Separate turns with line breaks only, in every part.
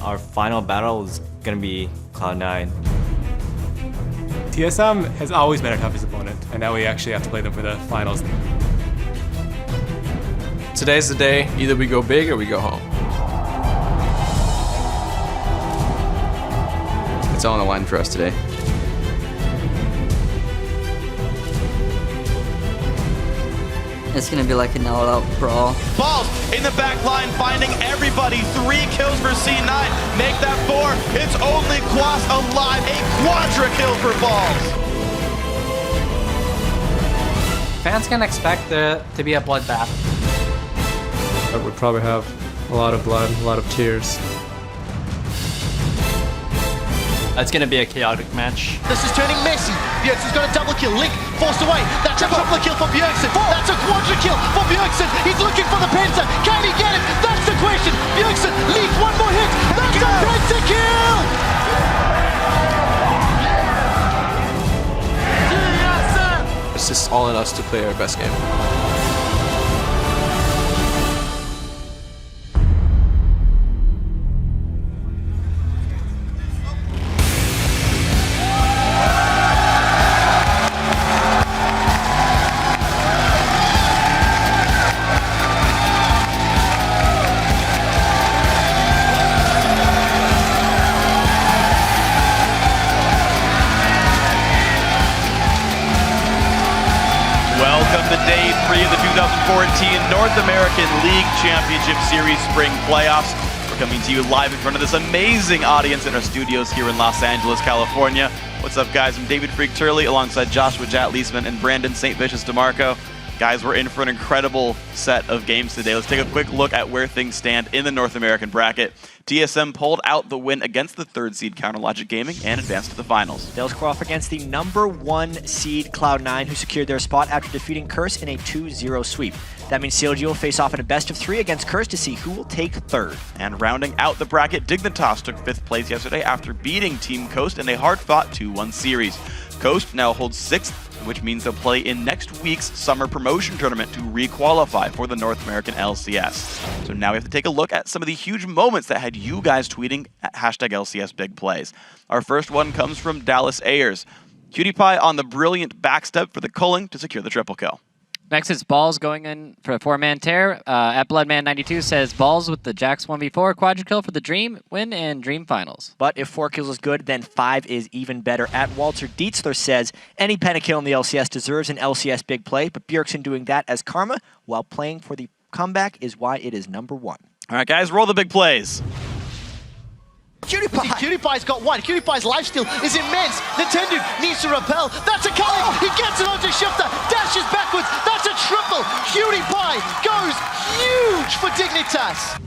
our final battle is going to be Cloud9.
TSM has always been our toughest opponent, and now we actually have to play them for the finals.
Today's the day. Either we go big or we go home. It's all on the line for us today.
It's going to be like an all-out brawl.
Balls in the back line, finding everybody. 3 kills for C9. Make that 4. It's only Quas alive. A quadra kill for Balls.
Fans can expect there to be a bloodbath.
We probably have a lot of blood, a lot of tears.
It's going to be a chaotic match.
This is turning messy. Bjergsen's got a double kill. Link forced away. That's a triple kill for Bjergsen. That's a quadra kill for Bjergsen. He's looking for the penta. Can he get it? That's the question. Bjergsen leads one more hit. That's a penta kill!
It's just all on us to play our best game.
Welcome to day 3 of the 2014 North American League Championship Series Spring Playoffs. We're coming to you live in front of this amazing audience in our studios here in Los Angeles, California. What's up, guys? I'm David Freak Turley alongside Joshua Jat Leesman and Brandon St. Vicious DeMarco. Guys, we're in for an incredible set of games today. Let's take a quick look at where things stand in the North American bracket. TSM pulled out the win against the 3rd seed Counterlogic Gaming and advanced to the finals.
They'll square off against the #1 seed Cloud9, who secured their spot after defeating Curse in a 2-0 sweep. That means CLG will face off in a best-of-3 against Curse to see who will take 3rd.
And rounding out the bracket, Dignitas took 5th place yesterday after beating Team Coast in a hard-fought 2-1 series. Coast now holds 6th, which means they'll play in next week's summer promotion tournament to re-qualify for the North American LCS. So now we have to take a look at some of the huge moments that had you guys tweeting at #LCS Big Plays. Our first one comes from Dallas Ayers. Cutie Pie on the brilliant backstep for the culling to secure the triple kill.
Next is Balls going in for a 4-man tear. At Bloodman92 says Balls with the Jax 1v4 quadra kill for the Dream win and Dream finals.
But if 4 kills is good, then 5 is even better. At Walter Dietzler says, any pentakill in the LCS deserves an LCS big play, but Bjergsen doing that as karma while playing for the comeback is why it is #1.
All right, guys, roll the big plays.
Cutie Pie's got one. Cutie Pie's lifesteal is immense. Nintendo needs to repel. That's a culling. He gets it onto Shifter. Dashes backwards. That's a triple. Cutie Pie goes huge for Dignitas.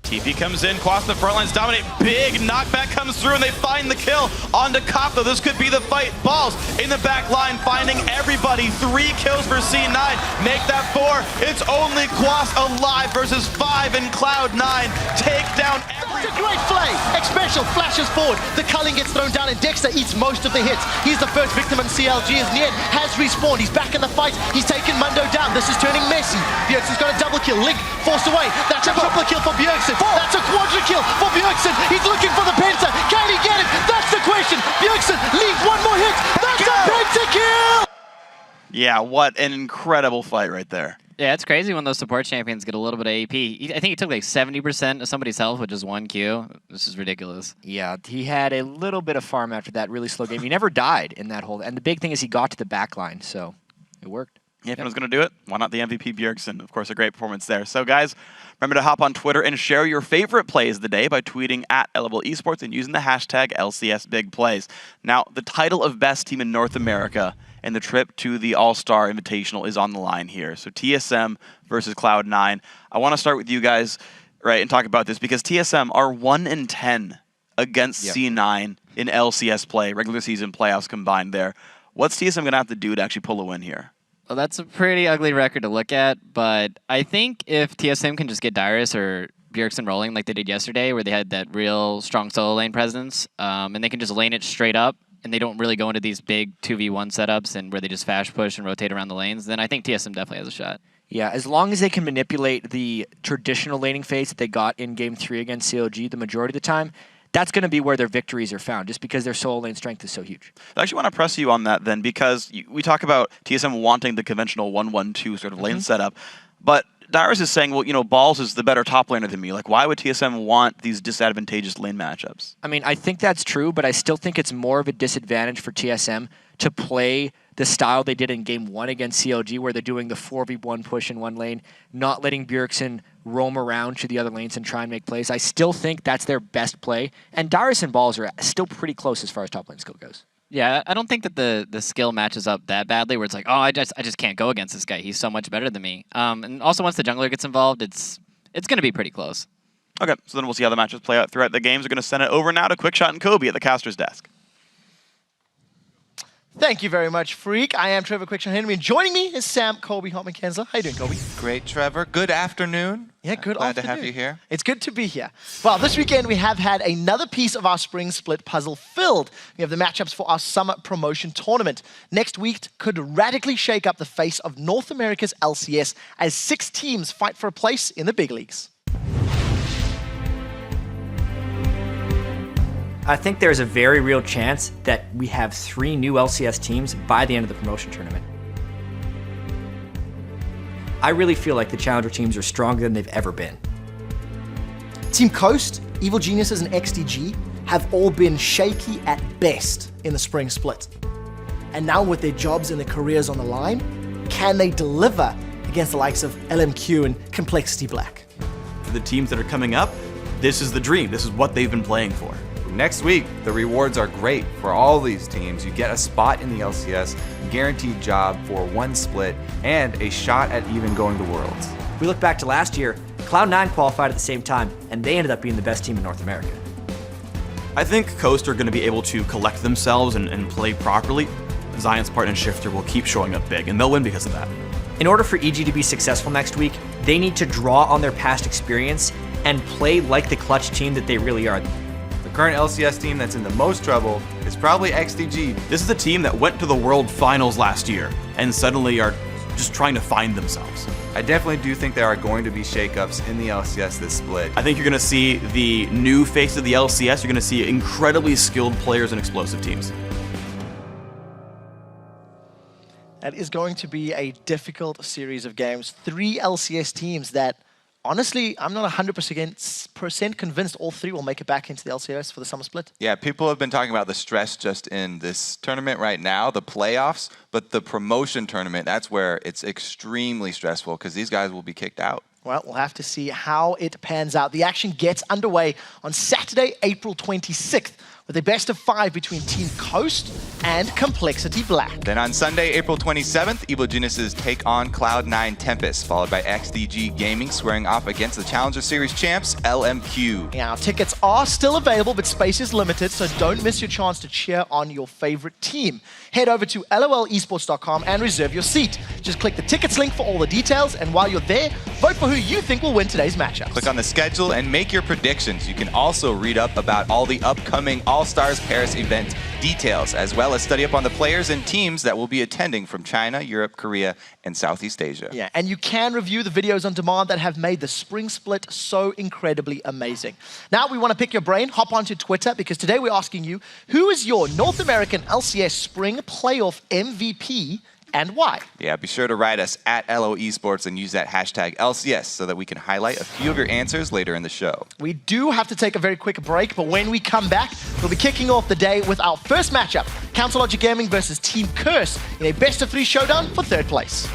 TP comes in, Quas the front lines dominate, big knockback comes through and they find the kill onto Kopto. This could be the fight. Balls in the back line, finding everybody. 3 kills for C9, make that 4. It's only Quas alive versus 5 in Cloud9. Take down every...
That's a great play. X-Special flashes forward. The culling gets thrown down and Dexter eats most of the hits. He's the first victim and CLG as Nien has respawned. He's back in the fight. He's taken Mundo down. This is turning messy. Bjergsen's got a double kill. Link forced away. That's a triple kill for Bjergsen. That's a quadra kill for Bjergsen. He's looking for the penta. Can he get it? That's the question. Bjergsen leaves one more hit. That's a penta kill!
Yeah, what an incredible fight right there.
Yeah, it's crazy when those support champions get a little bit of AP. I think he took like 70% of somebody's health with just 1 Q. This is ridiculous.
Yeah, he had a little bit of farm after that really slow game. He never died in that whole... And the big thing is he got to the back line, so it worked.
Yeah, if anyone's going to do it, why not the MVP Bjergsen? Of course, a great performance there. So, guys, remember to hop on Twitter and share your favorite plays of the day by tweeting at Level Esports and using the hashtag LCSBigPlays. Now, the title of best team in North America and the trip to the All-Star Invitational is on the line here. So, TSM versus Cloud9. I want to start with you guys, right, and talk about this because TSM are 1-10 against C9 in LCS play, regular season playoffs combined there. What's TSM going to have to do to actually pull a win here?
Well, that's a pretty ugly record to look at, but I think if TSM can just get Dyrus or Bjergsen rolling like they did yesterday, where they had that real strong solo lane presence, and they can just lane it straight up, and they don't really go into these big 2v1 setups and where they just fast push and rotate around the lanes, then I think TSM definitely has a shot.
Yeah, as long as they can manipulate the traditional laning phase that they got in Game 3 against CLG the majority of the time, that's going to be where their victories are found, just because their solo lane strength is so huge.
I actually want to press you on that then, because we talk about TSM wanting the conventional 1-1-2 sort of lane setup, but Dyrus is saying, well, you know, Balls is the better top laner than me. Like, why would TSM want these disadvantageous lane matchups?
I mean, I think that's true, but I still think it's more of a disadvantage for TSM to play the style they did in Game 1 against CLG, where they're doing the 4v1 push in one lane, not letting Bjergsen roam around to the other lanes and try and make plays. I still think that's their best play, and Dyrus and Balls are still pretty close as far as top lane skill goes.
Yeah, I don't think that the skill matches up that badly where it's like, oh, I just can't go against this guy. He's so much better than me. And also once the jungler gets involved, it's going to be pretty close.
Okay, so then we'll see how the matches play out throughout the games. We're going to send it over now to Quickshot and Kobe at the caster's desk.
Thank you very much, Freak. I am Trevor Quickshot Henry, and joining me is Sam Colby Hotman-Kensler. How you doing, Colby?
Great, Trevor. Good afternoon.
Yeah, good
Glad
afternoon.
to have you here.
It's good to be here. Well, this weekend we have had another piece of our spring split puzzle filled. We have the matchups for our summer promotion tournament. Next week could radically shake up the face of North America's LCS as 6 teams fight for a place in the big leagues.
I think there's a very real chance that we have 3 new LCS teams by the end of the promotion tournament. I really feel like the challenger teams are stronger than they've ever been.
Team Coast, Evil Geniuses, and XDG have all been shaky at best in the spring split. And now with their jobs and their careers on the line, can they deliver against the likes of LMQ and Complexity Black?
For the teams that are coming up, this is the dream. This is what they've been playing for.
Next week, the rewards are great for all these teams. You get a spot in the LCS, guaranteed job for 1 split, and a shot at even going to Worlds.
If we look back to last year, Cloud9 qualified at the same time, and they ended up being the best team in North America.
I think Coast are going to be able to collect themselves and play properly. Zion's partner Shifter will keep showing up big, and they'll win because of that.
In order for EG to be successful next week, they need to draw on their past experience and play like the clutch team that they really are.
The current LCS team that's in the most trouble is probably XDG.
This is a team that went to the World Finals last year and suddenly are just trying to find themselves.
I definitely do think there are going to be shakeups in the LCS this split.
I think you're going to see the new face of the LCS. You're going to see incredibly skilled players and explosive teams.
That is going to be a difficult series of games. 3 LCS teams that, honestly, I'm not 100% convinced all 3 will make it back into the LCS for the summer split.
Yeah, people have been talking about the stress just in this tournament right now, the playoffs, but the promotion tournament, that's where it's extremely stressful because these guys will be kicked out.
Well, we'll have to see how it pans out. The action gets underway on Saturday, April 26th, with a best of 5 between Team Coast and Complexity Black.
Then on Sunday, April 27th, Evil Geniuses take on Cloud9 Tempest, followed by XDG Gaming squaring off against the Challenger Series champs, LMQ.
Now, tickets are still available, but space is limited, so don't miss your chance to cheer on your favorite team. Head over to lolesports.com and reserve your seat. Just click the tickets link for all the details, and while you're there, vote for who you think will win today's matchup.
Click on the schedule and make your predictions. You can also read up about all the upcoming All-Stars Paris event details, as well as study up on the players and teams that will be attending from China, Europe, Korea, and Southeast Asia.
Yeah, and you can review the videos on demand that have made the spring split so incredibly amazing. Now we want to pick your brain, hop onto Twitter, because today we're asking you, who is your North American LCS Spring Playoff MVP and why?
Yeah, be sure to write us at LO Esports and use that hashtag LCS so that we can highlight a few of your answers later in the show.
We do have to take a very quick break, but when we come back, we'll be kicking off the day with our first matchup, Council Logic Gaming versus Team Curse in a best-of-3 showdown for 3rd place.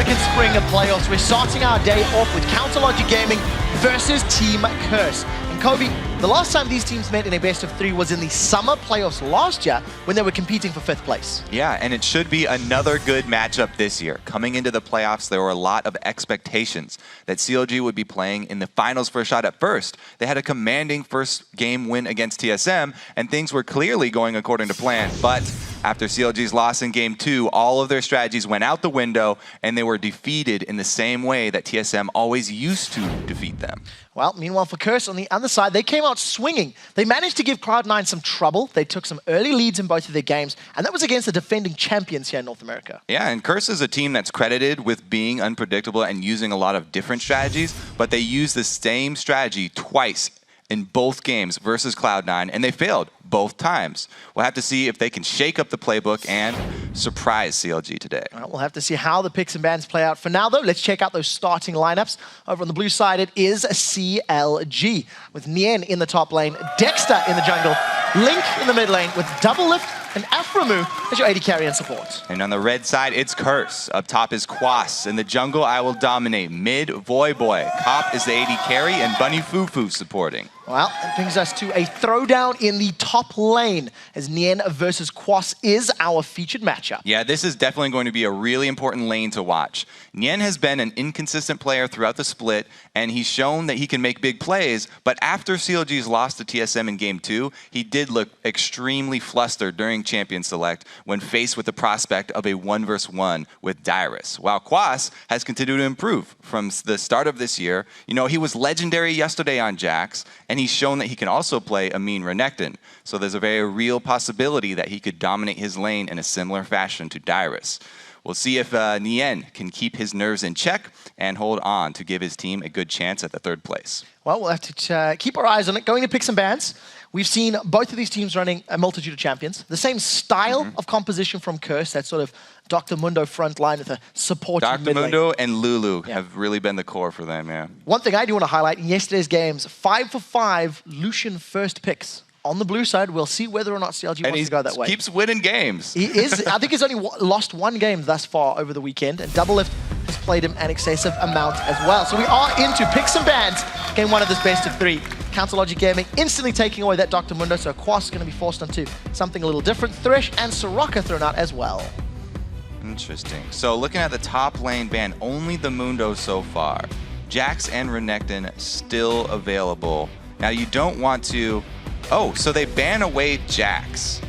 American Spring Playoffs. We're starting our day off with Counterlogic Gaming versus Team Curse. And Kobe, the last time these teams met in a best of 3 was in the summer playoffs last year when they were competing for 5th place.
Yeah, and it should be another good matchup this year. Coming into the playoffs, there were a lot of expectations that CLG would be playing in the finals for a shot at first. They had a commanding first game win against TSM, and things were clearly going according to plan. But after CLG's loss in Game 2, all of their strategies went out the window, and they were defeated in the same way that TSM always used to defeat them.
Well, meanwhile for Curse on the other side, they came out swinging. They managed to give Cloud9 some trouble. They took some early leads in both of their games, and that was against the defending champions here in North America.
Yeah, and Curse is a team that's credited with being unpredictable and using a lot of different strategies, but they used the same strategy twice in both games versus Cloud9, and they failed both times. We'll have to see if they can shake up the playbook and surprise CLG today.
All right, we'll have to see how the picks and bans play out. For now, though, let's check out those starting lineups. Over on the blue side, it is CLG, with Nien in the top lane, Dexter in the jungle, Link in the mid lane, with Doublelift and Aframu as your AD carry and support.
And on the red side, it's Curse. Up top is Quas. In the jungle, I will dominate. Mid, Voyboy. Cop is the AD carry, and Bunny Fufu supporting.
Well, that brings us to a throwdown in the top lane, as Nien versus Quas is our featured matchup.
Yeah, this is definitely going to be a really important lane to watch. Nien has been an inconsistent player throughout the split, and he's shown that he can make big plays, but after CLG's loss to TSM in Game 2, he did look extremely flustered during Champion Select when faced with the prospect of a 1v1 with Dyrus. While Quas has continued to improve from the start of this year. You know, he was legendary yesterday on Jax, and he's shown that he can also play a mean Renekton. So there's a very real possibility that he could dominate his lane in a similar fashion to Dyrus. We'll see if Nien can keep his nerves in check and hold on to give his team a good chance at the 3rd place.
Well, we'll have to keep our eyes on it. Going to pick some bans. We've seen both of these teams running a multitude of champions. The same style of composition from Curse, that sort of Dr. Mundo front line with a supporting
Dr.
mid lane.
Mundo and Lulu have really been the core for them, yeah.
One thing I do want to highlight in yesterday's games, 5 for 5 Lucian first picks. On the blue side, we'll see whether or not CLG wants to go that way.
He keeps winning games.
He is. I think he's only lost 1 game thus far over the weekend, and Doublelift has played him an excessive amount as well. So we are into picks and bans, game 1 of this best of 3. Counterlogic Gaming instantly taking away that Dr. Mundo, so Quas is going to be forced onto something a little different. Thresh and Soraka thrown out as well.
Interesting. So looking at the top lane ban, only the Mundo so far. Jax and Renekton still available. Now you don't want to... Oh, so they ban away Jax.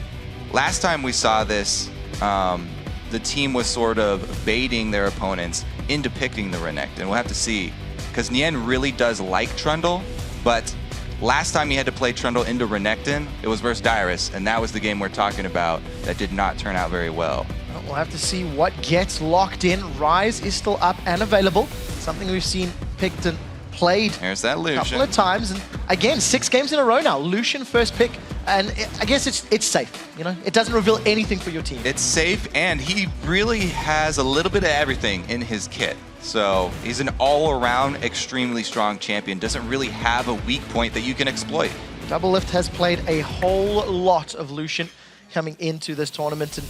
Last time we saw this, the team was sort of baiting their opponents into picking the Renekton. We'll have to see, because Nien really does like Trundle, but last time he had to play Trundle into Renekton, it was versus Dyrus, and that was the game we're talking about that did not turn out very well.
We'll have to see what gets locked in. Rise is still up and available. Something we've seen picked and played
There's that Lucian.
a couple of times. And again, 6 games in a row now. Lucian first pick. And I guess it's safe. You know, it doesn't reveal anything for your team.
It's safe, and he really has a little bit of everything in his kit. So he's an all-around extremely strong champion. Doesn't really have a weak point that you can exploit.
Doublelift has played a whole lot of Lucian coming into this tournament and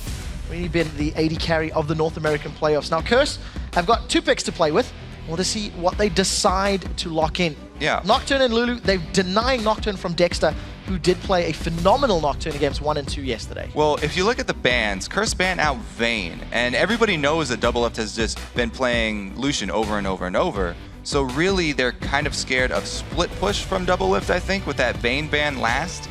really been the AD carry of the North American playoffs. Now, Curse have got 2 picks to play with. We'll just see what they decide to lock in.
Yeah.
Nocturne and Lulu, they're denying Nocturne from Dexter, who did play a phenomenal Nocturne against 1 and 2 yesterday.
Well, if you look at the bans, Curse banned out Vayne, and everybody knows that Doublelift has just been playing Lucian over and over and over. So really, they're kind of scared of split push from Doublelift, I think, with that Vayne ban last.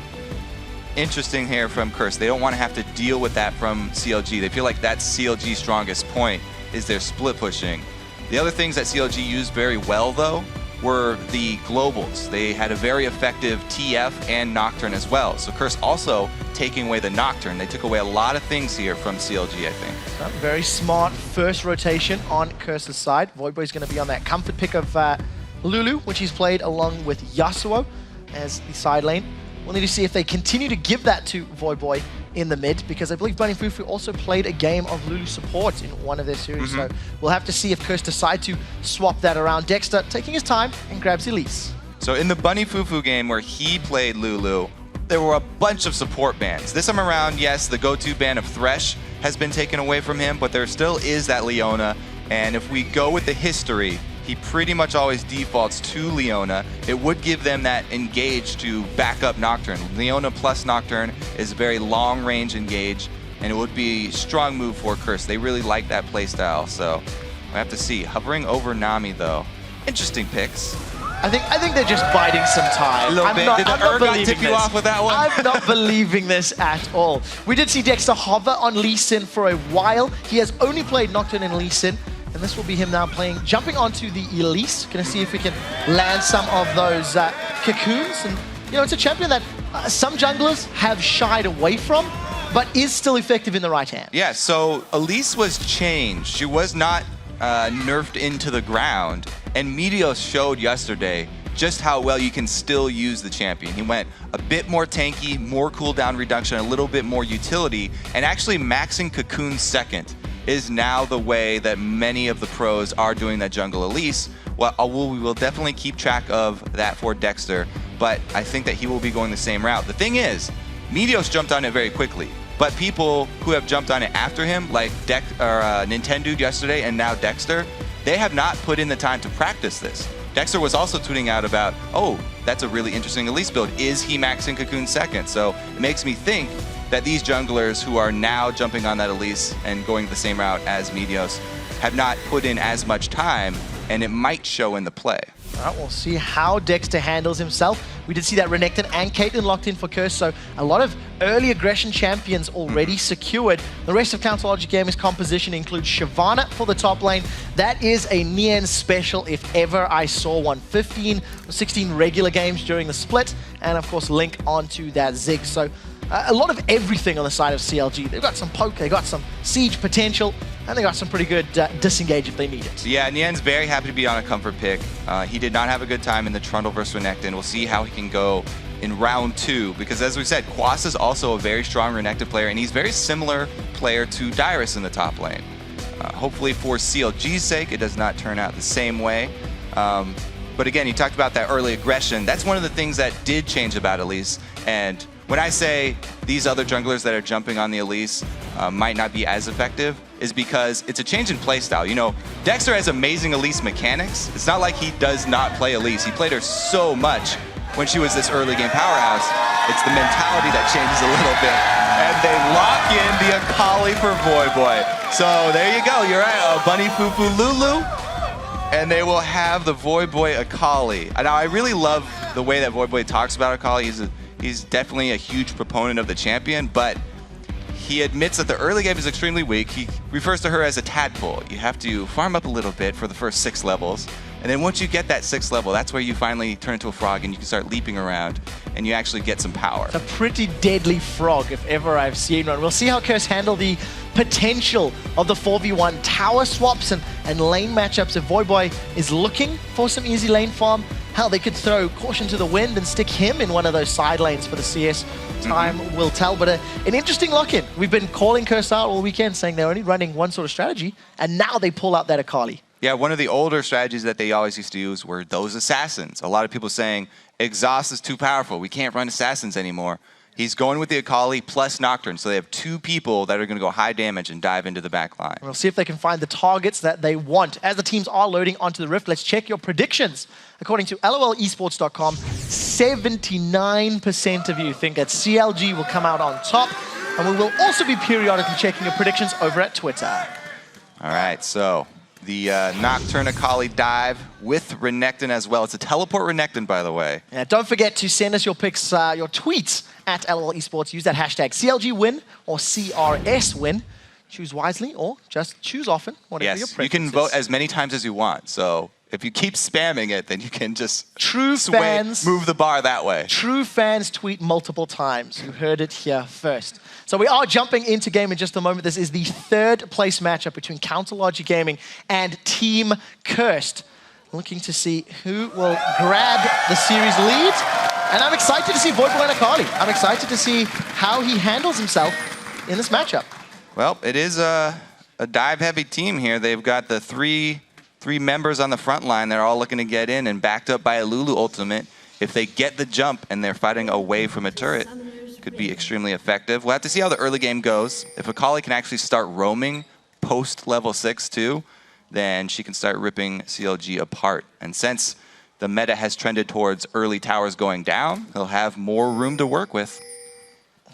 Interesting here from Curse. They don't want to have to deal with that from CLG. They feel like that's CLG's strongest point, is their split pushing. The other things that CLG used very well, though, were the globals. They had a very effective TF and Nocturne as well. So Curse also taking away the Nocturne. They took away a lot of things here from CLG, I think.
So, very smart first rotation on Curse's side. Voidboy's going to be on that comfort pick of Lulu, which he's played along with Yasuo as the side lane. We'll need to see if they continue to give that to Voidboy in the mid, because I believe Bunny Fufu also played a game of Lulu support in one of their series. So we'll have to see if Curse decide to swap that around. Dexter taking his time and grabs Elise.
So in the Bunny Fufu game where he played Lulu, there were a bunch of support bans. This time around, yes, the go-to ban of Thresh has been taken away from him, but there still is that Leona And if we go with the history, he pretty much always defaults to Leona. It would give them that engage to back up Nocturne. Leona plus Nocturne is a very long-range engage, and it would be a strong move for Curse. They really like that playstyle, so we have to see. Hovering over Nami, though. Interesting picks.
I think they're just biding some time.
A little bit. Did the Urgot tip you off with that one?
I'm not believing this at all. We did see Dexter hover on Lee Sin for a while. He has only played Nocturne and Lee Sin, and this will be him now jumping onto the Elise. Gonna see if we can land some of those cocoons. And you know, it's a champion that some junglers have shied away from, but is still effective in the right hand.
Yeah, so Elise was changed. She was not nerfed into the ground. And Meteos showed yesterday just how well you can still use the champion. He went a bit more tanky, more cooldown reduction, a little bit more utility, and actually maxing Cocoon second is now the way that many of the pros are doing that jungle Elise. Well, we will definitely keep track of that for Dexter, but I think that he will be going the same route. The thing is, Meteos jumped on it very quickly, but people who have jumped on it after him, like Nintendo yesterday and now Dexter, they have not put in the time to practice this. Dexter was also tweeting out about, oh, that's a really interesting Elise build. Is he maxing Cocoon second? So it makes me think that these junglers who are now jumping on that Elise and going the same route as Meteos have not put in as much time, and it might show in the play.
All right, we'll see how Dexter handles himself. We did see that Renekton and Caitlyn locked in for Curse, so a lot of early aggression champions already secured. The rest of Council Logic Gaming's composition includes Shyvana for the top lane. That is a Nian special if ever I saw one. 15 or 16 regular games during the split, and of course Link onto that Zig. So a lot of everything on the side of CLG. They've got some poke, they've got some siege potential, and they got some pretty good disengage if they need it.
Yeah, Nian's very happy to be on a comfort pick. He did not have a good time in the Trundle versus Renekton. We'll see how he can go in round 2, because as we said, Quas is also a very strong Renekton player, and he's very similar player to Dyrus in the top lane. Hopefully for CLG's sake, it does not turn out the same way. But again, you talked about that early aggression. That's one of the things that did change about Elise. And when I say these other junglers that are jumping on the Elise might not be as effective, is because it's a change in playstyle. You know, Dexter has amazing Elise mechanics. It's not like he does not play Elise. He played her so much when she was this early game powerhouse. It's the mentality that changes a little bit. And they lock in the Akali for Voyboy. So there you go. You're right. Bunny Fufu Lulu. And they will have the Voyboy Akali. Now, I really love the way that Voyboy talks about Akali. He's definitely a huge proponent of the champion, but he admits that the early game is extremely weak. He refers to her as a tadpole. You have to farm up a little bit for the first 6 levels. And then once you get that 6th level, that's where you finally turn into a frog and you can start leaping around and you actually get some power.
It's a pretty deadly frog if ever I've seen one. We'll see how Curse handle the potential of the 4v1 tower swaps and lane matchups. If Voyboy is looking for some easy lane farm, hell, they could throw Caution to the Wind and stick him in one of those side lanes for the CS. Time will tell, but an interesting lock-in. We've been calling Curse out all weekend, saying they're only running one sort of strategy, and now they pull out that Akali.
Yeah, one of the older strategies that they always used to use were those assassins. A lot of people saying, Exhaust is too powerful. We can't run assassins anymore. He's going with the Akali plus Nocturne, so they have 2 people that are going to go high damage and dive into the back line.
We'll see if they can find the targets that they want. As the teams are loading onto the Rift, let's check your predictions. According to LOLesports.com, 79% of you think that CLG will come out on top, and we will also be periodically checking your predictions over at Twitter.
All right, so the Nocturne Akali dive with Renekton as well. It's a teleport Renekton, by the way.
Yeah, don't forget to send us your picks, your tweets at LOL Esports. Use that hashtag CLG win or CRS win. Choose wisely or just choose often, whatever your preference is.
You can vote as many times as you want. So if you keep spamming it, then you can just move the bar that way.
True fans tweet multiple times. You heard it here first. So we are jumping into game in just a moment. This is the 3rd place matchup between Council Logic Gaming and Team Cursed. Looking to see who will grab the series lead. And I'm excited to see Voyboy and Akali. I'm excited to see how he handles himself in this matchup.
Well, it is a dive-heavy team here. They've got the three members on the front line. They're all looking to get in and backed up by a Lulu ultimate. If they get the jump and they're fighting away from a turret, could be extremely effective. We'll have to see how the early game goes. If Akali can actually start roaming post level 6 too, then she can start ripping CLG apart. And since the meta has trended towards early towers going down, he'll have more room to work with.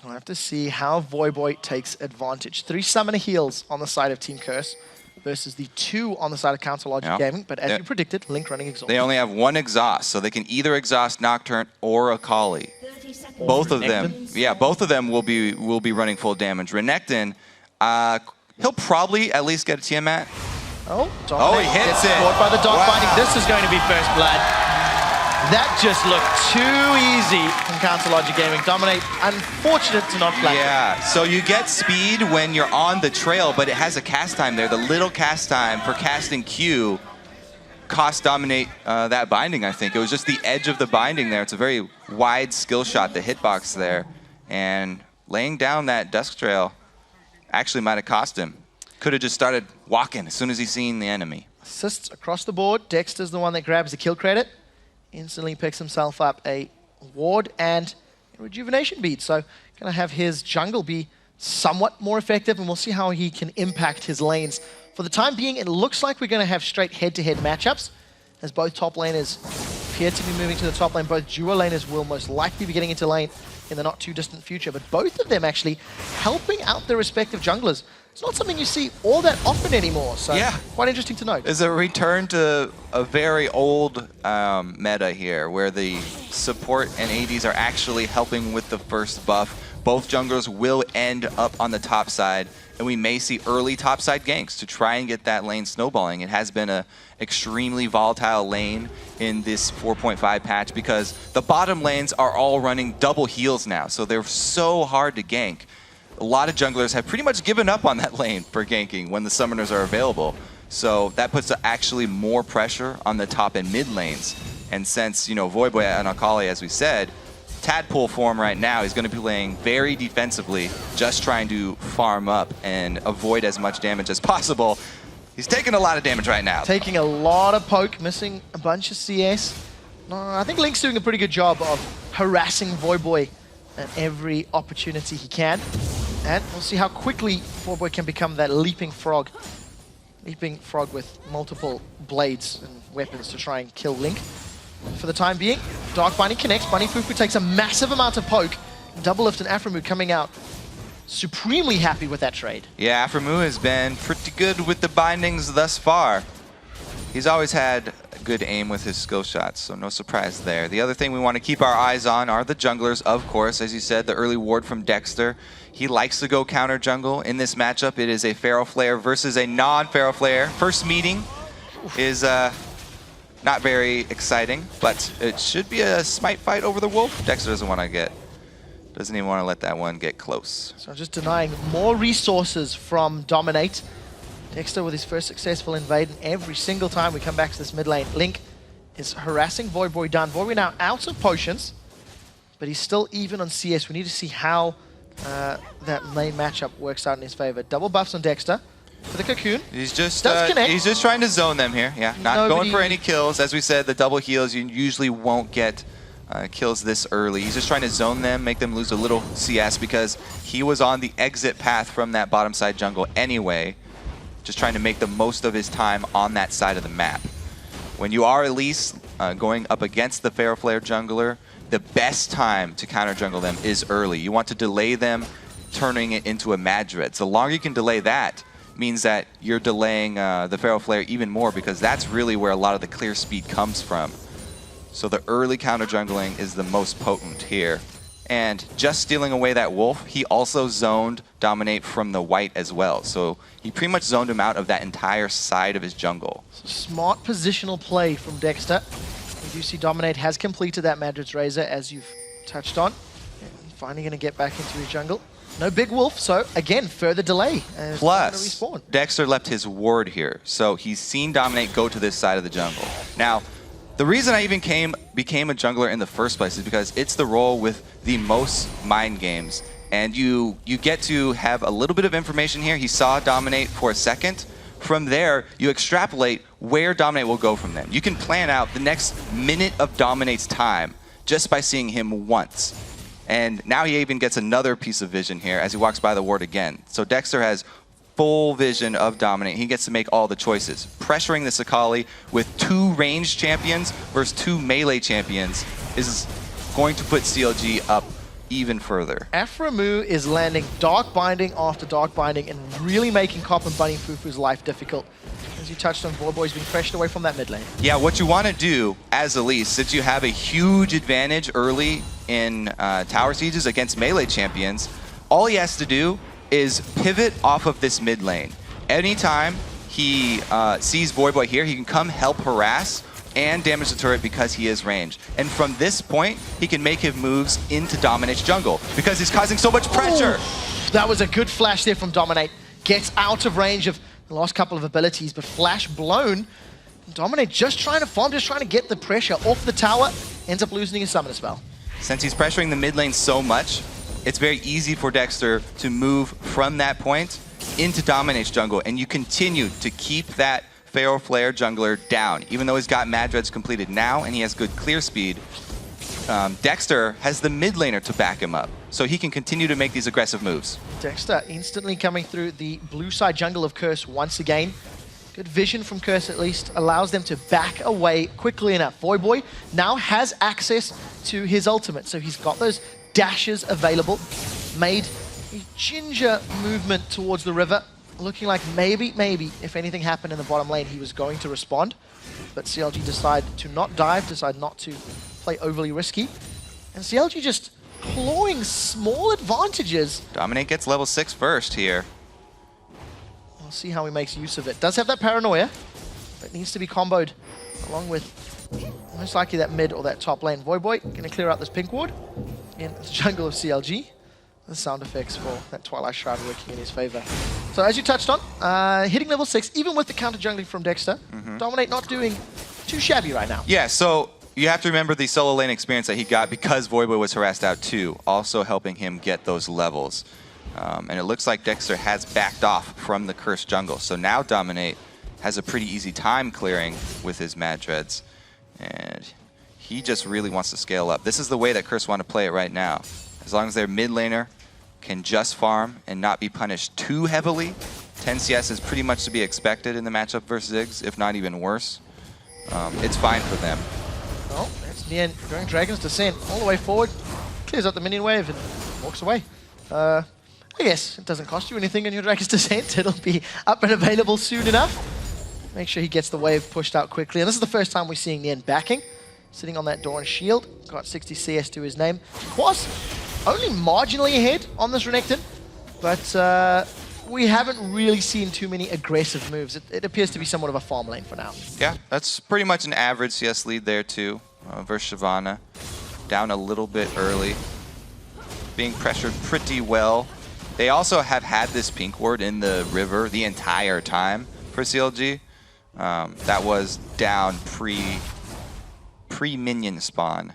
We'll have to see how Voyboy takes advantage. 3 summoner heals on the side of Team Curse versus the 2 on the side of Counter Logic Gaming. But as you predicted, Link running exhaust.
They only have 1 exhaust, so they can either exhaust Nocturne or Akali. Both of them, both of them will be running full damage. Renekton, he'll probably at least get a Tiamat.
Oh,
he hits it.
Caught by the dog binding. This is going to be first blood. That just looked too easy from Counter Logic Gaming. Dominate, unfortunate to not flag.
Yeah, so you get speed when you're on the trail, but it has a cast time there. The little cast time for casting Q cost Dominate that binding, I think. It was just the edge of the binding there. It's a very wide skill shot, the hitbox there. And laying down that Dusk Trail actually might have cost him. Could have just started walking as soon as he seen the enemy.
Assists across the board. Dexter's the one that grabs the kill credit. Instantly picks himself up a ward and a rejuvenation bead. So gonna have his jungle be somewhat more effective, and we'll see how he can impact his lanes. For the time being, it looks like we're gonna have straight head-to-head matchups, as both top laners appear to be moving to the top lane. Both duo laners will most likely be getting into lane in the not too distant future, but both of them actually helping out their respective junglers. It's not something you see all that often anymore, so quite interesting to note.
It's a return to a very old meta here, where the support and ADs are actually helping with the first buff. Both junglers will end up on the top side, and we may see early top side ganks to try and get that lane snowballing. It has been a extremely volatile lane in this 4.5 patch because the bottom lanes are all running double heals now, so they're so hard to gank. A lot of junglers have pretty much given up on that lane for ganking when the summoners are available. So that puts actually more pressure on the top and mid lanes. And since, Voyboy and Akali, as we said, Tadpole form right now, he's going to be playing very defensively, just trying to farm up and avoid as much damage as possible. He's taking a lot of damage right now.
Taking a lot of poke, missing a bunch of CS. No, I think Link's doing a pretty good job of harassing Voyboy at every opportunity he can. And we'll see how quickly Voyboy can become that leaping frog. Leaping frog with multiple blades and weapons to try and kill Link. For the time being, Dark Binding connects. Bunny Fufu takes a massive amount of poke. Double Lift and Aframu coming out supremely happy with that trade.
Yeah, Aframu has been pretty good with the bindings thus far. He's always had good aim with his skill shots, so no surprise there. The other thing we want to keep our eyes on are the junglers, of course. As you said, the early ward from Dexter. He likes to go counter jungle. In this matchup, it is a Feral Flare versus a non-Feral Flare. First meeting is not very exciting, but it should be a smite fight over the wolf. Dexter doesn't even want to let that one get close.
So just denying more resources from Dominate. Dexter with his first successful invade, and every single time we come back to this mid lane, Link is harassing Voyboy down. Voyboy now out of potions, but he's still even on CS. We need to see how that main matchup works out in his favor. Double buffs on Dexter for the cocoon.
He's just trying to zone them here. Yeah, not going for any kills. As we said, the double heals, you usually won't get kills this early. He's just trying to zone them, make them lose a little CS because he was on the exit path from that bottom side jungle anyway. Just trying to make the most of his time on that side of the map. When you are Elise going up against the Feral Flare jungler, the best time to counter jungle them is early. You want to delay them, turning it into a Madrid. So the longer you can delay that, means that you're delaying the Feral Flare even more because that's really where a lot of the clear speed comes from. So the early counter jungling is the most potent here. And just stealing away that wolf, he also zoned Dominate from the white as well. So he pretty much zoned him out of that entire side of his jungle.
Smart positional play from Dexter. We do see Dominate has completed that Madrid's Razor, as you've touched on. And finally going to get back into his jungle. No big wolf, so again, further delay.
Plus, Dexter left his ward here, so he's seen Dominate go to this side of the jungle. Now, the reason I even became a jungler in the first place is because it's the role with the most mind games. And you get to have a little bit of information here. He saw Dominate for a second. From there, you extrapolate where Dominate will go from then. You can plan out the next minute of Dominate's time just by seeing him once. And now he even gets another piece of vision here as he walks by the ward again. So Dexter has full vision of Dominate. He gets to make all the choices. Pressuring the Sakali with 2 ranged champions versus 2 melee champions is going to put CLG up even further.
Aphromoo is landing Dark Binding after Dark Binding and really making Cop and Bunny Fufu's life difficult. As you touched on, Voyboy's being pressured away from that mid lane.
Yeah, what you want to do as Elise, since you have a huge advantage early in tower sieges against melee champions, all he has to do is pivot off of this mid lane. Anytime he sees Voyboy here, he can come help harass and damage the turret because he is ranged. And from this point, he can make his moves into Dominate's jungle because he's causing so much pressure.
Ooh, that was a good flash there from Dominate. Gets out of range of the last couple of abilities, but flash blown. Dominate just trying to farm, just trying to get the pressure off the tower. Ends up losing his summoner spell.
Since he's pressuring the mid lane so much, it's very easy for Dexter to move from that point into Dominate's jungle, and you continue to keep that Pharaoh Flare jungler down. Even though he's got Mad Dreads completed now and he has good clear speed, Dexter has the mid laner to back him up, so he can continue to make these aggressive moves.
Dexter instantly coming through the blue side jungle of Curse once again. Good vision from Curse at least, allows them to back away quickly enough. Voyboy now has access to his ultimate, so he's got those dashes available. Made a ginger movement towards the river, looking like maybe, if anything happened in the bottom lane, he was going to respond. But CLG decided to not dive, decided not to play overly risky. And CLG just clawing small advantages.
Dominate gets level 6 first here.
We'll see how he makes use of it. Does have that paranoia, but needs to be comboed along with most likely that mid or that top lane. Voyboy gonna clear out this pink ward in the jungle of CLG. The sound effects for that Twilight Shroud working in his favor. So as you touched on, hitting level 6, even with the counter jungling from Dexter, Dominate not doing too shabby right now.
Yeah, so you have to remember the solo lane experience that he got because Voyboy was harassed out too, also helping him get those levels. And it looks like Dexter has backed off from the cursed jungle. So now Dominate has a pretty easy time clearing with his Mad Dreads. And he just really wants to scale up. This is the way that Curse want to play it right now. As long as their mid laner can just farm and not be punished too heavily, 10 CS is pretty much to be expected in the matchup versus Ziggs, if not even worse. It's fine for them.
Oh, that's Nian going Dragon's Descent all the way forward, clears out the minion wave and walks away. I guess it doesn't cost you anything in your Dragon's Descent. It'll be up and available soon enough. Make sure he gets the wave pushed out quickly. And this is the first time we're seeing Nian backing, sitting on that Dawn shield. Got 60 CS to his name. Was only marginally ahead on this Renekton, but we haven't really seen too many aggressive moves. It appears to be somewhat of a farm lane for now.
Yeah, that's pretty much an average CS lead there too, versus Shyvana. Down a little bit early. Being pressured pretty well. They also have had this pink ward in the river the entire time for CLG. That was down pre-minion spawn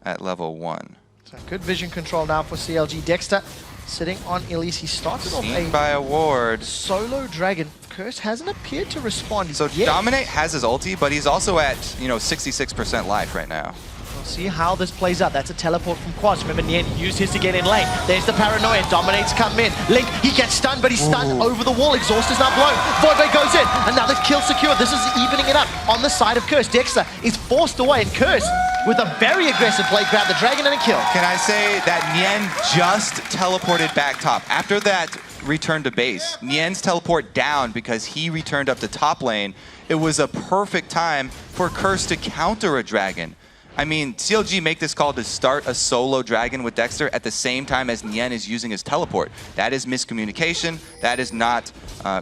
at level 1.
So good vision control now for CLG. Dexter sitting on Elise. He started off
Seen by a ward.
Solo dragon. Curse hasn't appeared to respond
So
yet.
Dominate has his ulti, but he's also at 66% life right now.
We'll see how this plays out. That's a teleport from Quaz. Remember, Nian used his to get in lane. There's the paranoia. Dominate's come in. Link, he gets stunned, but he's stunned over the wall. Exhaust is now blown. Voyboy goes in. Another kill secured. This is evening it up on the side of Curse. Dexter is forced away, and Curse, with a very aggressive play, grabbed the dragon and a kill.
Can I say that Nian just teleported back top? After that return to base, Nian's teleport down because he returned up to top lane. It was a perfect time for Curse to counter a dragon. I mean, CLG make this call to start a solo dragon with Dexter at the same time as Nian is using his teleport. That is miscommunication. That is not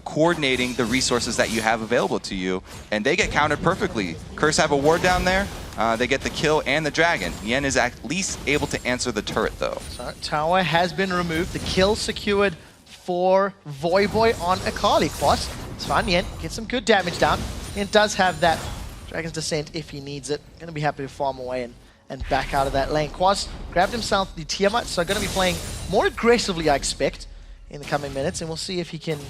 coordinating the resources that you have available to you. And they get countered perfectly. Curse have a ward down there. They get the kill and the dragon. Nian is at least able to answer the turret, though.
So, tower has been removed. The kill secured for Voyboy on Akali. Quas, it's fine. Nian gets some good damage down. Nian does have that Dragon's Descent if he needs it. Going to be happy to farm away and back out of that lane. Quas grabbed himself the Tiamat, so going to be playing more aggressively, I expect, in the coming minutes. And we'll see if he can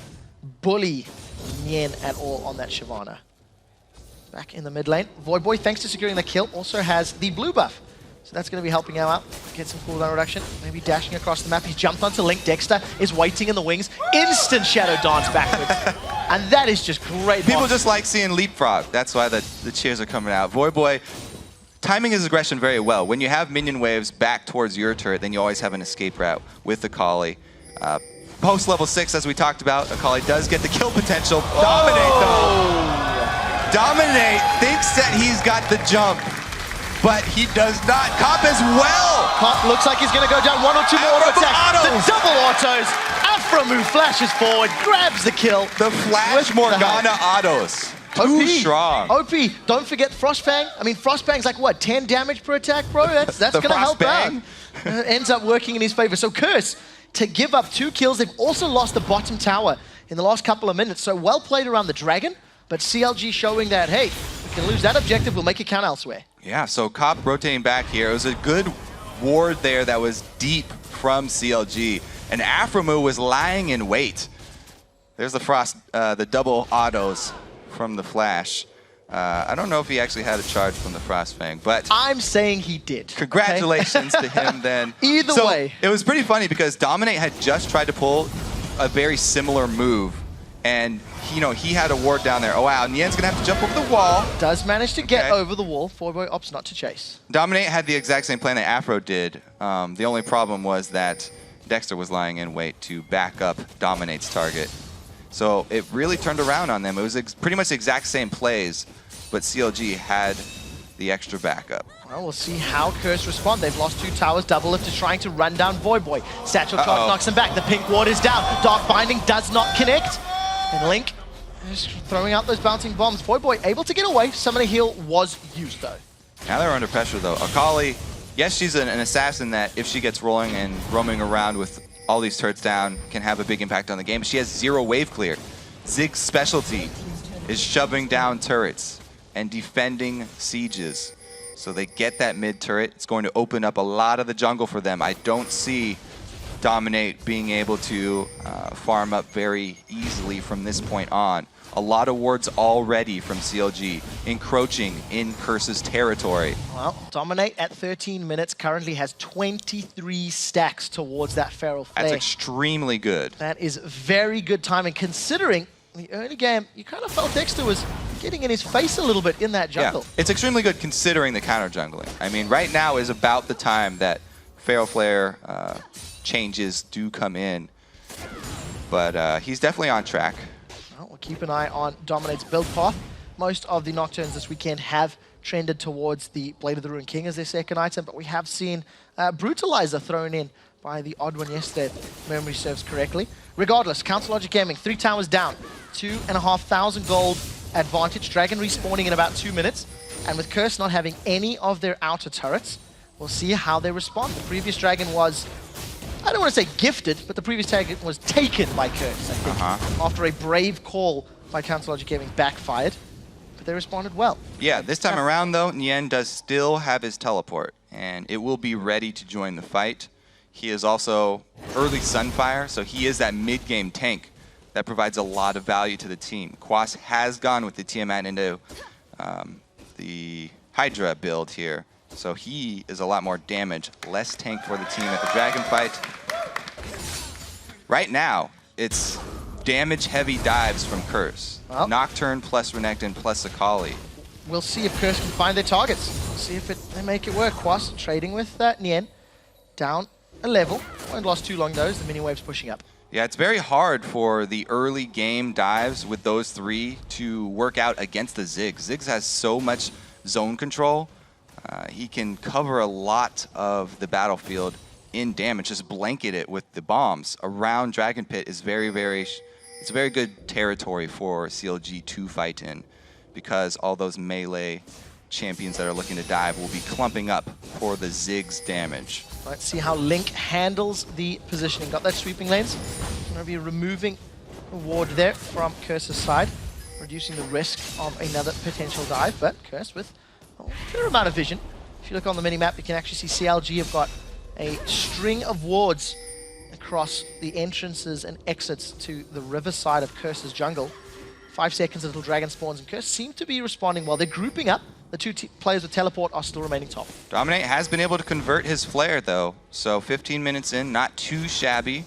bully Nian at all on that Shyvana. Back in the mid lane. Voyboy, thanks to securing the kill, also has the blue buff. So that's going to be helping him out, get some cooldown reduction. Maybe dashing across the map. He's jumped onto Link. Dexter is waiting in the wings. Instant Shadow Dance backwards. And that is just great.
People just like seeing leapfrog. That's why the cheers are coming out. Voyboy timing his aggression very well. When you have minion waves back towards your turret, then you always have an escape route with Akali. Post level 6, as we talked about, Akali does get the kill potential. Dominate, though. Dominate thinks that he's got the jump, but he does not. Cop as well.
Cop looks like he's going to go down 1 or 2 more auto attacks. The double autos. Aframu flashes forward, grabs the kill.
The Flash Morgana autos. Too strong.
OP, don't forget Frostfang. I mean, Frostfang's like, what, 10 damage per attack, bro? That's going to help out. Ends up working in his favor. So Curse, to give up 2 kills, they've also lost the bottom tower in the last couple of minutes. So well played around the Dragon, but CLG showing that, hey, we can lose that objective, we'll make it count elsewhere.
Yeah, so Cop rotating back here. It was a good ward there that was deep from CLG. And Aframu was lying in wait. There's the Frost, the double autos from the Flash. I don't know if he actually had a charge from the Frostfang, but
I'm saying he did.
Congratulations to him then.
Either way.
It was pretty funny because Dominate had just tried to pull a very similar move, and he had a ward down there. Oh wow, Nien's gonna have to jump over the wall.
Does manage to get over the wall. Voyboy opts not to chase.
Dominate had the exact same plan that Afro did. The only problem was that Dexter was lying in wait to back up Dominate's target. So it really turned around on them. It was pretty much the exact same plays, but CLG had the extra backup.
Well, we'll see how Curse respond. They've lost 2 towers. Double Lift is trying to run down Voyboy. Satchel Charge knocks him back. The pink ward is down. Dark Binding does not connect. And Link is throwing out those bouncing bombs. Voyboy able to get away. Summoner Heal was used, though.
Now they're under pressure, though. Akali, yes, she's an assassin that if she gets rolling and roaming around with all these turrets down, can have a big impact on the game. But she has 0 wave clear. Zig's specialty is shoving down turrets and defending sieges. So they get that mid turret. It's going to open up a lot of the jungle for them. I don't see Dominate being able to farm up very easily from this point on. A lot of wards already from CLG, encroaching in Curse's territory.
Well, Dominate at 13 minutes currently has 23 stacks towards that Feral Flare.
That's extremely good.
That is very good timing, considering the early game, you kind of felt Dexter was getting in his face a little bit in that jungle.
Yeah, it's extremely good considering the counter jungling. I mean, right now is about the time that Feral Flare changes do come in, but he's definitely on track.
Well, we'll keep an eye on Dominate's build path. Most of the Nocturnes this weekend have trended towards the Blade of the Ruined King as their second item, but we have seen Brutalizer thrown in by the odd one yesterday, if memory serves correctly. Regardless, Council Logic Gaming, 3 towers down, 2,500 gold advantage. Dragon respawning in about 2 minutes, and with Curse not having any of their outer turrets, we'll see how they respond. The previous Dragon was, I don't want to say gifted, but the previous Dragon was taken by Curse, I think, after a brave call by Council Logic Gaming backfired, but they responded well.
Yeah, this time around though, Nien does still have his teleport, and it will be ready to join the fight. He is also early Sunfire, so he is that mid-game tank that provides a lot of value to the team. Quas has gone with the Tiamat into the Hydra build here, so he is a lot more damage, less tank for the team at the Dragon fight. Right now, it's damage-heavy dives from Curse.
Well,
Nocturne plus Renekton plus Akali.
We'll see if Curse can find their targets. We'll see if they make it work. Quas trading with Nien, down a level. Won't last too long though, as the mini wave's pushing up.
Yeah, it's very hard for the early game dives with those 3 to work out against the Ziggs. Ziggs has so much zone control. He can cover a lot of the battlefield in damage, just blanket it with the bombs. Around Dragon Pit is it's a very good territory for CLG to fight in, because all those melee champions that are looking to dive will be clumping up for the Ziggs damage.
Let's see how Link handles the positioning. Got that sweeping lanes. Going to be removing a ward there from Curse's side, reducing the risk of another potential dive, but Curse with a fair amount of vision. If you look on the mini-map, you can actually see CLG have got a string of wards across the entrances and exits to the riverside of Curse's jungle. 5 seconds until Dragon spawns, and Curse seem to be responding well. They're grouping up The two players with teleport are still remaining top.
Dominate has been able to convert his flare, though. So 15 minutes in, not too shabby.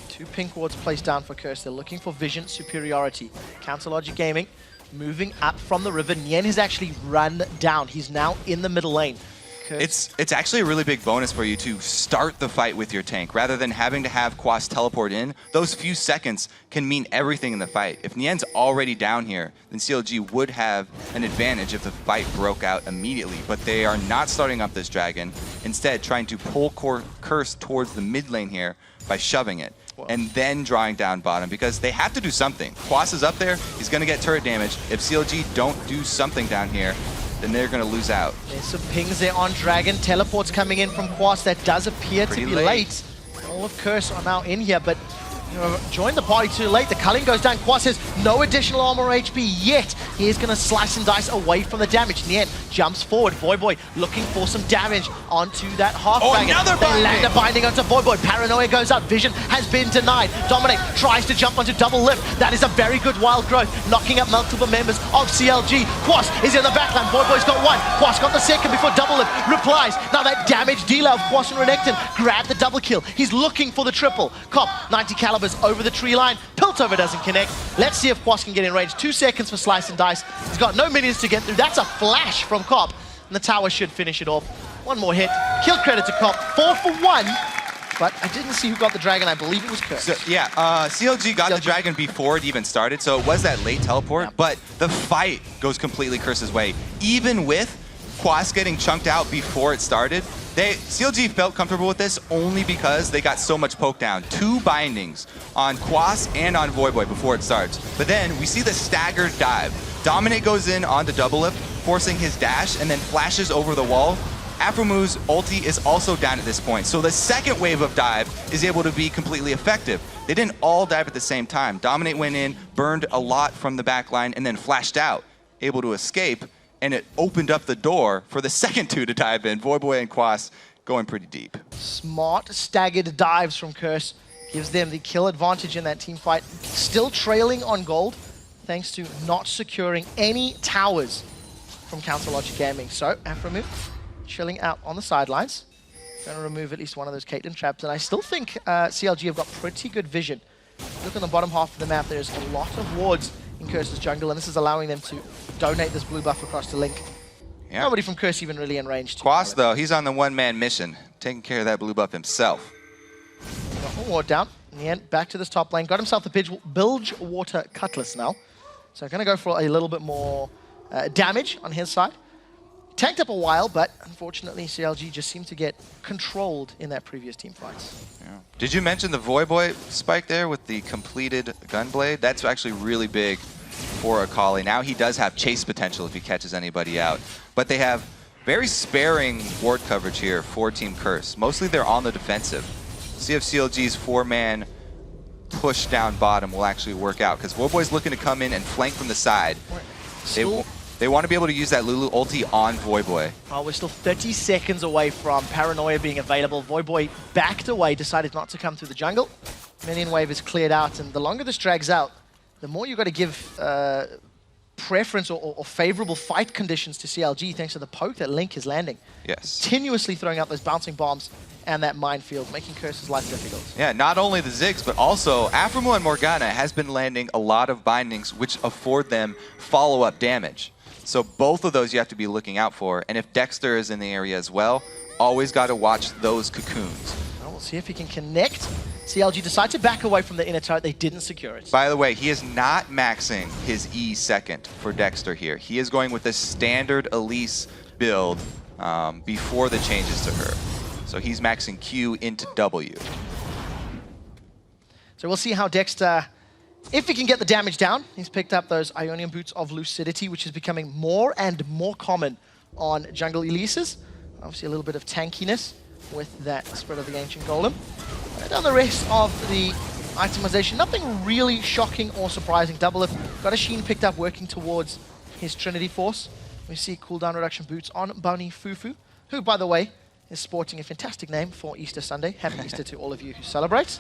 2 pink wards placed down for Curse. They're looking for vision superiority. Counter Logic Gaming moving up from the river. Nien has actually run down. He's now in the middle lane. Curse.
It's actually a really big bonus for you to start the fight with your tank. Rather than having to have Quas teleport in, those few seconds can mean everything in the fight. If Nien's already down here, then CLG would have an advantage if the fight broke out immediately. But they are not starting up this dragon. Instead, trying to pull Curse towards the mid lane here by shoving it.
Whoa. And
then drawing down bottom because they have to do something. Quas is up there, he's going to get turret damage. If CLG don't do something down here, then they're going to lose out.
There's some pings there on Dragon. Teleports coming in from Quas. That does appear
Pretty
to be
late.
All of Curse are now in here, but joined the party too late. The culling goes down. Quas has no additional armor HP yet. He is going to slice and dice away from the damage. Nien jumps forward. Voyboy looking for some damage onto that half dragon.
Another
They
binding!
land a binding onto Voyboy. Paranoia goes up. Vision has been denied. Dominate tries to jump onto double lift. That is a very good wild growth, knocking up multiple members of CLG. Quas is in the backline. Voyboy's got one. Quas got the second before double lift replies. Now that damage dealer of Quas and Renekton grabbed the double kill. He's looking for the triple. Cop 90 calibers over the tree line. Piltover doesn't connect. Let's see if Quas can get in range. 2 seconds for slice and dice. He's got no minions to get through. That's a flash from Cop. And the tower should finish it off. One more hit. Kill credit to Cop. 4 for 1. But I didn't see who got the dragon. I believe it was Curse.
So, yeah, CLG got the dragon before it even started, so it was that late teleport, but the fight goes completely Curse's way. Even with Quas getting chunked out before it started, CLG felt comfortable with this only because they got so much poke down. 2 bindings on Quas and on Voyboy before it starts. But then we see the staggered dive. Dominate goes in onto double lift, forcing his dash, and then flashes over the wall. Aphromu's ulti is also down at this point, so the second wave of dive is able to be completely effective. They didn't all dive at the same time. Dominate went in, burned a lot from the back line, and then flashed out, able to escape, and it opened up the door for the second 2 to dive in. Voyboy and Quas going pretty deep.
Smart staggered dives from Curse gives them the kill advantage in that team fight. Still trailing on gold, thanks to not securing any towers from Counter Logic Gaming. So, Aphromu chilling out on the sidelines. Going to remove at least one of those Caitlyn traps. And I still think CLG have got pretty good vision. Look on the bottom half of the map, there's a lot of wards in Curse's jungle, and this is allowing them to donate this blue buff across to Link.
Yeah.
Nobody from Curse even really in range.
Quas, though, he's on the one-man mission, taking care of that blue buff himself.
Got one ward down. In the end, back to this top lane. Got himself the Bilgewater Cutlass now. So going to go for a little bit more damage on his side. Tanked up a while, but unfortunately CLG just seemed to get controlled in that previous team fights.
Yeah. Did you mention the Voyboy spike there with the completed Gunblade? That's actually really big for Akali. Now he does have chase potential if he catches anybody out. But they have very sparing ward coverage here for Team Curse. Mostly they're on the defensive. See if CLG's 4-man push down bottom will actually work out, because Voyboy's looking to come in and flank from the side. They want to be able to use that Lulu ulti on Voyboy.
Oh, we're still 30 seconds away from Paranoia being available. Voyboy backed away, decided not to come through the jungle. Minion wave is cleared out, and the longer this drags out, the more you've got to give preference or favorable fight conditions to CLG thanks to the poke that Link is landing.
Yes.
Continuously throwing out those bouncing bombs and that minefield, making Curse's life difficult.
Yeah, not only the Ziggs, but also Aphromu and Morgana has been landing a lot of bindings which afford them follow-up damage. So both of those you have to be looking out for. And if Dexter is in the area as well, always got to watch those cocoons.
Well, we'll see if he can connect. CLG decide to back away from the inner turret. They didn't secure it.
By the way, he is not maxing his E second for Dexter here. He is going with the standard Elise build before the changes to her. So he's maxing Q into W.
So we'll see how Dexter, if he can get the damage down. He's picked up those Ionian Boots of Lucidity, which is becoming more and more common on jungle Elises. Obviously a little bit of tankiness with that Spread of the Ancient Golem. And on the rest of the itemization, nothing really shocking or surprising. Double Lift got a Sheen picked up working towards his Trinity Force. We see cooldown reduction boots on Bunny Fufu, who, by the way, is sporting a fantastic name for Easter Sunday. Happy Easter to all of you who celebrate.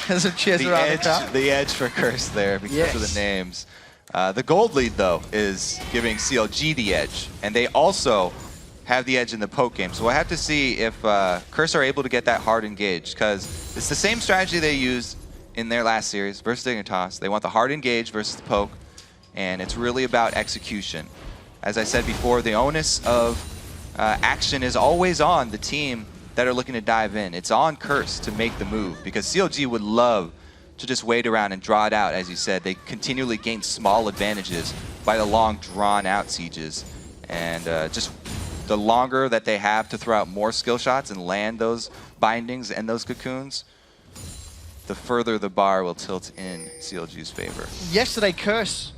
There's some cheers around the crowd.
The edge for Curse there because of the names. The gold lead, though, is giving CLG the edge, and they also have the edge in the poke game. So we'll have to see if Curse are able to get that hard engage, because it's the same strategy they used in their last series versus Dignitas. They want the hard engage versus the poke, and it's really about execution. As I said before, the onus of action is always on the team that are looking to dive in. It's on Curse to make the move, because CLG would love to just wait around and draw it out. As you said, they continually gain small advantages by the long, drawn-out sieges. And just the longer that they have to throw out more skill shots and land those bindings and those cocoons, the further the bar will tilt in CLG's favor.
Yesterday, Curse,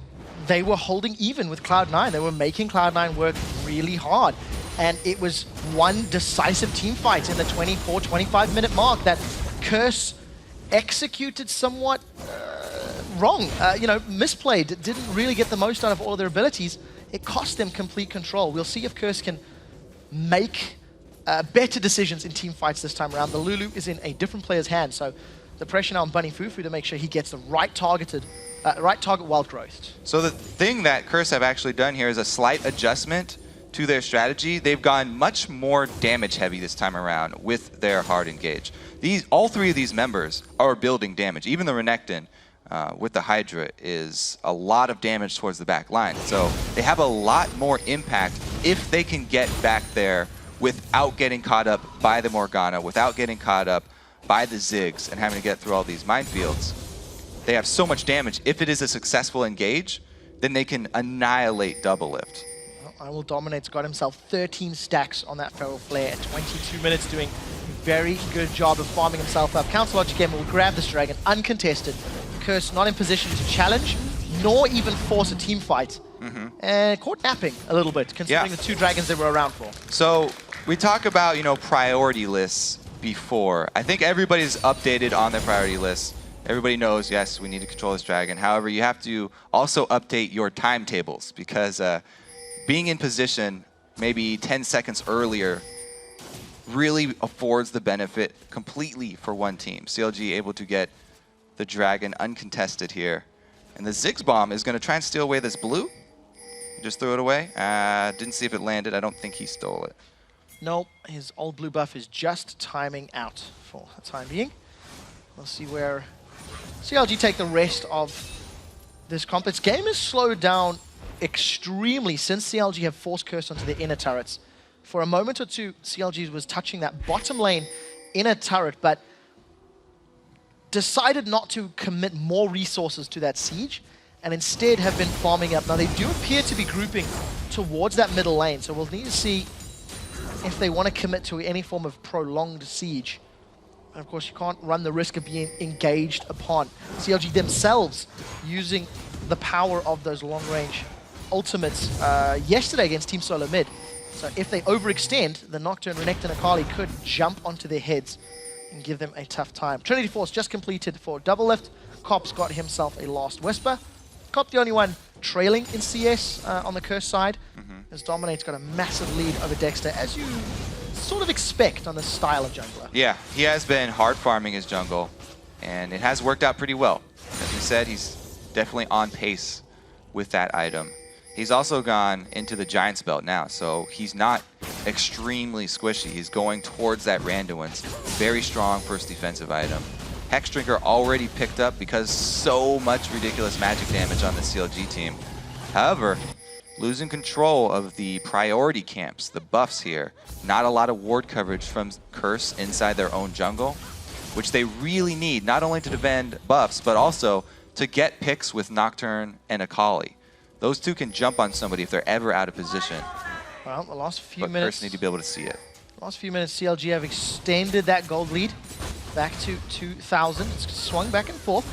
they were holding even with Cloud9. They were making Cloud9 work really hard. And it was one decisive team fight in the 24, 25-minute mark that Curse executed somewhat wrong. You know, misplayed, didn't really get the most out of all of their abilities. It cost them complete control. We'll see if Curse can make better decisions in team fights this time around. The Lulu is in a different player's hand, so the pressure now on Bunny Fufu to make sure he gets the right target while growthed.
So the thing that Curse have actually done here is a slight adjustment to their strategy. They've gone much more damage heavy this time around with their hard engage. All three of these members are building damage. Even the Renekton with the Hydra is a lot of damage towards the back line. So they have a lot more impact if they can get back there without getting caught up by the Morgana, without getting caught up by the Ziggs and having to get through all these minefields. They have so much damage. If it is a successful engage, then they can annihilate Double Lift.
I Will Dominate's got himself 13 stacks on that Feral Flare at 22 minutes, doing a very good job of farming himself up. Council Logic Gamer will grab this dragon uncontested. Curse not in position to challenge, nor even force a team fight. And caught napping a little bit, considering the two dragons they were around for.
So we talk about, you know, priority lists before. I think everybody's updated on their priority lists. Everybody knows, yes, we need to control this dragon. However, you have to also update your timetables, because being in position maybe 10 seconds earlier really affords the benefit completely for one team. CLG able to get the dragon uncontested here. And the Ziggs bomb is going to try and steal away this blue. Just threw it away. Didn't see if it landed. I don't think he stole it.
Nope, his old blue buff is just timing out for the time being. We'll see where CLG take the rest of this comp. Its game has slowed down extremely since CLG have forced Curse onto the inner turrets. For a moment or two, CLG was touching that bottom lane inner turret, but decided not to commit more resources to that siege, and instead have been farming up. Now they do appear to be grouping towards that middle lane, so we'll need to see if they want to commit to any form of prolonged siege. And of course, you can't run the risk of being engaged upon. CLG themselves using the power of those long-range ultimates yesterday against Team Solo Mid. So if they overextend, the Nocturne, Renekton, and Akali could jump onto their heads and give them a tough time. Trinity Force just completed for Double Lift. Cop's got himself a Last Whisper. Cop the only one trailing in CS on the Curse side, as Dominate's got a massive lead over Dexter, as you sort of expect on this style of jungler.
Yeah, he has been hard farming his jungle, and it has worked out pretty well. As we said, he's definitely on pace with that item. He's also gone into the Giant's Belt now, so he's not extremely squishy. He's going towards that Randuin's. Very strong first defensive item. Hex Drinker already picked up because so much ridiculous magic damage on the CLG team. However, losing control of the priority camps, the buffs here. Not a lot of ward coverage from Curse inside their own jungle, which they really need, not only to defend buffs, but also to get picks with Nocturne and Akali. Those two can jump on somebody if they're ever out of position.
Well, the last few
But
minutes...
Curse need to be able to see it.
Last few minutes, CLG have extended that gold lead back to 2,000. It's swung back and forth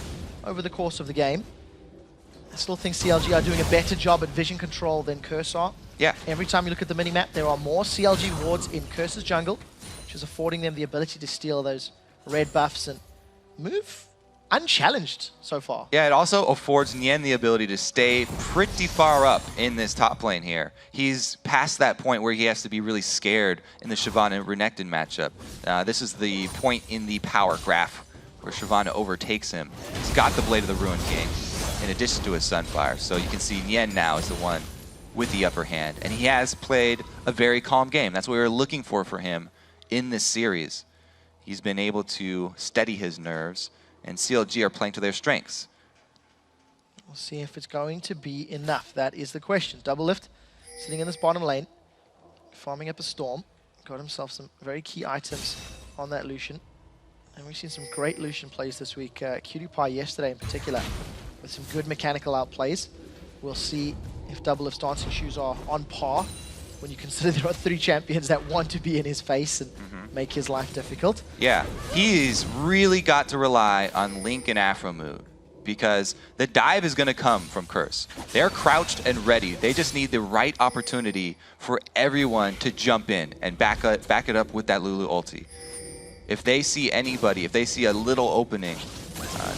over the course of the game. I still think CLG are doing a better job at vision control than Curse are.
Yeah.
Every time you look at the minimap, there are more CLG wards in Curse's jungle, which is affording them the ability to steal those red buffs and move unchallenged so far.
Yeah, it also affords Nien the ability to stay pretty far up in this top lane here. He's past that point where he has to be really scared in the Shyvana and Renekton matchup. This is the point in the power graph where Shyvana overtakes him. He's got the Blade of the Ruin game. in addition to his Sunfire. So you can see Nien now is the one with the upper hand. And he has played a very calm game. That's what we were looking for him in this series. He's been able to steady his nerves, and CLG are playing to their strengths.
We'll see if it's going to be enough. That is the question. Doublelift sitting in this bottom lane, farming up a Storm. Got himself some very key items on that Lucian. And we've seen some great Lucian plays this week. Cutie Pie yesterday in particular, with some good mechanical outplays. We'll see if Doublelift's dancing shoes are on par when you consider there are 3 champions that want to be in his face and make his life difficult.
Yeah, he's really got to rely on Link and Afromoon, because the dive is going to come from Curse. They're crouched and ready. They just need the right opportunity for everyone to jump in and back it up with that Lulu ulti. If they see anybody, if they see a little opening,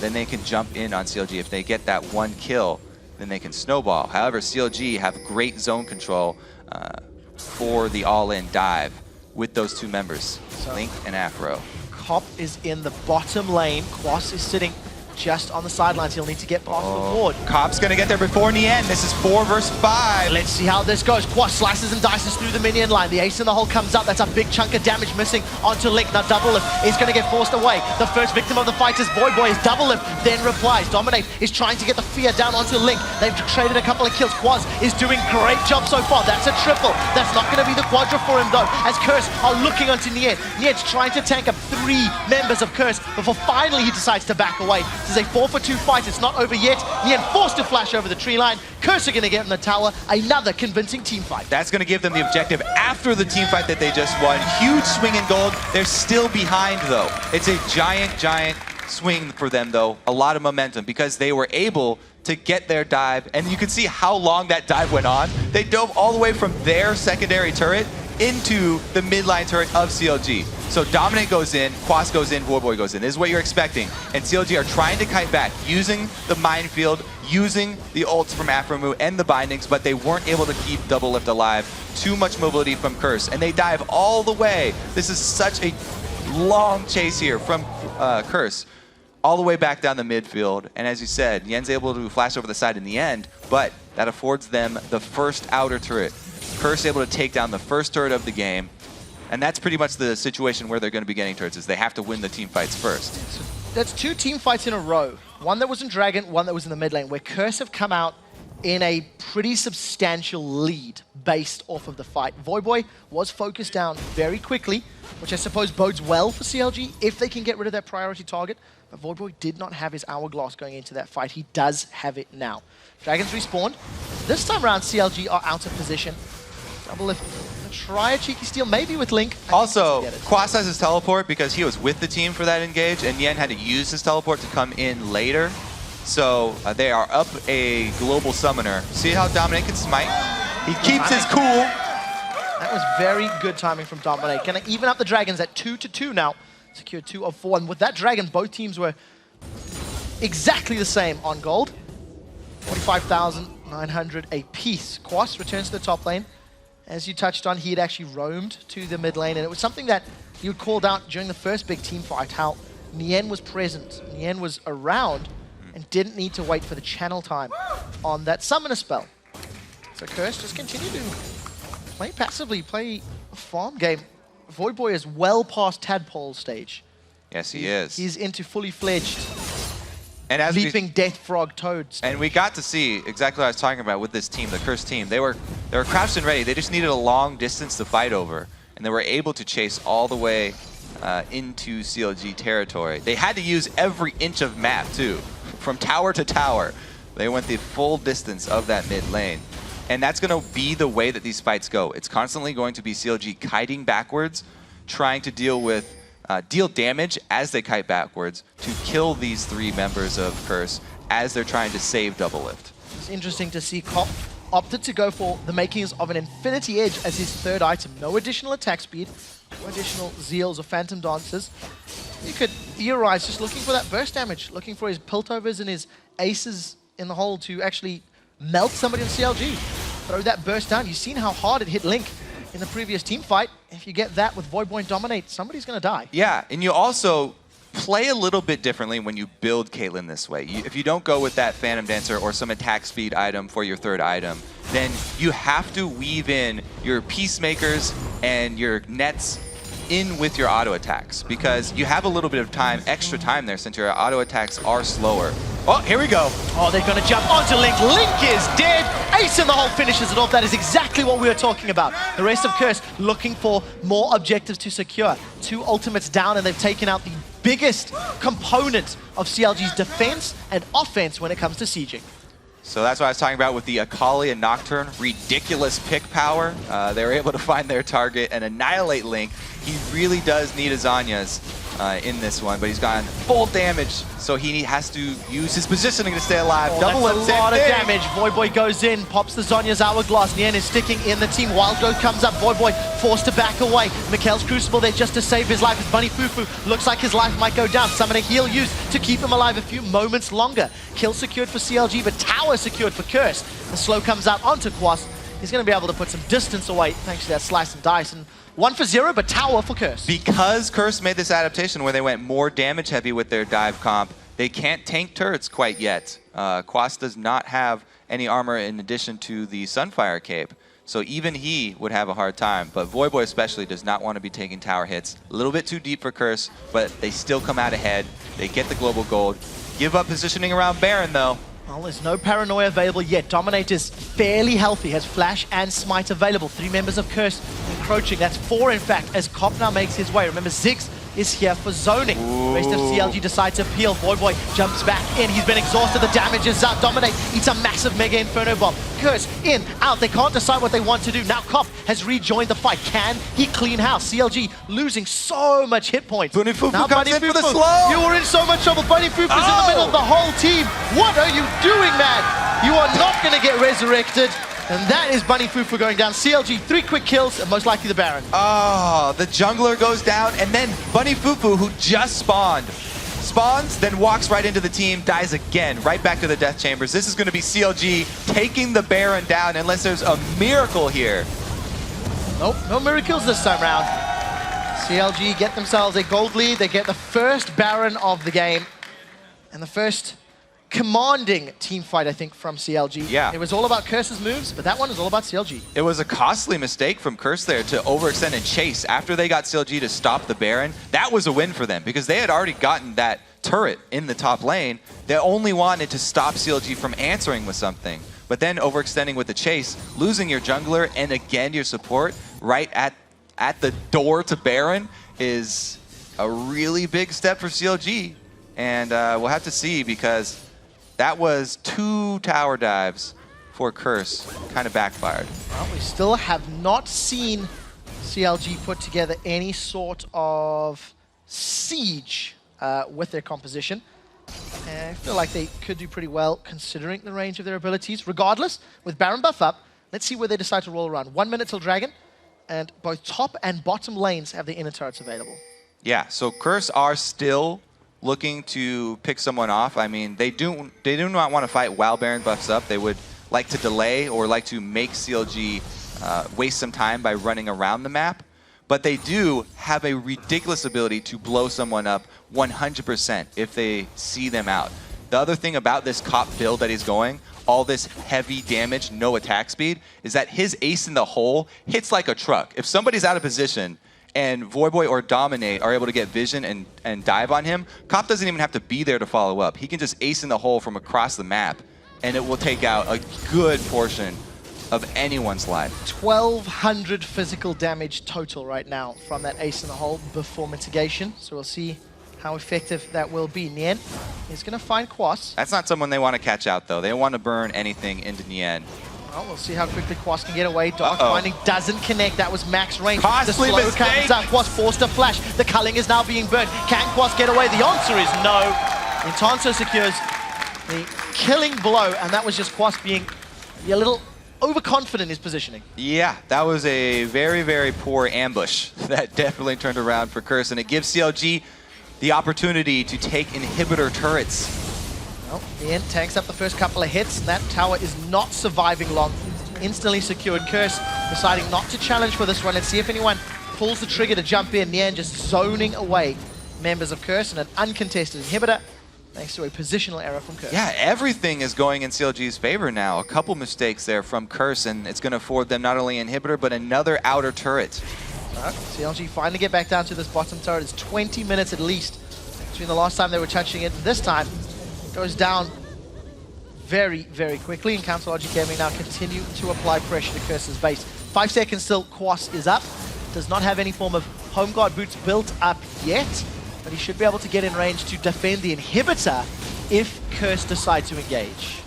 then they can jump in on CLG. If they get that 1 kill, then they can snowball. However, CLG have great zone control for the all-in dive with those 2 members, Link and Afro.
Cop is in the bottom lane. Quas is sitting just on the sidelines. He'll need to get past the ward.
Cop's gonna get there before Nien. This is 4 versus 5.
Let's see how this goes. Quas slices and dices through the minion line. The ace in the hole comes up. That's a big chunk of damage missing onto Link. Now Doublelift is going to get forced away. The first victim of the fight is Voyboy. As Doublelift then replies. Dominate is trying to get the fear down onto Link. They've traded a couple of kills. Quas is doing great job so far. That's a triple. That's not going to be the quadra for him though, as Curse are looking onto Nien. Nien's trying to tank up 3 members of Curse before finally he decides to back away. This is a 4-for-2 fight. It's not over yet. Nien forced to flash over the tree line. Curse are going to get in the tower. Another convincing team fight.
That's going to give them the objective after the team fight that they just won. Huge swing in gold. They're still behind, though. It's a giant swing for them, though. A lot of momentum because they were able to get their dive. And you can see how long that dive went on. They dove all the way from their secondary turret into the midline turret of CLG. So Dominate goes in, Quas goes in, Voyboy goes in. This is what you're expecting. And CLG are trying to kite back, using the minefield, using the ults from Afromu and the bindings, but they weren't able to keep Doublelift alive. Too much mobility from Curse, and they dive all the way. This is such a long chase here from Curse, all the way back down the midfield. And as you said, Yen's able to flash over the side in the end, but that affords them the first outer turret. Curse able to take down the first turret of the game, and that's pretty much the situation where they're going to be getting turrets, is they have to win the team fights first.
That's 2 team fights in a row. One that was in Dragon, one that was in the mid lane, where Curse have come out in a pretty substantial lead based off of the fight. Voyboy was focused down very quickly, which I suppose bodes well for CLG if they can get rid of their priority target. But Voyboy did not have his hourglass going into that fight. He does have it now. Dragons respawned. This time around, CLG are out of position. Doublelift try a cheeky steal, maybe with Link.
Also, Quas has his teleport because he was with the team for that engage, and Yen had to use his teleport to come in later. So they are up a global summoner. See how Dominate can smite? He keeps his cool.
That was very good timing from Dominate. Gonna even up the Dragons at 2-2 now. Secure 2 of 4. And with that Dragon, both teams were exactly the same on gold. 45,900 a piece. Quas returns to the top lane. As you touched on, he had actually roamed to the mid lane, and it was something that you had called out during the first big team fight, how Nien was present. Nien was around and didn't need to wait for the channel time on that summoner spell. So Curse just continued to play passively, play a farm game. Voyboy is well past Tadpole stage.
Yes, he is.
He's into fully fledged
and as
leaping death frog toads.
And we got to see exactly what I was talking about with this team, the Curse team. They were crouched and ready. They just needed a long distance to fight over, and they were able to chase all the way into CLG territory. They had to use every inch of map too, from tower to tower. They went the full distance of that mid lane. And that's going to be the way that these fights go. It's constantly going to be CLG kiting backwards, trying to deal damage as they kite backwards to kill these 3 members of Curse as they're trying to save Doublelift.
It's interesting to see Cop opted to go for the makings of an Infinity Edge as his 3rd item. No additional attack speed, no additional Zeals or Phantom Dancers. You could theorize just looking for that burst damage, looking for his Piltovers and his Aces in the hole to actually melt somebody on CLG. Throw that burst down. You've seen how hard it hit Link in the previous team fight. If you get that with Voyboy and Dominate, somebody's going to die.
Yeah, and you also play a little bit differently when you build Caitlyn this way. If you don't go with that Phantom Dancer or some attack speed item for your third item, then you have to weave in your Peacemakers and your nets in with your auto attacks, because you have a little bit of time, extra time there, since your auto attacks are slower. Oh, here we go.
Oh, they're going to jump onto Link. Link is dead. Ace in the hole finishes it off. That is exactly what we were talking about. The rest of Curse looking for more objectives to secure. 2 ultimates down, and they've taken out the biggest component of CLG's defense and offense when it comes to sieging.
So that's what I was talking about with the Akali and Nocturne. Ridiculous pick power. They were able to find their target and annihilate Link. He really does need his Zhonya's in this one, but he's gotten full damage, so he has to use his positioning to stay alive.
Oh,
Double
that's a lot of damage. Voyboy goes in, pops the Zhonya's Hourglass. Nien is sticking in the team. Wild Growth comes up. Voyboy forced to back away. Mikhail's Crucible there just to save his life. As Bunny Fufu looks like his life might go down. Summon a heal used to keep him alive a few moments longer. Kill secured for CLG, but tower secured for Curse. The slow comes out onto Quas. He's going to be able to put some distance away thanks to that slice and dice. And 1 for 0, but tower for Curse.
Because Curse made this adaptation where they went more damage heavy with their dive comp, they can't tank turrets quite yet. Quas does not have any armor in addition to the Sunfire cape, so even he would have a hard time. But Voyboy especially does not want to be taking tower hits. A little bit too deep for Curse, but they still come out ahead. They get the global gold. Give up positioning around Baron though.
Well, there's no Paranoia available yet. Dominate is fairly healthy, has Flash and Smite available. 3 members of Curse encroaching. That's 4, in fact, as Cop now makes his way. Remember, Ziggs is here for zoning. Rest of CLG decides to peel. Voyboy jumps back in. He's been exhausted. The damage is out. Dominate eats a massive Mega Inferno Bomb. Curse in, out. They can't decide what they want to do. Now Cop has rejoined the fight. Can he clean house? CLG losing so much hit points.
Bunny Fufu
now
comes in for the slow.
You are in so much trouble. Bunny Fufu's in the middle of the whole team. What are you doing, man? You are not going to get resurrected. And that is Bunny Fufu going down. CLG, 3 quick kills, and most likely the Baron.
Oh, the jungler goes down, and then Bunny Fufu, who just spawned, spawns, then walks right into the team, dies again, right back to the death chambers. This is going to be CLG taking the Baron down, unless there's a miracle here.
Nope, no miracles this time around. CLG get themselves a gold lead. They get the first Baron of the game, and the first commanding team fight, I think, from CLG.
Yeah.
It was all about Curse's moves, but that one is all about CLG.
It was a costly mistake from Curse there to overextend and chase. After they got CLG to stop the Baron, that was a win for them because they had already gotten that turret in the top lane. They only wanted to stop CLG from answering with something. But then overextending with the chase, losing your jungler and again your support right at the door to Baron is a really big step for CLG. And we'll have to see, because that was 2 tower dives for Curse. Kind of backfired.
Well, we still have not seen CLG put together any sort of siege with their composition. And I feel like they could do pretty well considering the range of their abilities. Regardless, with Baron buff up, let's see where they decide to roll around. 1 minute till Dragon, and both top and bottom lanes have the inner turrets available.
Yeah, so Curse are still looking to pick someone off. I mean, they do not want to fight while Baron buffs up. They would like to delay or like to make CLG waste some time by running around the map. But they do have a ridiculous ability to blow someone up 100% if they see them out. The other thing about this Cop build that he's going, all this heavy damage, no attack speed, is that his ace in the hole hits like a truck. If somebody's out of position and Voyboy or Dominate are able to get vision and dive on him, Cop doesn't even have to be there to follow up. He can just ace in the hole from across the map, and it will take out a good portion of anyone's life.
1,200 physical damage total right now from that ace in the hole before mitigation. So we'll see how effective that will be. Nien is going to find Quas.
That's not someone they want to catch out, though. They don't want to burn anything into Nien.
Well, we'll see how quickly Quas can get away. Dark Binding doesn't connect. That was max range.
Costly
the slow
mistake.
comes up. Quas forced to flash. The culling is now being burned. Can Quas get away? The answer is no. Intenso secures the killing blow, and that was just Quas being a little overconfident in his positioning.
Yeah, that was a very, very poor ambush. That definitely turned around for Curse, and it gives CLG the opportunity to take inhibitor turrets.
Well, Nien tanks up the first couple of hits, and that tower is not surviving long. Instantly secured. Curse deciding not to challenge for this one. Let's see if anyone pulls the trigger to jump in. Nien just zoning away members of Curse and an uncontested inhibitor, thanks to a positional error from Curse.
Yeah, everything is going in CLG's favor now. A couple mistakes there from Curse, and it's going to afford them not only an inhibitor, but another outer turret.
So, CLG finally get back down to this bottom turret. It's 20 minutes at least between the last time they were touching it and this time. It goes down very, very quickly, and Countologic Gaming now continue to apply pressure to Curse's base. 5 seconds still, Quas is up. Does not have any form of home guard boots built up yet, but he should be able to get in range to defend the inhibitor if Curse decide to engage.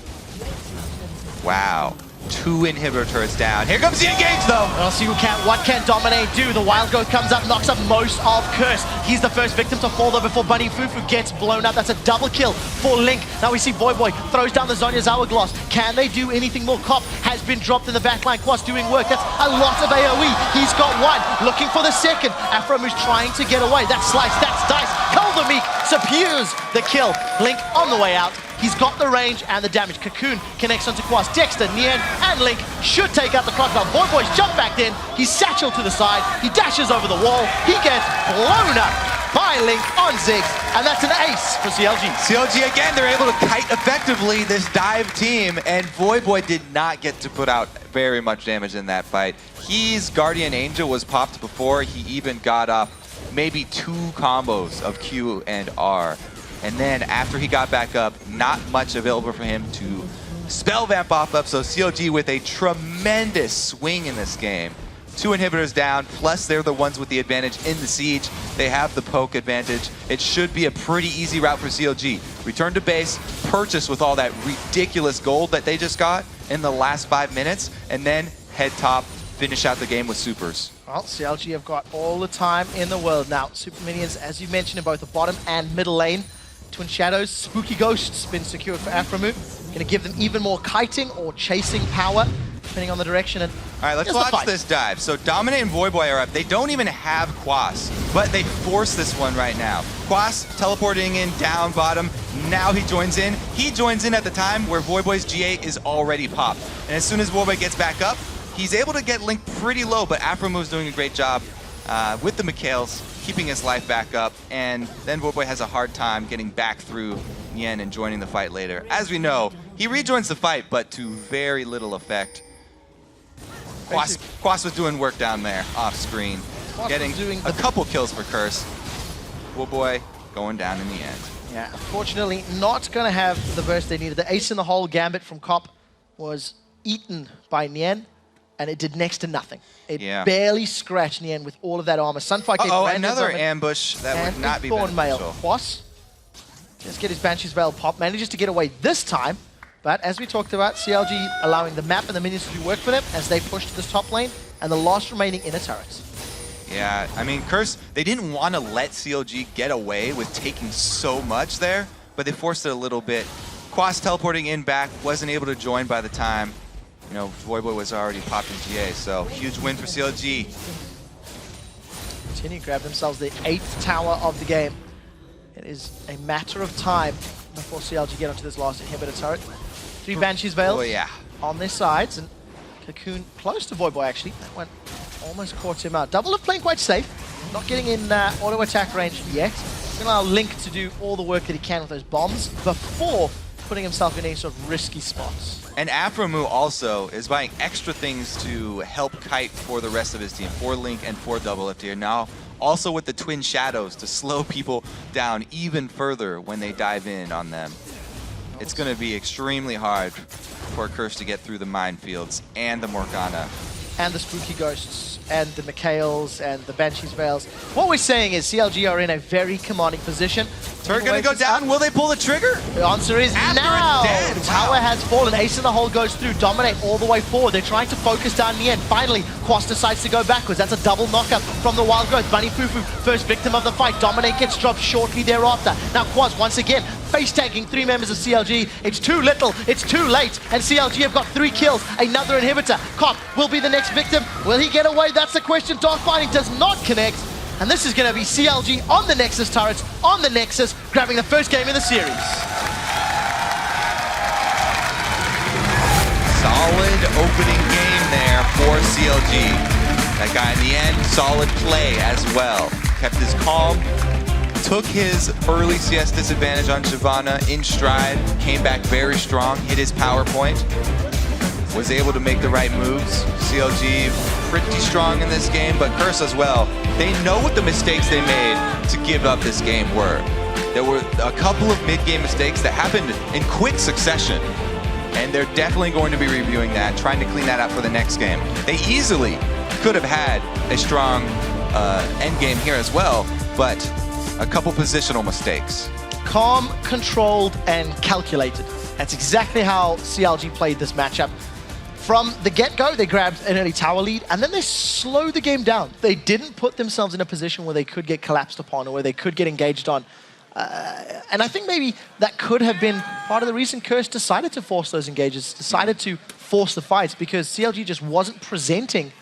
Wow. 2 inhibitor turrets down. Here comes the engage, though.
We'll see what can Dominate do. The Wild Growth comes up, knocks up most of Curse. He's the first victim to fall, though, before Bunny Fufu gets blown up. That's a double kill for Link. Now we see Boy throws down the Zhonya's Hourglass. Can they do anything more? Cop has been dropped in the backline. Quas doing work. That's a lot of AoE. He's got one. Looking for the second. Afromu's trying to get away. That's Slice. That's Dice. Kaldameek secures the kill. Link on the way out. He's got the range and the damage. Cocoon connects onto Quas. Dexter, Nien, and Link should take out the Crocodile. Boy's jumped back in. He's satchel to the side. He dashes over the wall. He gets blown up by Link on Ziggs, and that's an ace for CLG.
CLG again, they're able to kite effectively this dive team, and Boy did not get to put out very much damage in that fight. His Guardian Angel was popped before he even got up maybe 2 combos of Q and R. And then after he got back up, not much available for him to spell vamp off up. So CLG with a tremendous swing in this game. 2 inhibitors down, plus they're the ones with the advantage in the siege. They have the poke advantage. It should be a pretty easy route for CLG. Return to base, purchase with all that ridiculous gold that they just got in the last 5 minutes, and then head top, finish out the game with supers.
Well, CLG have got all the time in the world now. Super minions, as you mentioned, in both the bottom and middle lane. Twin Shadows, Spooky Ghosts been secured for Afromu. Gonna give them even more kiting or chasing power, depending on the direction. And
all right, let's watch this dive. So Dominate and Voyboy are up. They don't even have Quas, but they force this one right now. Quas teleporting in down bottom. Now he joins in. He joins in at the time where Voyboy's G8 is already popped. And as soon as Voyboy gets back up, he's able to get Link pretty low, but Afromu's doing a great job with the Mikhails, keeping his life back up, and then Boy has a hard time getting back through Nien and joining the fight later. As we know, he rejoins the fight, but to very little effect. Quas was doing work down there, off screen, getting a couple kills for Curse. Boy going down in the end.
Yeah, unfortunately not going to have the burst they needed. The ace in the hole gambit from Cop was eaten by Nien, and it did next to nothing. It barely scratched Nien with all of that armor. Sunfire gave
another ambush that would not be beneficial.
Quas just get his Banshee's Veil pop, manages to get away this time, but as we talked about, CLG allowing the map and the minions to do work for them as they push to this top lane, and the last remaining inner turrets.
Yeah, I mean, Curse, they didn't want to let CLG get away with taking so much there, but they forced it a little bit. Quas teleporting in back, wasn't able to join by the time. You know, Voyboy was already popped in GA, so huge win for CLG.
Continue to grab themselves the 8th tower of the game. It is a matter of time before CLG get onto this last inhibitor turret. 3 Banshee's Veils on their sides, and Cocoon close to Voyboy actually. That one almost caught him out. Double of playing quite safe, not getting in auto attack range yet. Gonna allow Link to do all the work that he can with those bombs before putting himself in any sort of risky spots.
And Afromu also is buying extra things to help kite for the rest of his team, for Link and for Double FD. Now, also with the Twin Shadows to slow people down even further when they dive in on them. It's going to be extremely hard for Curse to get through the minefields and the Morgana.
And the Spooky Ghosts, and the Mikhails, and the Banshee's Veils. What we're saying is CLG are in a very commanding position.
Turret gonna go down, will they pull the trigger?
The answer is now!
Dead.
The tower has fallen, Ace in the hole goes through, Dominate all the way forward. They're trying to focus down the end. Finally, Quas decides to go backwards. That's a double knockup from the Wild Growth. Bunny Fufu, first victim of the fight. Dominate gets dropped shortly thereafter. Now Quas, once again, face tagging 3 members of CLG. It's too little, it's too late, and CLG have got 3 kills. Another inhibitor. Cop will be the next victim. Will he get away? That's the question. Darkfighting does not connect. And this is going to be CLG on the Nexus turrets, on the Nexus, grabbing the first game in the series.
Solid opening game there for CLG. That guy in the end, solid play as well. Kept his calm, took his early CS disadvantage on Shyvana in stride, came back very strong, hit his power point, was able to make the right moves. CLG pretty strong in this game, but Curse as well. They know what the mistakes they made to give up this game were. There were a couple of mid-game mistakes that happened in quick succession, and they're definitely going to be reviewing that, trying to clean that up for the next game. They easily could have had a strong end game here as well, but a couple positional mistakes.
Calm, controlled, and calculated. That's exactly how CLG played this matchup. From the get-go, they grabbed an early tower lead, and then they slowed the game down. They didn't put themselves in a position where they could get collapsed upon or where they could get engaged on. And I think maybe that could have been part of the reason Curse decided to force those engages, decided to force the fights, because CLG just wasn't presenting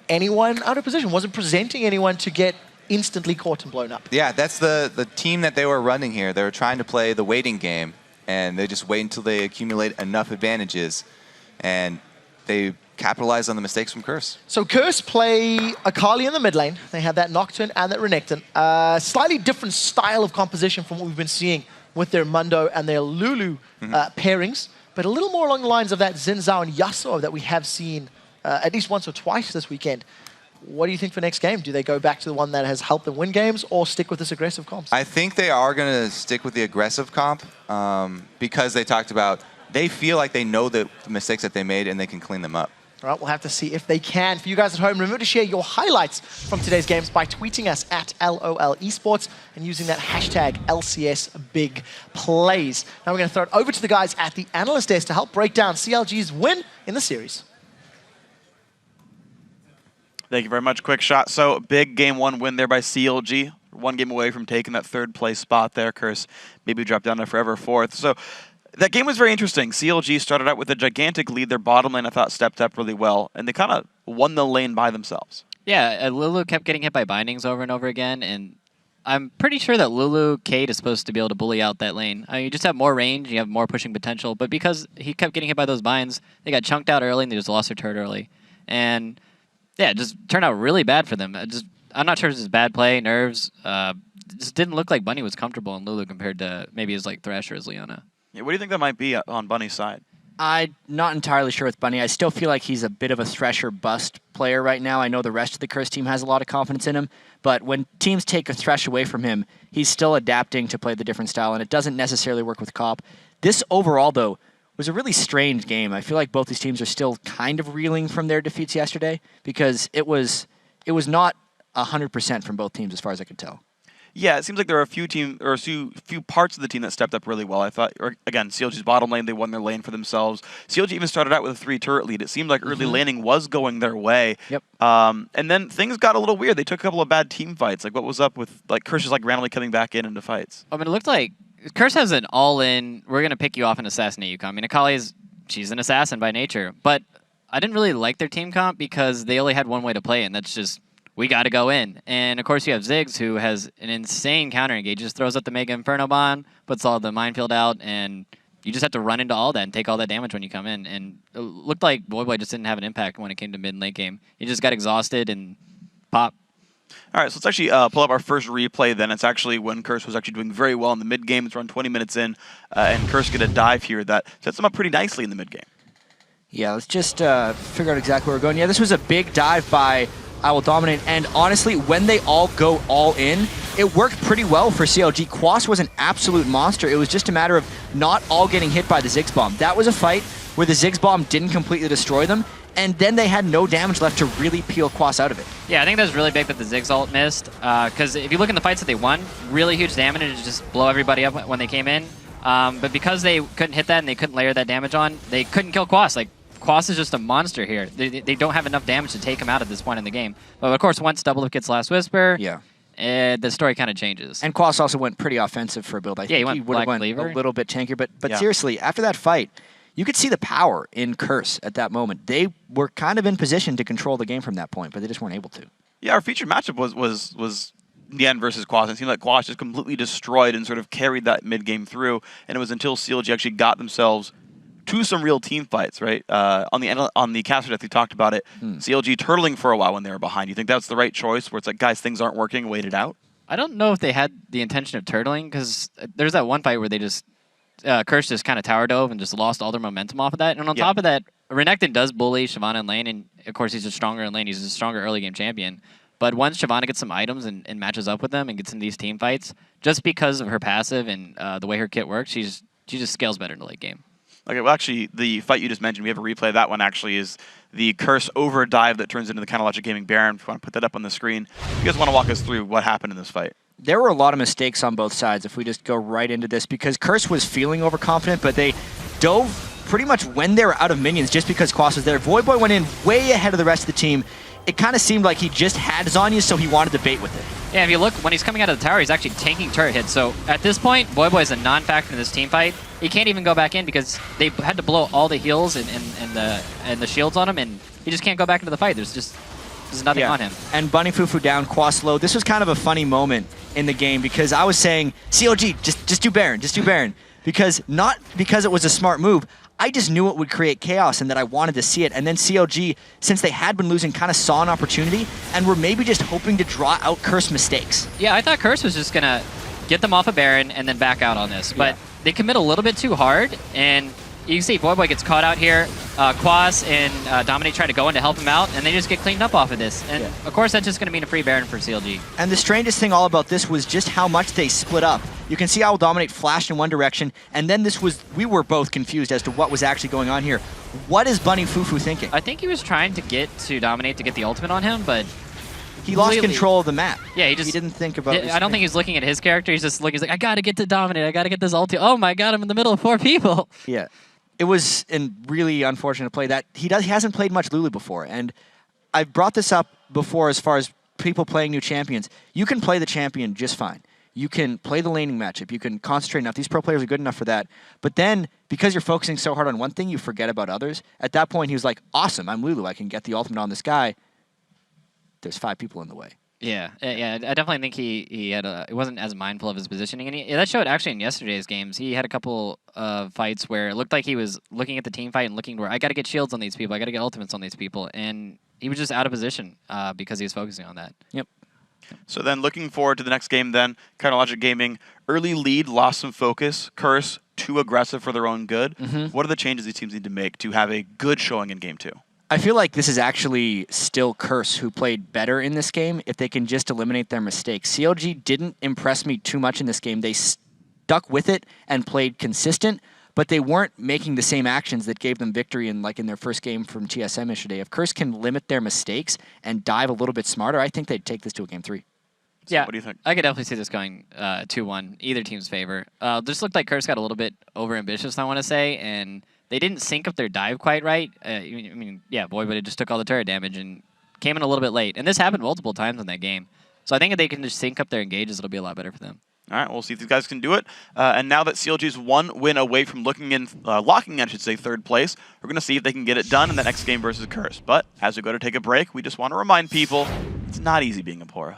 anyone out of position, wasn't presenting anyone to get instantly caught and blown up.
Yeah, that's the team that they were running here. They were trying to play the waiting game, and they just wait until they accumulate enough advantages, and they capitalize on the mistakes from Curse.
So Curse play Akali in the mid lane. They have that Nocturne and that Renekton. Slightly different style of composition from what we've been seeing with their Mundo and their Lulu pairings, but a little more along the lines of that Xin Zhao and Yasuo that we have seen at least once or twice this weekend. What do you think for next game? Do they go back to the one that has helped them win games or stick with this aggressive comp?
I think they are going to stick with the aggressive comp because they talked about they feel like they know the mistakes that they made and they can clean them up.
All right, we'll have to see if they can. For you guys at home, remember to share your highlights from today's games by tweeting us at LOL Esports and using that hashtag LCS Big Plays. Now we're going to throw it over to the guys at the analyst desk to help break down CLG's win in the series.
Thank you very much. Quick shot. So big game one win there by CLG. One game away from taking that third place spot there. Curse maybe dropped down to forever fourth. So that game was very interesting. CLG started out with a gigantic lead. Their bottom lane, I thought, stepped up really well, and they kind of won the lane by themselves.
Yeah, Lulu kept getting hit by bindings over and over again, and I'm pretty sure that Lulu Kate is supposed to be able to bully out that lane. I mean, you just have more range, you have more pushing potential, but because he kept getting hit by those binds, they got chunked out early and they just lost their turret early. And yeah, it just turned out really bad for them. I'm not sure if it's just bad play, nerves. It just didn't look like Bunny was comfortable in Lulu compared to maybe his like Thresh or his Leona.
Yeah, what do you think that might be on Bunny's side?
I'm not entirely sure with Bunny. I still feel like he's a bit of a Thresher bust player right now. I know the rest of the Curse team has a lot of confidence in him, but when teams take a Thresh away from him, he's still adapting to play the different style, and it doesn't necessarily work with Cop. This overall, though, was a really strange game. I feel like both these teams are still kind of reeling from their defeats yesterday because it was not 100% from both teams as far as I could tell.
Yeah, it seems like there are a few parts of the team that stepped up really well. I thought, again, CLG's bottom lane, they won their lane for themselves. CLG even started out with a 3-turret lead. It seemed like early laning was going their way.
Yep.
And then things got a little weird. They took a couple of bad team fights. Like, what was up with like Curse just like randomly coming back into fights?
I mean, it looked like Curse has an all-in, we're going to pick you off and assassinate you comp. I mean, Akali she's an assassin by nature. But I didn't really like their team comp because they only had one way to play, and that's just, we got to go in. And, of course, you have Ziggs, who has an insane counter engage. Just throws out the Mega Inferno Bomb, puts all the minefield out, and you just have to run into all that and take all that damage when you come in. And it looked like Boy just didn't have an impact when it came to mid and late game. He just got exhausted and pop.
All right, so let's actually pull up our first replay then. It's actually when Curse was actually doing very well in the mid game. It's around 20 minutes in, and Curse get a dive here that sets them up pretty nicely in the mid game.
Yeah, let's just figure out exactly where we're going. Yeah, this was a big dive by I Will Dominate, and honestly, when they all go all in, it worked pretty well for CLG. Quas was an absolute monster. It was just a matter of not all getting hit by the Ziggs Bomb. That was a fight where the Ziggs Bomb didn't completely destroy them, and then they had no damage left to really peel Quas out of it.
Yeah, I think that's really big that the Ziggs ult missed, because if you look in the fights that they won, really huge damage to just blow everybody up when they came in. But because they couldn't hit that and they couldn't layer that damage on, they couldn't kill Quas. Like, Quas is just a monster here. They don't have enough damage to take him out at this point in the game. But of course, once Doublelift gets Last Whisper, the story kind of changes.
And Quas also went pretty offensive for a build. I think he would have went a little bit tankier. But seriously, after that fight, you could see the power in Curse at that moment. They were kind of in position to control the game from that point, but they just weren't able to.
Yeah, our featured matchup was Nien versus Quas. It seemed like Quas just completely destroyed and sort of carried that mid game through. And it was until CLG actually got themselves to some real team fights, right? On the caster death, we talked about it. CLG turtling for a while when they were behind. You think that's the right choice, where it's like, guys, things aren't working, wait it out?
I don't know if they had the intention of turtling, because there's that one fight where they just Curse just kind of tower dove and just lost all their momentum off of that. And on top of that, Renekton does bully Shyvana in lane, and of course he's just stronger in lane. He's a stronger early game champion. But once Shyvana gets some items and matches up with them and gets in these team fights, just because of her passive and the way her kit works, she just scales better in the late game.
Okay, well, actually, the fight you just mentioned, we have a replay. That one actually is the Curse over dive that turns into the Logic Gaming Baron. If you want to put that up on the screen, if you guys want to walk us through what happened in this fight.
There were a lot of mistakes on both sides if we just go right into this, because Curse was feeling overconfident, but they dove pretty much when they were out of minions just because Quas was there. Voyboy went in way ahead of the rest of the team. It kind of seemed like he just had Zanya, so he wanted to bait with it.
Yeah, if you look, when he's coming out of the tower, he's actually tanking turret hits. So at this point, Voyboy is a non-factor in this team fight. He can't even go back in because they had to blow all the heals and the shields on him, and he just can't go back into the fight. There's nothing on him.
And Bunny Fufu down, Quas low. This was kind of a funny moment in the game because I was saying, CLG, just do Baron, just do Baron. Not because it was a smart move. I just knew it would create chaos and that I wanted to see it. And then CLG, since they had been losing, kind of saw an opportunity and were maybe just hoping to draw out Curse mistakes.
Yeah, I thought Curse was just going to get them off of Baron and then back out on this. But they commit a little bit too hard, and you can see Voyboy gets caught out here. Quas and Dominate try to go in to help him out, and they just get cleaned up off of this. And of course, that's just going to mean a free Baron for CLG.
And the strangest thing all about this was just how much they split up. You can see how Dominate flashed in one direction, and then we were both confused as to what was actually going on here. What is Bunny Fufu thinking?
I think he was trying to get to Dominate to get the ultimate on him, but
he lost control of the map.
Yeah, he
didn't think about it.
I don't think he's looking at his character. He's just looking, he's like, I got to get to Dominate. I got to get this ulti. Oh my god, I'm in the middle of 4 people.
Yeah. It was a really unfortunate play that he hasn't played much Lulu before, and I've brought this up before as far as people playing new champions. You can play the champion just fine. You can play the laning matchup. You can concentrate enough. These pro players are good enough for that. But then, because you're focusing so hard on one thing, you forget about others. At that point, he was like, awesome, I'm Lulu. I can get the ultimate on this guy. There's 5 people in the way.
Yeah, I definitely think he wasn't as mindful of his positioning, and that showed actually in yesterday's games. He had a couple of fights where it looked like he was looking at the team fight and looking where I got to get shields on these people, I got to get ultimates on these people, and he was just out of position because he was focusing on that.
Yep.
So then, looking forward to the next game. Then, Logic Gaming early lead, lost some focus. Curse too aggressive for their own good. What are the changes these teams need to make to have a good showing in Game 2?
I feel like this is actually still Curse who played better in this game if they can just eliminate their mistakes. CLG didn't impress me too much in this game. They stuck with it and played consistent, but they weren't making the same actions that gave them victory in their first game from TSM yesterday. If Curse can limit their mistakes and dive a little bit smarter, I think they'd take this to a Game 3.
So what do you think?
I could definitely see this going 2-1, either team's favor. This looked like Curse got a little bit overambitious, I want to say, and they didn't sync up their dive quite right. Voyboy but it just took all the turret damage and came in a little bit late. And this happened multiple times in that game. So I think if they can just sync up their engages, it'll be a lot better for them.
All right, we'll see if these guys can do it. And now that CLG is 1 win away from locking in 3rd place, we're going to see if they can get it done in the next game versus Curse. But as we go to take a break, we just want to remind people, it's not easy being a Poro.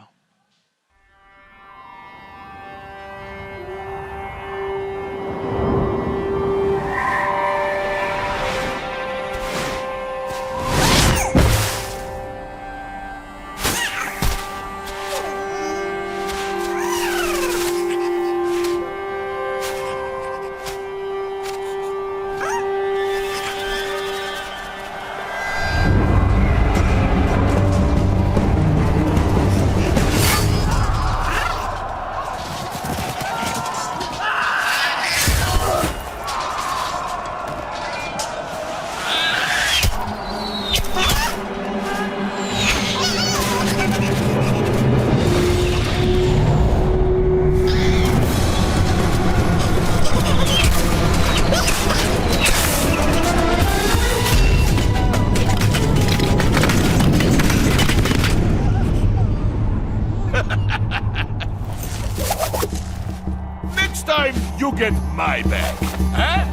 Next time, you get my back. Huh?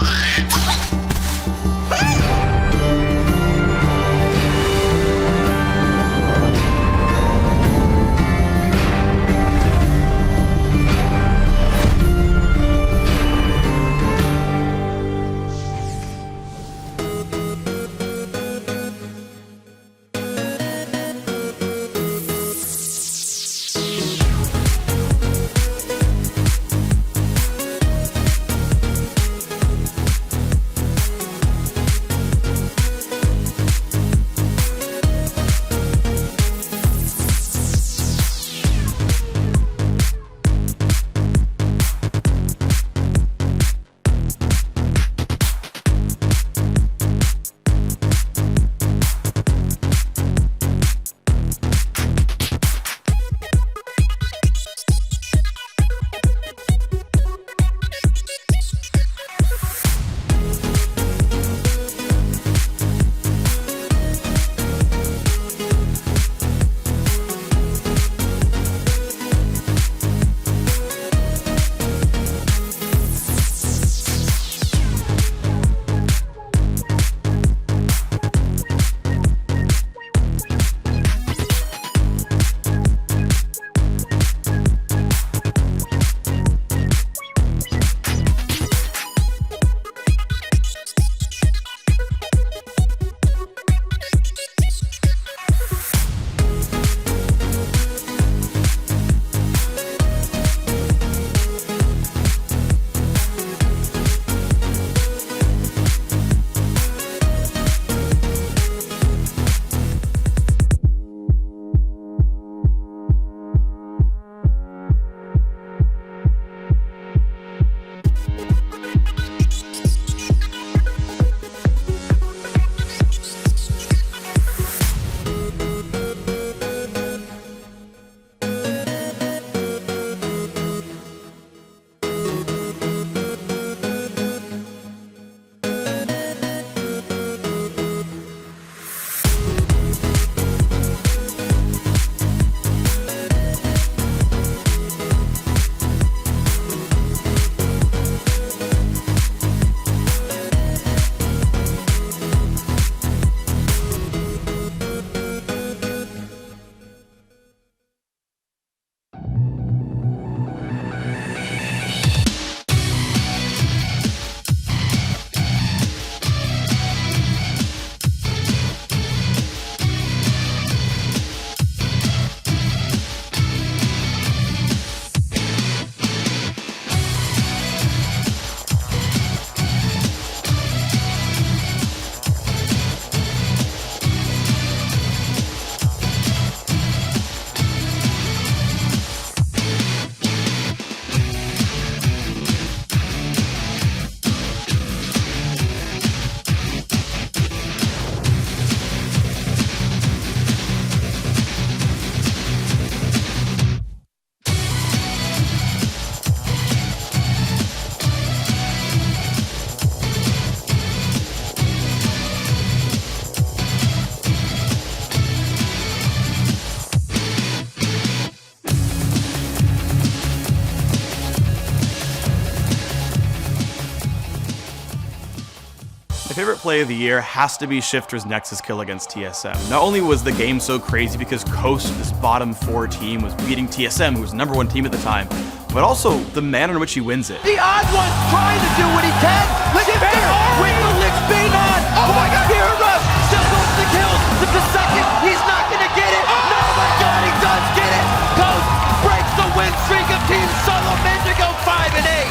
My favorite play of the year has to be Shifter's Nexus kill against TSM. Not only was the game so crazy because Coast, this bottom 4 team, was beating TSM, who was the #1 team at the time, but also the manner in which he wins it.
The odd one's trying to do what he can. Shifter with the lick spin on. Oh my god, here it rush. Still goes the kills. The second, he's not gonna get it. No, my god, he does get it. Ghost breaks the win streak of Team Solo Men to go 5-8.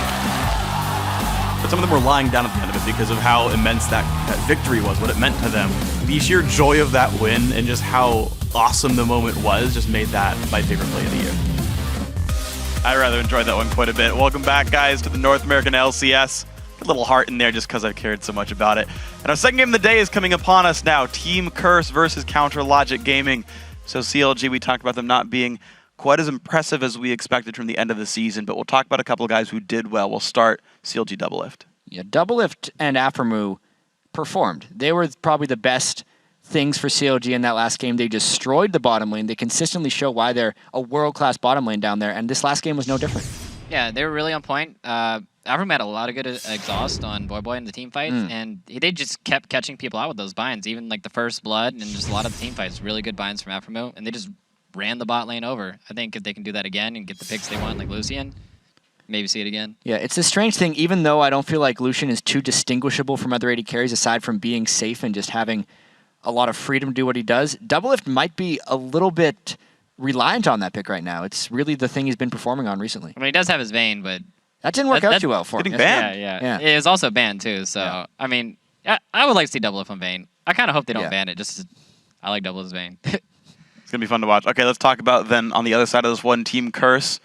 But some of them were lying down at the end of it because of how immense that victory was, what it meant to them. The sheer joy of that win and just how awesome the moment was just made that my favorite play of the year.
I rather enjoyed that one quite a bit. Welcome back, guys, to the North American LCS. A little heart in there just because I've cared so much about it. And our second game of the day is coming upon us now. Team Curse versus Counter Logic Gaming. So CLG, we talked about them not being quite as impressive as we expected from the end of the season, but we'll talk about a couple of guys who did well. We'll start CLG Doublelift.
Yeah, Doublelift and Aphromoo performed. They were probably the best things for CLG in that last game. They destroyed the bottom lane. They consistently show why they're a world-class bottom lane down there, and this last game was no different.
Yeah, they were really on point. Aphromoo had a lot of good exhaust on Boy in the team fights, and they just kept catching people out with those binds, even like the first blood and just a lot of the team fights. Really good binds from Aphromoo, and they just ran the bot lane over. I think if they can do that again and get the picks they want, like Lucian, maybe see it again.
Yeah, it's a strange thing. Even though I don't feel like Lucian is too distinguishable from other AD carries, aside from being safe and just having a lot of freedom to do what he does, Doublelift might be a little bit reliant on that pick right now. It's really the thing he's been performing on recently.
I mean, he does have his Vayne, but
that didn't work out too well for him.
Getting banned.
Yeah. It was also banned too. So I mean, I would like to see Doublelift on Vayne. I kind of hope they don't ban it. Just I like Doublelift's Vayne.
It's going to be fun to watch. Okay, let's talk about then on the other side of this one, Team Curse.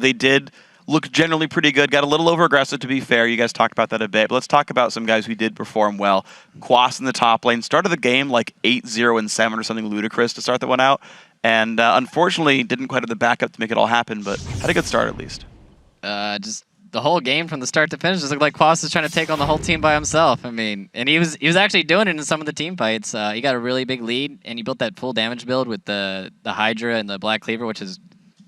They did look generally pretty good. Got a little over-aggressive, to be fair. You guys talked about that a bit. But let's talk about some guys who did perform well. Quas in the top lane. Started the game like 8-0-7 or something ludicrous to start that one out. And unfortunately, didn't quite have the backup to make it all happen, but had a good start at least.
Just the whole game from the start to finish just looked like Quas was trying to take on the whole team by himself. I mean, and he was actually doing it in some of the team fights. He got a really big lead, and he built that full damage build with the Hydra and the Black Cleaver, which is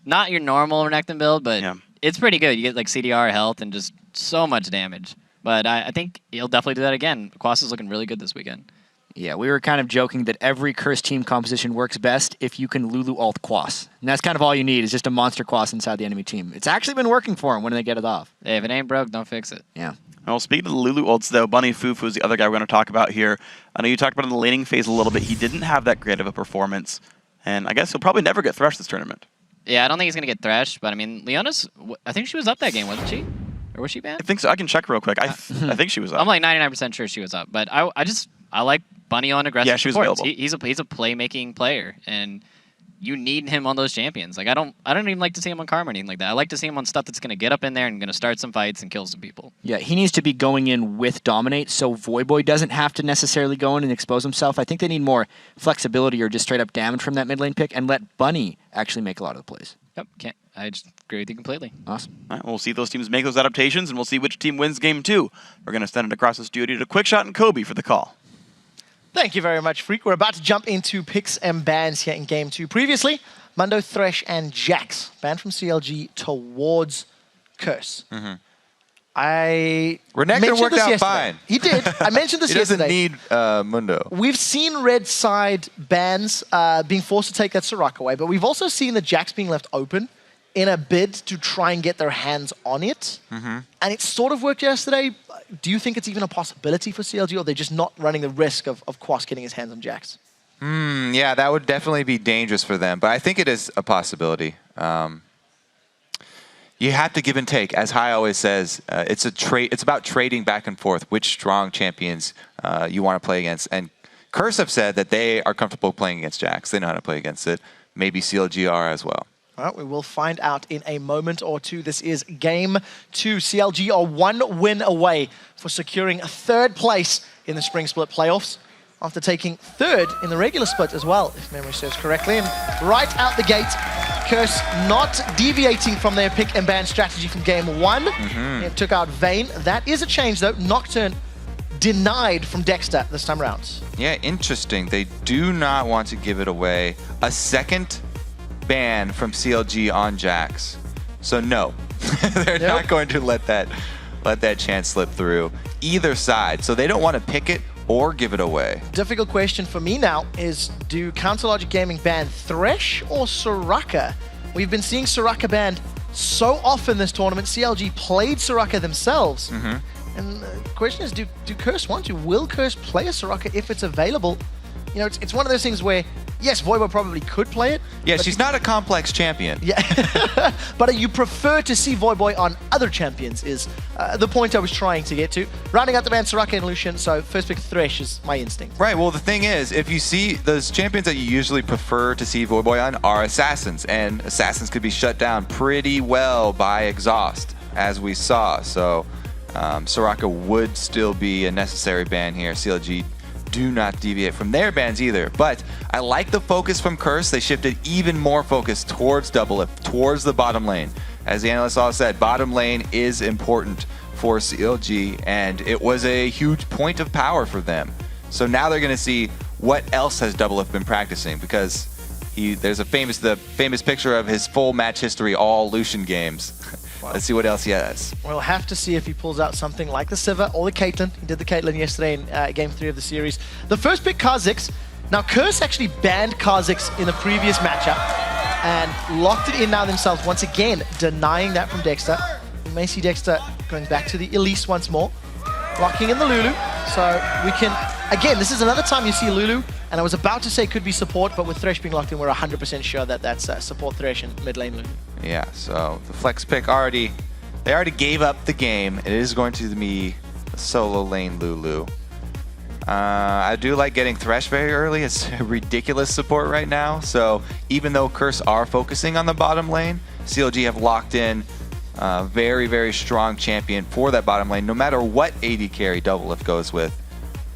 not your normal Renekton build, but it's pretty good. You get like CDR health and just so much damage. But I think he'll definitely do that again. Quas is looking really good this weekend.
Yeah, we were kind of joking that every Curse team composition works best if you can Lulu ult Quas. And that's kind of all you need is just a monster Quas inside the enemy team. It's actually been working for him when they get it off.
Hey, if it ain't broke, don't fix it.
Yeah.
Well, speaking of the Lulu ults, though, Bunny Fufu is the other guy we're going to talk about here. I know you talked about in the laning phase a little bit. He didn't have that great of a performance, and I guess he'll probably never get thrashed this tournament.
Yeah, I don't think he's going to get thrashed, but I mean, Leona's, I think she was up that game, wasn't she? Or was she banned?
I think so. I can check real quick. I think she was up.
I'm like 99% sure she was up, but I like Bunny on aggressive.
Yeah, she was
supports.
available.
He's a playmaking player, and you need him on those champions. Like I don't even like to see him on Karma or anything like that. I like to see him on stuff that's going to get up in there and going to start some fights and kill some people.
Yeah, he needs to be going in with Dominate, so Voyboy doesn't have to necessarily go in and expose himself. I think they need more flexibility or just straight up damage from that mid lane pick and let Bunny actually make a lot of the plays.
Yep, I just agree with you completely.
Awesome.
All right, we'll see those teams make those adaptations, and we'll see which team wins game 2. We're going to send it across the studio to Quickshot and Kobe for the call.
Thank you very much, Freak. We're about to jump into picks and bans here in Game 2. Previously, Mundo, Thresh, and Jax banned from CLG towards Curse. I
Renekton
mentioned
worked
this
out
yesterday.
fine.
He did. I mentioned this
he doesn't
yesterday.
need Mundo.
We've seen red side bans being forced to take that Soraka away, but we've also seen the Jax being left open in a bid to try and get their hands on it. And it sort of worked yesterday. Do you think it's even a possibility for CLG, or are they just not running the risk of Quas getting his hands on Jax?
Yeah, that would definitely be dangerous for them, but I think it is a possibility. You have to give and take. As Hai always says, it's about trading back and forth which strong champions you want to play against. And Curse have said that they are comfortable playing against Jax. They know how to play against it. Maybe CLG are as well.
Well, we will find out in a moment or two. This is Game 2. CLG are 1 win away for securing a 3rd place in the Spring Split playoffs after taking 3rd in the regular split as well, if memory serves correctly. And right out the gate, Curse not deviating from their pick and ban strategy from Game 1. It took out Vayne. That is a change, though. Nocturne denied from Dexter this time around.
Yeah, interesting. They do not want to give it away. A second ban from CLG on Jax. So no, they're not going to let that chance slip through. either side, so they don't want to pick it or give it away.
Difficult question for me now is, do Counter Logic Gaming ban Thresh or Soraka? We've been seeing Soraka banned so often this tournament. CLG played Soraka themselves. And the question is, do Curse want to? Will Curse play a Soraka if it's available? You know, it's one of those things where, yes, Voivo probably could play it.
Yeah, she's not a complex champion.
Yeah, but you prefer to see Voiboy on other champions is the point I was trying to get to. Rounding out the ban, Soraka and Lucian, so first pick Thresh is my instinct.
Right, well the thing is, if you see those champions that you usually prefer to see Voiboy on are Assassins, and Assassins could be shut down pretty well by Exhaust, as we saw. So Soraka would still be a necessary ban here. CLG do not deviate from their bans either. But I like the focus from Curse. They shifted even more focus towards Doublelift, towards the bottom lane. As the analysts all said, bottom lane is important for CLG, and it was a huge point of power for them. So now they're going to see what else has Doublelift been practicing, because there's the famous picture of his full match history, all Lucian games. Let's see what else he has.
We'll have to see if he pulls out something like the Sivir or the Caitlyn. He did the Caitlyn yesterday in Game 3 of the series. The first pick, Kha'Zix. Now, Curse actually banned Kha'Zix in the previous matchup and locked it in now themselves, once again, denying that from Dexter. You may see Dexter going back to the Elise once more, locking in the Lulu. So we can, again, this is another time you see Lulu, and I was about to say could be support, but with Thresh being locked in, we're 100% sure that that's support Thresh and mid lane Lulu.
Yeah, so the flex pick they already gave up the game. It is going to be a solo lane Lulu. I do like getting Thresh very early. It's a ridiculous support right now. So even though Curse are focusing on the bottom lane, CLG have locked in a very, very strong champion for that bottom lane. No matter what AD carry Doublelift goes with,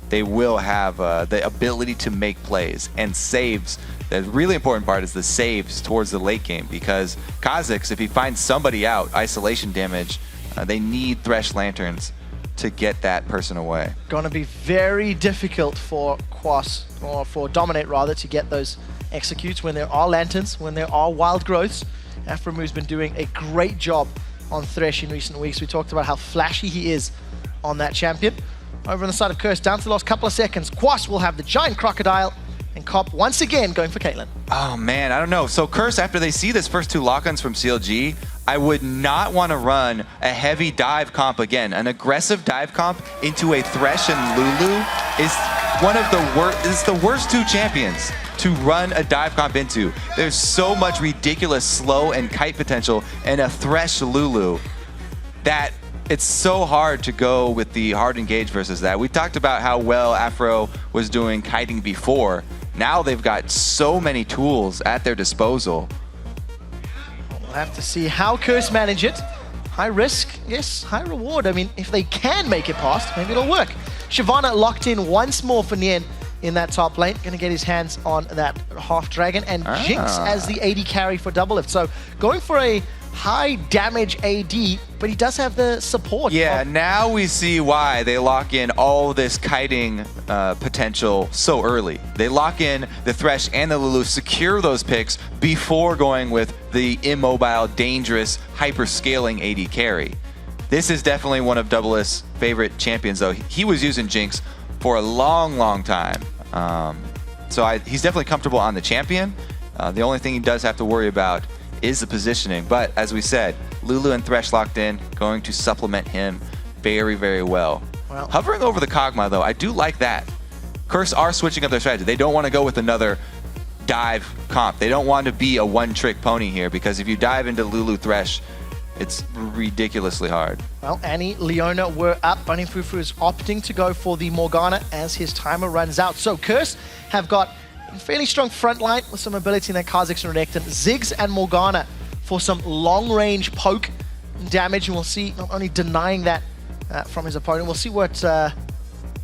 they will have the ability to make plays and saves. The really important part is the saves towards the late game, because Kha'Zix, if he finds somebody out, isolation damage, they need Thresh Lanterns to get that person away.
Gonna be very difficult for Quas, or for Dominate rather, to get those executes when there are Lanterns, when there are Wild Growths. Aframu's been doing a great job on Thresh in recent weeks. We talked about how flashy he is on that champion. Over on the side of Curse, down to the last couple of seconds, Quas will have the giant crocodile, and Cop once again going for Caitlyn.
Oh man, I don't know. So Curse, after they see this first two lock-ons from CLG, I would not want to run a heavy dive comp again. An aggressive dive comp into a Thresh and Lulu is one of the worst. It's the worst two champions to run a dive comp into. There's so much ridiculous slow and kite potential in a Thresh Lulu that it's so hard to go with the hard engage versus that. We talked about how well Afro was doing kiting before. Now they've got so many tools at their disposal.
We'll have to see how Curse manage it. High risk, yes, high reward. I mean, if they can make it past, maybe it'll work. Shyvana locked in once more for Nien in that top lane. Gonna get his hands on that half dragon, and Jinx as the AD carry for Doublelift. So going for a high damage AD, but he does have the support.
Yeah, now we see why they lock in all this kiting potential so early. They lock in the Thresh and the Lulu, secure those picks before going with the immobile, dangerous, hyper-scaling AD carry. This is definitely one of Doublelift's favorite champions, though. He was using Jinx for a long, long time. So he's definitely comfortable on the champion. The only thing he does have to worry about is the positioning, but as we said, Lulu and Thresh locked in, going to supplement him very, very well. Hovering over the Kog'Maw, though, I do like that. Curse are switching up their strategy. They don't want to go with another dive comp. They don't want to be a one-trick pony here, because if you dive into Lulu Thresh, it's ridiculously hard.
Well, Annie, Leona were up. Bunny Fufu is opting to go for the Morgana as his timer runs out. So Curse have got a fairly strong front line with some ability in their Kha'Zix and Renekton. Ziggs and Morgana for some long-range poke damage, and we'll see not only denying that from his opponent, we'll see what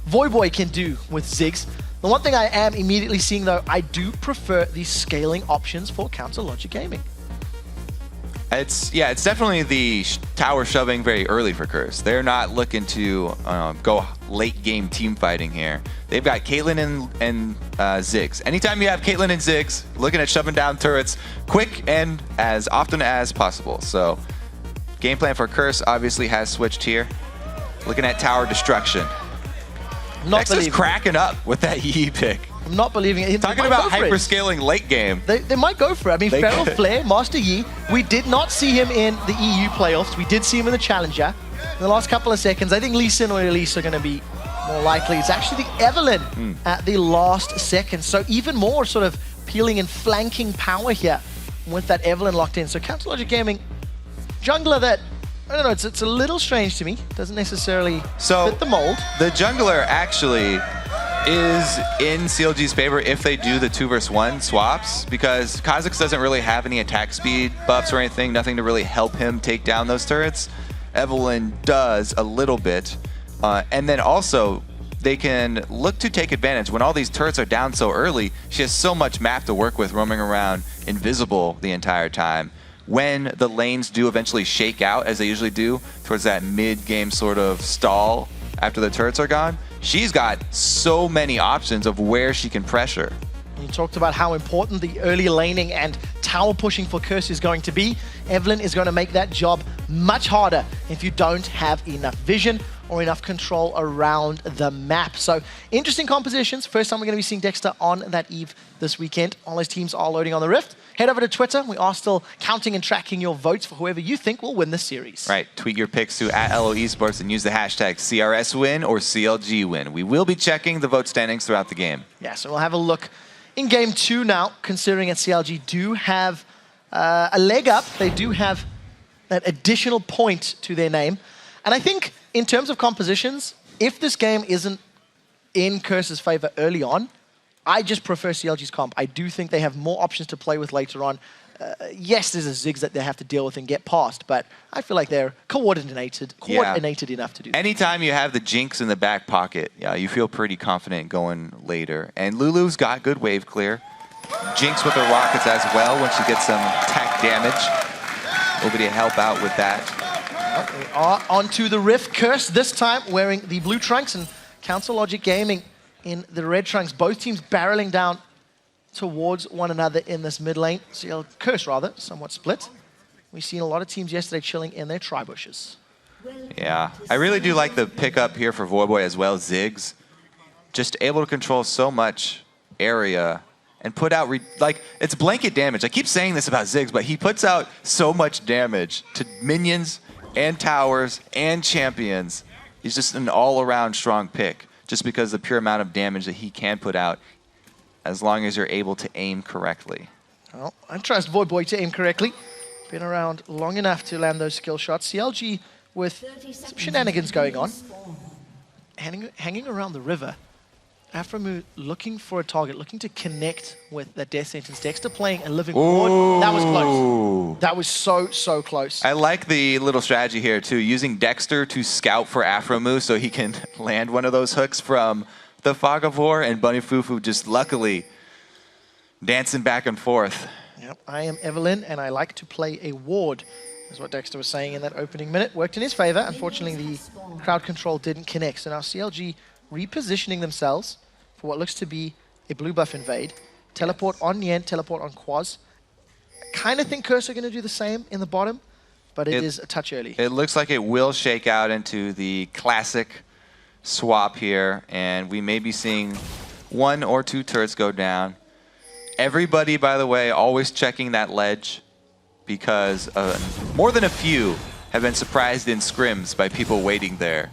Voiboy can do with Ziggs. The one thing I am immediately seeing, though, I do prefer these scaling options for Counter Logic Gaming.
It's definitely the tower shoving very early for Curse. They're not looking to go late game team fighting here. They've got Caitlyn and Ziggs. Anytime you have Caitlyn and Ziggs, looking at shoving down turrets quick and as often as possible. So game plan for Curse obviously has switched here. looking at tower destruction.
Not
Dexter's
believing
cracking up with that Yi pick.
I'm not believing it.
Talking about hyperscaling late game.
They might go for it. I mean, Feral Flare, Master Yi, we did not see him in the EU playoffs. We did see him in the Challenger. In the last couple of seconds, I think Lee Sin or Elise are going to be more likely. It's actually the Evelynn at the last second. So even more sort of peeling and flanking power here with that Evelynn locked in. So Counter Logic Gaming, jungler that, I don't know, it's a little strange to me. Doesn't necessarily fit the mold.
The jungler actually is in CLG's favor if they do the 2v1 swaps, because Kha'Zix doesn't really have any attack speed buffs or anything, nothing to really help him take down those turrets. Evelynn does a little bit. And then also, they can look to take advantage. When all these turrets are down so early, she has so much map to work with, roaming around invisible the entire time. When the lanes do eventually shake out, as they usually do, towards that mid-game sort of stall after the turrets are gone, she's got so many options of where she can pressure.
You talked about how important the early laning and tower pushing for Curse is going to be. Evelynn is going to make that job much harder if you don't have enough vision or enough control around the map. So interesting compositions. First time we're going to be seeing Dexter on that Eve this weekend. All those teams are loading on the Rift. Head over to Twitter. We are still counting and tracking your votes for whoever you think will win this series.
Right. Tweet your picks to @LO Esports and use the hashtag CRSWin or CLGWin. We will be checking the vote standings throughout the game.
Yeah, so we'll have a look in Game 2 now, considering that CLG do have a leg up. They do have that additional point to their name. And I think in terms of compositions, if this game isn't in Curse's favor early on, I just prefer CLG's comp. I do think they have more options to play with later on. Yes, there's a Ziggs that they have to deal with and get past, but I feel like they're coordinated enough to do that.
Anytime you have the Jinx in the back pocket, yeah, you feel pretty confident going later. And Lulu's got good wave clear. Jinx with her rockets as well when she gets some tech damage. Nobody to help out with that.
Well, we are onto the Rift. Curse this time wearing the blue trunks and Counter Logic Gaming in the red trunks. Both teams barreling down towards one another in this mid lane. Curse rather, somewhat split. We've seen a lot of teams yesterday chilling in their tri-bushes.
Yeah, I really do like the pickup here for Voyboy as well, Ziggs. Just able to control so much area and put out, like, it's blanket damage. I keep saying this about Ziggs, but he puts out so much damage to minions and towers and champions. He's just an all-around strong pick, just because of the pure amount of damage that he can put out, as long as you're able to aim correctly.
Well, I trust Voyboy to aim correctly. Been around long enough to land those skill shots. CLG with some shenanigans going on. Hanging around the river. Aframu looking for a target, looking to connect with that Death Sentence. Dexter playing a living ward. That was close. That was so close.
I like the little strategy here too, using Dexter to scout for Aframu so he can land one of those hooks from the Fog of War, and Bunny Fufu just luckily dancing back and forth.
Yep, I am Evelynn and I like to play a ward, is what Dexter was saying in that opening minute. Worked in his favor. Unfortunately, the crowd control didn't connect. So now CLG repositioning themselves for what looks to be a blue buff invade. Teleport on Nien, teleport on Quaz. I kind of think Curse are going to do the same in the bottom, but it is a touch early.
It looks like it will shake out into the classic swap here, and we may be seeing 1 or 2 turrets go down. Everybody, by the way, always checking that ledge, because more than a few have been surprised in scrims by people waiting there.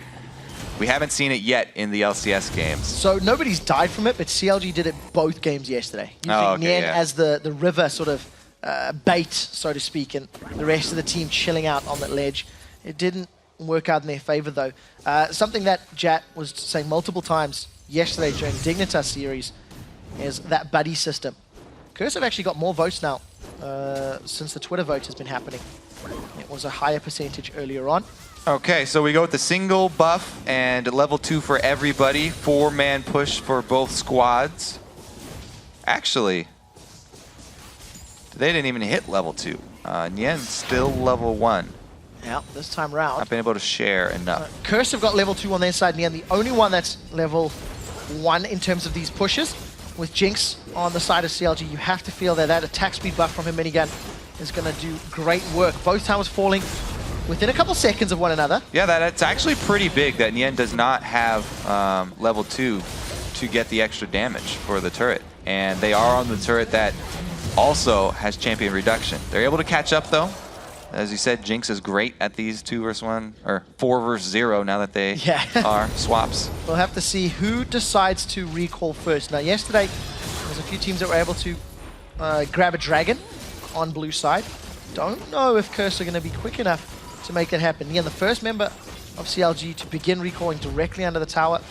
We haven't seen it yet in the LCS games.
So nobody's died from it, but CLG did it both games yesterday. Using Nien as the river sort of bait, so to speak, and the rest of the team chilling out on that ledge. It didn't work out in their favor, though. Something that Jat was saying multiple times yesterday during Dignitas series is that buddy system. Curse have actually got more votes now since the Twitter vote has been happening. It was a higher percentage earlier on.
Okay, so we go with the single buff and level 2 for everybody. 4-man push for both squads. Actually, they didn't even hit level 2. Nien's still level 1.
Yeah, this time round.
Not been able to share enough.
Curse have got level 2 on their side. Nien, the only one that's level 1 in terms of these pushes. With Jinx on the side of CLG, you have to feel that that attack speed buff from her minigun is going to do great work. Both towers falling. within a couple seconds of one another.
Yeah, that's actually pretty big that Nien does not have level 2 to get the extra damage for the turret. And they are on the turret that also has champion reduction. They're able to catch up though. As you said, Jinx is great at these 2 versus 1, or 4 versus 0 now that they are swaps.
We'll have to see who decides to recall first. Now, yesterday, there was a few teams that were able to grab a dragon on blue side. Don't know if Curse are going to be quick enough to make it happen. Again, the first member of CLG to begin recalling directly under the tower.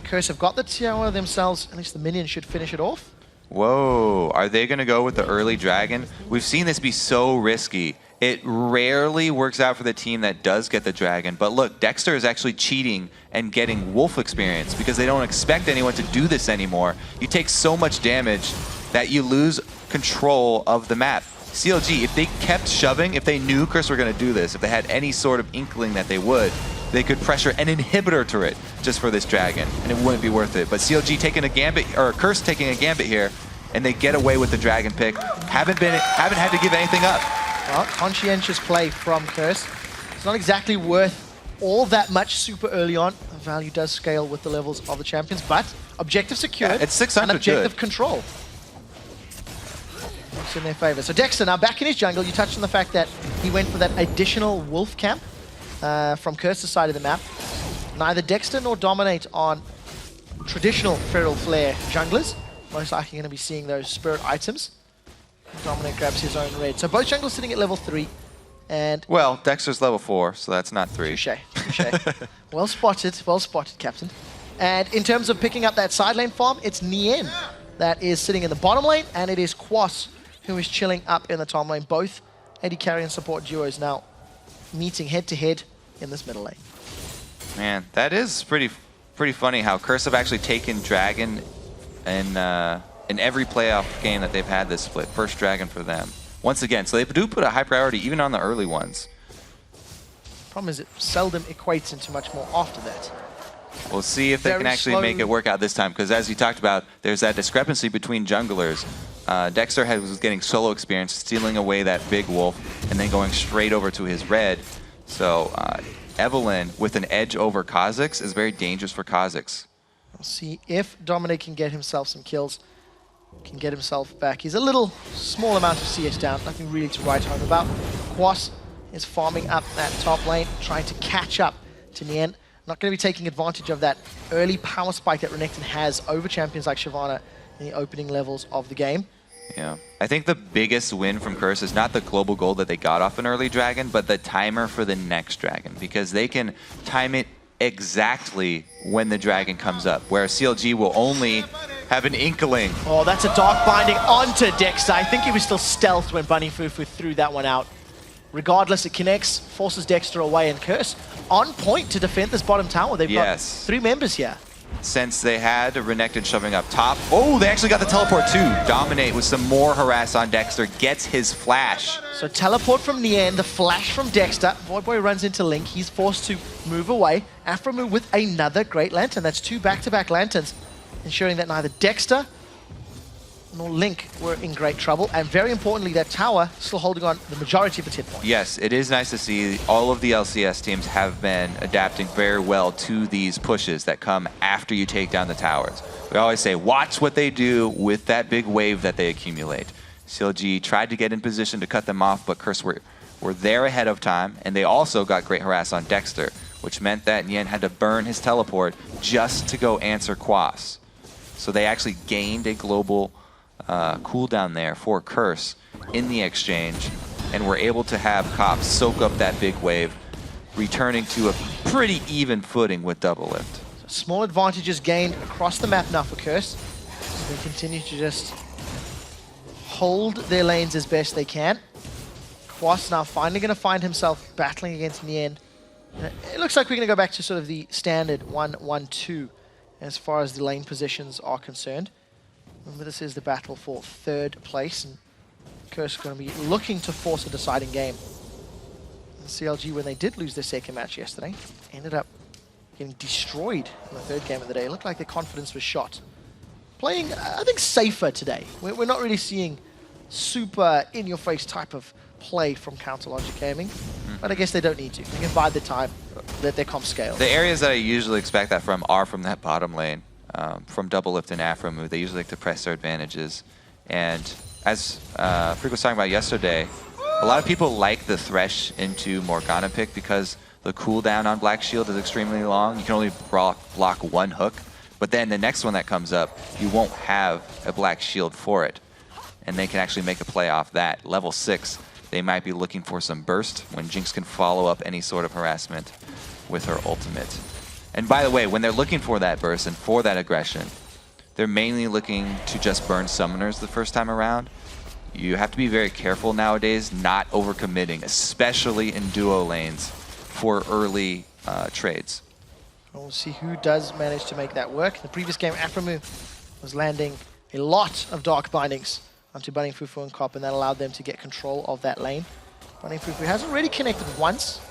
Curse have got the tower themselves. At least the minions should finish it off.
Whoa, are they going to go with the early dragon? We've seen this be so risky. It rarely works out for the team that does get the dragon. But look, Dexter is actually cheating and getting wolf experience because they don't expect anyone to do this anymore. You take so much damage that you lose control of the map. CLG, if they kept shoving, if they knew Curse were going to do this, if they had any sort of inkling that they would, they could pressure an inhibitor turret just for this dragon, and it wouldn't be worth it. But CLG taking a gambit, or Curse taking a gambit here, and they get away with the dragon pick. Haven't had to give anything up.
Well, conscientious play from Curse. It's not exactly worth all that much super early on. The value does scale with the levels of the champions, but objective secured.
Yeah, it's 600
and objective
good.
Control. It's in their favor. So Dexter now back in his jungle. You touched on the fact that he went for that additional wolf camp from Curse's side of the map. Neither Dexter nor Dominate on traditional Feral Flare junglers. Most likely going to be seeing those spirit items. Dominate grabs his own red. So both junglers sitting at level 3. And
well, Dexter's level 4, so that's not 3.
Touche. Well spotted, Captain. And in terms of picking up that side lane farm, it's Nien that is sitting in the bottom lane, and it is Quas who is chilling up in the top lane. Both AD carry and support duos now meeting head to head in this middle lane.
Man, that is pretty funny how Curse have actually taken Dragon in every playoff game that they've had this split. First Dragon for them. Once again, so they do put a high priority even on the early ones.
Problem is it seldom equates into much more after that.
We'll see if they can actually make it work out this time, because as you talked about, there's that discrepancy between junglers. Dexter was getting solo experience, stealing away that big wolf, and then going straight over to his red. So Evelyn, with an edge over Kha'Zix, is very dangerous for Kha'Zix.
We'll see if Dominic can get himself some kills, can get himself back. He's a little small amount of CS down, nothing really to write home about. Quas is farming up that top lane, trying to catch up to Nien. Not going to be taking advantage of that early power spike that Renekton has over champions like Shyvana in the opening levels of the game.
Yeah, I think the biggest win from Curse is not the global gold that they got off an early dragon, but the timer for the next dragon, because they can time it exactly when the dragon comes up, whereas CLG will only have an inkling.
Oh, that's a dark binding onto Dexter. I think he was still stealthed when Bunny Fufu threw that one out. Regardless, it connects, forces Dexter away, and Curse on point to defend this bottom tower. They've got 3 members here.
Since they had Renekton shoving up top. Oh, they actually got the teleport too. Dominate with some more harass on Dexter, gets his flash.
So teleport from Nien, the flash from Dexter. Voidboy runs into Link. He's forced to move away. Aphromoo with another great lantern. That's 2 back-to-back lanterns, ensuring that neither Dexter nor Link were in great trouble. And very importantly, that tower still holding on the majority of its hit points.
Yes, it is nice to see all of the LCS teams have been adapting very well to these pushes that come after you take down the towers. We always say, watch what they do with that big wave that they accumulate. CLG tried to get in position to cut them off, but Curse were there ahead of time, and they also got great harass on Dexter, which meant that Nien had to burn his teleport just to go answer Quas. So they actually gained a global cooldown there for Curse in the exchange, and were able to have Cops soak up that big wave, returning to a pretty even footing with double lift.
So small advantages gained across the map now for Curse. They continue to just hold their lanes as best they can. Quas now finally going to find himself battling against Nien. It looks like we're going to go back to sort of the standard 1-1-2 as far as the lane positions are concerned. Remember, this is the battle for 3rd place, and Curse is going to be looking to force a deciding game. And CLG, when they did lose their 2nd match yesterday, ended up getting destroyed in the 3rd game of the day. It looked like their confidence was shot. Playing, I think, safer today. We're not really seeing super in-your-face type of play from Counter Logic Gaming. but I guess they don't need to. They can bide the time, let their comp scale.
The areas that I usually expect that from are from that bottom lane, from Double Lift and Afromu. They usually like to press their advantages. And as Freak was talking about yesterday, a lot of people like the Thresh into Morgana pick because the cooldown on Black Shield is extremely long. You can only block one hook, but then the next one that comes up, you won't have a Black Shield for it. And they can actually make a play off that. Level 6, they might be looking for some burst when Jinx can follow up any sort of harassment with her ultimate. And by the way, when they're looking for that burst and for that aggression, they're mainly looking to just burn summoners the first time around. You have to be very careful nowadays not overcommitting, especially in duo lanes for early trades.
We'll see who does manage to make that work. In the previous game, Afromu was landing a lot of Dark Bindings onto Bunning Fufu and Cop, and that allowed them to get control of that lane. Bunning Fufu has already connected once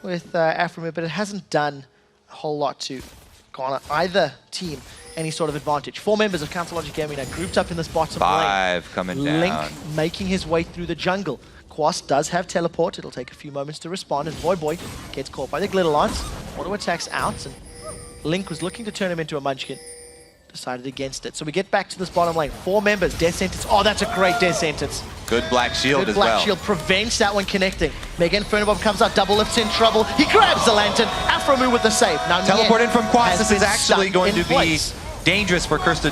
with Afromu, but it hasn't done a whole lot to garner either team any sort of advantage. 4 members of Counter Logic Gaming are grouped up in this bottom
5
lane.
coming down.
Link making his way through the jungle. Quas does have teleport. It'll take a few moments to respond, and Voyboy gets caught by the Glitter Lance. Auto attacks out, and Link was looking to turn him into a Munchkin. Decided against it. So we get back to this bottom lane. 4 members, death sentence. Oh, that's a great death sentence.
Good Black Shield
Good
as
Black
well.
Shield prevents that one connecting. Mega Inferno Bomb comes out, Double Lift's in trouble. He grabs the lantern. Afromu with the save. Now
Teleport in from Quas. This is actually
stuck
going
in
to be
place.
dangerous for Curse to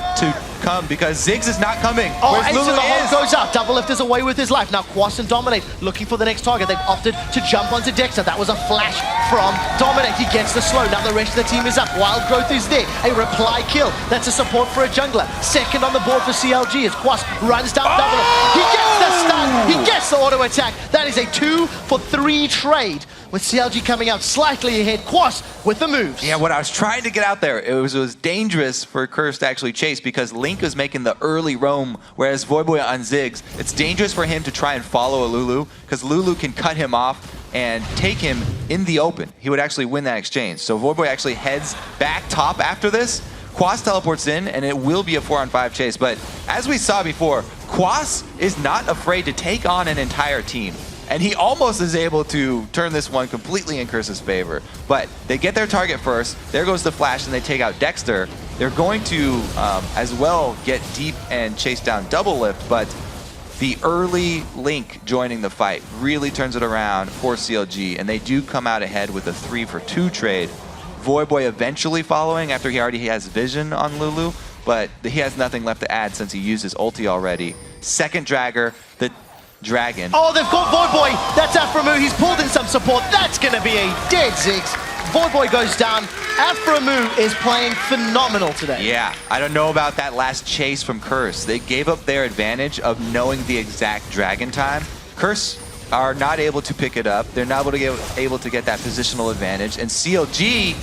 come because Ziggs is not coming.
Oh,
Where's
Ace
Lulu
in the hole
is?
goes out. Double Lift is away with his life. Now Quas and Dominate looking for the next target. They've opted to jump onto Dexter. That was a flash from Dominate. He gets the slow. Now the rest of the team is up. Wild Growth is there. A reply kill. That's a support for a jungler. Second on the board for CLG as Quas runs down Double Lift. He gets the stun. He gets the auto attack. That is a 2-for-3 trade with CLG coming out slightly ahead. Quas with the moves.
Yeah, what I was trying to get out there, it was dangerous for Curse to actually chase because Link was making the early roam, whereas Voyboy on Ziggs, it's dangerous for him to try and follow a Lulu because Lulu can cut him off and take him in the open. He would actually win that exchange. So Voyboy actually heads back top after this. Quas teleports in, and it will be a 4-on-5 chase. But as we saw before, Quas is not afraid to take on an entire team. And he almost is able to turn this one completely in Curse's favor. But they get their target first. There goes the flash, and they take out Dexter. They're going to, as well, get deep and chase down Double Lift. But the early Link joining the fight really turns it around for CLG. And they do come out ahead with a 3-for-2 trade. Voyboy eventually following after he already has vision on Lulu. But he has nothing left to add since he used his ulti already. Second Dragger, the Dragon.
Oh, they've got Voyboy. That's Afromu. He's pulled in some support. That's going to be a dead Ziggs. Voyboy goes down. Afromu is playing phenomenal today.
Yeah, I don't know about that last chase from Curse. They gave up their advantage of knowing the exact Dragon time. Curse are not able to pick it up. They're not able to get that positional advantage. And CLG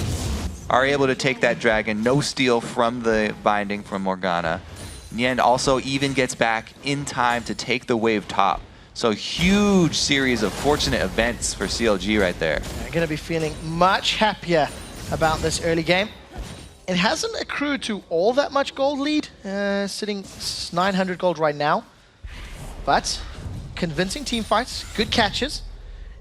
are able to take that Dragon. No steal from the binding from Morgana. Nien also even gets back in time to take the wave top. So huge series of fortunate events for CLG right there.
They're going to be feeling much happier about this early game. It hasn't accrued to all that much gold lead, sitting 900 gold right now. But convincing team fights, good catches.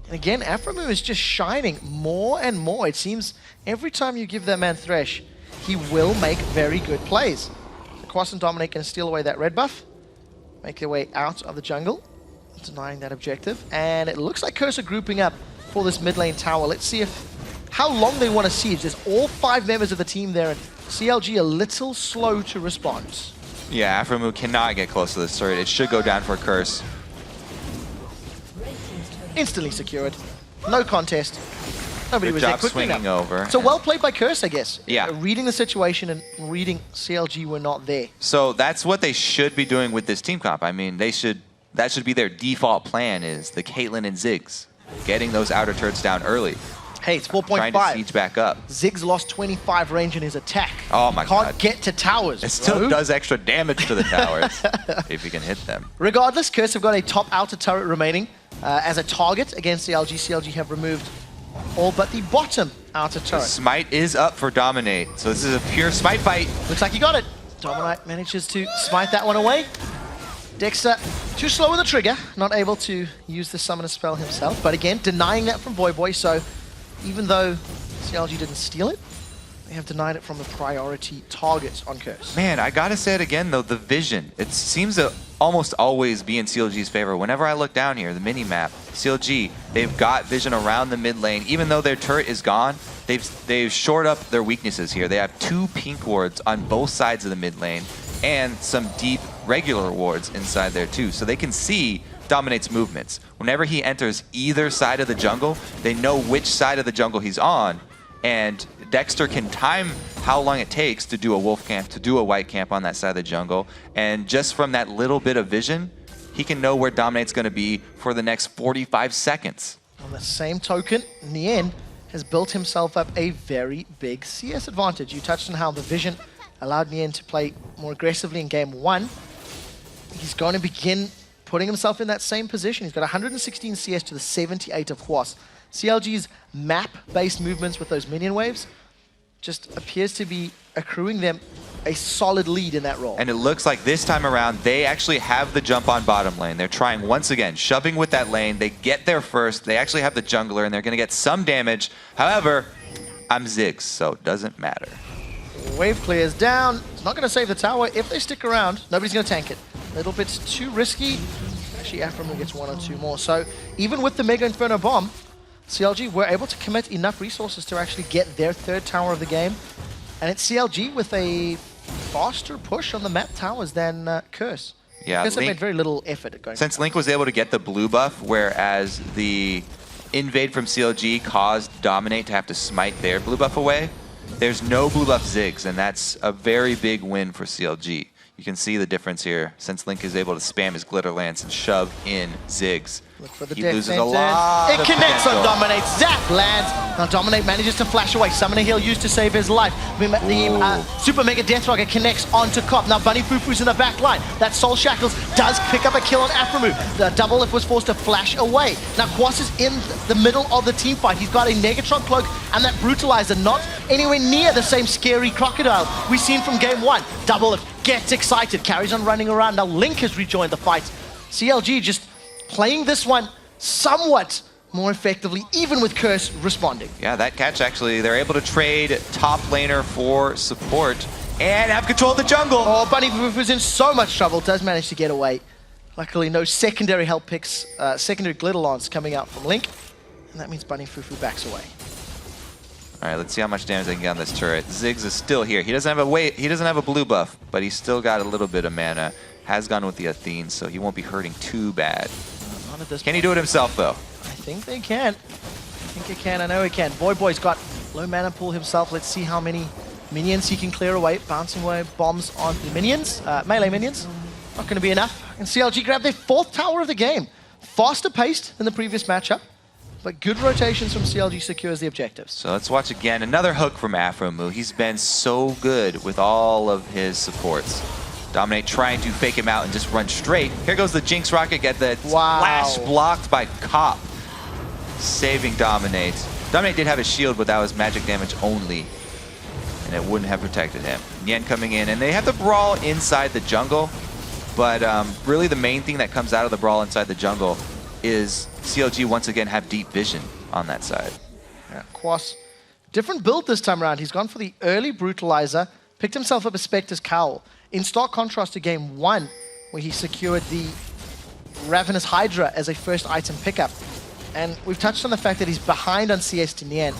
And again, Afromu is just shining more and more. It seems every time you give that man Thresh, he will make very good plays. Quas and Dominate can steal away that red buff, make their way out of the jungle, denying that objective. And it looks like Curse are grouping up for this mid lane tower. Let's see how long they want to siege. There's all 5 members of the team there, and CLG a little slow to respond.
Yeah, Afromu cannot get close to this turret. It should go down for Curse.
Instantly secured. No contest. Nobody
Good
was
job
there quickly
swinging
enough.
over.
So well played by Curse, I guess.
Yeah.
Reading the situation and reading CLG were not there.
So that's what they should be doing with this team comp. I mean, that should be their default plan, is the Caitlyn and Ziggs. Getting those outer turrets down early.
Hey, it's 4.5.
Trying to siege back up.
Ziggs lost 25 range in his attack.
Oh my God.
Can't get to towers.
It still
bro.
does extra damage to the towers if you can hit them.
Regardless, Curse have got a top outer turret remaining as a target against CLG. CLG have removed all but the bottom outer
The
turret.
smite is up for Dominate. So this is a pure smite fight.
Looks like he got it. Dominate manages to smite that one away. Dexter, too slow with the trigger, not able to use the summoner spell himself, but again, denying that from Voyboy, so even though CLG didn't steal it, they have denied it from the priority target on Curse.
Man, I gotta say it again though, the vision. It seems to almost always be in CLG's favor. Whenever I look down here, the mini-map, CLG, they've got vision around the mid lane. Even though their turret is gone, they've shored up their weaknesses here. They have 2 pink wards on both sides of the mid lane, and some deep regular wards inside there too. So they can see Dominate's movements. Whenever he enters either side of the jungle, they know which side of the jungle he's on, and Dexter can time how long it takes to do a wolf camp, to do a white camp on that side of the jungle, and just from that little bit of vision, he can know where Dominate's going to be for the next 45 seconds.
On the same token, Nien has built himself up a very big CS advantage. You touched on how the vision allowed Nien to play more aggressively in game 1. He's going to begin putting himself in that same position. He's got 116 CS to the 78 of Hwas. CLG's map-based movements with those minion waves just appears to be accruing them a solid lead in that role.
And it looks like this time around, they actually have the jump on bottom lane. They're trying once again, shoving with that lane. They get there first. They actually have the jungler, and they're going to get some damage. However, I'm Ziggs, so it doesn't matter.
Wave clears down. It's not going to save the tower. If they stick around, nobody's going to tank it. A little bit too risky. Actually, Aframu gets 1 or 2 more. So even with the Mega Inferno Bomb, CLG were able to commit enough resources to actually get their 3rd tower of the game. And it's CLG with a faster push on the map towers than Curse.
Yeah,
Curse have made very little effort at going.
Since Link was able to get the blue buff, whereas the invade from CLG caused Dominate to have to smite their blue buff away, there's no blue buff Ziggs, and that's a very big win for CLG. You can see the difference here since Link is able to spam his Glitter Lance and shove in Ziggs.
Look for the
He
death
loses a
sentence.
lot
It
of
connects on
potential.
Dominate. Zap lands. Now Dominate manages to flash away. Summoner heal used to save his life. The Super Mega Death Rocket connects onto Cop. Now Bunny Fufu's in the back line. That Soul Shackles does pick up a kill on Aframu. The double lift was forced to flash away. Now Quas is in the middle of the team fight. He's got a Negatron cloak and that Brutalizer, not anywhere near the same scary crocodile we've seen from game 1. Double lift gets excited, carries on running around. Now Link has rejoined the fight. CLG just playing this one somewhat more effectively, even with Curse responding.
Yeah, that catch actually, they're able to trade top laner for support and have control of the jungle.
Oh, Bunny Fufu's in so much trouble, does manage to get away. Luckily, no secondary help picks, secondary Glitter Lance coming out from Link, and that means Bunny Fufu backs away.
All right, let's see how much damage they can get on this turret. Ziggs is still here. He doesn't have a blue buff, but he's still got a little bit of mana. Has gone with the Athene, so he won't be hurting too bad.
Not at this
Can he
point.
do it himself though?
I think they can. I think he can. I know he can. Voyboy's got low mana pool himself. Let's see how many minions he can clear away. Bouncing away bombs on the minions, melee minions. Not going to be enough. And CLG grab their 4th tower of the game. Faster paced than the previous matchup, but good rotations from CLG secures the objectives.
So let's watch again. Another hook from Aframu. He's been so good with all of his supports. Dominate trying to fake him out and just run straight. Here goes the Jinx Rocket. Get the flash blocked by Cop. Saving Dominate. Dominate did have a shield, but that was magic damage only, and it wouldn't have protected him. Nien coming in, and they have the brawl inside the jungle, but really the main thing that comes out of the brawl inside the jungle is CLG once again have deep vision on that side.
Yeah, Quas, different build this time around. He's gone for the early Brutalizer, picked himself up a Spectre's Cowl. In stark contrast to game 1, where he secured the Ravenous Hydra as a first item pickup. And we've touched on the fact that he's behind on CS to Nien.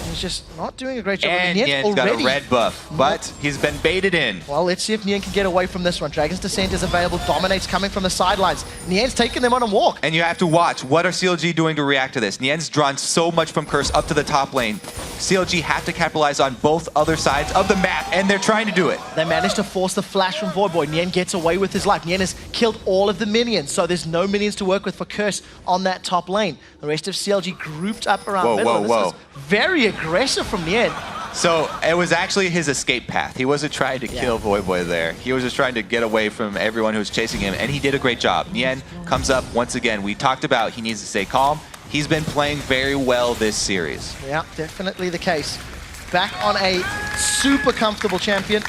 He's just not doing a great job.
And
Nien's
Nien's got a
already
red buff, but he's been baited in.
Well, let's see if Nien can get away from this one. Dragon's Descent is available. Dominate's coming from the sidelines. Nien's taking them on a walk.
And you have to watch. What are CLG doing to react to this? Nien's drawn so much from Curse up to the top lane. CLG have to capitalize on both other sides of the map, and they're trying to do it.
They managed to force the flash from Voyboy. Nien gets away with his life. Nien has killed all of the minions, so there's no minions to work with for Curse on that top lane. The rest of CLG grouped up around middle. And this was very aggressive from Nien.
So it was actually his escape path. He wasn't trying to kill Voyboy there. He was just trying to get away from everyone who was chasing him, and he did a great job. Nien comes up once again. We talked about he needs to stay calm. He's been playing very well this series.
Yeah, definitely the case. Back on a super comfortable champion.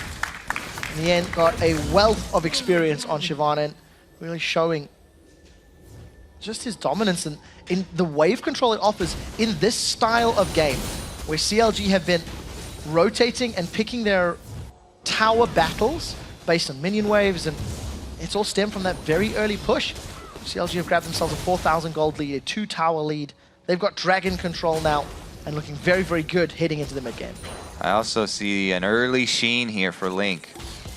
Nien got a wealth of experience on Shyvana and really showing just his dominance and in the wave control it offers in this style of game, where CLG have been rotating and picking their tower battles based on minion waves, and it's all stemmed from that very early push. CLG have grabbed themselves a 4,000 gold lead, a 2-tower lead. They've got dragon control now and looking very, very good heading into the mid game.
I also see an early Sheen here for Link.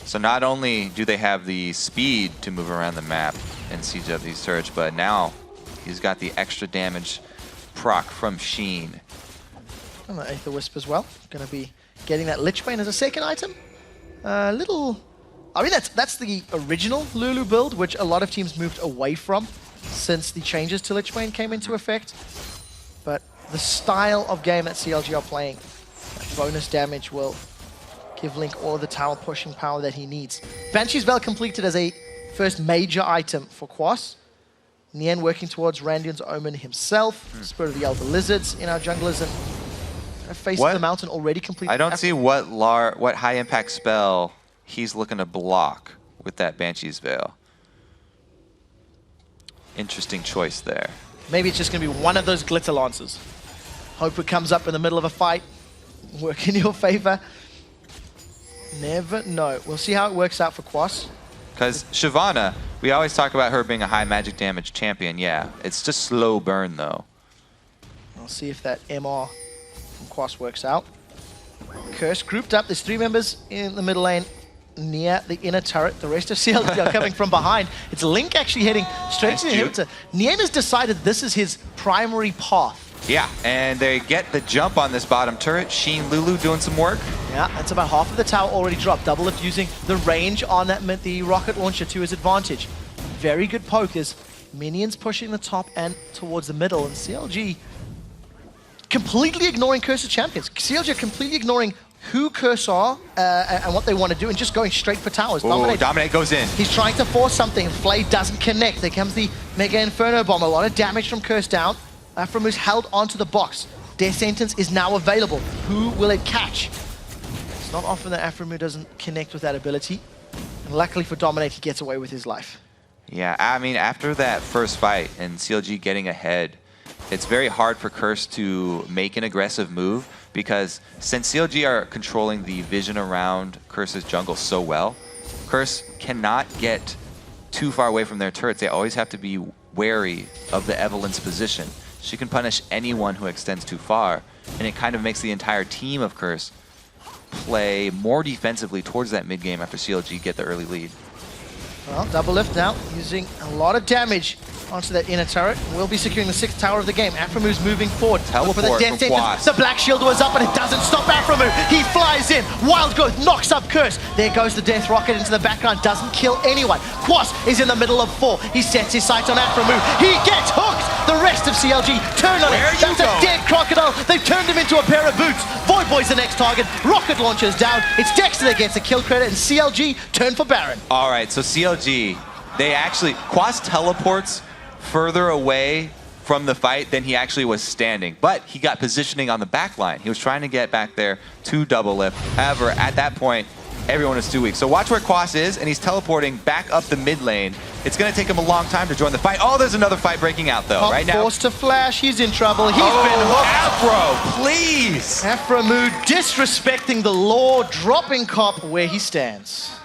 So not only do they have the speed to move around the map and siege up these turrets, but now he's got the extra damage proc from Sheen.
And the Aether Wisp as well. Going to be getting that Lich Bane as a second item. I mean, that's the original Lulu build, which a lot of teams moved away from since the changes to Lich Bane came into effect. But the style of game that CLG are playing, that bonus damage will give Link all of the tower pushing power that he needs. Banshee's Veil completed as a first major item for Quas. Nien working towards Randion's Omen himself. Spirit of the Elder Lizards in our junglers, and Face of the Mountain already completed.
I don't see what high impact spell he's looking to block with that Banshee's Veil. Interesting choice there.
Maybe it's just going to be one of those glitter lancers. Hope it comes up in the middle of a fight. Work in your favor. Never know. We'll see how it works out for Quas.
Because Shyvana, we always talk about her being a high magic damage champion. Yeah, it's just slow burn though.
I'll see if that MR from Quas works out. Curse grouped up. There's 3 members in the middle lane near the inner turret. The rest of CLG are coming from behind. It's Link actually heading straight to the inhibitor. Nien has decided this is his primary path.
Yeah, and they get the jump on this bottom turret. Sheen Lulu doing some work.
Yeah, that's about half of the tower already dropped. Double Lift using the range on that the rocket launcher to his advantage. Very good poke as minions pushing the top and towards the middle, and CLG completely ignoring Curse's champions. CLG are completely ignoring who Curse are and what they want to do and just going straight for towers.
Dominate goes in.
He's trying to force something. Flay doesn't connect. There comes the Mega Inferno Bomb. A lot of damage from Curse down. Aframu's held onto the box. Death Sentence is now available. Who will it catch? It's not often that Aframu doesn't connect with that ability. And luckily for Dominate, he gets away with his life.
Yeah, I mean, after that first fight and CLG getting ahead, it's very hard for Curse to make an aggressive move because since CLG are controlling the vision around Curse's jungle so well, Curse cannot get too far away from their turrets. They always have to be wary of the Evelyn's position. She can punish anyone who extends too far, and it kind of makes the entire team of Curse play more defensively towards that mid game after CLG get the early lead.
Well, Double Lift now using a lot of damage onto that inner turret. We'll be securing the 6th tower of the game. Aframu's moving forward.
Teleport
for the death
from Quas.
The Black Shield was up, and it doesn't stop Aframu. He flies in. Wild Growth knocks up Curse. There goes the Death Rocket into the background. Doesn't kill anyone. Quas is in the middle of 4. He sets his sights on Aframu. He gets hooked. The rest of CLG turn on him. That's a dead crocodile. They've turned him into a pair of boots. Void Boy's the next target. Rocket launcher's down. It's Dexter that gets a kill credit, and CLG turn for Baron.
All right, so CLG, they actually, Quas teleports further away from the fight than he actually was standing, but he got positioning on the back line. He was trying to get back there to Double Lift. However, at that point, everyone is too weak. So watch where Quas is, and he's teleporting back up the mid lane. It's going to take him a long time to join the fight. Oh, there's another fight breaking out, though, right now.
Forced to flash. He's in trouble. He's been hooked.
Afro, please!
Aframu disrespecting the law, dropping Cop where he stands.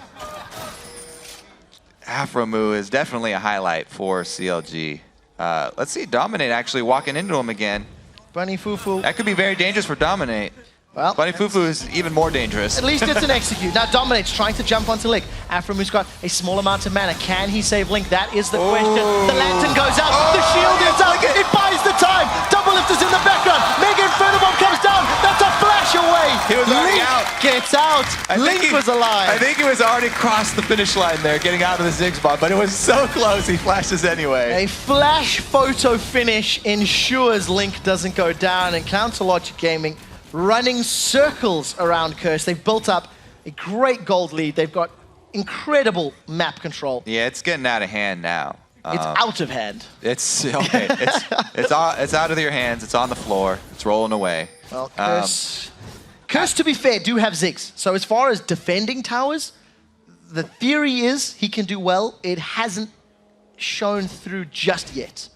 Aframu is definitely a highlight for CLG. Let's see Dominate actually walking into him again.
Bunny Fufu.
That could be very dangerous for Dominate.
Well,
Bunny Fufu is even more dangerous.
At least it's an execute. Now Dominate's trying to jump onto Link. Aframu's got a small amount of mana. Can he save Link? That is the question. The lantern goes out. The shield is out. It buys the time. Double Lift is in the background. Mega Inferno Bomb comes down. That's a flash away.
He was already
Link
out.
Gets out. Link was alive.
I think he was already across the finish line there, getting out of the Ziggs bomb, but it was so close, he flashes anyway.
A flash photo finish ensures Link doesn't go down, and Counterlogic Gaming running circles around Curse. They've built up a great gold lead. They've got incredible map control.
Yeah, it's getting out of hand now.
It's out of hand.
It's okay. It's out of your hands. It's on the floor. It's rolling away.
Well, Curse, to be fair, do have Ziggs. So as far as defending towers, the theory is he can do well. It hasn't shown through just yet.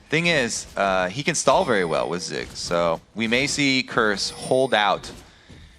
Thing is, he can stall very well with Ziggs, so we may see Curse hold out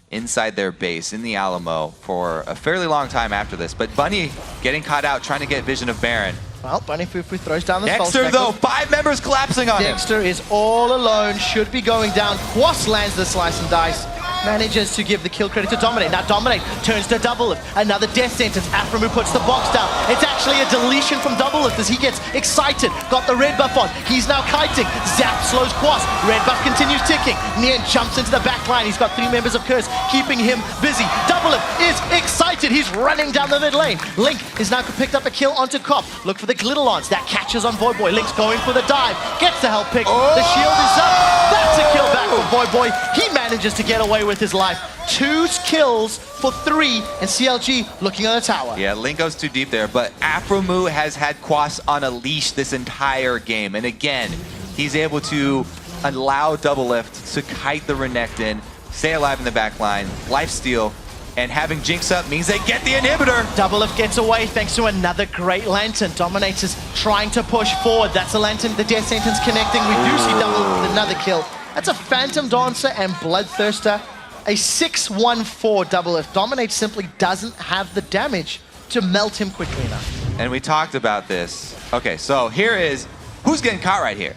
inside their base in the Alamo for a fairly long time after this. But Bunny getting caught out trying to get vision of Baron.
Well, Bunny Fufu throws down the
Dexter, though, 5 members collapsing on him.
Dexter is all alone, should be going down. Quas lands the slice and dice. Manages to give the kill credit to Dominate. Now Dominate turns to Doublelift. Another death sentence. Aframu puts the box down. It's actually a deletion from Doublelift as he gets excited. Got the red buff on. He's now kiting. Zap slows Quas. Red buff continues ticking. Nian jumps into the back line. He's got 3 members of Curse keeping him busy. Doublelift is excited. He's running down the mid lane. Link is now picked up a kill onto Cop. Look for the glitter lance. That catches on Void Boy. Link's going for the dive. Gets the help pick. The shield is up. That's a kill back for Void Boy. He manages to get away with his life. 2 kills for 3, and CLG looking on the tower.
Yeah, Link goes too deep there, but Aframu has had Quas on a leash this entire game. And again, he's able to allow Doublelift to kite the Renekton, stay alive in the back line, lifesteal, and having Jinx up means they get the inhibitor.
Doublelift gets away thanks to another great Lantern. Dominator's trying to push forward. That's a Lantern, the Death Sentence connecting. We do see Doublelift with another kill. That's a Phantom Dancer and Bloodthirster. A 6-1-4 Doublelift. Dominate simply doesn't have the damage to melt him quickly enough.
And we talked about this. Okay, so here is who's getting caught right here.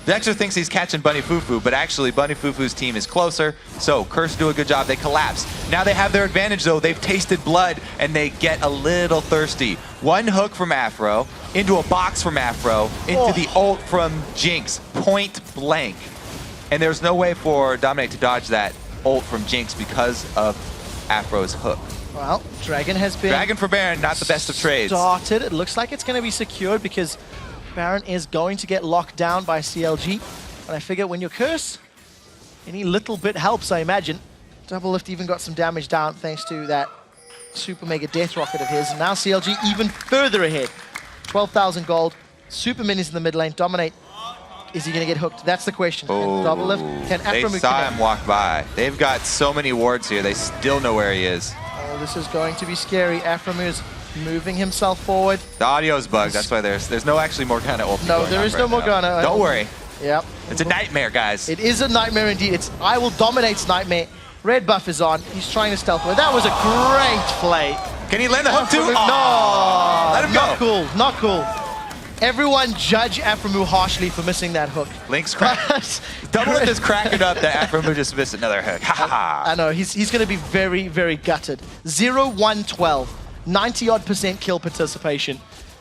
Dexter thinks he's catching Bunny Fufu, but actually Bunny Fufu's team is closer, so Curse do a good job. They collapse. Now they have their advantage, though. They've tasted blood, and they get a little thirsty. One hook from Afro, into a box from Afro, into the ult from Jinx, point blank. And there's no way for Dominate to dodge that ult from Jinx because of Afro's hook.
Well, Dragon has been...
Dragon for Baron, not the best of trades.
Started. It looks like it's going to be secured because Baron is going to get locked down by CLG. But I figure when you're Curse, any little bit helps, I imagine. Doublelift even got some damage down thanks to that Super Mega Death Rocket of his. And now CLG even further ahead. 12,000 gold. Super Minis in the mid lane. Dominate. Is he going to get hooked? That's the question.
Oh,
Doublelift, can Aframu
they saw
connect?
him walk by. They've got so many wards here. They still know where he is.
Oh, this is going to be scary. Aframu is moving himself forward.
The audio's bugged. That's why there's no actually Morgana ult.
No, there is no Morgana.
Don't worry.
Yep.
It's a nightmare, guys.
It is a nightmare indeed. It's I will dominate's nightmare. Red buff is on. He's trying to stealth away. That was a great play.
Can he land the hook too?
No.
Let him go.
Not cool. Not cool. Everyone judge Aframu harshly for missing that hook.
Link's crack. Doublelift is cracking up that Aframu just missed another hook. Ha ha ha.
I know. He's going to be very, very gutted. 0-1-12. 90-odd% kill participation.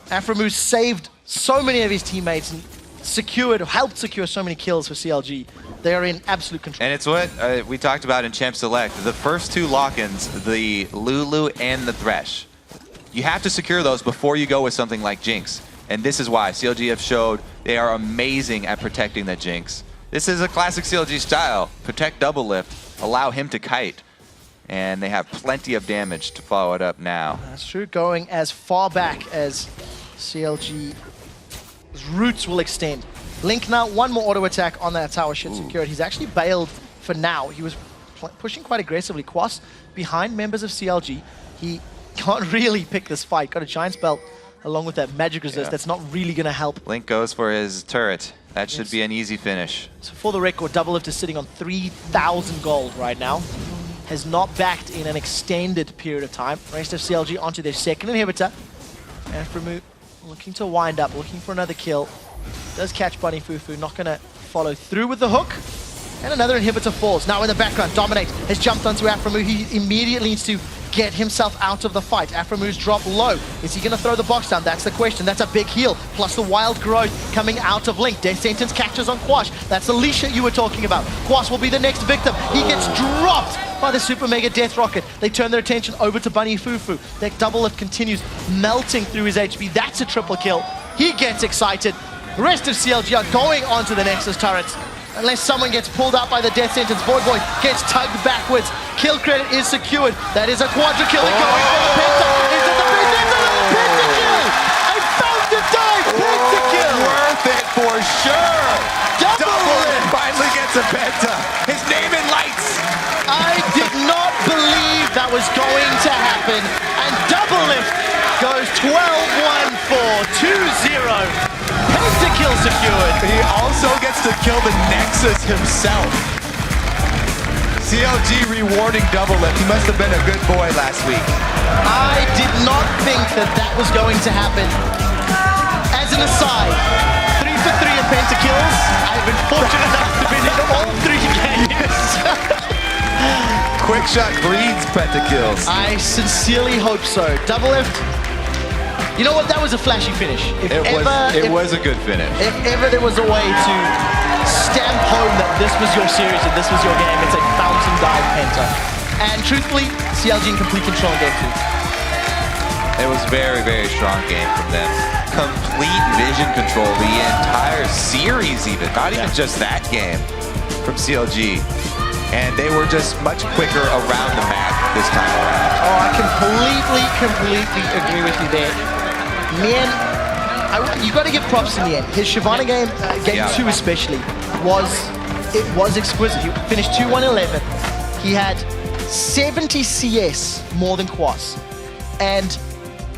Aframu saved so many of his teammates and helped secure so many kills for CLG. They are in absolute control.
And it's what we talked about in Champ Select. The first 2 lock-ins, the Lulu and the Thresh. You have to secure those before you go with something like Jinx. And this is why CLG have showed they are amazing at protecting the Jinx. This is a classic CLG style. Protect Doublelift, allow him to kite. And they have plenty of damage to follow it up now.
That's true. Going as far back as CLG's roots will extend. Link now, one more auto attack on that tower should secure it. He's actually bailed for now. He was pushing quite aggressively. Quas behind members of CLG. He can't really pick this fight. Got a giant spell along with that magic resist. That's not really going to help.
Link goes for his turret. That should be an easy finish.
So for the record, Doublelift is sitting on 3,000 gold right now. Has not backed in an extended period of time. Rest of CLG onto their second inhibitor. Aframu looking to wind up, looking for another kill. Does catch Bunny Fufu, not going to follow through with the hook. And another inhibitor falls. Now in the background, Dominate has jumped onto Aframu. He immediately needs to get himself out of the fight. Aframu's dropped low. Is he going to throw the box down? That's the question. That's a big heal. Plus the wild growth coming out of Link. Death Sentence catches on Quash. That's Alicia you were talking about. Quash will be the next victim. He gets dropped by the Super Mega Death Rocket. They turn their attention over to Bunny Fufu. That Doublelift continues melting through his HP. That's a triple kill. He gets excited. The rest of CLG are going onto the Nexus turrets. Unless someone gets pulled out by the Death Sentence, Void Boy gets tugged backwards. Kill credit is secured. That is a quadra kill. Going for the penta. Is it the penta kill? I found the dive. Penta kill.
Worth it for sure. Doublelift finally gets a penta. His name in lights.
I did not believe that was was going to happen, and double lift goes 12-1 for 2-0. Pentakill secured.
He also gets to kill the Nexus himself. CLG rewarding double lift. He must have been a good boy last week.
I did not think that that was going to happen. As an aside, 3 for 3 in pentakills. I've been fortunate enough to be in all 3 games.
Quick shot breeds pentakills.
I sincerely hope so. Double lift. You know what? That was a flashy finish.
It was a good finish.
If ever there was a way to stamp home that this was your series and this was your game, it's a fountain dive penta. And truthfully, CLG in complete control in game 2.
It was very, very strong game from them. Complete vision control the entire series even, not even just that game from CLG. And they were just much quicker around the map this time around.
Oh, I completely agree with you there. Nian, you got to give props to Nian. His Shyvana game, game 2 especially, was exquisite. He finished 2-1-11. He had 70 CS more than Quas. And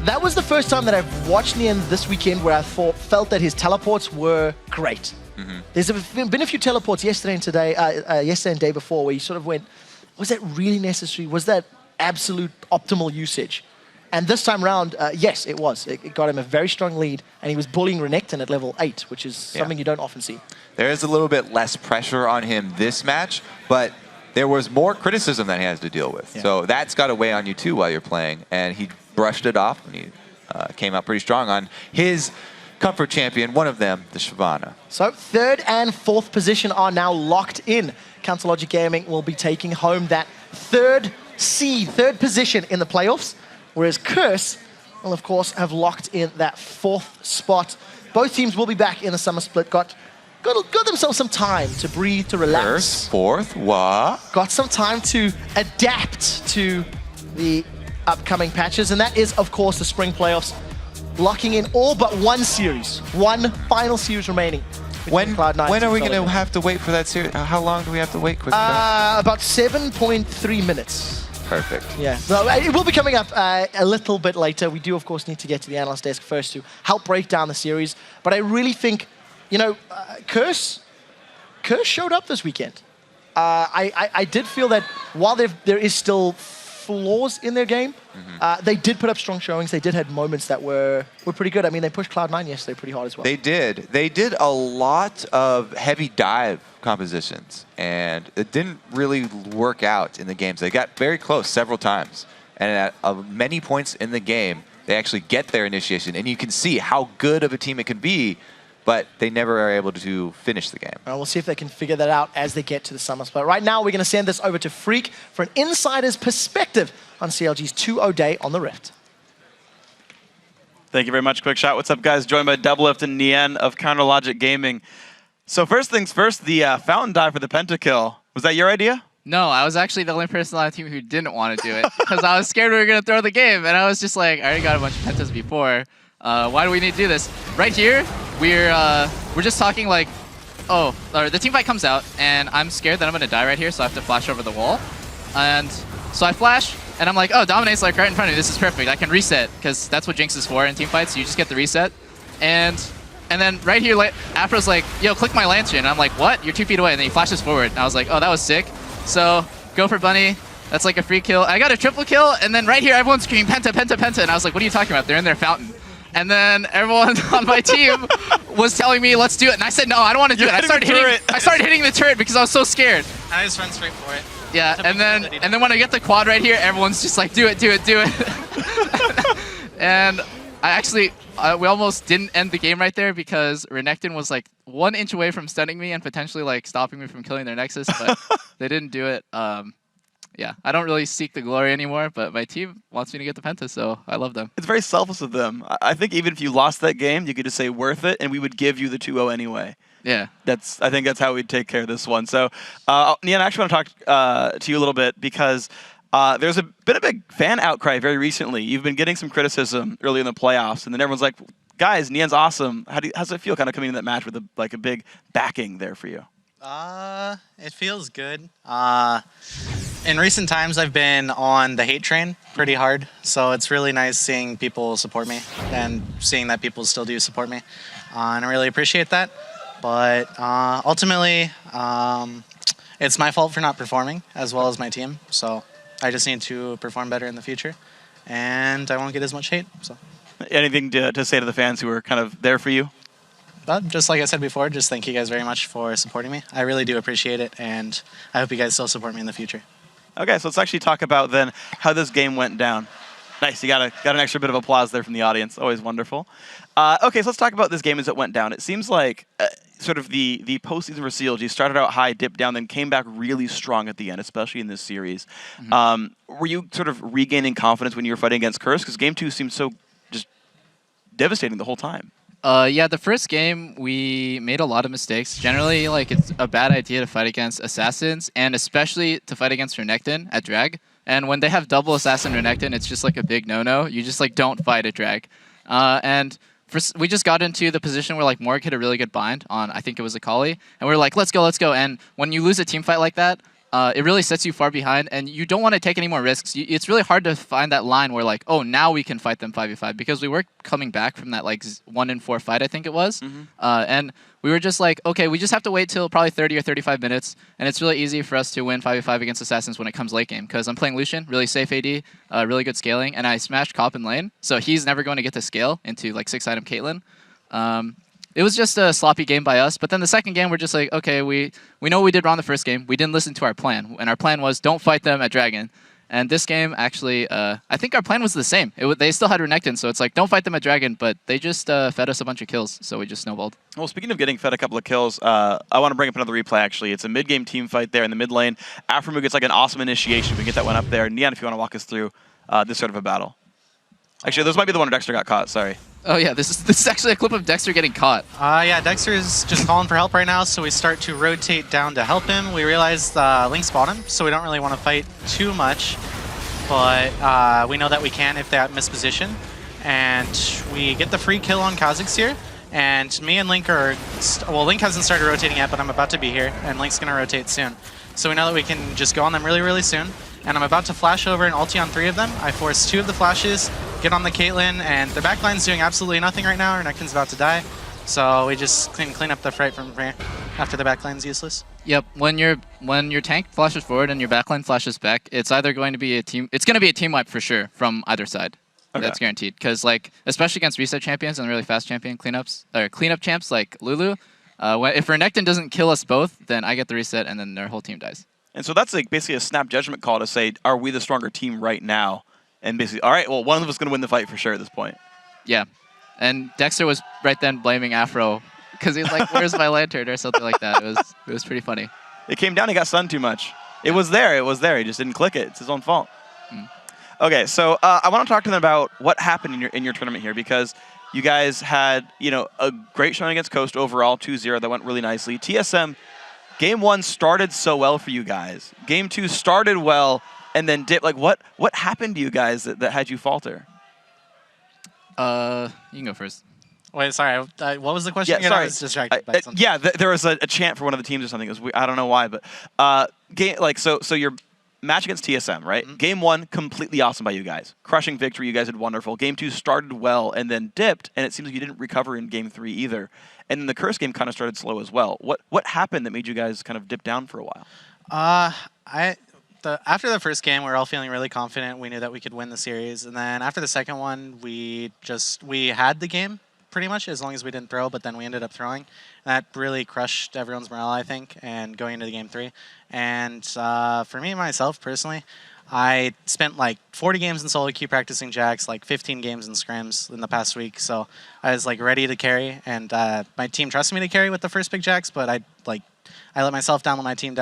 that was the first time that I've watched Nian this weekend where I felt that his teleports were great. There's been a few teleports yesterday and today, yesterday and day before, where you sort of went, was that really necessary? Was that absolute optimal usage? And this time around, yes, it was. It got him a very strong lead, and he was bullying Renekton at level 8, which is something you don't often see.
There is a little bit less pressure on him this match, but there was more criticism that he has to deal with. So that's got to weigh on you too while you're playing, and he brushed it off, and he came out pretty strong on his comfort champion, one of them, the Shyvana.
So 3rd and 4th position are now locked in. Council Logic Gaming will be taking home that 3rd position in the playoffs, whereas Curse will, of course, have locked in that 4th spot. Both teams will be back in the summer split. Got themselves some time to breathe, to relax.
Curse, 4th, what?
Got some time to adapt to the upcoming patches, and that is, of course, the spring playoffs. Locking in all but one series. One final series remaining.
When are we going to have to wait for that series? How long do we have to wait?
About 7.3 minutes.
Perfect.
Yeah. So it will be coming up a little bit later. We do, of course, need to get to the analyst desk first to help break down the series. But I really think, you know, Curse showed up this weekend. I did feel that while there is still flaws in their game, they did put up strong showings. They did have moments that were pretty good. I mean, they pushed Cloud9 yesterday pretty hard as well.
They did. They did a lot of heavy dive compositions, and it didn't really work out in the games. They got very close several times, and at many points in the game, they actually get their initiation, and you can see how good of a team it can be, but they never are able to finish the game.
We'll see if they can figure that out as they get to the summer split. Right now, we're going to send this over to Freak for an insider's perspective on CLG's 2-0 day on the Rift.
Thank you very much, Quick Shot. What's up, guys? Joined by Doublelift and Nian of Counter Logic Gaming. So first things first, the fountain dive for the pentakill. Was that your idea?
No, I was actually the only person on the team who didn't want to do it because I was scared we were going to throw the game. And I was just like, I already got a bunch of pentas before. Why do we need to do this? Right here, we're just talking like, oh, the team fight comes out, and I'm scared that I'm going to die right here, so I have to flash over the wall. And so I flash, and I'm like, oh, Dominate's like right in front of me. This is perfect. I can reset, because that's what Jinx is for in team fights. You just get the reset. And then right here, Afro's like, yo, click my Lantern. And I'm like, what? You're 2 feet away. And then he flashes forward. And I was like, oh, that was sick. So go for Bunny. That's like a free kill. I got a triple kill, and then right here, everyone's screaming, Penta, Penta, Penta. And I was like, what are you talking about? They're in their fountain. And then everyone on my team was telling me, let's do it. And I said, no, I don't want to do it. I started hitting the turret because I was so scared.
I just went straight for it.
Yeah, and then when I get the quad right here, everyone's just like, do it, do it, do it. And I actually, we almost didn't end the game right there because Renekton was like 1 inch away from stunning me and potentially like stopping me from killing their Nexus, but they didn't do it. Yeah, I don't really seek the glory anymore, but my team wants me to get the Penta, so I love them.
It's very selfless of them. I think even if you lost that game, you could just say worth it, and we would give you the 2-0 anyway.
Yeah.
I think that's how we'd take care of this one. So, Nian, I actually want to talk to you a little bit because there's been a big fan outcry very recently. You've been getting some criticism early in the playoffs, and then everyone's like, guys, Nian's awesome. How's it feel kind of coming into that match with a big backing there for you?
It feels good. In recent times, I've been on the hate train pretty hard, so it's really nice seeing people support me and seeing that people still do support me, and I really appreciate that. But ultimately, it's my fault for not performing as well as my team, so I just need to perform better in the future, and I won't get as much hate. So,
anything to say to the fans who are kind of there for you?
But just like I said before, just thank you guys very much for supporting me. I really do appreciate it, and I hope you guys still support me in the future.
Okay, so let's actually talk about then how this game went down. Nice, you got an extra bit of applause there from the audience. Always wonderful. Okay, so let's talk about this game as it went down. It seems like sort of the postseason for CLG started out high, dipped down, then came back really strong at the end, especially in this series. Were you sort of regaining confidence when you were fighting against Curse? Because Game 2 seemed so just devastating the whole time.
Yeah, the first game, we made a lot of mistakes. Generally, like, it's a bad idea to fight against Assassins, and especially to fight against Renekton at Drag. And when they have double Assassin Renekton, it's just, like, a big no-no. You just, like, don't fight at Drag. We just got into the position where, like, Morg hit a really good bind on, I think it was Akali, and we were like, let's go, let's go. And when you lose a team fight like that, it really sets you far behind, and you don't want to take any more risks. It's really hard to find that line where, like, oh, now we can fight them 5v5, because we were coming back from that, like, 1-in-4 fight, I think it was. And we were just like, okay, we just have to wait till probably 30 or 35 minutes, and it's really easy for us to win 5v5 against Assassins when it comes late game, because I'm playing Lucian, really safe AD, really good scaling, and I smashed Cop in lane, so he's never going to get to scale into, like, 6-item Caitlyn. It was just a sloppy game by us, but then the second game, we're just like, okay, we know what we did wrong the first game. We didn't listen to our plan, and our plan was don't fight them at Dragon. And this game, actually, I think our plan was the same. They still had Renekton, so it's like, don't fight them at Dragon, but they just fed us a bunch of kills, so we just snowballed.
Well, speaking of getting fed a couple of kills, I want to bring up another replay, actually. It's a mid-game team fight there in the mid lane. Afromu gets like an awesome initiation. We can get that one up there. Neon, if you want to walk us through this sort of a battle. Actually, this might be the one where Dexter got caught, sorry.
Oh yeah, this is actually a clip of Dexter getting caught.
Yeah, Dexter is just calling for help right now, so we start to rotate down to help him. We realize Link's bottom, so we don't really want to fight too much, but we know that we can if they misposition. And we get the free kill on Kha'Zix here, and me and Link are... well, Link hasn't started rotating yet, but I'm about to be here, and Link's going to rotate soon. So we know that we can just go on them really, really soon. And I'm about to flash over and ulti on 3 of them. I force 2 of the flashes, get on the Caitlyn, and the backline's doing absolutely nothing right now. Renekton's about to die. So we just clean up the fight from here after the backline's useless.
Yep, when your tank flashes forward and your backline flashes back, it's either going to be a team wipe for sure from either side. Okay. That's guaranteed. Because, like, especially against reset champions and really fast champion cleanup champs like Lulu, if Renekton doesn't kill us both, then I get the reset and then their whole team dies.
And so that's like basically a snap judgment call to say, are we the stronger team right now? And basically, all right, well, one of us is going to win the fight for sure at this point.
Yeah. And Dexter was right then blaming Afro because he's like, where's my lantern or something like that. It was pretty funny.
It came down, he got stunned too much. It was there, he just didn't click it. It's his own fault. Okay, so I want to talk to them about what happened in your tournament here, because you guys had, a great showing against Coast overall, 2-0. That went really nicely. TSM, Game 1 started so well for you guys. Game 2 started well and then dipped. Like, what happened to you guys that had you falter?
You can go first.
Wait, sorry. What was the question?
Yeah, sorry.
I was distracted by something.
Yeah, there was a chant for one of the teams or something. I don't know why, but so your match against TSM, right? Game 1, completely awesome by you guys. Crushing victory. You guys did wonderful. Game 2 started well and then dipped, and it seems like you didn't recover in Game 3 either. And then the Curse game kind of started slow as well. What happened that made you guys kind of dip down for a while?
After the first game, we were all feeling really confident. We knew that we could win the series. And then after the second one, we had the game pretty much, as long as we didn't throw, but then we ended up throwing. That really crushed everyone's morale, I think, and going into the Game 3. And for me, myself, personally, I spent like 40 games in solo queue practicing Jax, like 15 games in scrims in the past week. So I was like ready to carry, and my team trusted me to carry with the first big Jax, but I let myself down when my team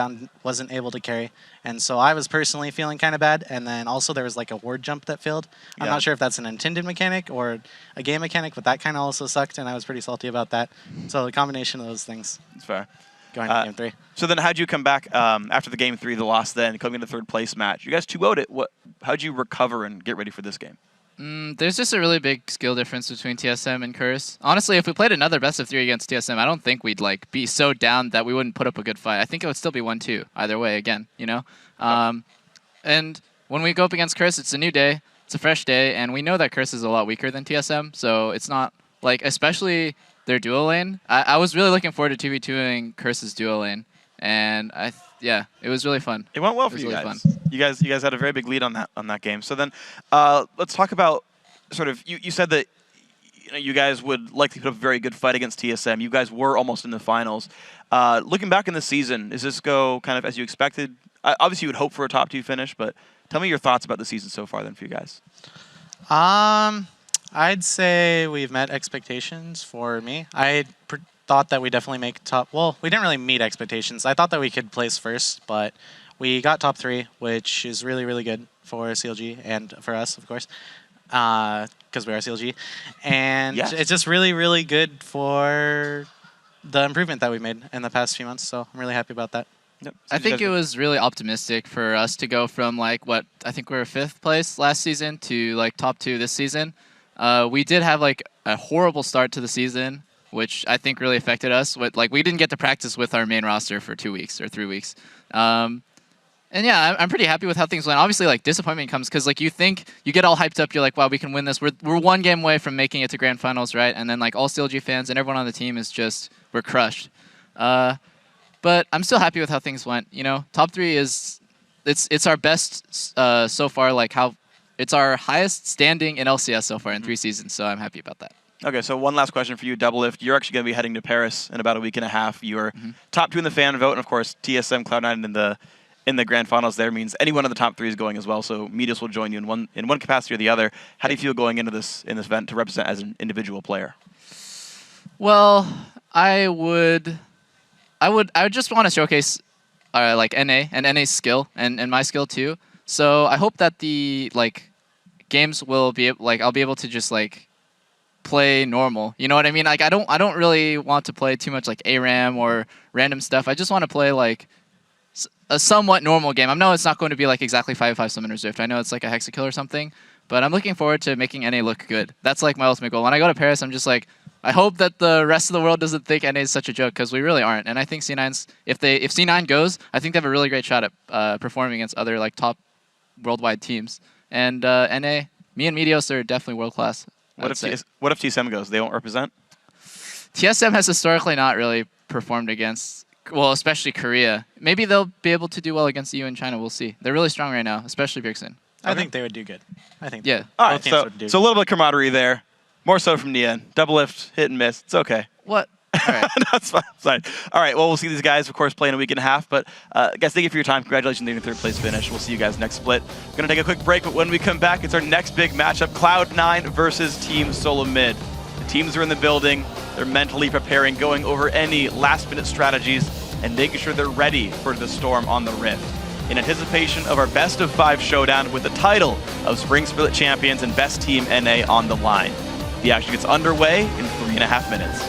wasn't able to carry. And so I was personally feeling kind of bad. And then also there was like a ward jump that failed. I'm not sure if that's an intended mechanic or a game mechanic, but that kind of also sucked, and I was pretty salty about that. So the combination of those things.
That's fair.
Going to Game 3.
So then how'd you come back after the Game 3, the loss then, coming into third place match? You guys 2-0'd it. How'd you recover and get ready for this game?
There's just a really big skill difference between TSM and Curse. Honestly, if we played another best of 3 against TSM, I don't think we'd like be so down that we wouldn't put up a good fight. I think it would still be 1-2 either way again, And when we go up against Curse, it's a new day. It's a fresh day, and we know that Curse is a lot weaker than TSM, so it's not, like, especially their duo lane. I was really looking forward to 2v2ing Curse's duo lane, and yeah, it was really fun.
It went well for you
really
guys.
Fun.
You guys had a very big lead on that game. So then, let's talk about sort of you said that you guys would likely put up a very good fight against TSM. You guys were almost in the finals. Looking back in the season, does this go kind of as you expected? Obviously, you would hope for a top 2 finish, but tell me your thoughts about the season so far then for you guys.
I'd say we've met expectations for me. I thought that we definitely make top. Well, we didn't really meet expectations. I thought that we could place first, but we got top 3, which is really, really good for CLG and for us, of course, because we are CLG. And it's just really, really good for the improvement that we made in the past few months. So I'm really happy about that.
Yep.
I think it was really optimistic for us to go from like what I think we were 5th place last season to like top 2 this season. We did have like a horrible start to the season, which I think really affected us. Like we didn't get to practice with our main roster for 2 weeks or 3 weeks. And yeah, I'm pretty happy with how things went. Obviously, like disappointment comes because like you think you get all hyped up. You're like, wow, we can win this. We're 1 game away from making it to grand finals, right? And then like all CLG fans and everyone on the team is just we're crushed. But I'm still happy with how things went. You know, top 3 is it's our best so far. Like how it's our highest standing in LCS so far in 3 seasons. So I'm happy about that.
Okay, so one last question for you, Doublelift. You're actually going to be heading to Paris in about a week and a half. You're top 2 in the fan vote, and of course TSM Cloud9 in the grand finals. There means any one of the top 3 is going as well. So Metis will join you in one capacity or the other. How do you feel going into this event to represent as an individual player?
Well, I would just want to showcase like NA and NA's skill and my skill too. So I hope that the like games will be like I'll be able to just like play normal. You know what I mean? Like I don't really want to play too much like ARAM or random stuff. I just want to play like a somewhat normal game. I know it's not going to be like exactly 5v5 Summoner's Rift. I know it's like a Hexakill or something, but I'm looking forward to making NA look good. That's like my ultimate goal. When I go to Paris, I'm just like I hope that the rest of the world doesn't think NA is such a joke because we really aren't. And I think C9's if C9 goes, I think they have a really great shot at performing against other like top worldwide teams. And NA, me and Meteos are definitely world class.
What if TSM goes? They won't represent?
TSM has historically not really performed against, well, especially Korea. Maybe they'll be able to do well against EU and China. We'll see. They're really strong right now, especially Bjergsen.
I think they would do good. I think.
Yeah.
All right. So a little bit of camaraderie there. More so from Nian. Doublelift, hit and miss. It's okay.
What? All right.
That's fine. Sorry. All right. Well, we'll see these guys, of course, play in a week and a half. But guys, thank you for your time. Congratulations on your 3rd place finish. We'll see you guys next split. We're going to take a quick break, but when we come back, it's our next big matchup, Cloud9 versus Team Solo Mid. The teams are in the building. They're mentally preparing, going over any last-minute strategies, and making sure they're ready for the storm on the Rift. In anticipation of our best of 5 showdown with the title of Spring Split Champions and Best Team NA on the line. The action gets underway in 3.5 minutes.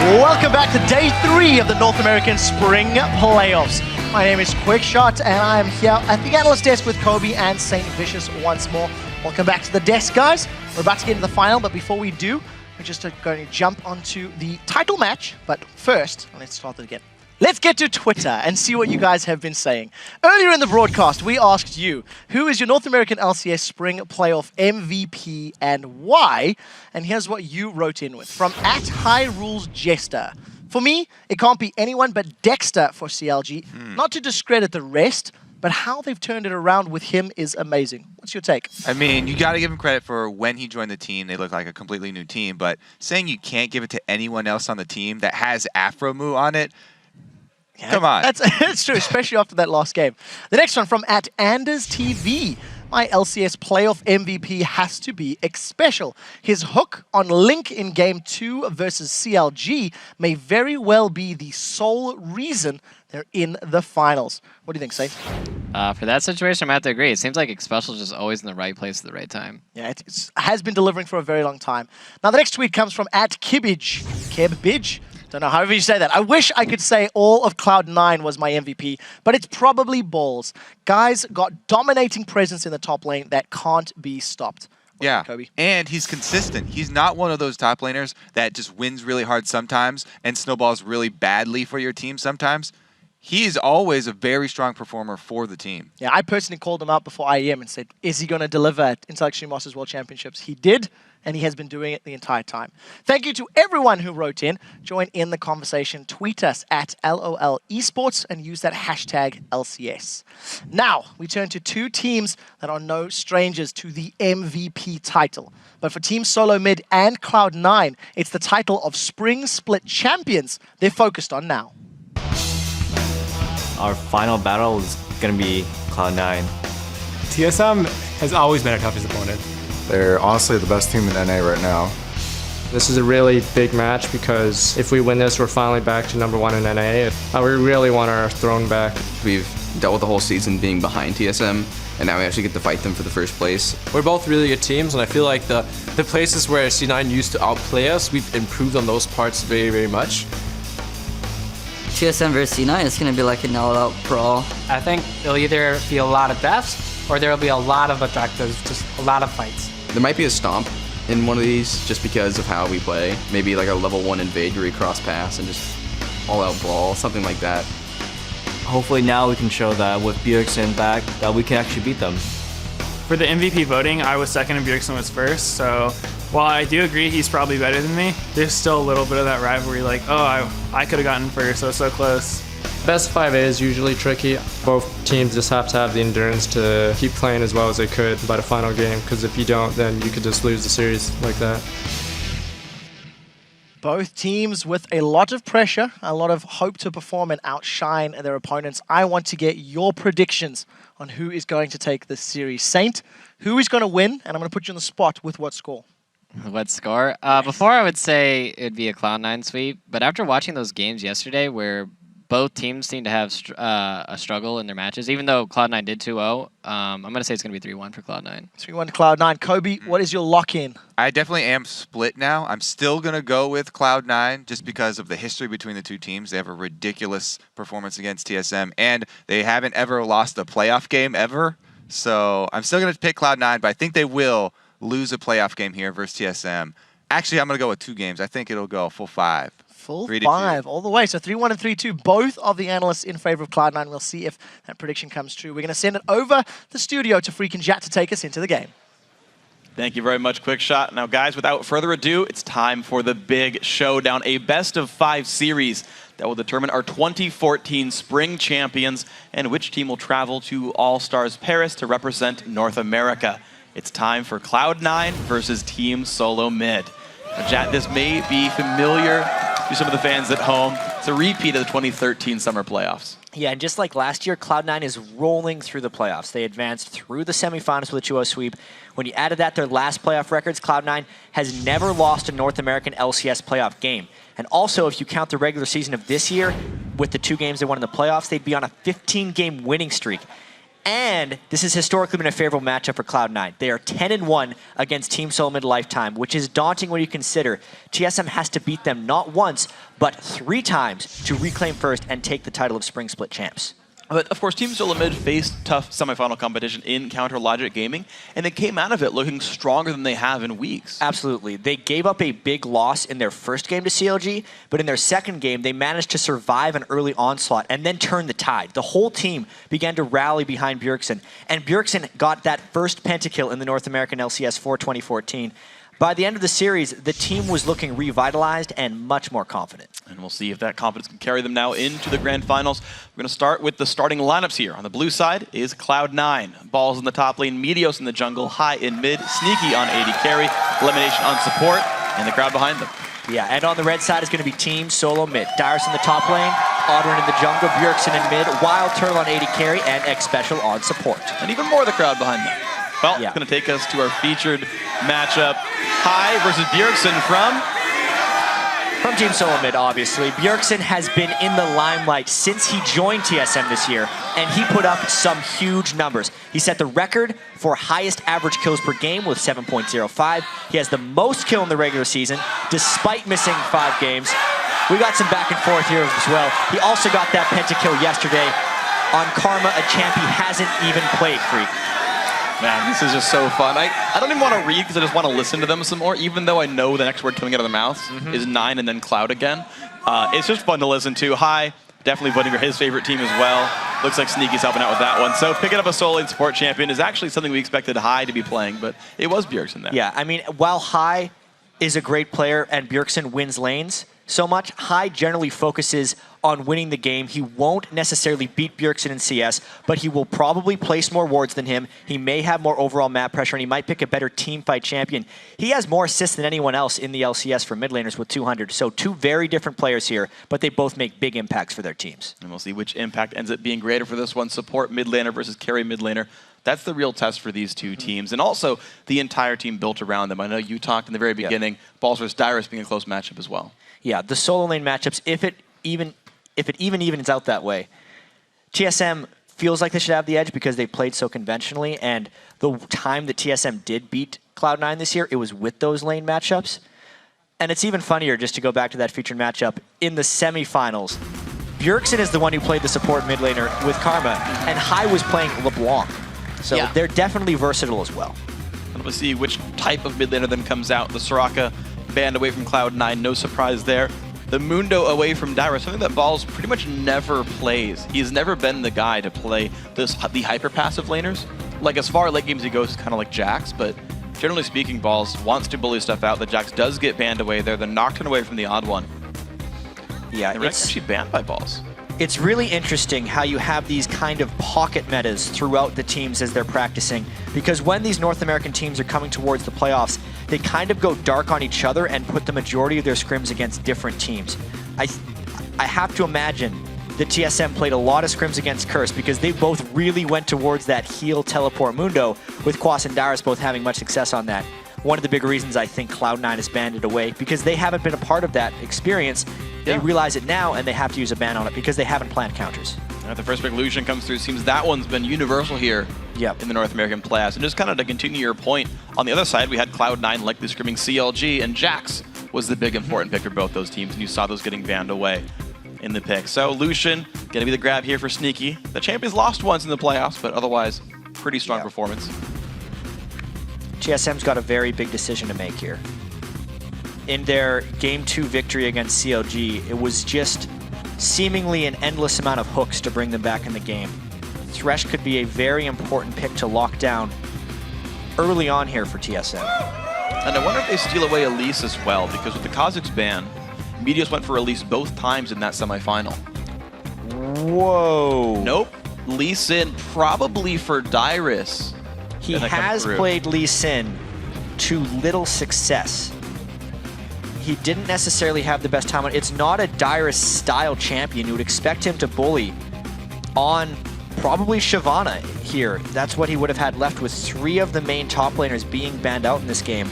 Welcome back to day 3 of the North American Spring Playoffs. My name is Quickshot, and I am here at the analyst desk with Kobe and St. Vicious once more. Welcome back to the desk, guys. We're about to get into the final, but before we do, we're just going to jump onto the title match. But first, let's start it again. Let's get to Twitter and see what you guys have been saying. Earlier in the broadcast, we asked you, who is your North American LCS Spring Playoff MVP and why? And here's what you wrote in with. From @HighRulesJester. For me, it can't be anyone but Dexter for CLG. Not to discredit the rest, but how they've turned it around with him is amazing. What's your take?
I mean, you got to give him credit for when he joined the team, they look like a completely new team, but saying you can't give it to anyone else on the team that has Afro Moo on it, come on.
That's true, especially after that last game. The next one from @AndersTV. My LCS playoff MVP has to be Xpecial. His hook on Link in Game 2 versus CLG may very well be the sole reason they're in the finals. What do you think, Safe?
For that situation, I'm going to have to agree. It seems like Xpecial is just always in the right place at the right time.
Yeah, it has been delivering for a very long time. Now, the next tweet comes from @Kibbage. Kebbage? Don't know, however you say that. I wish I could say all of Cloud9 was my MVP, but it's probably balls. Guys got dominating presence in the top lane that can't be stopped.
Yeah,
Kobe?
And he's consistent. He's not one of those top laners that just wins really hard sometimes and snowballs really badly for your team sometimes. He is always a very strong performer for the team.
Yeah, I personally called him out before IEM and said, is he going to deliver at Intel Extreme Masters World Championships? He did, and he has been doing it the entire time. Thank you to everyone who wrote in. Join in the conversation. Tweet us @LOL Esports and use that hashtag LCS. Now, we turn to two teams that are no strangers to the MVP title. But for Team Solo Mid and Cloud9, it's the title of Spring Split Champions they're focused on now.
Our final battle is going to be Cloud9.
TSM has always been our toughest opponent.
They're honestly the best team in NA right now.
This is a really big match because if we win this, we're finally back to #1 in NA. We really want our throne back.
We've dealt with the whole season being behind TSM, and now we actually get to fight them for the first place.
We're both really good teams, and I feel like the places where C9 used to outplay us, we've improved on those parts very, very much.
TSM versus C9 is going to be like an all-out brawl.
I think there'll either be a lot of deaths or there'll be a lot of objectives, just a lot of fights.
There might be a stomp in one of these just because of how we play. Maybe like a level 1 invade where we cross pass and just all-out brawl, something like that.
Hopefully now we can show that with Bjergsen back that we can actually beat them.
For the MVP voting, I was second and Bjergsen was first, so while I do agree he's probably better than me, there's still a little bit of that rivalry, like, oh, I could have gotten first, I was so close.
Best 5A is usually tricky. Both teams just have to have the endurance to keep playing as well as they could by the final game, because if you don't, then you could just lose the series like that.
Both teams with a lot of pressure, a lot of hope to perform and outshine their opponents. I want to get your predictions on who is going to take this series. Saint, who is going to win? And I'm going to put you on the spot with what score?
What score? Before I would say it'd be a Cloud9 sweep, but after watching those games yesterday where both teams seem to have a struggle in their matches, even though Cloud9 did 2-0, I'm going to say it's going to be 3-1 for Cloud9.
3-1 to Cloud9. Kobe, what is your lock-in?
I definitely am split now. I'm still going to go with Cloud9 just because of the history between the two teams. They have a ridiculous performance against TSM, and they haven't ever lost a playoff game ever. So I'm still going to pick Cloud9, but I think they will lose a playoff game here versus TSM. Actually, I'm going to go with 2 games. I think it'll go a full 5.
Full 5 all the way. So 3-1 and 3-2. Both of the analysts in favor of Cloud9. We'll see if that prediction comes true. We're going to send it over the studio to Freakin' Jat to take us into the game.
Thank you very much, Quickshot. Now, guys, without further ado, it's time for the big showdown, a best-of-5 series that will determine our 2014 Spring Champions and which team will travel to All-Stars Paris to represent North America. It's time for Cloud9 versus Team Solo Mid. Now, Jat, this may be familiar to some of the fans at home. It's a repeat of the 2013 Summer Playoffs.
Yeah, and just like last year, Cloud9 is rolling through the playoffs. They advanced through the semifinals with a 2-0 sweep. When you added that, their last playoff records, Cloud9 has never lost a North American LCS playoff game. And also, if you count the regular season of this year, with the 2 games they won in the playoffs, they'd be on a 15-game winning streak. And this has historically been a favorable matchup for Cloud9. They are 10-1 against Team Solo Mid Lifetime, which is daunting when you consider TSM has to beat them not once, but 3 times to reclaim first and take the title of Spring Split champs.
But of course, Team Solo Mid faced tough semifinal competition in Counter Logic Gaming, and they came out of it looking stronger than they have in weeks.
Absolutely. They gave up a big loss in their first game to CLG, but in their second game, they managed to survive an early onslaught and then turn the tide. The whole team began to rally behind Bjergsen, and Bjergsen got that first pentakill in the North American LCS for 2014. By the end of the series, the team was looking revitalized and much more confident.
And we'll see if that confidence can carry them now into the grand finals. We're going to start with the starting lineups here. On the blue side is Cloud9. Balls in the top lane, Meteos in the jungle, High in mid, Sneaky on AD carry, Elimination on support, and the crowd behind them.
Yeah, and on the red side is going to be Team Solo Mid. Dyrus in the top lane, Oddrun in the jungle, Bjergsen in mid, Wild Turtle on AD carry, and X Special on support.
And even more of the crowd behind them. Well, it's going to take us to our featured matchup. High versus Bjergsen
from Team Solo Mid, obviously. Bjergsen has been in the limelight since he joined TSM this year, and he put up some huge numbers. He set the record for highest average kills per game with 7.05. He has the most kill in the regular season, despite missing 5 games. We got some back and forth here as well. He also got that pentakill yesterday on Karma, a champ he hasn't even played, Freak.
Man, this is just so fun. I don't even want to read because I just want to listen to them some more, even though I know the next word coming out of their mouths is 9 and then Cloud again. It's just fun to listen to. High, definitely voting for his favorite team as well. Looks like Sneaky's helping out with that one. So picking up a solo lane support champion is actually something we expected High to be playing, but it was Bjergsen there.
Yeah, I mean, while High is a great player and Bjergsen wins lanes so much, High generally focuses on winning the game. He won't necessarily beat Bjergsen in CS, but he will probably place more wards than him. He may have more overall map pressure, and he might pick a better team fight champion. He has more assists than anyone else in the LCS for mid laners with 200. So 2 very different players here, but they both make big impacts for their teams.
And we'll see which impact ends up being greater for this one. Support mid laner versus carry mid laner. That's the real test for these two teams. And also the entire team built around them. I know you talked in the very beginning, Balls versus Dyrus being a close matchup as well.
Yeah, the solo lane matchups, if it even evens out that way, TSM feels like they should have the edge because they played so conventionally, and the time that TSM did beat Cloud9 this year, it was with those lane matchups. And it's even funnier, just to go back to that featured matchup, in the semifinals, Bjergsen is the one who played the support mid laner with Karma, and High was playing LeBlanc. So they're definitely versatile as well.
And we'll see which type of mid laner then comes out. The Soraka banned away from Cloud9, no surprise there. The Mundo away from Dyrus, something that Balls pretty much never plays. He's never been the guy to play the hyper passive laners. Like as far late games he goes, it's kind of like Jax, but generally speaking, Balls wants to bully stuff out. The Jax does get banned away there. The Nocturne away from the Odd One.
Yeah,
it's actually banned by Balls.
It's really interesting how you have these kind of pocket metas throughout the teams as they're practicing, because when these North American teams are coming towards the playoffs, they kind of go dark on each other and put the majority of their scrims against different teams. I have to imagine that TSM played a lot of scrims against Curse because they both really went towards that heal teleport Mundo, with Quas and Dyrus both having much success on that. One of the big reasons I think Cloud9 is banned it away, because they haven't been a part of that experience. They realize it now, and they have to use a ban on it because they haven't planned counters.
The first big Lucian comes through. Seems that one's been universal here in the North American playoffs. And just kind of to continue your point, on the other side, we had Cloud9 likely scrimming CLG, and Jax was the big important pick for both those teams, and you saw those getting banned away in the pick. So Lucian, going to be the grab here for Sneaky. The champions lost once in the playoffs, but otherwise, pretty strong performance.
TSM's got a very big decision to make here. In their Game 2 victory against CLG, it was just seemingly an endless amount of hooks to bring them back in the game. Thresh could be a very important pick to lock down early on here for TSM.
And I wonder if they steal away Elise as well, because with the Kha'Zix ban, Meteos went for Elise both times in that semifinal.
Whoa.
Nope. Lee Sin probably for Dyrus.
He has played Lee Sin to little success. He didn't necessarily have the best time on it. It's not a Dyrus-style champion. You would expect him to bully on probably Shyvana here. That's what he would have had left with 3 of the main top laners being banned out in this game.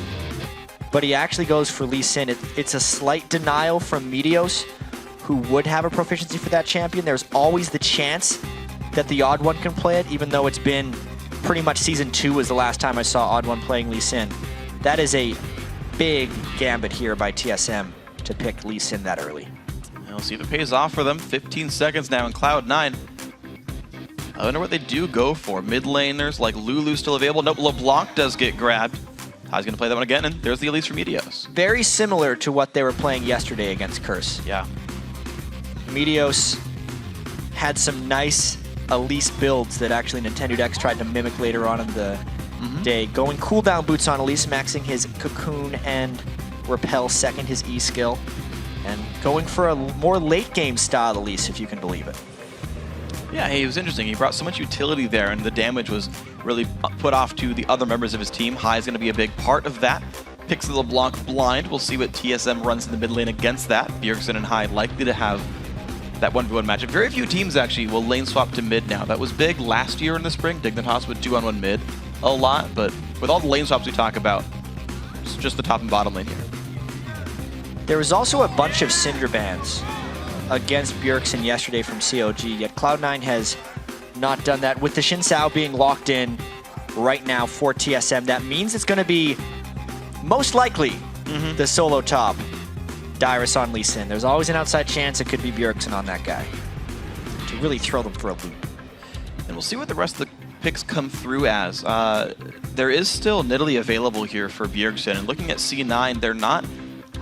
But he actually goes for Lee Sin. It's a slight denial from Meteos, who would have a proficiency for that champion. There's always the chance that the Odd One can play it, even though it's been pretty much Season 2 was the last time I saw Odd One playing Lee Sin. That is a big gambit here by TSM to pick Lee Sin that early.
We'll see if it pays off for them. 15 seconds now in Cloud9. I wonder what they do go for. Mid laners like Lulu still available. Nope, LeBlanc does get grabbed. Ty's going to play that one again, and there's the Elise for Meteos.
Very similar to what they were playing yesterday against Curse.
Yeah.
Meteos had some nice Elise builds that actually Nintendo X tried to mimic later on in the day. Going cooldown boots on Elise, maxing his Cocoon and Repel second, his E skill. And going for a more late game style Elise, if you can believe it.
Yeah, he was interesting. He brought so much utility there, and the damage was really put off to the other members of his team. High is going to be a big part of that. Picks the LeBlanc blind. We'll see what TSM runs in the mid lane against that. Bjergsen and High likely to have that 1v1 matchup. Very few teams actually will lane swap to mid now. That was big last year in the spring. Dignitas would 2-on-1 mid a lot, but with all the lane swaps we talk about, it's just the top and bottom lane here.
There was also a bunch of Cinder bans against Bjergsen yesterday from COG, yet Cloud9 has not done that. With the Xin Sao being locked in right now for TSM, that means it's going to be most likely the solo top. Dyrus on Lee Sin. There's always an outside chance it could be Bjergsen on that guy to really throw them for a loop.
And we'll see what the rest of the picks come through as. There is still Nidalee available here for Bjergsen, and looking at C9, they're not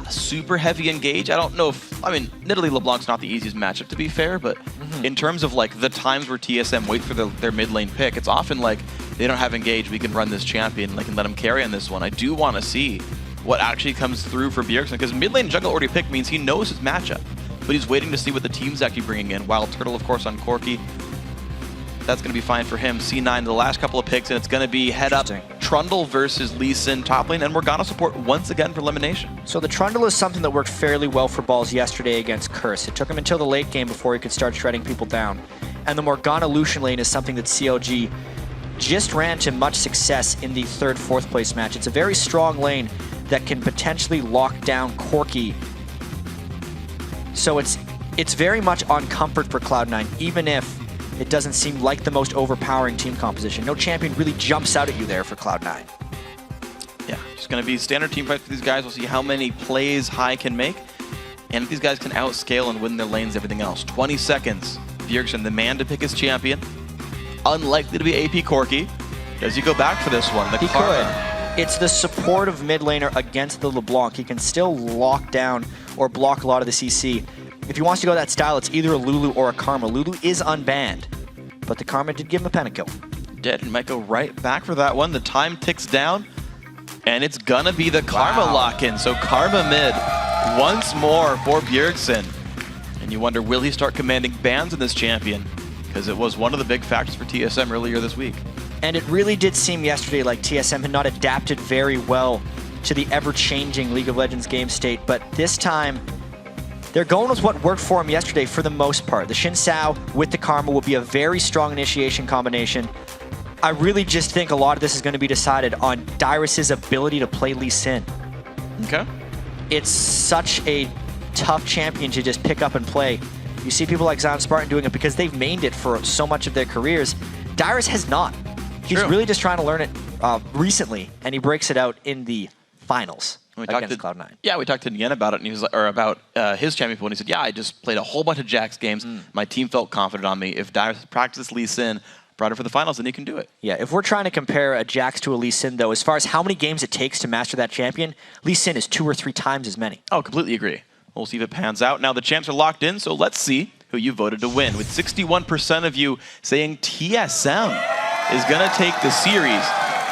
super heavy engage. I don't know if, I mean, Nidalee LeBlanc's not the easiest matchup to be fair, but in terms of like the times where TSM wait for their mid lane pick, it's often like they don't have engage, we can run this champion, like, and let him carry on this one. I do want to see what actually comes through for Bjergsen, because mid lane jungle already picked means he knows his matchup, but he's waiting to see what the team's actually bringing in. Wild Turtle, of course, on Corki. That's going to be fine for him. C9, the last couple of picks, and it's going to be head up Trundle versus Lee Sin top lane, and Morgana support once again for elimination.
So the Trundle is something that worked fairly well for Balls yesterday against Curse. It took him until the late game before he could start shredding people down. And the Morgana Lucian lane is something that COG just ran to much success in the third, fourth place match. It's a very strong lane that can potentially lock down Corki. So it's very much on comfort for Cloud9, even if it doesn't seem like the most overpowering team composition. No champion really jumps out at you there for Cloud9.
Yeah, it's going to be standard team fight for these guys. We'll see how many plays High can make, and if these guys can outscale and win their lanes, everything else. 20 seconds. Bjergsen, the man to pick his champion. Unlikely to be AP Corki. Does he go back for this one?
He could. It's the support of mid laner against the LeBlanc. He can still lock down or block a lot of the CC. If he wants to go that style, it's either a Lulu or a Karma. Lulu is unbanned, but the Karma did give him a pentakill.
Did, and might go right back for that one. The time ticks down, and it's gonna be the Karma lock-in. So Karma mid once more for Bjergsen. And you wonder, will he start commanding bans in this champion? Because it was one of the big factors for TSM earlier this week.
And it really did seem yesterday like TSM had not adapted very well to the ever-changing League of Legends game state, but this time, they're going with what worked for him yesterday for the most part. The Xin Sao with the Karma will be a very strong initiation combination. I really just think a lot of this is going to be decided on Dyrus's ability to play Lee Sin.
Okay.
It's such a tough champion to just pick up and play. You see people like Zion Spartan doing it because they've mained it for so much of their careers. Dyrus has not. He's really just trying to learn it recently, and he breaks it out in the finals.
We talked to
Cloud9.
Yeah, we talked to Nien about it, and he was like, or about his champion pool, and he said, "Yeah, I just played a whole bunch of Jax games. My team felt confident on me. If Dyrus practiced Lee Sin, brought it for the finals, then he can do it."
Yeah, if we're trying to compare a Jax to a Lee Sin, though, as far as how many games it takes to master that champion, Lee Sin is 2 or 3 times as many.
Oh, completely agree. We'll see if it pans out. Now the champs are locked in, so let's see who you voted to win. With 61% of you saying TSM is going to take the series.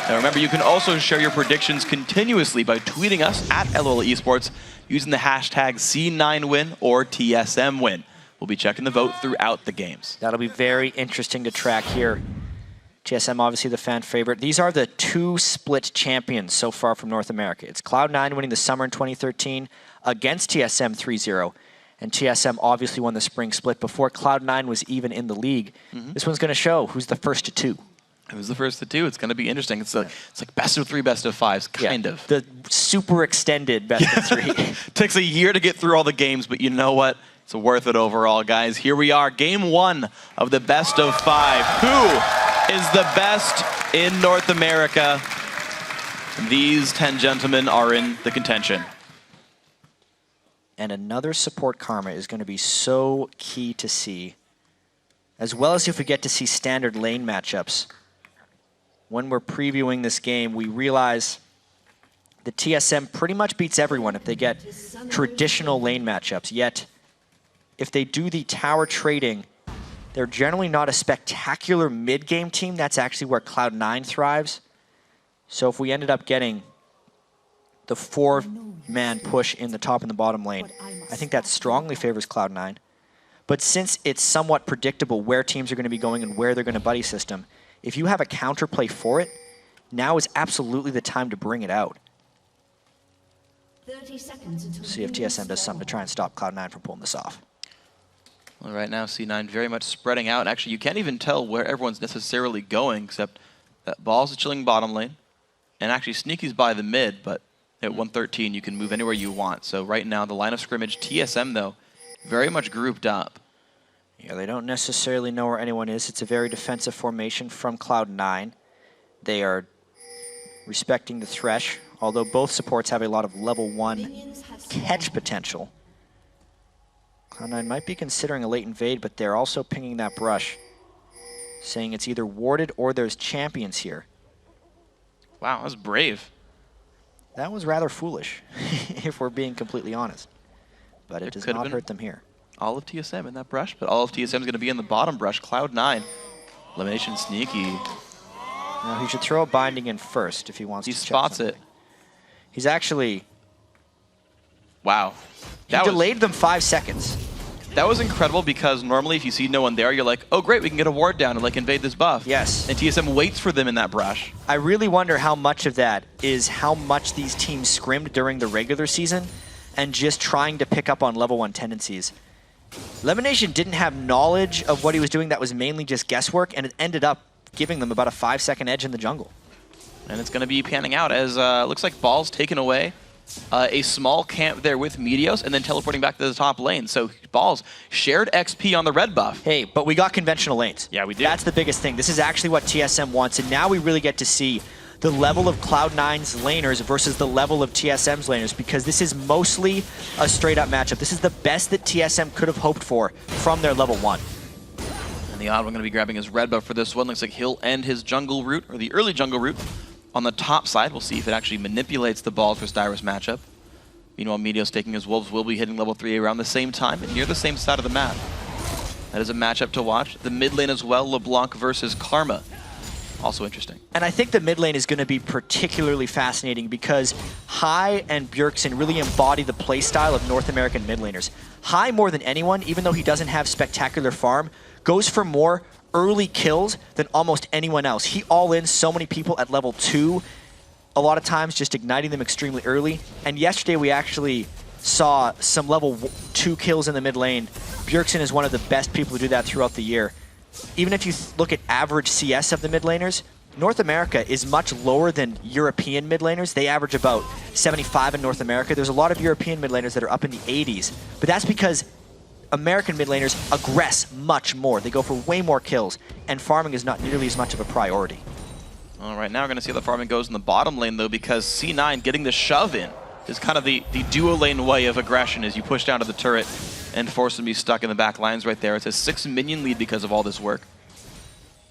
Now remember, you can also share your predictions continuously by tweeting us at LOL Esports using the hashtag C9win or TSMwin. We'll be checking the vote throughout the games.
That'll be very interesting to track here. TSM obviously the fan favorite. These are the 2 split champions so far from North America. It's Cloud9 winning the summer in 2013 against TSM 3-0. And TSM obviously won the spring split before Cloud9 was even in the league. This one's going to show who's the first to 2.
Who's the first to 2? It's going to be interesting. It's like best of 3, best of 5s, kind of.
The super extended best of 3.
Takes a year to get through all the games, but you know what? It's worth it overall, guys. Here we are, game 1 of the best of 5. Who is the best in North America? These 10 gentlemen are in the contention.
And another support Karma is going to be so key to see, as well as if we get to see standard lane matchups. When we're previewing this game, we realize the TSM pretty much beats everyone if they get traditional lane matchups. Yet, if they do the tower trading, they're generally not a spectacular mid-game team. That's actually where Cloud9 thrives. So if we ended up getting the 4-man push in the top and the bottom lane, I think that strongly favors Cloud9. But since it's somewhat predictable where teams are going to be going and where they're going to buddy system, if you have a counterplay for it, now is absolutely the time to bring it out.
30 seconds until
See if TSM does something to try and stop Cloud9 from pulling this off.
Well, right now, C9 very much spreading out. Actually, you can't even tell where everyone's necessarily going, except that Ball's a chilling bottom lane. And actually, Sneaky's by the mid, but at 113, you can move anywhere you want. So right now, the line of scrimmage, TSM, though, very much grouped up.
Yeah, they don't necessarily know where anyone is. It's a very defensive formation from Cloud9. They are respecting the Thresh, although both supports have a lot of level 1 catch potential. Cloud9 might be considering a late invade, but they're also pinging that brush, saying it's either warded or there's champions here.
Wow, that was brave.
That was rather foolish, if we're being completely honest. But it does not hurt them here.
All of TSM in that brush, but all of TSM is going to be in the bottom brush. Cloud9. Elimination Sneaky.
Now he should throw a binding in first if he wants to check
spots
something.
it.
He's actually...
Wow.
He delayed them 5 seconds.
That was incredible because normally if you see no one there, you're like, oh great, we can get a ward down and like invade this buff.
Yes.
And TSM waits for them in that brush.
I really wonder how much of that is how much these teams scrimmed during the regular season and just trying to pick up on level 1 tendencies. Elimination didn't have knowledge of what he was doing. That was mainly just guesswork, and it ended up giving them about a 5-second edge in the jungle.
And it's going to be panning out as looks like Ball's taken away. A small camp there with Meteos and then teleporting back to the top lane. So Balls shared XP on the red buff.
Hey, but we got conventional lanes.
Yeah, we did.
That's the biggest thing. This is actually what TSM wants, and now we really get to see the level of Cloud9's laners versus the level of TSM's laners, because this is mostly a straight-up matchup. This is the best that TSM could have hoped for from their level 1.
And the odd one going to be grabbing his red buff for this one. Looks like he'll end his jungle route, or the early jungle route, on the top side. We'll see if it actually manipulates the Balls versus Dyrus matchup. Meanwhile, Meteos taking his Wolves will be hitting level 3 around the same time and near the same side of the map. That is a matchup to watch. The mid lane as well, LeBlanc versus Karma. Also interesting.
And I think the mid lane is going to be particularly fascinating because Hai and Bjergsen really embody the playstyle of North American mid laners. Hai, more than anyone, even though he doesn't have spectacular farm, goes for more early kills than almost anyone else. He all-in so many people at level 2, a lot of times just igniting them extremely early. And yesterday we actually saw some level 2 kills in the mid lane. Bjergsen is one of the best people to do that throughout the year. Even if you look at average CS of the mid laners, North America is much lower than European mid laners. They average about 75 in North America. There's a lot of European mid laners that are up in the 80s, but that's because American mid laners aggress much more. They go for way more kills, and farming is not nearly as much of a priority.
All right, now we're going to see how the farming goes in the bottom lane, though, because C9 getting the shove in is kind of the duo lane way of aggression as you push down to the turret and force them to be stuck in the back lines right there. It's a 6-minion lead because of all this work.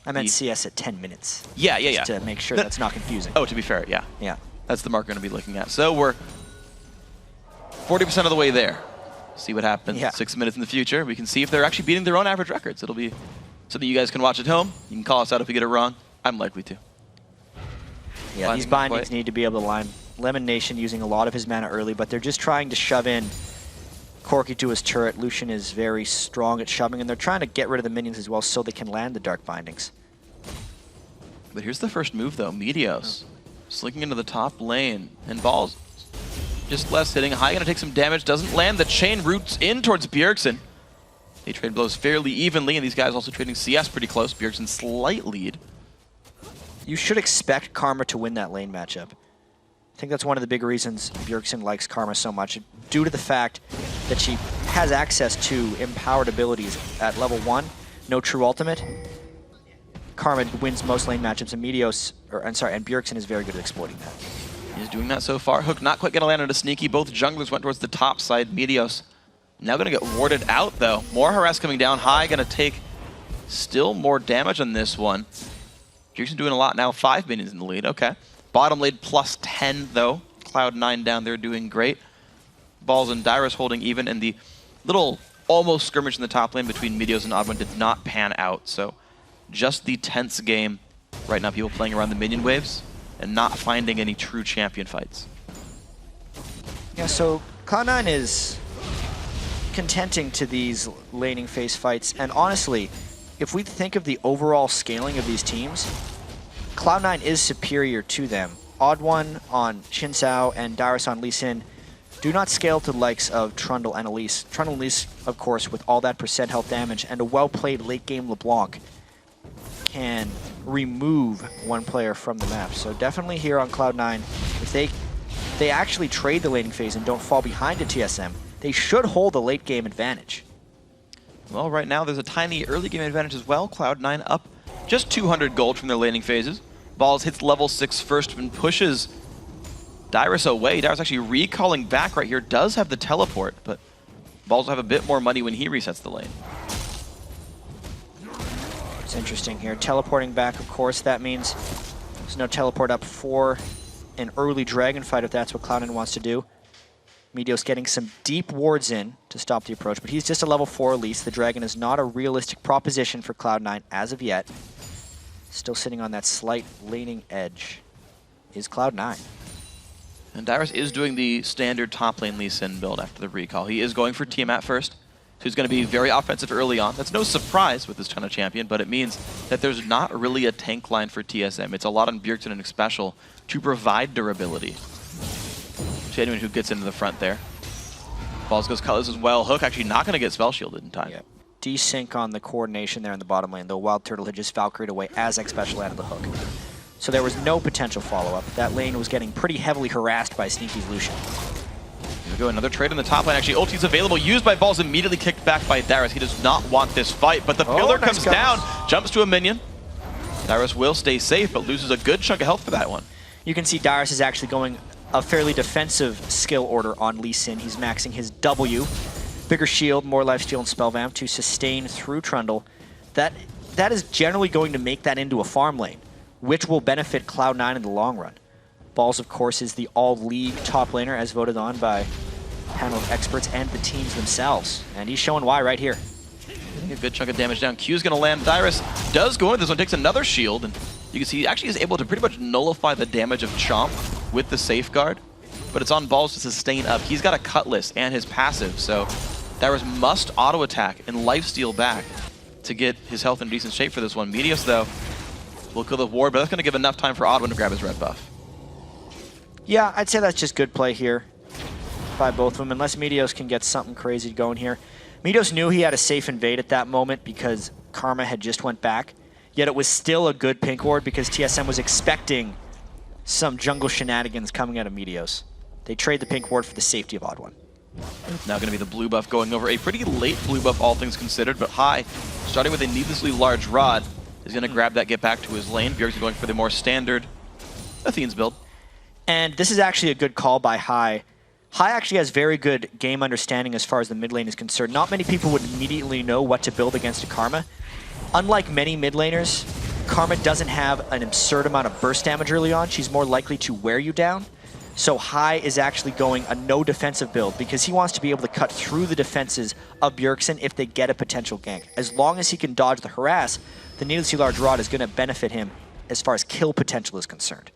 I meant CS at 10 minutes.
Yeah.
Just to make sure that's not confusing.
Oh, to be fair, yeah.
Yeah.
That's the mark we're going to be looking at. So we're 40% of the way there. See what happens 6 minutes in the future. We can see if they're actually beating their own average records. It'll be something you guys can watch at home. You can call us out if we get it wrong. I'm likely to.
Yeah, these bindings need to be able to line. Lemon Nation using a lot of his mana early, but they're just trying to shove in Corki to his turret. Lucian is very strong at shoving, and they're trying to get rid of the minions as well so they can land the Dark Bindings.
But here's the first move, though. Meteos slinking into the top lane, and Balls just less hitting. Hai gonna take some damage, doesn't land. The chain roots in towards Bjergsen. They trade blows fairly evenly, and these guys also trading CS pretty close. Bjergsen slight lead.
You should expect Karma to win that lane matchup. I think that's one of the big reasons Bjergsen likes Karma so much, due to the fact that she has access to empowered abilities at level 1, no true ultimate. Karma wins most lane matchups, and and Bjergsen is very good at exploiting that.
He's doing that so far. Hook not quite going to land on a sneaky. Both junglers went towards the top side. Meteos now going to get warded out, though. More harass coming down. High going to take still more damage on this one. Bjergsen doing a lot now. 5 minions in the lead. Okay. Bottom lane plus 10, though. Cloud9 down there doing great. Balls and Dyrus holding even, and the little almost skirmish in the top lane between Meteos and Oddone did not pan out. So just the tense game right now. People playing around the minion waves and not finding any true champion fights.
Yeah, so Cloud9 is contenting to these laning phase fights, and honestly, if we think of the overall scaling of these teams, Cloud9 is superior to them. Oddone on Xin Zhao and Dyrus on Lee Sin do not scale to the likes of Trundle and Elise. Trundle and Elise, of course, with all that percent health damage and a well-played late-game LeBlanc, can remove one player from the map. So definitely here on Cloud9, if they actually trade the laning phase and don't fall behind to TSM, they should hold a late-game advantage.
Well, right now there's a tiny early-game advantage as well. Cloud9 up just 200 gold from their laning phases. Balls hits level 6 first and pushes Dyrus away. Dyrus actually recalling back right here, does have the teleport, but Balls will have a bit more money when he resets the lane.
It's interesting here. Teleporting back, of course, that means there's no teleport up for an early dragon fight if that's what Cloud9 wants to do. Meteos getting some deep wards in to stop the approach, but he's just a level 4 Elise. The dragon is not a realistic proposition for Cloud9 as of yet. Still sitting on that slight laning edge is Cloud9.
And Dyrus is doing the standard top lane Lee Sin build after the recall. He is going for Tiamat first, so he's going to be very offensive early on. That's no surprise with this kind of champion, but it means that there's not really a tank line for TSM. It's a lot on Bjergsen and Special to provide durability to anyone who gets into the front there. Balls goes Cutlass as well. Hook actually not going to get spell shielded in time.
Yep. Desync on the coordination there in the bottom lane, though Wild Turtle had just Valkyried away as X-Special out of the hook. So there was no potential follow-up. That lane was getting pretty heavily harassed by Sneaky's Lucian.
Here we go, another trade in the top lane. Actually, ulti's available, used by Balls, immediately kicked back by Dyrus. He does not want this fight, but the pillar
nice
comes down, jumps to a minion. Dyrus will stay safe, but loses a good chunk of health for that one.
You can see Dyrus is actually going a fairly defensive skill order on Lee Sin. He's maxing his W. Bigger shield, more lifesteal and spell vamp to sustain through Trundle. That is generally going to make that into a farm lane, which will benefit Cloud9 in the long run. Balls, of course, is the all-league top laner as voted on by a panel of experts and the teams themselves. And he's showing why right here.
A good chunk of damage down. Q's going to land. Dyrus does go into this one, takes another shield, and you can see he actually is able to pretty much nullify the damage of Chomp with the safeguard, but it's on Balls to sustain up. He's got a Cutlass and his passive, so Dyrus must auto-attack and lifesteal back to get his health in decent shape for this one. Meteos, though, will kill the ward, but that's going to give enough time for Oddone to grab his red buff.
Yeah, I'd say that's just good play here by both of them, unless Meteos can get something crazy going here. Meteos knew he had a safe invade at that moment because Karma had just went back, yet it was still a good pink ward because TSM was expecting some jungle shenanigans coming out of Meteos. They trade the pink ward for the safety of Oddone.
Now going to be the blue buff going over. A pretty late blue buff, all things considered, but High, starting with a needlessly large rod, is going to grab that, get back to his lane. Bjergsen going for the more standard Athene's build.
And this is actually a good call by High. High actually has very good game understanding as far as the mid lane is concerned. Not many people would immediately know what to build against a Karma. Unlike many mid laners, Karma doesn't have an absurd amount of burst damage early on. She's more likely to wear you down. So High is actually going a no defensive build because he wants to be able to cut through the defenses of Bjergsen if they get a potential gank. As long as he can dodge the harass, the needlessly large rod is going to benefit him as far as kill potential is concerned.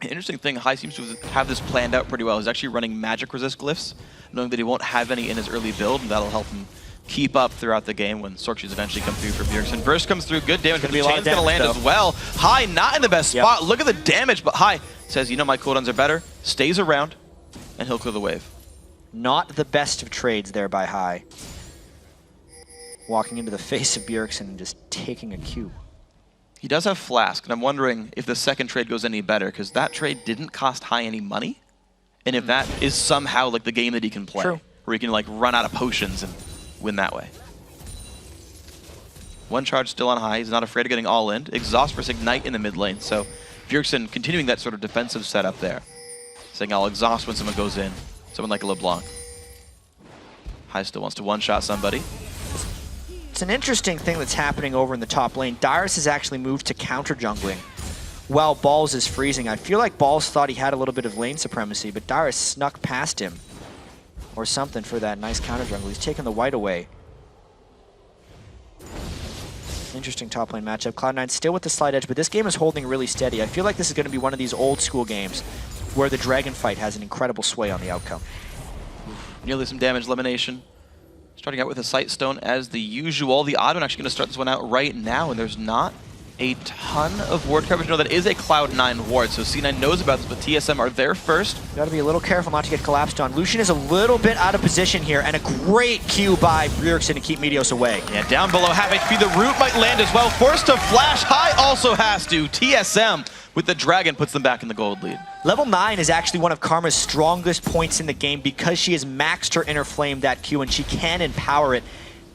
An interesting thing, High seems to have this planned out pretty well. He's actually running magic resist glyphs, knowing that he won't have any in his early build, and that'll help him keep up throughout the game when Sorkshies eventually come through for Bjergsen. Burst comes through, good damage, but the chain's going to land as well. High not in the best spot. Look at the damage, but High says, you know, my cooldowns are better, stays around, and he'll clear the wave.
Not the best of trades there by High. Walking into the face of Bjergsen and just taking a Q.
He does have Flask, and I'm wondering if the second trade goes any better, because that trade didn't cost High any money, and if that is somehow like the game that he can play.
True.
where he can like run out of potions and win that way. One charge still on high. He's not afraid of getting all in. Exhaust versus Ignite in the mid lane. So Bjergsen continuing that sort of defensive setup there. Saying I'll exhaust when someone goes in. Someone like a LeBlanc. High still wants to one-shot somebody.
It's an interesting thing that's happening over in the top lane. Dyrus has actually moved to counter jungling while Balls is freezing. I feel like Balls thought he had a little bit of lane supremacy, but Dyrus snuck past him or something for that nice counter jungle. He's taken the white away. Interesting top lane matchup. Cloud9 still with the slight edge, but this game is holding really steady. I feel like this is going to be one of these old school games where the dragon fight has an incredible sway on the outcome.
Nearly some damage elimination. Starting out with a Sight Stone as the usual. The odd one actually going to start this one out right now, and there's not a ton of ward coverage. No, that is a Cloud9 ward, so C9 knows about this, but TSM are there first.
Gotta be a little careful not to get collapsed on. Lucian is a little bit out of position here, and a great Q by Bjergsen to keep Meteos away.
Yeah, down below, half HP. The root might land as well. Forced to flash. High also has to. TSM with the dragon puts them back in the gold lead.
Level 9 is actually one of Karma's strongest points in the game because she has maxed her Inner Flame, that Q, and she can empower it,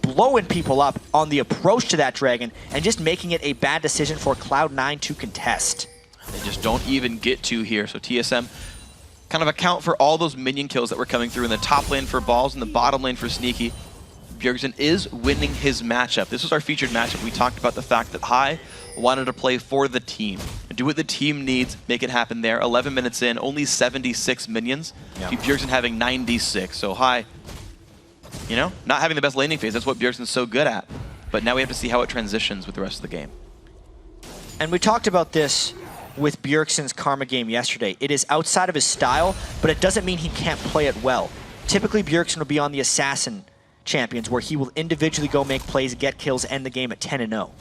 blowing people up on the approach to that dragon and just making it a bad decision for Cloud9 to contest.
They just don't even get to here, so TSM kind of account for all those minion kills that were coming through in the top lane for Balls and the bottom lane for Sneaky. Bjergsen is winning his matchup. This was our featured matchup. We talked about the fact that High wanted to play for the team. Do what the team needs, make it happen there. 11 minutes in, only 76 minions. Yeah. Bjergsen having 96, so High, you know, not having the best laning phase. That's what Bjergsen's so good at. But now we have to see how it transitions with the rest of the game.
And we talked about this with Bjergsen's Karma game yesterday. It is outside of his style, but it doesn't mean he can't play it well. Typically, Bjergsen will be on the Assassin champions where he will individually go make plays, get kills, end the game at 10-0.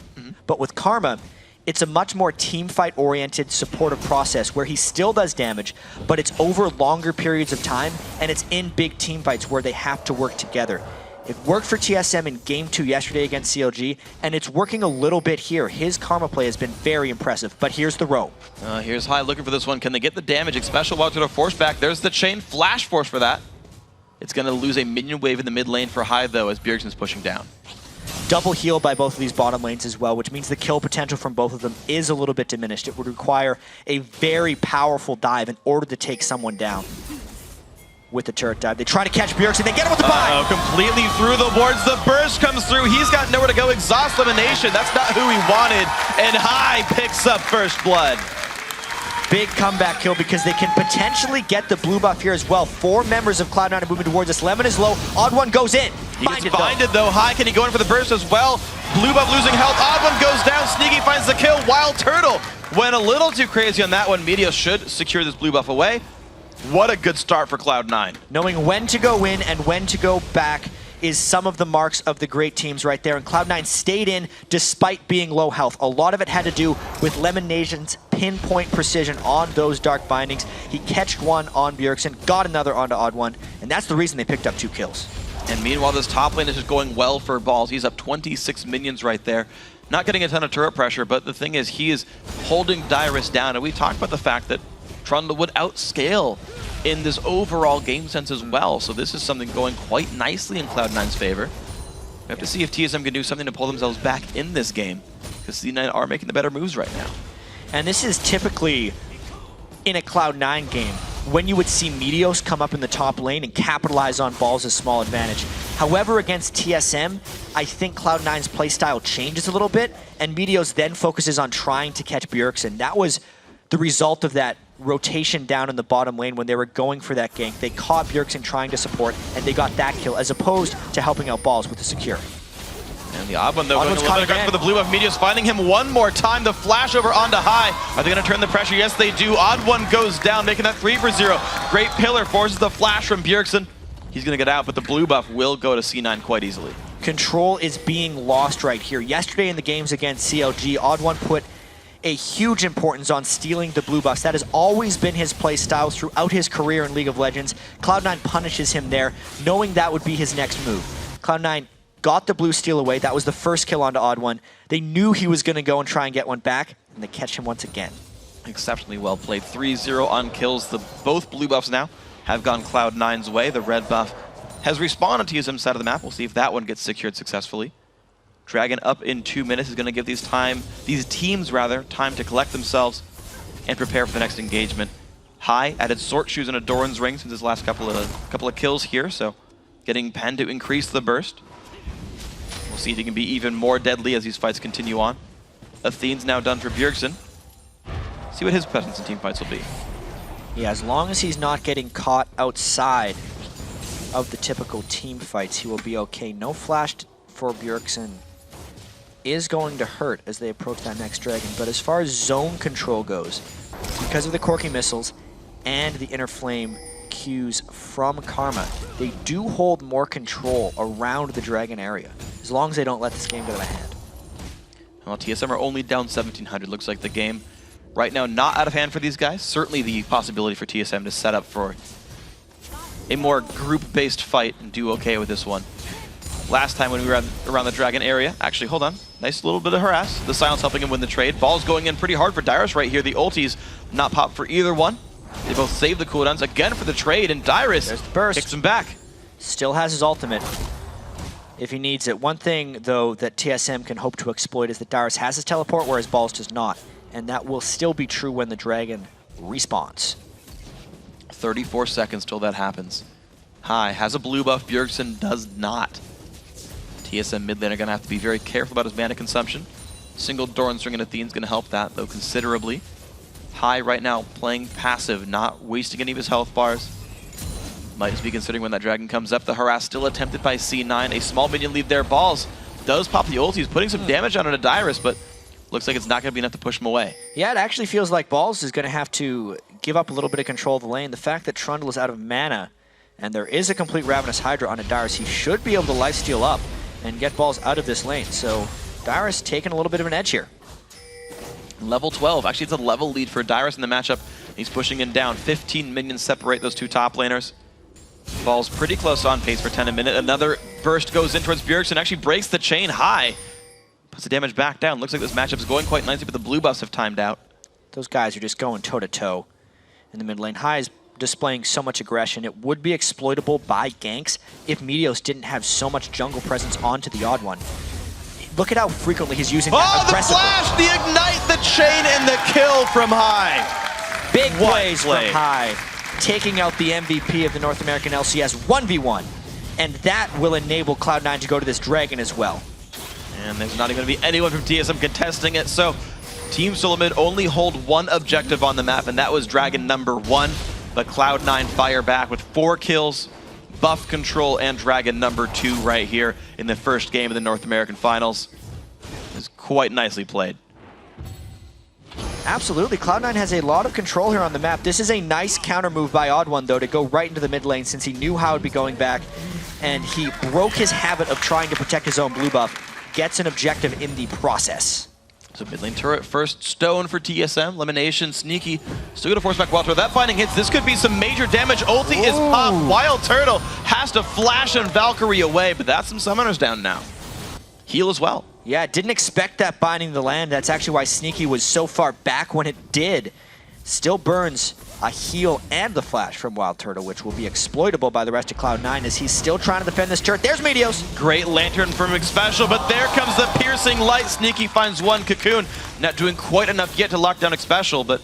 But with Karma, it's a much more team fight oriented supportive process where he still does damage, but it's over longer periods of time and it's in big team fights where they have to work together. It worked for TSM in Game 2 yesterday against CLG, and it's working a little bit here. His Karma play has been very impressive, but here's the row.
Here's High looking for this one. Can they get the damage? Special Watch to force back. There's the chain flash force for that. It's going to lose a minion wave in the mid lane for High, though, as Bjergsen's pushing down.
Double heal by both of these bottom lanes as well, which means the kill potential from both of them is a little bit diminished. It would require a very powerful dive in order to take someone down with the turret dive. They try to catch Bjergsen, they get him with the buy!
Completely through the boards. The burst comes through. He's got nowhere to go. Exhaust elimination. That's not who he wanted. And High picks up first blood.
Big comeback kill because they can potentially get the blue buff here as well. 4 members of Cloud9 are moving towards us. Lemon is low. Odd One goes in.
He gets binded though. High, can he go in for the burst as well? Blue buff losing health. Odd One goes down. Sneaky finds the kill. Wild Turtle went a little too crazy on that one. Meteos should secure this blue buff away. What a good start for Cloud9.
Knowing when to go in and when to go back is some of the marks of the great teams right there. And Cloud9 stayed in despite being low health. A lot of it had to do with Lemon Nation's pinpoint precision on those dark bindings. He catched one on Bjergsen, got another onto Odd One, and that's the reason they picked up 2 kills.
And meanwhile, this top lane is just going well for Balls. He's up 26 minions right there. Not getting a ton of turret pressure, but the thing is, he is holding Dyrus down. And we talked about the fact that Trundle would outscale in this overall game sense as well. So this is something going quite nicely in Cloud9's favor. We have to see if TSM can do something to pull themselves back in this game, because C9 are making the better moves right now.
And this is typically, in a Cloud9 game, when you would see Meteos come up in the top lane and capitalize on Balls' small advantage. However, against TSM, I think Cloud9's playstyle changes a little bit, and Meteos then focuses on trying to catch Bjergsen. That was the result of that rotation down in the bottom lane when they were going for that gank. They caught Bjergsen trying to support, and they got that kill, as opposed to helping out Balls with the secure.
And the Odd One, though, going a little bit aggressive for the blue buff. Meteos finding him one more time. The flash over onto High. Are they going to turn the pressure? Yes, they do. Odd One goes down, making that 3 for 0. Great pillar forces the flash from Bjergsen. He's going to get out, but the blue buff will go to C9 quite easily.
Control is being lost right here. Yesterday in the games against CLG, Odd One put a huge importance on stealing the blue buffs. That has always been his play style throughout his career in League of Legends. Cloud9 punishes him there, knowing that would be his next move. Cloud9 got the blue steal away. That was the first kill onto Odd One. They knew he was going to go and try and get one back, and they catch him once again.
Exceptionally well played. 3-0 on kills. Both blue buffs now have gone Cloud9's way. The red buff has respawned on TSM's side of the map. We'll see if that one gets secured successfully. Dragon up in 2 minutes is going to give these teams time to collect themselves and prepare for the next engagement. High added Sort Shoes and a Doran's Ring since his last couple of kills here, so getting Pen to increase the burst. We'll see if he can be even more deadly as these fights continue on. Athene's now done for Bjergsen. See what his presence in team fights will be.
Yeah, as long as he's not getting caught outside of the typical team fights, he will be okay. No flash for Bjergsen is going to hurt as they approach that next dragon, but as far as zone control goes, because of the Corky missiles and the Inner Flame Qs from Karma, they do hold more control around the dragon area, as long as they don't let this game go to hand.
Well, TSM are only down 1,700. Looks like the game right now not out of hand for these guys. Certainly the possibility for TSM to set up for a more group-based fight and do okay with this one. Last time when we were around the dragon area, actually, hold on, nice little bit of harass. The silence helping him win the trade. Ball's going in pretty hard for Dyrus right here. The ultis not pop for either one. They both save the cooldowns again for the trade, and Dyrus kicks him back.
Still has his ultimate if he needs it. One thing, though, that TSM can hope to exploit is that Dyrus has his teleport, whereas Balls does not. And that will still be true when the dragon respawns.
34 seconds till that happens. High has a blue buff, Bjergsen does not. TSM mid lane are going to have to be very careful about his mana consumption. Single Doran's Ring and Athene's going to help that, though, considerably. High right now playing passive, not wasting any of his health bars. Might just be considering when that dragon comes up. The harass still attempted by C9. A small minion lead there. Balls does pop the ulti. He's putting some damage on it to Dyrus, but looks like it's not going to be enough to push him away.
Yeah, it actually feels like Balls is going to have to give up a little bit of control of the lane. The fact that Trundle is out of mana, and there is a complete Ravenous Hydra on a Dyrus, he should be able to lifesteal up and get Balls out of this lane. So Dyrus taking a little bit of an edge here.
Level 12. Actually, it's a level lead for Dyrus in the matchup. He's pushing him down. 15 minions separate those two top laners. Ball's pretty close on pace for 10 a minute. Another burst goes in towards Bjergsen, actually breaks the chain. High puts the damage back down. Looks like this matchup is going quite nicely, but the blue buffs have timed out.
Those guys are just going toe-to-toe in the mid lane. High is displaying so much aggression. It would be exploitable by ganks if Meteos didn't have so much jungle presence onto the odd one. Look at how frequently he's using that aggressively.
The flash, the ignite, the chain, and the kill from High.
Big plays from High, taking out the MVP of the North American LCS 1v1. And that will enable Cloud9 to go to this dragon as well.
And there's not even going to be anyone from TSM contesting it, so Team Solomon only hold one objective on the map, and that was dragon number 1. But Cloud9 fire back with 4 kills, buff control, and dragon number 2 right here in the first game of the North American Finals. It's quite nicely played.
Absolutely. Cloud9 has a lot of control here on the map. This is a nice counter move by Odd One, though, to go right into the mid lane since he knew how it would be going back. And he broke his habit of trying to protect his own blue buff. Gets an objective in the process.
So mid lane turret first, stone for TSM. Elimination, Sneaky. Still gonna force back Wild Turtle. That binding hits. This could be some major damage. Ulti is popped. Wild Turtle has to flash and Valkyrie away, but that's some summoners down now. Heal as well.
Yeah, didn't expect that binding to land. That's actually why Sneaky was so far back when it did. Still burns a heal and the flash from Wild Turtle, which will be exploitable by the rest of Cloud9 as he's still trying to defend this turret. There's Meteos.
Great lantern from Xpecial, but there comes the piercing light. Sneaky finds one Cocoon. Not doing quite enough yet to lock down Xpecial, but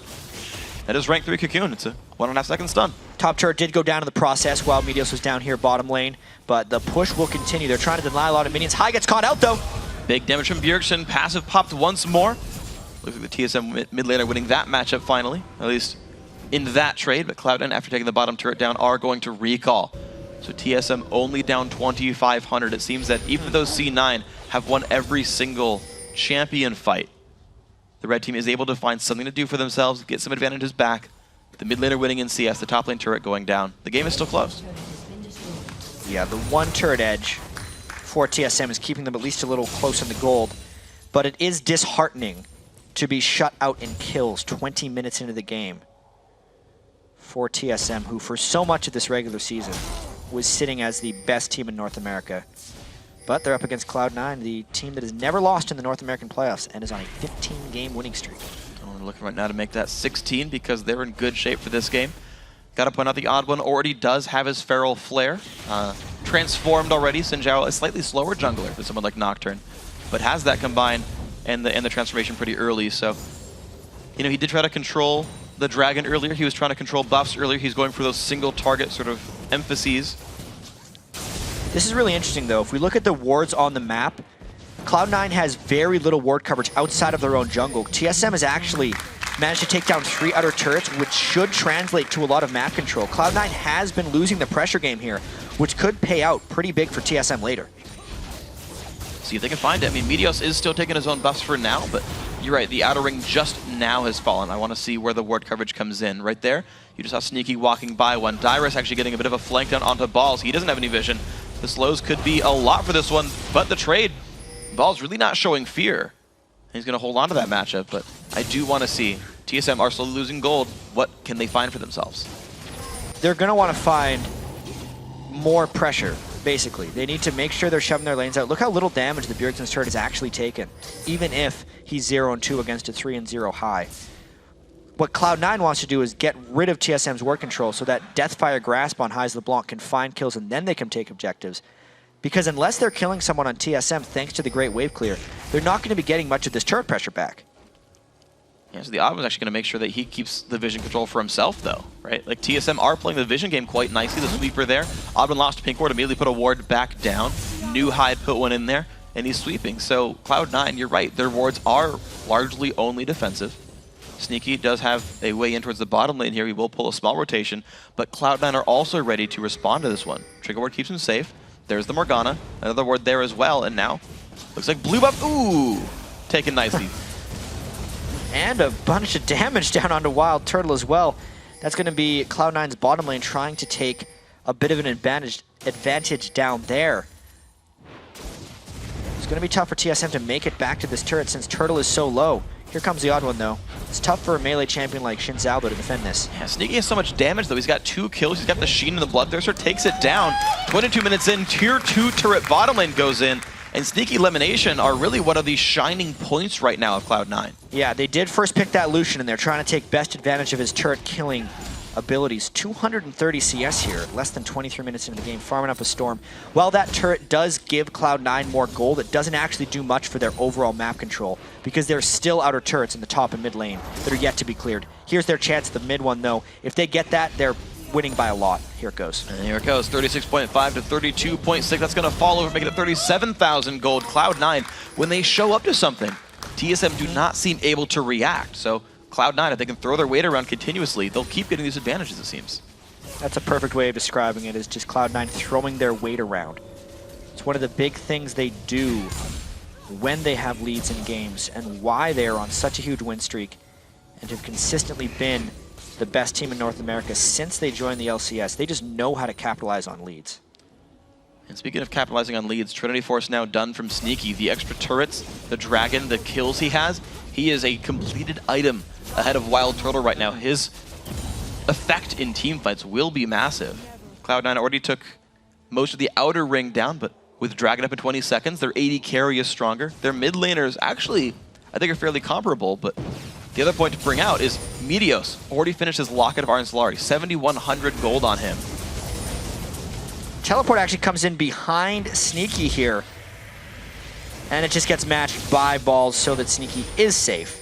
that is rank 3 Cocoon. It's a 1.5 second stun.
Top turret did go down in the process while Meteos was down here bottom lane, but the push will continue. They're trying to deny a lot of minions. High gets caught out, though.
Big damage from Bjergsen. Passive popped once more. Looks like the TSM mid laner winning that matchup finally, at least in that trade. But Cloud9, after taking the bottom turret down, are going to recall. So TSM only down 2,500. It seems that even though C9 have won every single champion fight, the red team is able to find something to do for themselves, get some advantages back. The mid laner winning in CS, the top lane turret going down. The game is still close.
Yeah, the one turret edge for TSM is keeping them at least a little close in the gold, but it is disheartening to be shut out in kills 20 minutes into the game for TSM, who for so much of this regular season was sitting as the best team in North America. But they're up against Cloud9, the team that has never lost in the North American playoffs and is on a 15-game winning streak.
We're looking right now to make that 16 because they're in good shape for this game. Got to point out the Odd One already does have his Feral Flare. transformed already. Xin Zhao, a slightly slower jungler than someone like Nocturne, but has that combined and the transformation pretty early. So, you know, he did try to control the dragon earlier. He was trying to control buffs earlier. He's going for those single target sort of emphases.
This is really interesting, though. If we look at the wards on the map, Cloud9 has very little ward coverage outside of their own jungle. TSM has actually managed to take down 3 outer turrets, which should translate to a lot of map control. Cloud9 has been losing the pressure game here, which could pay out pretty big for TSM later.
See if they can find it. I mean, Meteos is still taking his own buffs for now, but you're right, the outer ring just now has fallen. I want to see where the ward coverage comes in. Right there, you just saw Sneaky walking by one. Dyrus actually getting a bit of a flank down onto Balls. He doesn't have any vision. The slows could be a lot for this one, but the trade, Balls really not showing fear. He's going to hold on to that matchup, but I do want to see TSM are slowly losing gold. What can they find for themselves?
They're going to want to find more pressure, basically. They need to make sure they're shoving their lanes out. Look how little damage the Bjergsen's turret has actually taken, even if he's 0-2 against a 3-0 high. What Cloud9 wants to do is get rid of TSM's ward control so that Deathfire Grasp on Heize LeBlanc can find kills and then they can take objectives. Because unless they're killing someone on TSM thanks to the great wave clear, they're not going to be getting much of this turret pressure back.
Yeah, so the Odd was actually going to make sure that he keeps the vision control for himself, though, right? Like, TSM are playing the vision game quite nicely. The sweeper there. Oddman lost pink ward, immediately put a ward back down. New Hyde put one in there, and he's sweeping. So, Cloud9, you're right. Their wards are largely only defensive. Sneaky does have a way in towards the bottom lane here. He will pull a small rotation, but Cloud9 are also ready to respond to this one. Trigger ward keeps him safe. There's the Morgana. Another ward there as well, and now looks like blue buff. Ooh! Taken nicely.
And a bunch of damage down onto Wild Turtle as well. That's going to be Cloud9's bottom lane trying to take a bit of an advantage down there. It's going to be tough for TSM to make it back to this turret since Turtle is so low. Here comes the odd one, though. It's tough for a melee champion like Xin Zhao to defend this.
Yeah, Sneaky has so much damage, though. He's got 2 kills. He's got the Sheen and the Bloodthirster. Takes it down. 22 minutes in, tier 2 turret bottom lane goes in. And Sneaky Elimination are really one of the shining points right now of Cloud9.
Yeah, they did first pick that Lucian, and they're trying to take best advantage of his turret killing abilities. 230 CS here, less than 23 minutes into the game, farming up a Storm. While that turret does give Cloud9 more gold, it doesn't actually do much for their overall map control because there's still outer turrets in the top and mid lane that are yet to be cleared. Here's their chance at the mid one, though. If they get that, they're winning by a lot. Here it goes.
And here it goes, 36.5 to 32.6. That's going to fall over, making it 37,000 gold. Cloud9, when they show up to something, TSM do not seem able to react. So Cloud9, if they can throw their weight around continuously, they'll keep getting these advantages, it seems.
That's a perfect way of describing it, is just Cloud9 throwing their weight around. It's one of the big things they do when they have leads in games and why they are on such a huge win streak and have consistently been the best team in North America since they joined the LCS. They just know how to capitalize on leads.
And speaking of capitalizing on leads, Trinity Force now done from Sneaky. The extra turrets, the dragon, the kills he has, he is a completed item ahead of Wild Turtle right now. His effect in teamfights will be massive. Cloud9 already took most of the outer ring down, but with Dragon up in 20 seconds, their AD carry is stronger. Their mid laners actually, I think, are fairly comparable, but the other point to bring out is Meteos already finished his Locket of Arnsolari, 7,100 gold on him.
Teleport actually comes in behind Sneaky here, and it just gets matched by Balls so that Sneaky is safe.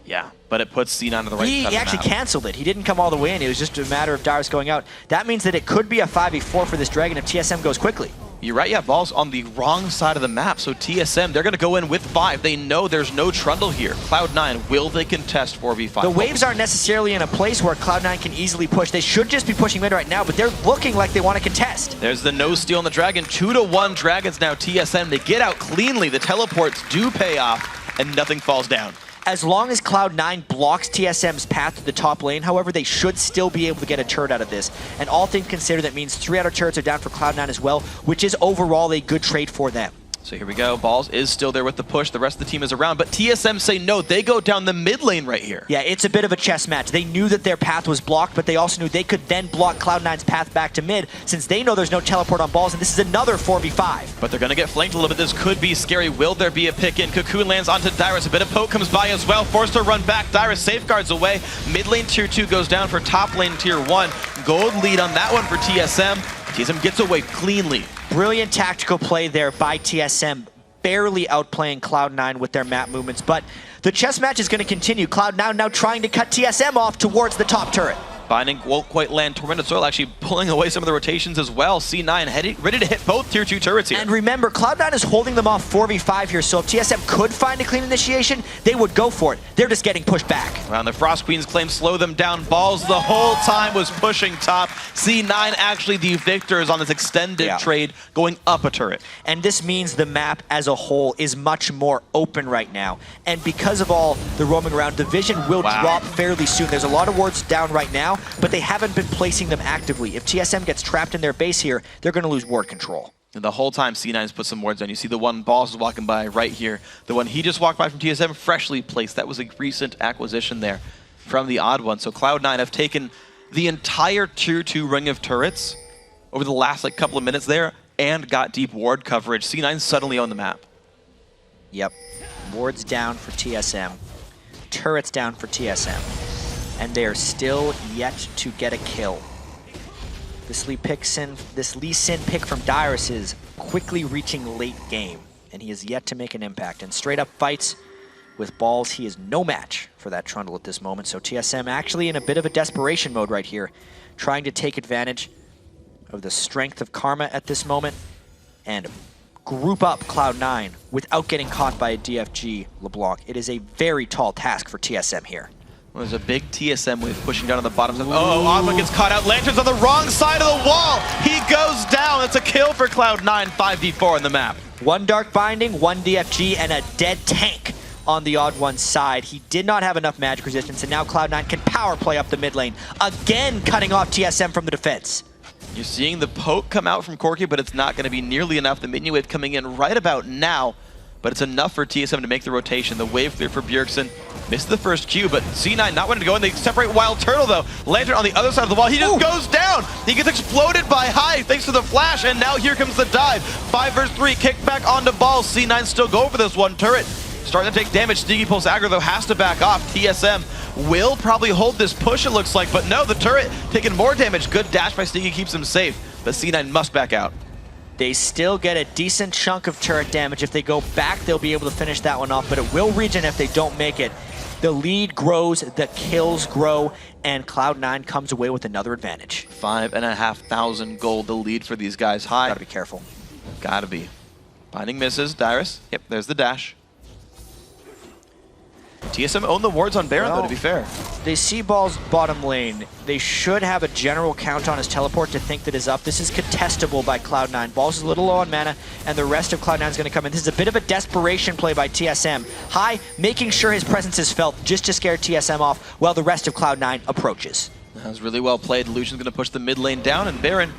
Yeah, but it puts C9 on the right side
He
of the
actually
map.
canceled it. He didn't come all the way in. It was just a matter of Dyrus going out. That means that it could be a 5v4 for this Dragon if TSM goes quickly.
You're right, yeah, Ball's on the wrong side of the map, so TSM, they're going to go in with 5. They know there's no Trundle here. Cloud9, will they contest 4v5?
The waves aren't necessarily in a place where Cloud9 can easily push. They should just be pushing mid right now, but they're looking like they want to contest.
There's the no steal on the Dragon. 2-1 Dragons now TSM. They get out cleanly. The teleports do pay off, and nothing falls down.
As long as Cloud9 blocks TSM's path to the top lane, however, they should still be able to get a turret out of this. And all things considered, that means 3 outer turrets are down for Cloud9 as well, which is overall a good trade for them.
So here we go. Balls is still there with the push. The rest of the team is around, but TSM say no. They go down the mid lane right here.
Yeah, it's a bit of a chess match. They knew that their path was blocked, but they also knew they could then block Cloud9's path back to mid, since they know there's no teleport on Balls, and this is another 4v5.
But they're going to get flanked a little bit. This could be scary. Will there be a pick in? Cocoon lands onto Dyrus. A bit of poke comes by as well. Forced to run back. Dyrus safeguards away. Mid lane tier 2 goes down for top lane tier 1. Gold lead on that one for TSM. TSM gets away cleanly
Brilliant tactical play there by TSM, barely outplaying Cloud9 with their map movements, but the chess match is going to continue. Cloud9 now trying to cut TSM off towards the top turret.
Binding won't quite land. Tormented Soil actually pulling away some of the rotations as well. C9 ready to hit both tier 2 turrets here.
And remember, Cloud9 is holding them off 4v5 here, so if TSM could find a clean initiation, they would go for it. They're just getting pushed back.
Around the Frost Queen's claim slow them down. Balls the whole time was pushing top. C9 actually the victors on this extended trade going up a turret.
And this means the map as a whole is much more open right now. And because of all the roaming around, the vision will drop fairly soon. There's a lot of wards down right now, but they haven't been placing them actively. If TSM gets trapped in their base here, they're going to lose ward control.
And the whole time C9's put some wards on. You see the one Balls is walking by right here. The one he just walked by from TSM, freshly placed. That was a recent acquisition there from the Odd One. So Cloud9 have taken the entire tier 2 ring of turrets over the last couple of minutes there and got deep ward coverage. C9 suddenly on the map.
Yep. Wards down for TSM. Turrets down for TSM. And they are still yet to get a kill. This Lee Sin pick from Dyrus is quickly reaching late game, and he is yet to make an impact. And straight up fights with Balls, he is no match for that Trundle at this moment. So TSM actually in a bit of a desperation mode right here, trying to take advantage of the strength of Karma at this moment and group up Cloud9 without getting caught by a DFG LeBlanc. It is a very tall task for TSM here.
Well, there's a big TSM wave pushing down on the bottom. Oh, Ogma gets caught out. Lantern's on the wrong side of the wall. He goes down. It's a kill for Cloud9, 5v4 on the map.
One Dark Binding, one DFG, and a dead tank on the Odd One's side. He did not have enough magic resistance, and now Cloud9 can power play up the mid lane, again cutting off TSM from the defense.
You're seeing the poke come out from Corki, but it's not going to be nearly enough. The minion wave coming in right about now, but it's enough for TSM to make the rotation. The wave clear for Bjergsen. Missed the first Q, but C9 not wanting to go in. They separate Wild Turtle, though. Lantern on the other side of the wall. He just goes down. He gets exploded by Hive thanks to the flash, and now here comes the dive. 5 versus 3, kick back onto Balls. C9 still go for this one turret. Starting to take damage. Sneaky Pulse aggro, though, has to back off. TSM will probably hold this push, it looks like, but no, the turret taking more damage. Good dash by Sneaky keeps him safe, but C9 must back out.
They still get a decent chunk of turret damage. If they go back, they'll be able to finish that one off, but it will regen if they don't make it. The lead grows, the kills grow, and Cloud9 comes away with another advantage.
5,500 gold, the lead for these guys. High.
Gotta be careful.
Gotta be. Binding misses, Dyrus. Yep, there's the dash. TSM own the wards on Baron, though, to be fair.
They see Balls bottom lane. They should have a general count on his teleport to think that is up. This is contestable by Cloud9. Balls is a little low on mana, and the rest of Cloud9 is going to come in. This is a bit of a desperation play by TSM. High, making sure his presence is felt just to scare TSM off while the rest of Cloud9 approaches.
That was really well played. Lucian's going to push the mid lane down, and Baron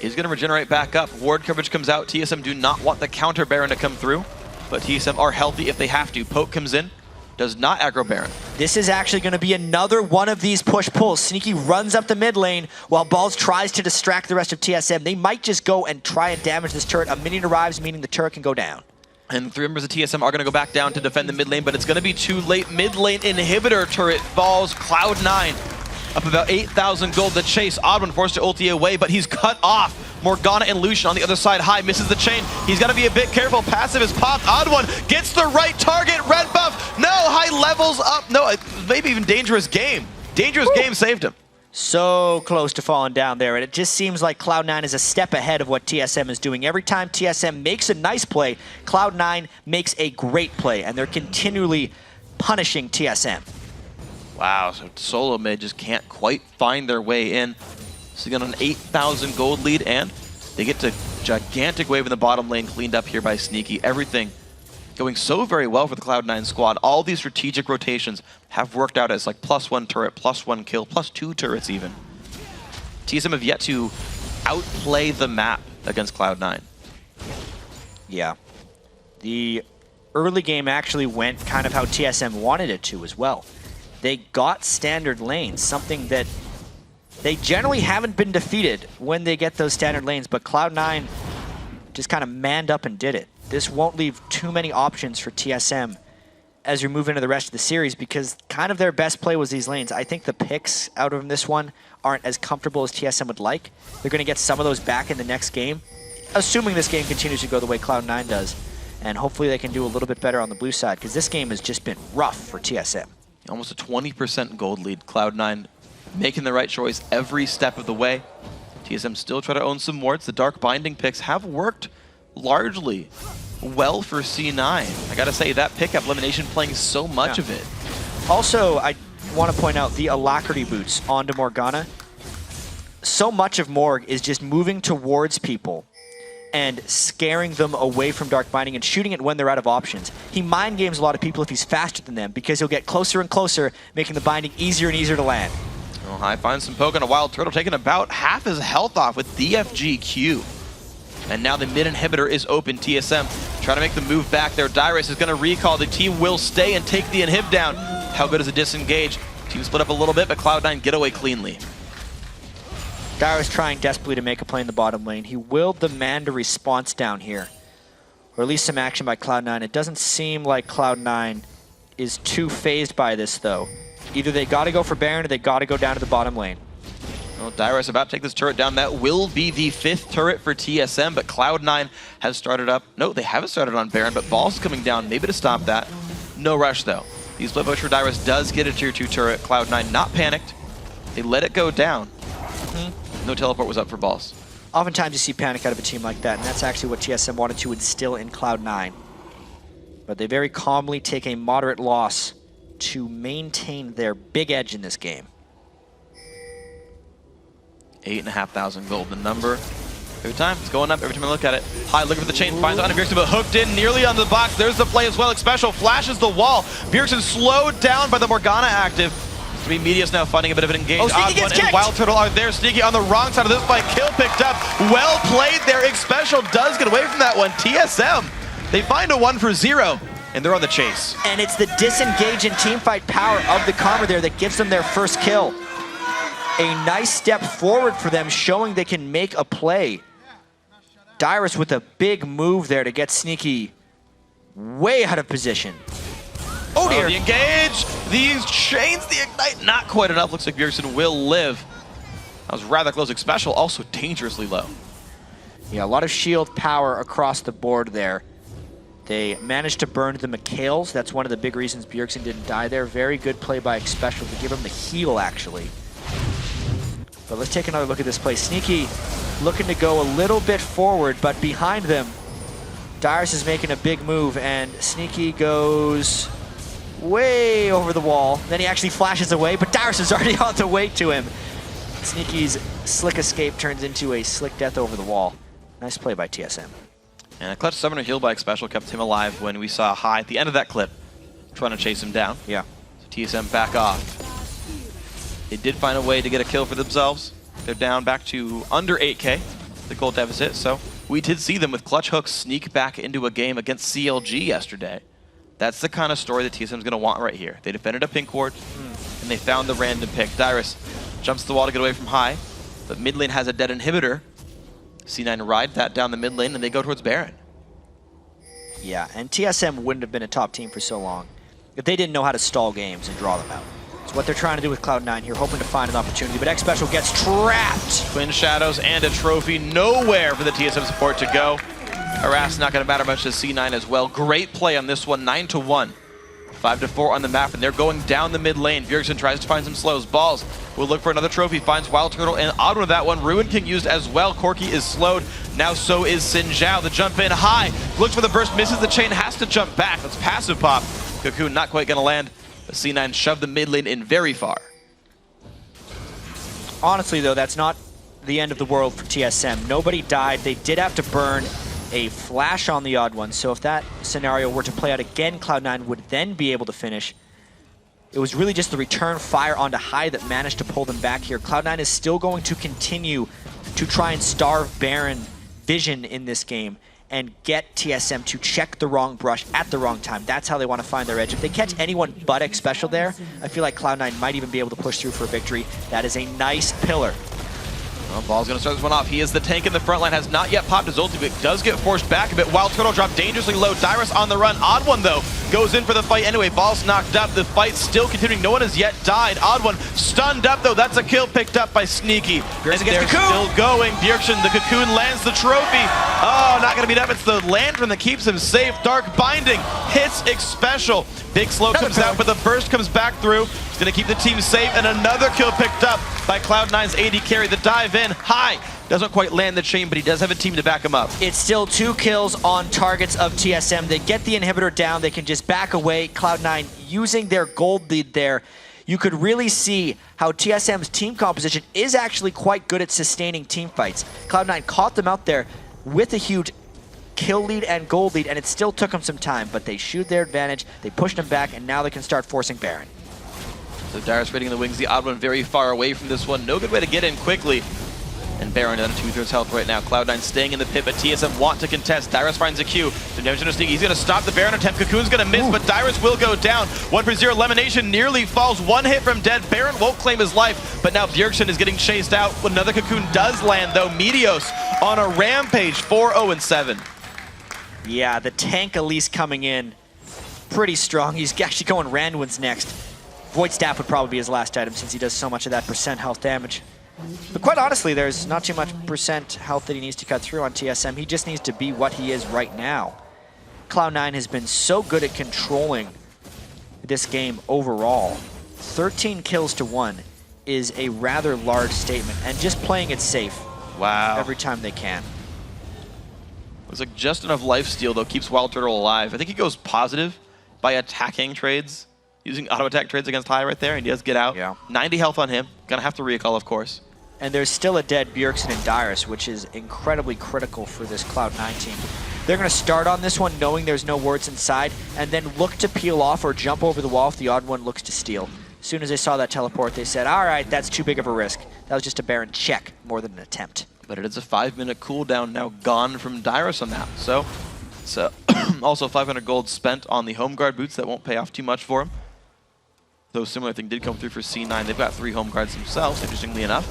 is going to regenerate back up. Ward coverage comes out. TSM do not want the counter Baron to come through, but TSM are healthy if they have to. Poke comes in. Does not aggro Baron.
This is actually going to be another one of these push-pulls. Sneaky runs up the mid lane while Balls tries to distract the rest of TSM. They might just go and try and damage this turret. A minion arrives, meaning the turret can go down.
And 3 members of TSM are going to go back down to defend the mid lane, but it's going to be too late. Mid lane inhibitor turret falls. Cloud9 up about 8,000 gold. The chase. Odd One forced to ulti away, but he's cut off. Morgana and Lucian on the other side. High misses the chain. He's got to be a bit careful. Passive is popped. Odd One gets the right target. Red buff. No, High levels up. No, maybe even Dangerous Game. Dangerous Game saved him.
So close to falling down there, and it just seems like Cloud9 is a step ahead of what TSM is doing. Every time TSM makes a nice play, Cloud9 makes a great play, and they're continually punishing TSM.
Wow, so solo mid just can't quite find their way in. So they got an 8,000 gold lead, and they get to gigantic wave in the bottom lane cleaned up here by Sneaky. Everything going so very well for the Cloud9 squad. All these strategic rotations have worked out as like +1 turret, +1 kill, +2 turrets even. TSM have yet to outplay the map against Cloud9.
Yeah. The early game actually went kind of how TSM wanted it to as well. They got standard lanes, something that they generally haven't been defeated when they get those standard lanes, but Cloud9 just kind of manned up and did it. This won't leave too many options for TSM as we move into the rest of the series, because kind of their best play was these lanes. I think the picks out of this one aren't as comfortable as TSM would like. They're going to get some of those back in the next game. assuming this game continues to go the way Cloud9 does. And hopefully they can do a little bit better on the blue side, because this game has just been rough for TSM.
Almost a 20% gold lead. Cloud9 making the right choice every step of the way. TSM still try to own some wards. The Dark Binding picks have worked largely well for C9. I gotta say, that pickup, Elimination playing so much of it.
Also, I want to point out the Alacrity boots onto Morgana. So much of Morg is just moving towards people and scaring them away from Dark Binding and shooting it when they're out of options. He mind games a lot of people if he's faster than them, because he'll get closer and closer, making the binding easier and easier to land.
Well, High finds some poke on a Wild Turtle, taking about half his health off with DFGQ. And now the mid inhibitor is open. TSM trying to make the move back there. Dyrus is going to recall. The team will stay and take the inhib down. How good is a disengage? Team split up a little bit, but Cloud9 get away cleanly.
Dyrus trying desperately to make a play in the bottom lane. He will demand a response down here, or at least some action by Cloud9. It doesn't seem like Cloud9 is too phased by this, though. Either they got to go for Baron or they got to go down to the bottom lane.
Well, Dyrus about to take this turret down. That will be the 5th turret for TSM, but Cloud9 has started up. No, they haven't started on Baron, but Balls is coming down, maybe to stop that. No rush, though. The split push for Dyrus does get a tier 2 turret. Cloud9 not panicked. They let it go down. No teleport was up for Balls.
Oftentimes you see panic out of a team like that, and that's actually what TSM wanted to instill in Cloud9. But they very calmly take a moderate loss to maintain their big edge in this game.
8,500 gold, the number. Every time, it's going up every time I look at it. High looking for the chain, finds Anna Bjergsen, but hooked in nearly on the box. There's the play as well. Special flashes the wall. Bjergsen slowed down by the Morgana active. Three Media's now finding a bit of an engage.
Oh, Sneaky gets kicked!
And Wild Turtle are there. Sneaky on the wrong side of this fight. Kill picked up. Well played there. Special does get away from that one. TSM, they find a 1-for-0, and they're on the chase.
And it's the disengage and teamfight power of the Karma there that gives them their first kill. A nice step forward for them, showing they can make a play. Dyrus with a big move there to get Sneaky way out of position. Oh dear.
The engage, these chains, the ignite, not quite enough. Looks like Bjergsen will live. That was rather close. Special also dangerously low.
Yeah, a lot of shield power across the board there. They managed to burn the Mikhails. That's one of the big reasons Bjergsen didn't die there. Very good play by Special to give him the heal, actually. But let's take another look at this play. Sneaky looking to go a little bit forward, but behind them, Dyrus is making a big move, and Sneaky goes way over the wall. Then he actually flashes away, but Dyrus is already on the way to him. Sneaky's slick escape turns into a slick death over the wall. Nice play by TSM.
And a clutch summoner heal by Special kept him alive when we saw High at the end of that clip trying to chase him down.
Yeah.
So TSM back off. They did find a way to get a kill for themselves. They're down back to under 8K, the gold deficit. So we did see them with clutch hooks sneak back into a game against CLG yesterday. That's the kind of story that TSM is going to want right here. They defended a pink ward, and they found the random pick. Dyrus jumps the wall to get away from High, but mid lane has a dead inhibitor. C9 ride that down the mid lane, and they go towards Baron.
Yeah, and TSM wouldn't have been a top team for so long if they didn't know how to stall games and draw them out. It's what they're trying to do with Cloud9 here, hoping to find an opportunity, but Special gets trapped.
Twin Shadows and a trophy, nowhere for the TSM support to go. Harass not going to matter much to C9 as well. Great play on this one, 9-1. 5-4 on the map, and they're going down the mid lane. Bjergsen tries to find some slows. Balls will look for another trophy, finds Wild Turtle, and out of that one, Ruin King used as well. Corki is slowed. Now so is Xin Zhao. The jump in High, looks for the burst, misses the chain, has to jump back. That's passive pop. Cocoon not quite going to land, but C9 shoved the mid lane in very far.
Honestly, though, that's not the end of the world for TSM. Nobody died. They did have to burn a flash on the odd one, so if that scenario were to play out again, Cloud9 would then be able to finish. It was really just the return fire onto High that managed to pull them back here. Cloud9 is still going to continue to try and starve Baron vision in this game and get TSM to check the wrong brush at the wrong time. That's how they want to find their edge. If they catch anyone but Special there, I feel like Cloud9 might even be able to push through for a victory. That is a nice pillar.
Well, Ball's going to start this one off. He is the tank in the front line, has not yet popped his ulti, but does get forced back a bit. Wild Turtle dropped dangerously low. Dyrus on the run. Odd One, though, goes in for the fight anyway. Ball's knocked up. The fight's still continuing. No one has yet died. Odd One stunned up, though. That's a kill picked up by Sneaky. And they're still going. Bjergsen, the Cocoon, lands the trophy. Oh, not going to beat up. It's the Lantern that keeps him safe. Dark Binding hits X-Special. Big Slow comes out, but the burst comes back through. He's going to keep the team safe, and another kill picked up by Cloud9's AD carry. The dive in high. Doesn't quite land the chain, but he does have a team to back him up.
It's still 2 kills on targets of TSM. They get the inhibitor down. They can just back away. Cloud9 using their gold lead there. You could really see how TSM's team composition is actually quite good at sustaining team fights. Cloud9 caught them out there with a huge kill lead and gold lead, and it still took them some time, but they showed their advantage. They pushed them back, and now they can start forcing Baron.
So Dyrus raiding the wings, the Odd One very far away from this one. No good way to get in quickly. And Baron down to 2/3 health right now. Cloud9 staying in the pit, but TSM want to contest. Dyrus finds a Q. The damage into Sneaky. He's going to stop the Baron attempt. Cocoon's going to miss, but Dyrus will go down. 1-0 elimination nearly falls. 1 hit from dead. Baron won't claim his life, but now Bjergsen is getting chased out. Another Cocoon does land, though. Meteos on a rampage, 4-0-7.
Yeah, the tank Elise coming in pretty strong. He's actually going Randuin's next. Void Staff would probably be his last item since he does so much of that percent health damage. But quite honestly, there's not too much percent health that he needs to cut through on TSM. He just needs to be what he is right now. Cloud9 has been so good at controlling this game overall. 13 kills to 1 is a rather large statement, and just playing it safe every time they can.
Looks like just enough lifesteal, though, keeps Wild Turtle alive. I think he goes positive by attacking trades, using auto attack trades against High right there, and he does get out. 90 health on him. Gonna have to recall, of course.
And there's still a dead Bjergsen and Dyrus, which is incredibly critical for this Cloud9 team. They're going to start on this one knowing there's no wards inside, and then look to peel off or jump over the wall if the Odd One looks to steal. As soon as they saw that teleport, they said, all right, that's too big of a risk. That was just a Baron check more than an attempt.
But it is a 5-minute cooldown now gone from Dyrus on that. So also 500 gold spent on the home guard boots. That won't pay off too much for him. Though similar thing did come through for C9. They've got 3 home guards themselves, interestingly enough.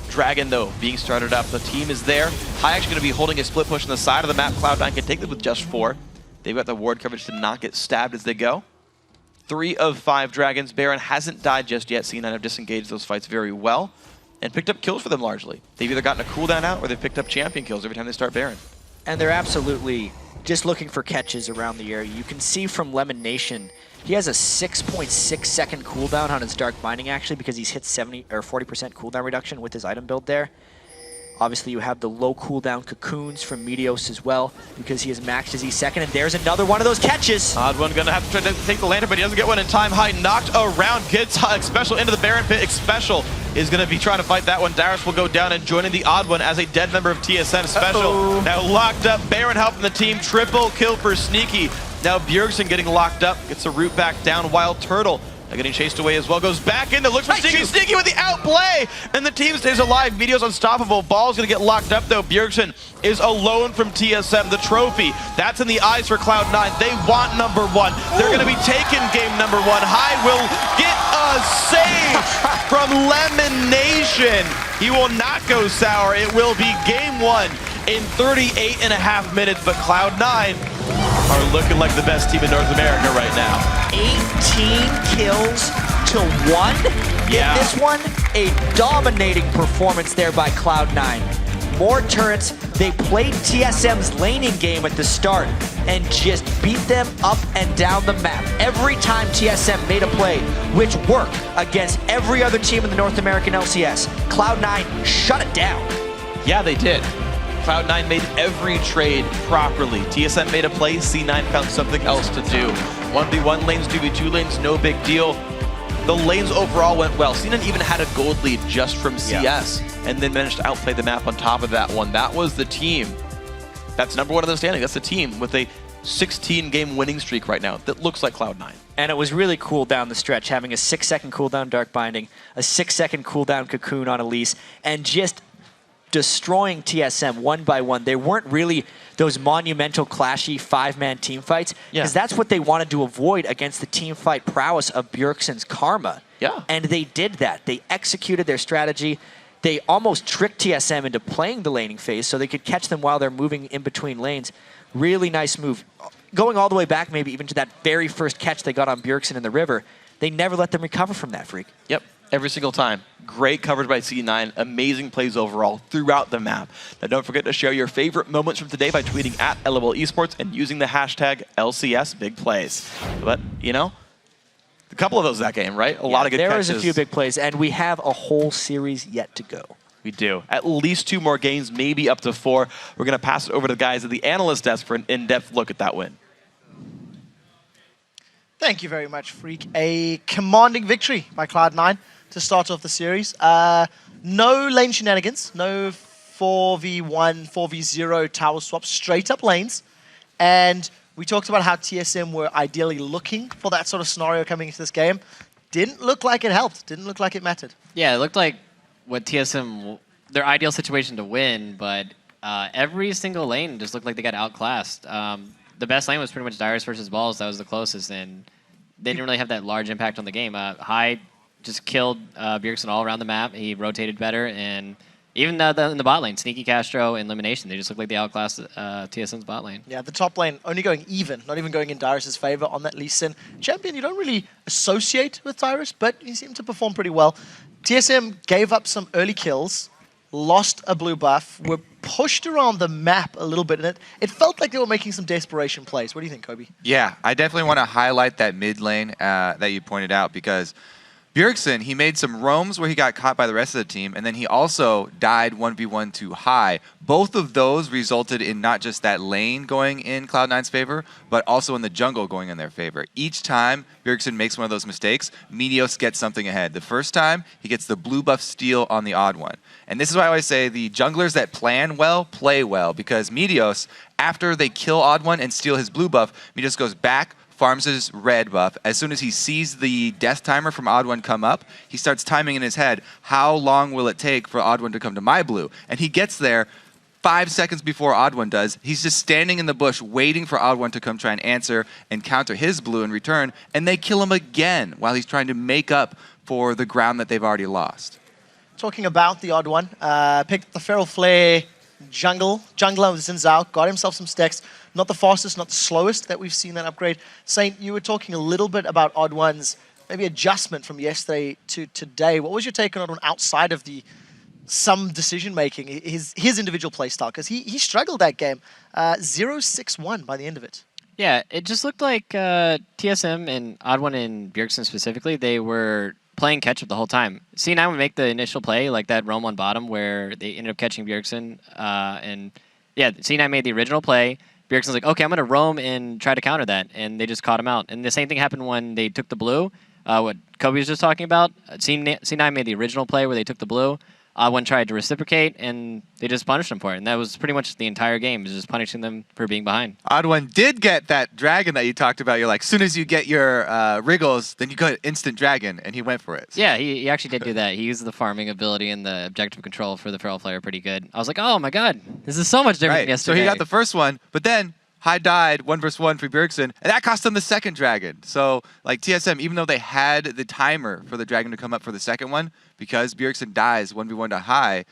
Dragon, though, being started up. The team is there. High actually going to be holding a split push on the side of the map. Cloud9 can take this with just 4. They've got the ward coverage to not get stabbed as they go. 3 of 5 dragons. Baron hasn't died just yet. C9 have disengaged those fights very well and picked up kills for them largely. They've either gotten a cooldown out or they've picked up champion kills every time they start Baron.
And they're absolutely just looking for catches around the area. You can see from Lemon Nation, he has a 6.6 second cooldown on his Dark Binding actually because he's hit 70 or 40% cooldown reduction with his item build there. Obviously, you have the low cooldown Cocoons from Meteos as well because he has maxed his E2, and there's another one of those catches.
Odd One gonna have to try to take the lantern, but he doesn't get one in time. High knocked around, gets X-Special into the Baron pit. X-Special is gonna be trying to fight that one. Dyrus will go down and joining the Odd One as a dead member of TSM. Special now locked up. Baron helping the team. Triple kill for Sneaky. Now Bjergsen getting locked up, gets a root back down. Wild Turtle getting chased away as well, goes back in, looks for Sneaky. Sneaky with the outplay, and the team stays alive. Meteos unstoppable. Ball's gonna get locked up though. Bjergsen is alone from TSM. The trophy, that's in the eyes for Cloud9. They want number 1. They're gonna be taking game number 1. High will get a save from Lemon Nation. He will not go sour. It will be game 1 in 38.5 minutes, but Cloud9 are looking like the best team in North America right now.
18 kills to 1? In this one, a dominating performance there by Cloud9. More turrets. They played TSM's laning game at the start and just beat them up and down the map. Every time TSM made a play, which worked against every other team in the North American LCS, Cloud9 shut it down.
Yeah, they did. Cloud9 made every trade properly. TSM made a play, C9 found something else to do. 1v1 lanes, 2v2 lanes, no big deal. The lanes overall went well. C9 even had a gold lead just from CS and then managed to outplay the map on top of that one. That was the team. That's number 1 in the standing. That's the team with a 16-game winning streak right now that looks like Cloud9.
And it was really cool down the stretch, having a 6-second cooldown Dark Binding, a 6-second cooldown Cocoon on Elise, and just destroying TSM one by one. They weren't really those monumental, clashy 5-man team fights because that's what they wanted to avoid against the team fight prowess of Bjergsen's Karma. And they did that. They executed their strategy. they almost tricked TSM into playing the laning phase so they could catch them while they're moving in between lanes. Really nice move. Going all the way back maybe even to that very first catch they got on Bjergsen in the river, they never let them recover from that, Freak.
Yep, every single time. Great coverage by C9. Amazing plays overall throughout the map. Now don't forget to share your favorite moments from today by tweeting at LOL Esports and using the hashtag LCS Big Plays. But, you know, a couple of those that game, right? A lot of good catches.
There was a few big plays, and we have a whole series yet to go.
We do. At least 2 more games, maybe up to 4. We're going to pass it over to the guys at the analyst desk for an in-depth look at that win.
Thank you very much, Freak. A commanding victory by Cloud9 to start off the series. No lane shenanigans, no 4v1, 4v0 tower swaps, straight up lanes. And we talked about how TSM were ideally looking for that sort of scenario coming into this game. Didn't look like it helped, didn't look like it mattered.
Yeah, it looked like what TSM, their ideal situation to win, but every single lane just looked like they got outclassed. The best lane was pretty much Dyrus versus Balls. That was the closest, and they didn't really have that large impact on the game. Hyde just killed Bjergsen all around the map. He rotated better, and even in the bot lane, Sneaky Castro and Elimination, they just looked like they outclassed TSM's bot lane.
Yeah, the top lane only going even, not even going in Dyrus' favor on that Lee Sin. Champion you don't really associate with Dyrus, but he seemed to perform pretty well. TSM gave up some early kills, lost a blue buff, were pushed around the map a little bit, and it felt like they were making some desperation plays. What do you think, Kobe?
Yeah, I definitely want to highlight that mid lane that you pointed out, because Bjergsen, he made some roams where he got caught by the rest of the team, and then he also died 1v1 to High. Both of those resulted in not just that lane going in Cloud9's favor, but also in the jungle going in their favor. Each time Bjergsen makes one of those mistakes, Meteos gets something ahead. The first time, he gets the blue buff steal on the odd one. And this is why I always say the junglers that plan well, play well, because Meteos, after they kill odd one and steal his blue buff, Meteos goes back, farms his red buff. As soon as he sees the death timer from Odd One come up, he starts timing in his head, how long will it take for Odd One to come to my blue? And he gets there 5 seconds before Odd One does. He's just standing in the bush waiting for Odd One to come try and answer and counter his blue in return, and they kill him again while he's trying to make up for the ground that they've already lost.
Talking about the Odd One, picked up the Feral Flare jungler with Xin Zhao, got himself some stacks. Not the fastest, not the slowest that we've seen that upgrade. Saint, you were talking a little bit about Odd One's maybe adjustment from yesterday to today. What was your take on Odd One outside of some decision making, his individual play style? Because he struggled that game. 0-6-1 by the end of it.
Yeah, it just looked like TSM and Odd One and Bjergsen specifically, they were playing catch-up the whole time. C9 would make the initial play, like that roam on bottom where they ended up catching Bjergsen. And yeah, C9 made the original play. Bjergsen's like, okay, I'm going to roam and try to counter that. And they just caught him out. And the same thing happened when they took the blue, what Kobe was just talking about. C9 made the original play where they took the blue. One tried to reciprocate, and they just punished him for it. And that was pretty much the entire game, was just punishing them for being behind.
Odd One did get that dragon that you talked about. You're like, as soon as you get your wriggles, then you got instant dragon, and he went for it.
Yeah, he actually did do that. He used the farming ability and the objective control for the Feral Flare pretty good. I was like, oh my god, this is so much different than yesterday.
So he got the first one, but then High died 1 versus 1 for Bjergsen, and that cost them the second dragon. So, like TSM, even though they had the timer for the dragon to come up for the second one, because Bjergsen dies 1v1 to High,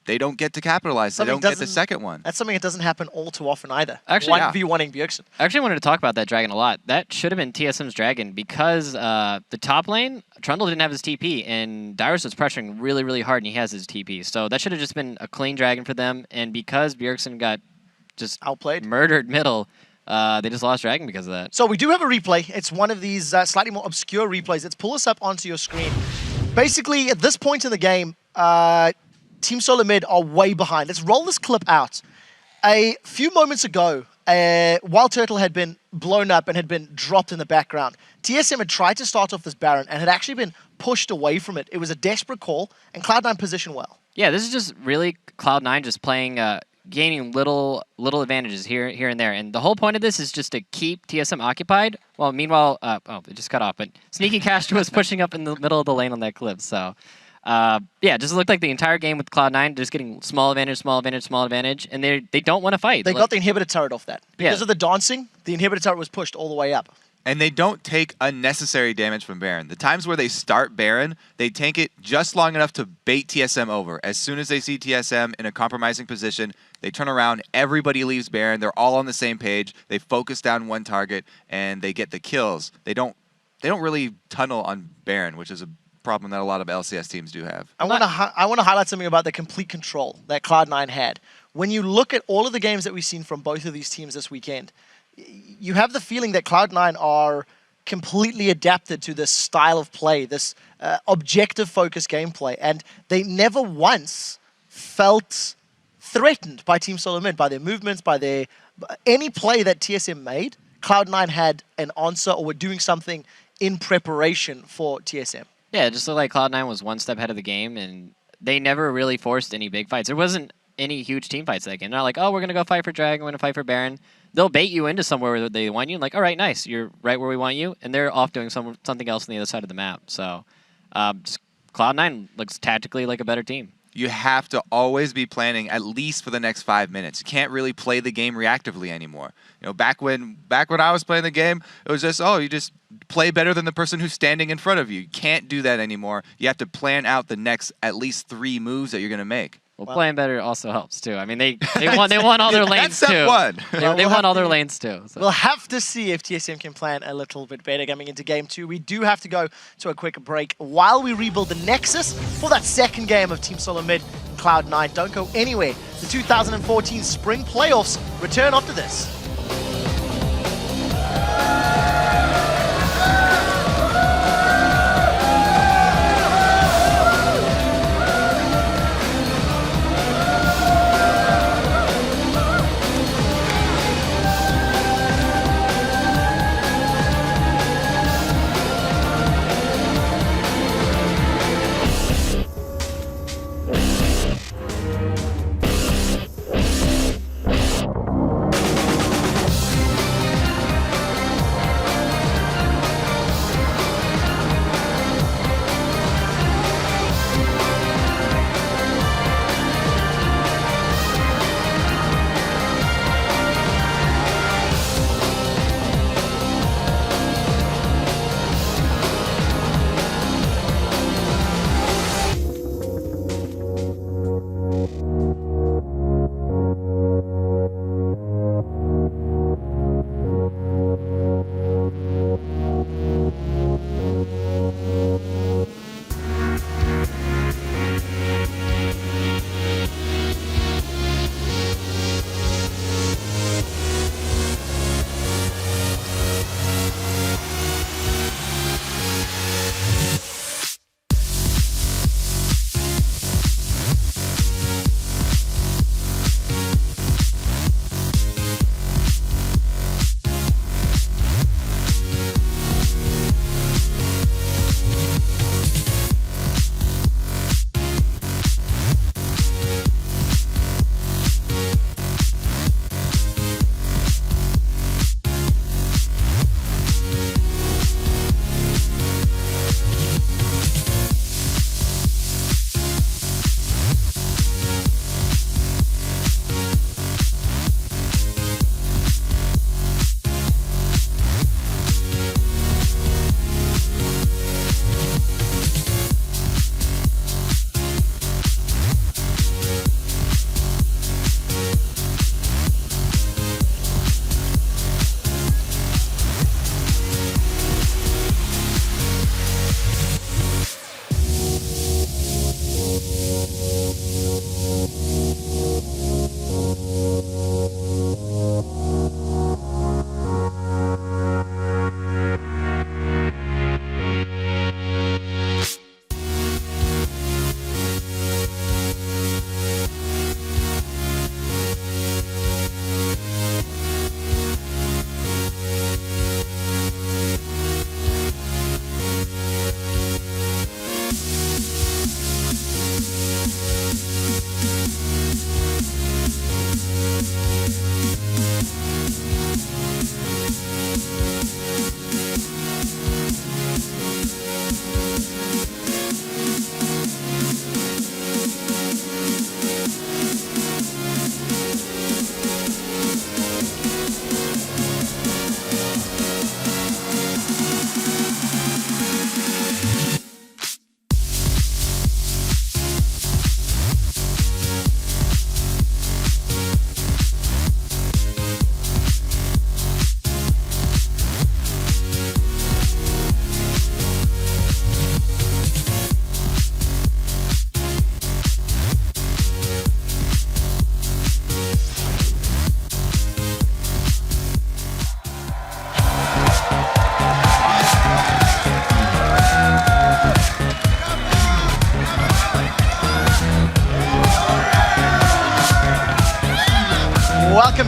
they don't get to capitalize. They don't get the second one.
That's something that doesn't happen all too often either.
Actually,
1v1ing Bjergsen.
I actually wanted to talk about that dragon a lot. That should have been TSM's dragon because the top lane, Trundle didn't have his TP, and Dyrus was pressuring really, really hard, and he has his TP. So that should have just been a clean dragon for them, and because Bjergsen got just
outplayed,
murdered middle, they just lost dragon because of that.
So we do have a replay. It's one of these slightly more obscure replays. Let's pull this up onto your screen. Basically, at this point in the game, Team Solar Mid are way behind. Let's roll this clip out. A few moments ago, Wild Turtle had been blown up and had been dropped in the background. TSM had tried to start off this Baron and had actually been pushed away from it. It was a desperate call, and Cloud9 positioned well.
Yeah, this is just really Cloud9 just playing, gaining little advantages here and there. And the whole point of this is just to keep TSM occupied. Well, meanwhile, it just cut off, but Sneaky Castro was pushing up in the middle of the lane on that clip. So, yeah, just looked like the entire game with Cloud9 just getting small advantage, small advantage, small advantage, and they don't want to fight.
They got the inhibitor turret off that. Because of the dancing, the inhibitor turret was pushed all the way up.
And they don't take unnecessary damage from Baron. The times where they start Baron, they tank it just long enough to bait TSM over. As soon as they see TSM in a compromising position, they turn around, everybody leaves Baron, they're all on the same page, they focus down one target, and they get the kills. They don't really tunnel on Baron, which is a problem that a lot of LCS teams do have.
I want to highlight something about the complete control that Cloud9 had. When you look at all of the games that we've seen from both of these teams this weekend, you have the feeling that Cloud9 are completely adapted to this style of play, this objective-focused gameplay, and they never once felt threatened by Team Solo Mid, by their movements, by any play that TSM made. Cloud9 had an answer or were doing something in preparation for TSM.
Yeah, it just looked like Cloud9 was one step ahead of the game, and they never really forced any big fights. There wasn't any huge team fights that game. Not like, oh, we're going to go fight for Dragon, we're going to fight for Baron. They'll bait you into somewhere where they want you, and like, all right, nice, you're right where we want you, and they're off doing something else on the other side of the map. So Cloud9 looks tactically like a better team.
You have to always be planning at least for the next 5 minutes. You can't really play the game reactively anymore. You know, back when I was playing the game, it was just, oh, you just play better than the person who's standing in front of you. You can't do that anymore. You have to plan out the next at least 3 moves that you're going to make.
Well, playing better also helps too. I mean, they won all their lanes
That's
too.
one.
They won all their lanes too. So.
We'll have to see if TSM can plan a little bit better coming into Game 2. We do have to go to a quick break while we rebuild the Nexus for that second game of Team Solo Mid Cloud9. Don't go anywhere. The 2014 Spring Playoffs return after this.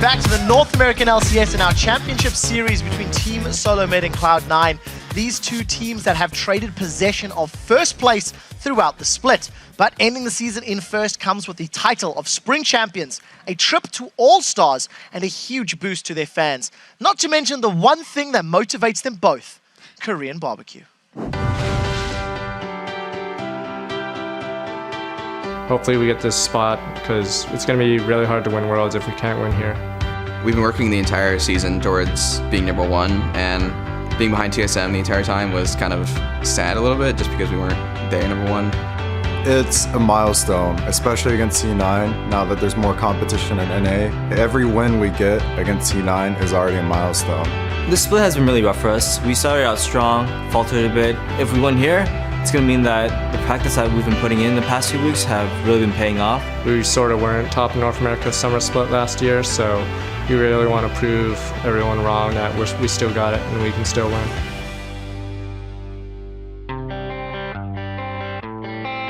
welcome back to the North American LCS in our championship series between Team Solo Mid and Cloud9. These two teams that have traded possession of first place throughout the split. But ending the season in first comes with the title of Spring Champions, a trip to All-Stars, and a huge boost to their fans. Not to mention the one thing that motivates them both, Korean barbecue.
Hopefully we get this spot because it's going to be really hard to win Worlds if we can't win here.
We've been working the entire season towards being number one, and being behind TSM the entire time was kind of sad a little bit just because we weren't there number one.
It's a milestone, especially against C9, now that there's more competition in NA. Every win we get against C9 is already a milestone.
This split has been really rough for us. We started out strong, faltered a bit. If we win here, it's going to mean that the practice that we've been putting in the past few weeks have really been paying off.
We sort of weren't top of North America summer split last year, so we really want to prove everyone wrong that we still got it and we can still win.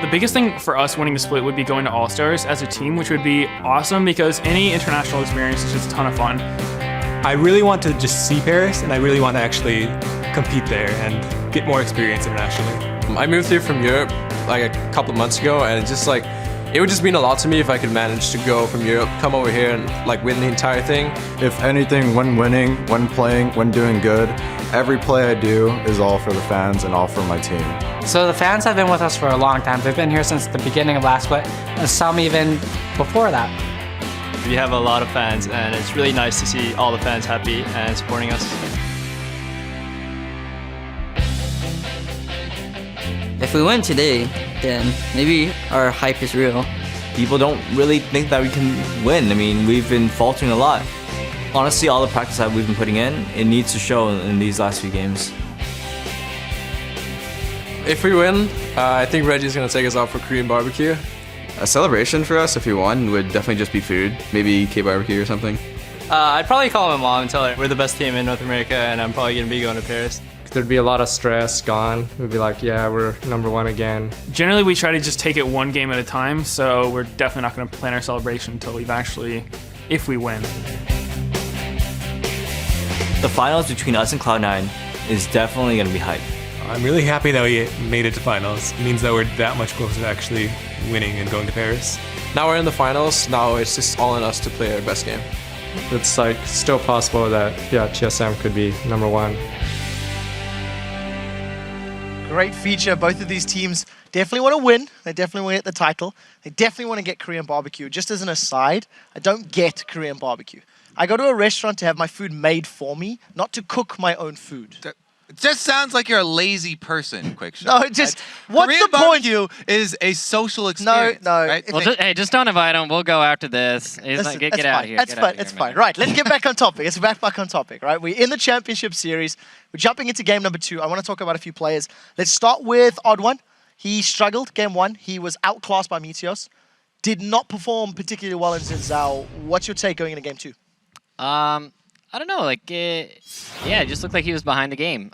The biggest thing for us winning the split would be going to All-Stars as a team, which would be awesome because any international experience is just a ton of fun.
I really want to just see Paris, and I really want to actually compete there and get more experience internationally.
I moved here from Europe like a couple of months ago, and it's just like, it would just mean a lot to me if I could manage to go from Europe, come over here and like win the entire thing.
If anything, when winning, when playing, when doing good, every play I do is all for the fans and all for my team.
So the fans have been with us for a long time. They've been here since the beginning of last split, and some even before that.
We have a lot of fans, and it's really nice to see all the fans happy and supporting us.
If we win today, then maybe our hype is real.
People don't really think that we can win. I mean, we've been faltering a lot. Honestly, all the practice that we've been putting in, it needs to show in these last few games.
If we win, I think Reggie's going to take us out for Korean barbecue.
A celebration for us if we won would definitely just be food, maybe K-barbecue or something.
I'd probably call my mom and tell her we're the best team in North America and I'm probably going to be going to Paris.
There'd be a lot of stress gone. We'd be like, yeah, we're number one again.
Generally, we try to just take it one game at a time, so we're definitely not going to plan our celebration until we've actually, if we win.
The finals between us and Cloud9 is definitely going to be hype.
I'm really happy that we made it to finals. It means that we're that much closer to actually winning and going to Paris.
Now we're in the finals. Now it's just all on us to play our best game.
It's like still possible that, yeah, TSM could be number one.
Great feature. Both of these teams definitely want to win. They definitely want to get the title. They definitely want to get Korean barbecue. Just as an aside, I don't get Korean barbecue. I go to a restaurant to have my food made for me, not to cook my own food.
It just sounds like you're a lazy person, Quickshot.
No, just, what's
Korean
the point?
barbecue is a social experience.
No.
Right?
Well, just don't invite him. We'll go after this.
Listen,
Get out of here.
That's fine. Right, let's get back on topic. Let's get back on topic, right? We're in the championship series. We're jumping into game number 2. I want to talk about a few players. Let's start with Odd1. He struggled game 1. He was outclassed by Meteos. Did not perform particularly well in Zhao. What's your take going into game 2?
I don't know. Like, yeah, it just looked like he was behind the game.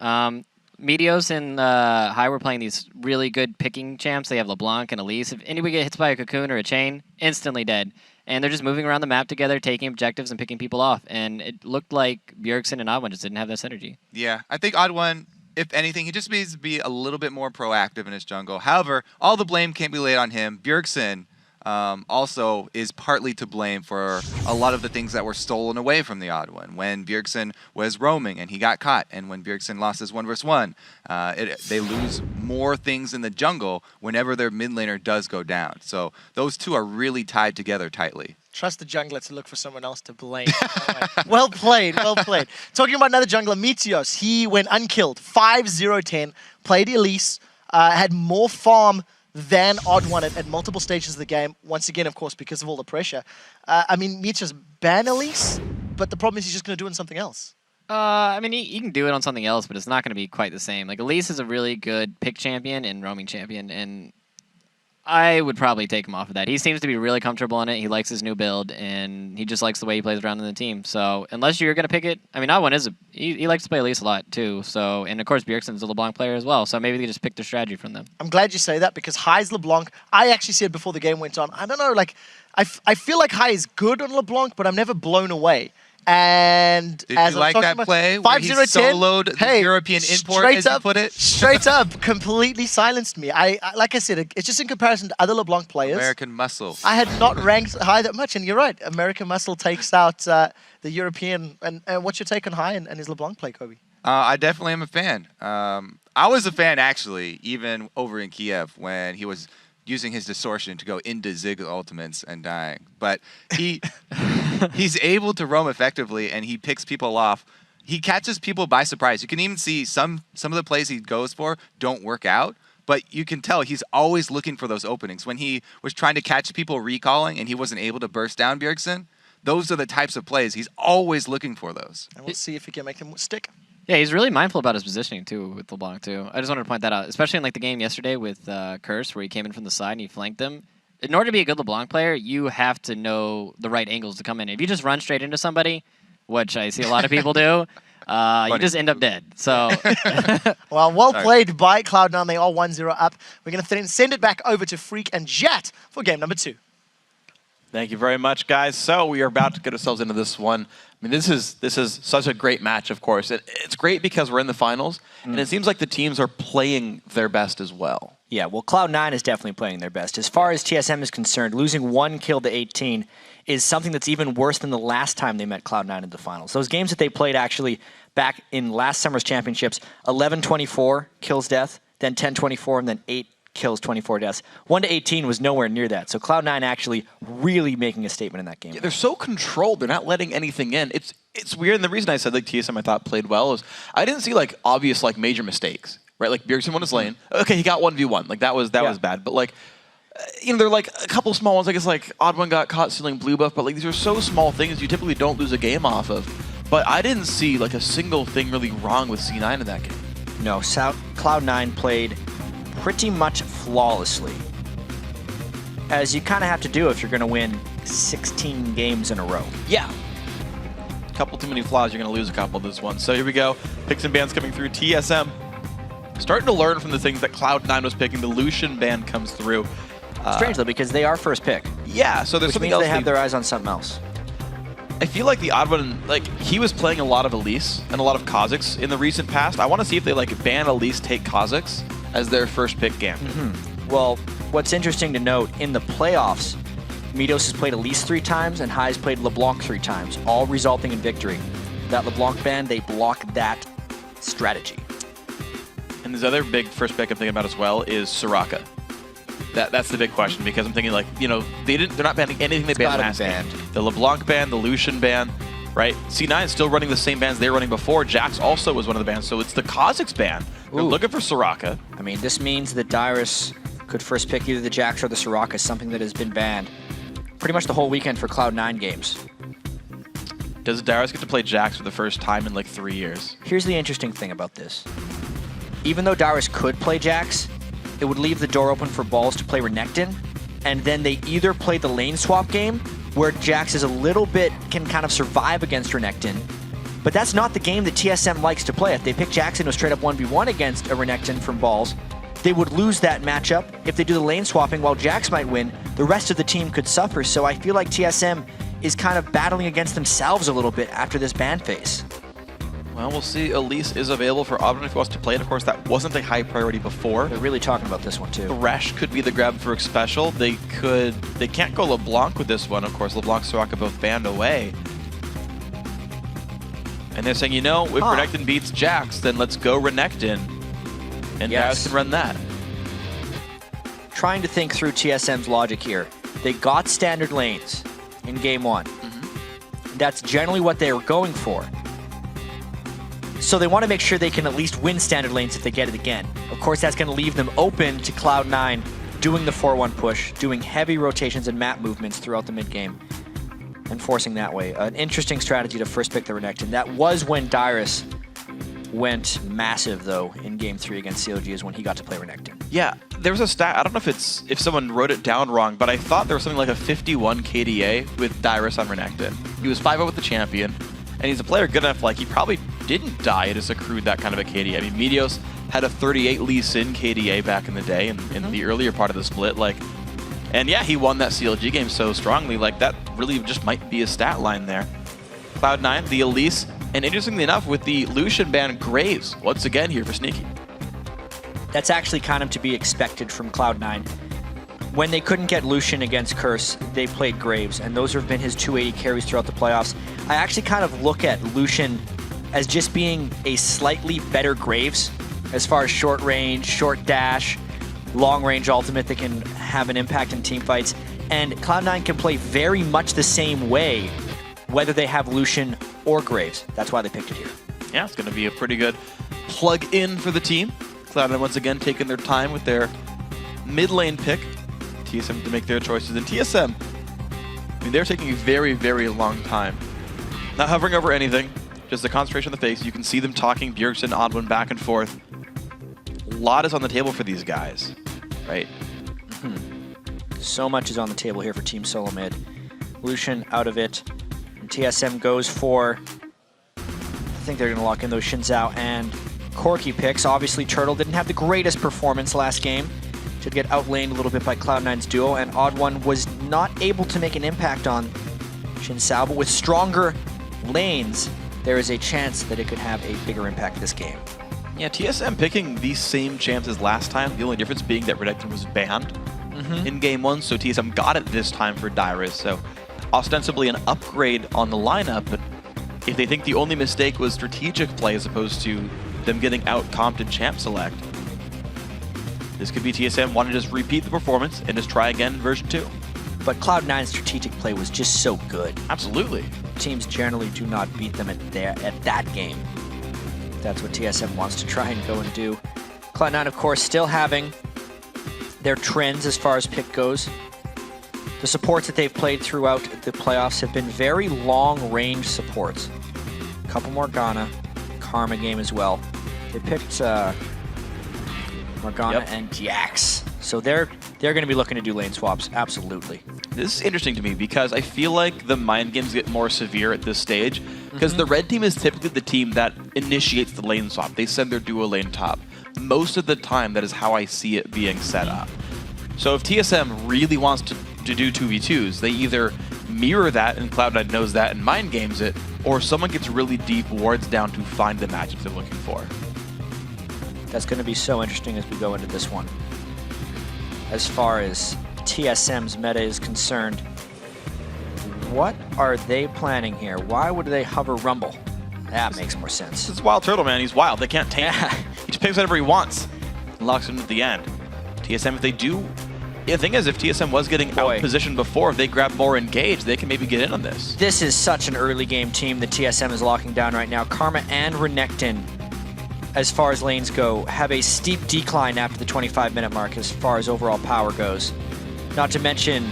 Meteos and High were playing these really good picking champs. They have LeBlanc and Elise. If anybody get hit by a cocoon or a chain, instantly dead. And they're just moving around the map together, taking objectives and picking people off. And it looked like Bjergsen and Odd1 just didn't have that synergy.
Yeah, I think Odd1, if anything, he just needs to be a little bit more proactive in his jungle. However, all the blame can't be laid on him. Bjergsen also is partly to blame for a lot of the things that were stolen away from the Odd1. When Bjergsen was roaming and he got caught, and when Bjergsen lost his 1v1, they lose more things in the jungle whenever their mid laner does go down. So those two are really tied together tightly.
Trust the jungler to look for someone else to blame. Well played, well played. Talking about another jungler, Meteos. He went unkilled, 5-0-10, played Elise, had more farm than Odd1 at multiple stages of the game. Once again, of course, because of all the pressure. I mean, Meteos ban Elise, but the problem is he's just going to do it on something else.
I mean, he can do it on something else, but it's not going to be quite the same. Like, Elise is a really good pick champion and roaming champion, and I would probably take him off of that. He seems to be really comfortable in it. He likes his new build, and he just likes the way he plays around in the team. So unless you're going to pick it, I mean, Odd1 is he likes to play Elise a lot too. So, and of course, Bjergsen's a LeBlanc player as well. So maybe they just pick the strategy from them.
I'm glad you say that because Hai's LeBlanc, I actually said before the game went on, I don't know, like, I feel like Hai is good on LeBlanc, but I'm never blown away. And
Did
as
you
I'm
like that play where he
5-0-10,
soloed the European import,
straight
as
up,
you put it?
Straight up, completely silenced me. I like I said, it's just in comparison to other LeBlanc players.
American muscle.
I had not ranked Hai that much, and you're right. American muscle takes out the European. And what's your take on Hai and his LeBlanc play, Kobe?
I definitely am a fan. I was a fan, actually, even over in Kiev when he was using his distortion to go into Zig ultimates and dying. But he's able to roam effectively, and he picks people off. He catches people by surprise. You can even see some of the plays he goes for don't work out, but you can tell he's always looking for those openings. When he was trying to catch people recalling and he wasn't able to burst down Bjergsen, those are the types of plays. He's always looking for those.
And we'll see if he can make them stick.
Yeah, he's really mindful about his positioning too with LeBlanc too. I just wanted to point that out, especially in like the game yesterday with Curse, where he came in from the side and he flanked them. In order to be a good LeBlanc player, you have to know the right angles to come in. If you just run straight into somebody, which I see a lot of people do, you just end up dead. So,
well played by Cloud9. They are 1-0 up. We're going to send it back over to Freak and Jat for game number 2.
Thank you very much, guys. So we are about to get ourselves into this one. I mean, this is such a great match, of course. It's great because we're in the finals, and it seems like the teams are playing their best as well.
Yeah, well, Cloud9 is definitely playing their best. As far as TSM is concerned, losing 1 kill to 18 is something that's even worse than the last time they met Cloud9 in the finals. Those games that they played actually back in last summer's championships, 11-24 kills death, then 10-24, and then 8 kills, 24 deaths. 1-18 was nowhere near that. So Cloud9 actually really making a statement in that game.
Yeah, they're so controlled. They're not letting anything in. It's weird. And the reason I said like TSM I thought played well is I didn't see like obvious like major mistakes. Right? Like Bjergsen won his lane. Okay, he got 1v1. Like that was bad. But like there are like a couple small ones. I guess like Odd1 got caught stealing blue buff, but like these are so small things you typically don't lose a game off of. But I didn't see like a single thing really wrong with C9 in that game.
No, Cloud9 played pretty much flawlessly, as you kind of have to do if you're going to win 16 games in a row.
Yeah. A couple too many flaws, you're going to lose a couple of this one. So here we go. Picks and bans coming through. TSM starting to learn from the things that Cloud9 was picking. The Lucian ban comes through.
Strange, though, because they are first pick.
Yeah, so there's
which
something
means
else
they have their eyes on something else.
I feel like the Odd1, like, he was playing a lot of Elise and a lot of Kha'Zix in the recent past. I want to see if they, like, ban Elise, take Kha'Zix as their first pick Gambit.
Well, what's interesting to note, in the playoffs, Midos has played Elise 3 times and Hai's played LeBlanc 3 times, all resulting in victory. That LeBlanc ban, they block that strategy.
And this other big first pick I'm thinking about as well is Soraka. That's the big question, because I'm thinking like, you know, they're not banning anything they banned last game. The LeBlanc ban, the Lucian ban, right? C9 is still running the same bans they were running before. Jax also was one of the bans, so it's the Kha'Zix ban. They're looking for Soraka.
I mean, this means that Dyrus could first pick either the Jax or the Soraka, something that has been banned pretty much the whole weekend for Cloud9 games.
Does Dyrus get to play Jax for the first time in like 3 years?
Here's the interesting thing about this. Even though Dyrus could play Jax, it would leave the door open for Balls to play Renekton, and then they either play the lane swap game, where Jax is a little bit, can kind of survive against Renekton, but that's not the game that TSM likes to play. If they pick Jax into a straight up 1v1 against a Renekton from Balls, they would lose that matchup. If they do the lane swapping while Jax might win, the rest of the team could suffer, so I feel like TSM is kind of battling against themselves a little bit after this ban phase.
Well, we'll see. Elise is available for Odd1 if he wants to play it. Of course, that wasn't a high priority before.
They're really talking about this one, too.
Thresh could be the grab for Special. They can't go LeBlanc with this one. Of course, LeBlanc and Soraka both banned away. And they're saying, you know, if Renekton beats Jax, then let's go Renekton. And Dyrus can run that.
Trying to think through TSM's logic here. They got standard lanes in game 1. That's generally what they were going for. So they want to make sure they can at least win standard lanes if they get it again. Of course, that's going to leave them open to Cloud9 doing the 4-1 push, doing heavy rotations and map movements throughout the mid-game, and forcing that way. An interesting strategy to first pick the Renekton. That was when Dyrus went massive, though, in Game 3 against COG, is when he got to play Renekton.
Yeah,
there was a stat, I don't know if someone wrote it down wrong, but I thought there was something like a 51 KDA with Dyrus on Renekton. He was 5-0 with the champion, and he's a player good enough, like, he probably didn't die, it just accrued that kind of a KDA. I mean, Meteos had a 38 Lee Sin KDA back in the day, in the earlier part of the split, like, and yeah, he won that CLG game so strongly, like, that really just might be a stat line there. Cloud9, the Elise, and interestingly enough, with the Lucian ban, Graves, once again here for Sneaky.
That's actually kind of to be expected from Cloud9. When they couldn't get Lucian against Curse, they played Graves, and those have been his 280 carries throughout the playoffs. I actually kind of look at Lucian as just being a slightly better Graves as far as short range, short dash, long range ultimate that can have an impact in team fights. And Cloud9 can play very much the same way, whether they have Lucian or Graves. That's why they picked it here.
Yeah, it's going to be a pretty good plug-in for the team. Cloud9 once again taking their time with their mid lane pick. TSM to make their choices. And TSM, I mean, they're taking a very, very long time. Not hovering over anything, just the concentration on the face. You can see them talking, Bjergsen, Oddwin back and forth. A lot is on the table for these guys, right?
So much is on the table here for Team Solo Mid. Lucian out of it. And TSM goes for, I think they're going to lock in those Xin Zhao and Corki picks. Obviously, Turtle didn't have the greatest performance last game. Did get outlaned a little bit by Cloud9's duo, and Odd One was not able to make an impact on Xin Zhao, but with stronger lanes, there is a chance that it could have a bigger impact this game.
Yeah, TSM picking these same champs as last time, the only difference being that Renekton was banned in Game 1, so TSM got it this time for Dyrus, so ostensibly an upgrade on the lineup, but if they think the only mistake was strategic play as opposed to them getting out-comped in champ select, this could be TSM wanting to just repeat the performance and just try again in version 2.
But Cloud9's strategic play was just so good.
Absolutely.
Teams generally do not beat them at that game. That's what TSM wants to try and go and do. Cloud9, of course, still having their trends as far as pick goes. The supports that they've played throughout the playoffs have been very long-range supports. A couple Morgana, Karma game as well. They picked Morgana and Jax. So they're going to be looking to do lane swaps, absolutely.
This is interesting to me because I feel like the mind games get more severe at this stage because the red team is typically the team that initiates the lane swap. They send their duo lane top. Most of the time, that is how I see it being set up. So if TSM really wants to do 2v2s, they either mirror that and Cloud9 knows that and mind games it, or someone gets really deep wards down to find the matchups they're looking for.
That's going to be so interesting as we go into this one. As far as TSM's meta is concerned, what are they planning here? Why would they hover Rumble? That makes more sense.
This is Wild Turtle, man. He's wild. They can't tame him. He just picks whatever he wants and locks him at the end. TSM, if they do... Yeah, the thing is, if TSM was getting out-positioned before, if they grab more engaged, they can maybe get in on this.
This is such an early game team that TSM is locking down right now. Karma and Renekton, as far as lanes go, have a steep decline after the 25-minute mark as far as overall power goes. Not to mention,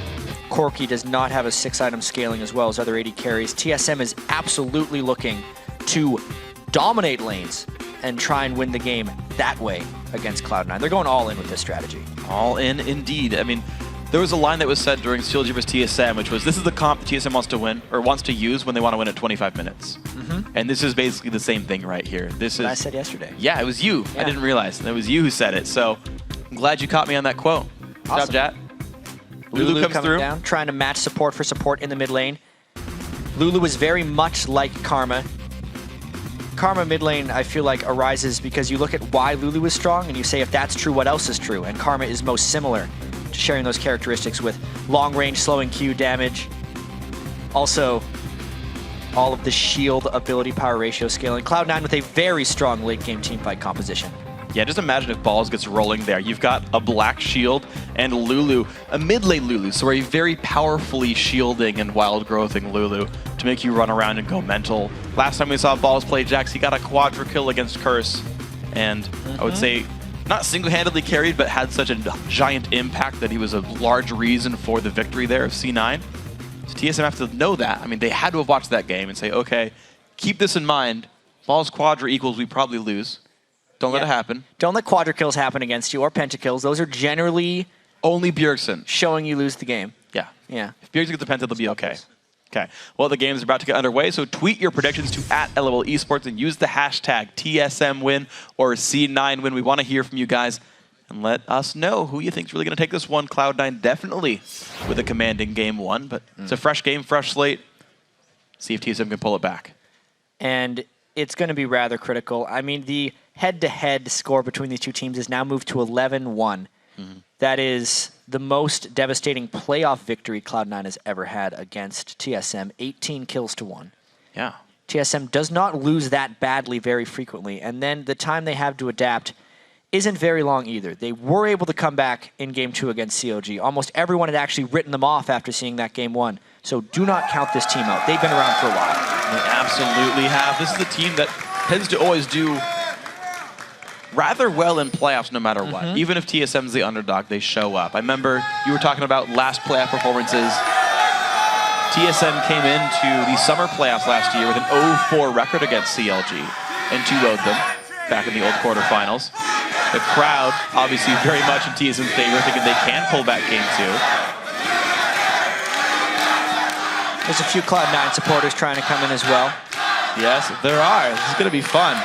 Corki does not have a 6-item scaling as well as other 80 carries. TSM is absolutely looking to dominate lanes and try and win the game that way against Cloud9. They're going all in with this strategy.
All in, indeed. I mean, there was a line that was said during CLG vs TSM, which was, this is the comp TSM wants to win, or wants to use when they want to win at 25 minutes. And this is basically the same thing right here. This is.
I said yesterday.
Yeah, it was you. I didn't realize. It was you who said it. So I'm glad you caught me on that quote. Good job, Jat.
Lulu
comes
coming
through.
down, trying to match support for support in the mid lane. Lulu is very much like Karma. Karma mid lane, I feel like, arises because you look at why Lulu is strong and you say, if that's true, what else is true? And Karma is most similar to sharing those characteristics with long range, slowing Q damage. Also, all of the shield ability power ratio scaling. Cloud9 with a very strong late game teamfight composition.
Yeah, just imagine if Balls gets rolling there. You've got a black shield and Lulu, a mid lane Lulu, so a very powerfully shielding and wild growthing Lulu to make you run around and go mental. Last time we saw Balls play Jax, he got a quadra kill against Curse, and I would say not single-handedly carried, but had such a giant impact that he was a large reason for the victory there of C9. So TSM have to know that. I mean, they had to have watched that game and say, okay, keep this in mind. Balls quadra equals we probably lose. Don't let it happen.
Don't let quadra kills happen against you or pentakills. Those are generally
only Bjergsen
showing you lose the game.
Yeah.
Yeah.
If Bjergsen gets the penta, they'll be okay. Okay. Well, the game's about to get underway, so tweet your predictions to @LOL Esports and use the hashtag TSMWin or C9Win. We want to hear from you guys. And let us know who you think is really going to take this one. Cloud9 definitely with a commanding game 1, but it's a fresh game, fresh slate. See if TSM can pull it back.
And it's going to be rather critical. I mean, the head-to-head score between these two teams has now moved to 11-1. That is the most devastating playoff victory Cloud9 has ever had against TSM, 18 kills to 1.
Yeah.
TSM does not lose that badly very frequently, and then the time they have to adapt isn't very long either. They were able to come back in Game 2 against COG. Almost everyone had actually written them off after seeing that Game 1. So do not count this team out. They've been around for a while.
They absolutely have. This is a team that tends to always do rather well in playoffs no matter what. Even if TSM's the underdog, they show up. I remember you were talking about last playoff performances. TSM came into the summer playoffs last year with an 0-4 record against CLG and 2-0'd them back in the old quarterfinals. The crowd, obviously, very much in TSM's favor, thinking they can pull back Game 2.
There's a few Cloud9 supporters trying to come in as well.
Yes, there are. This is going to be fun.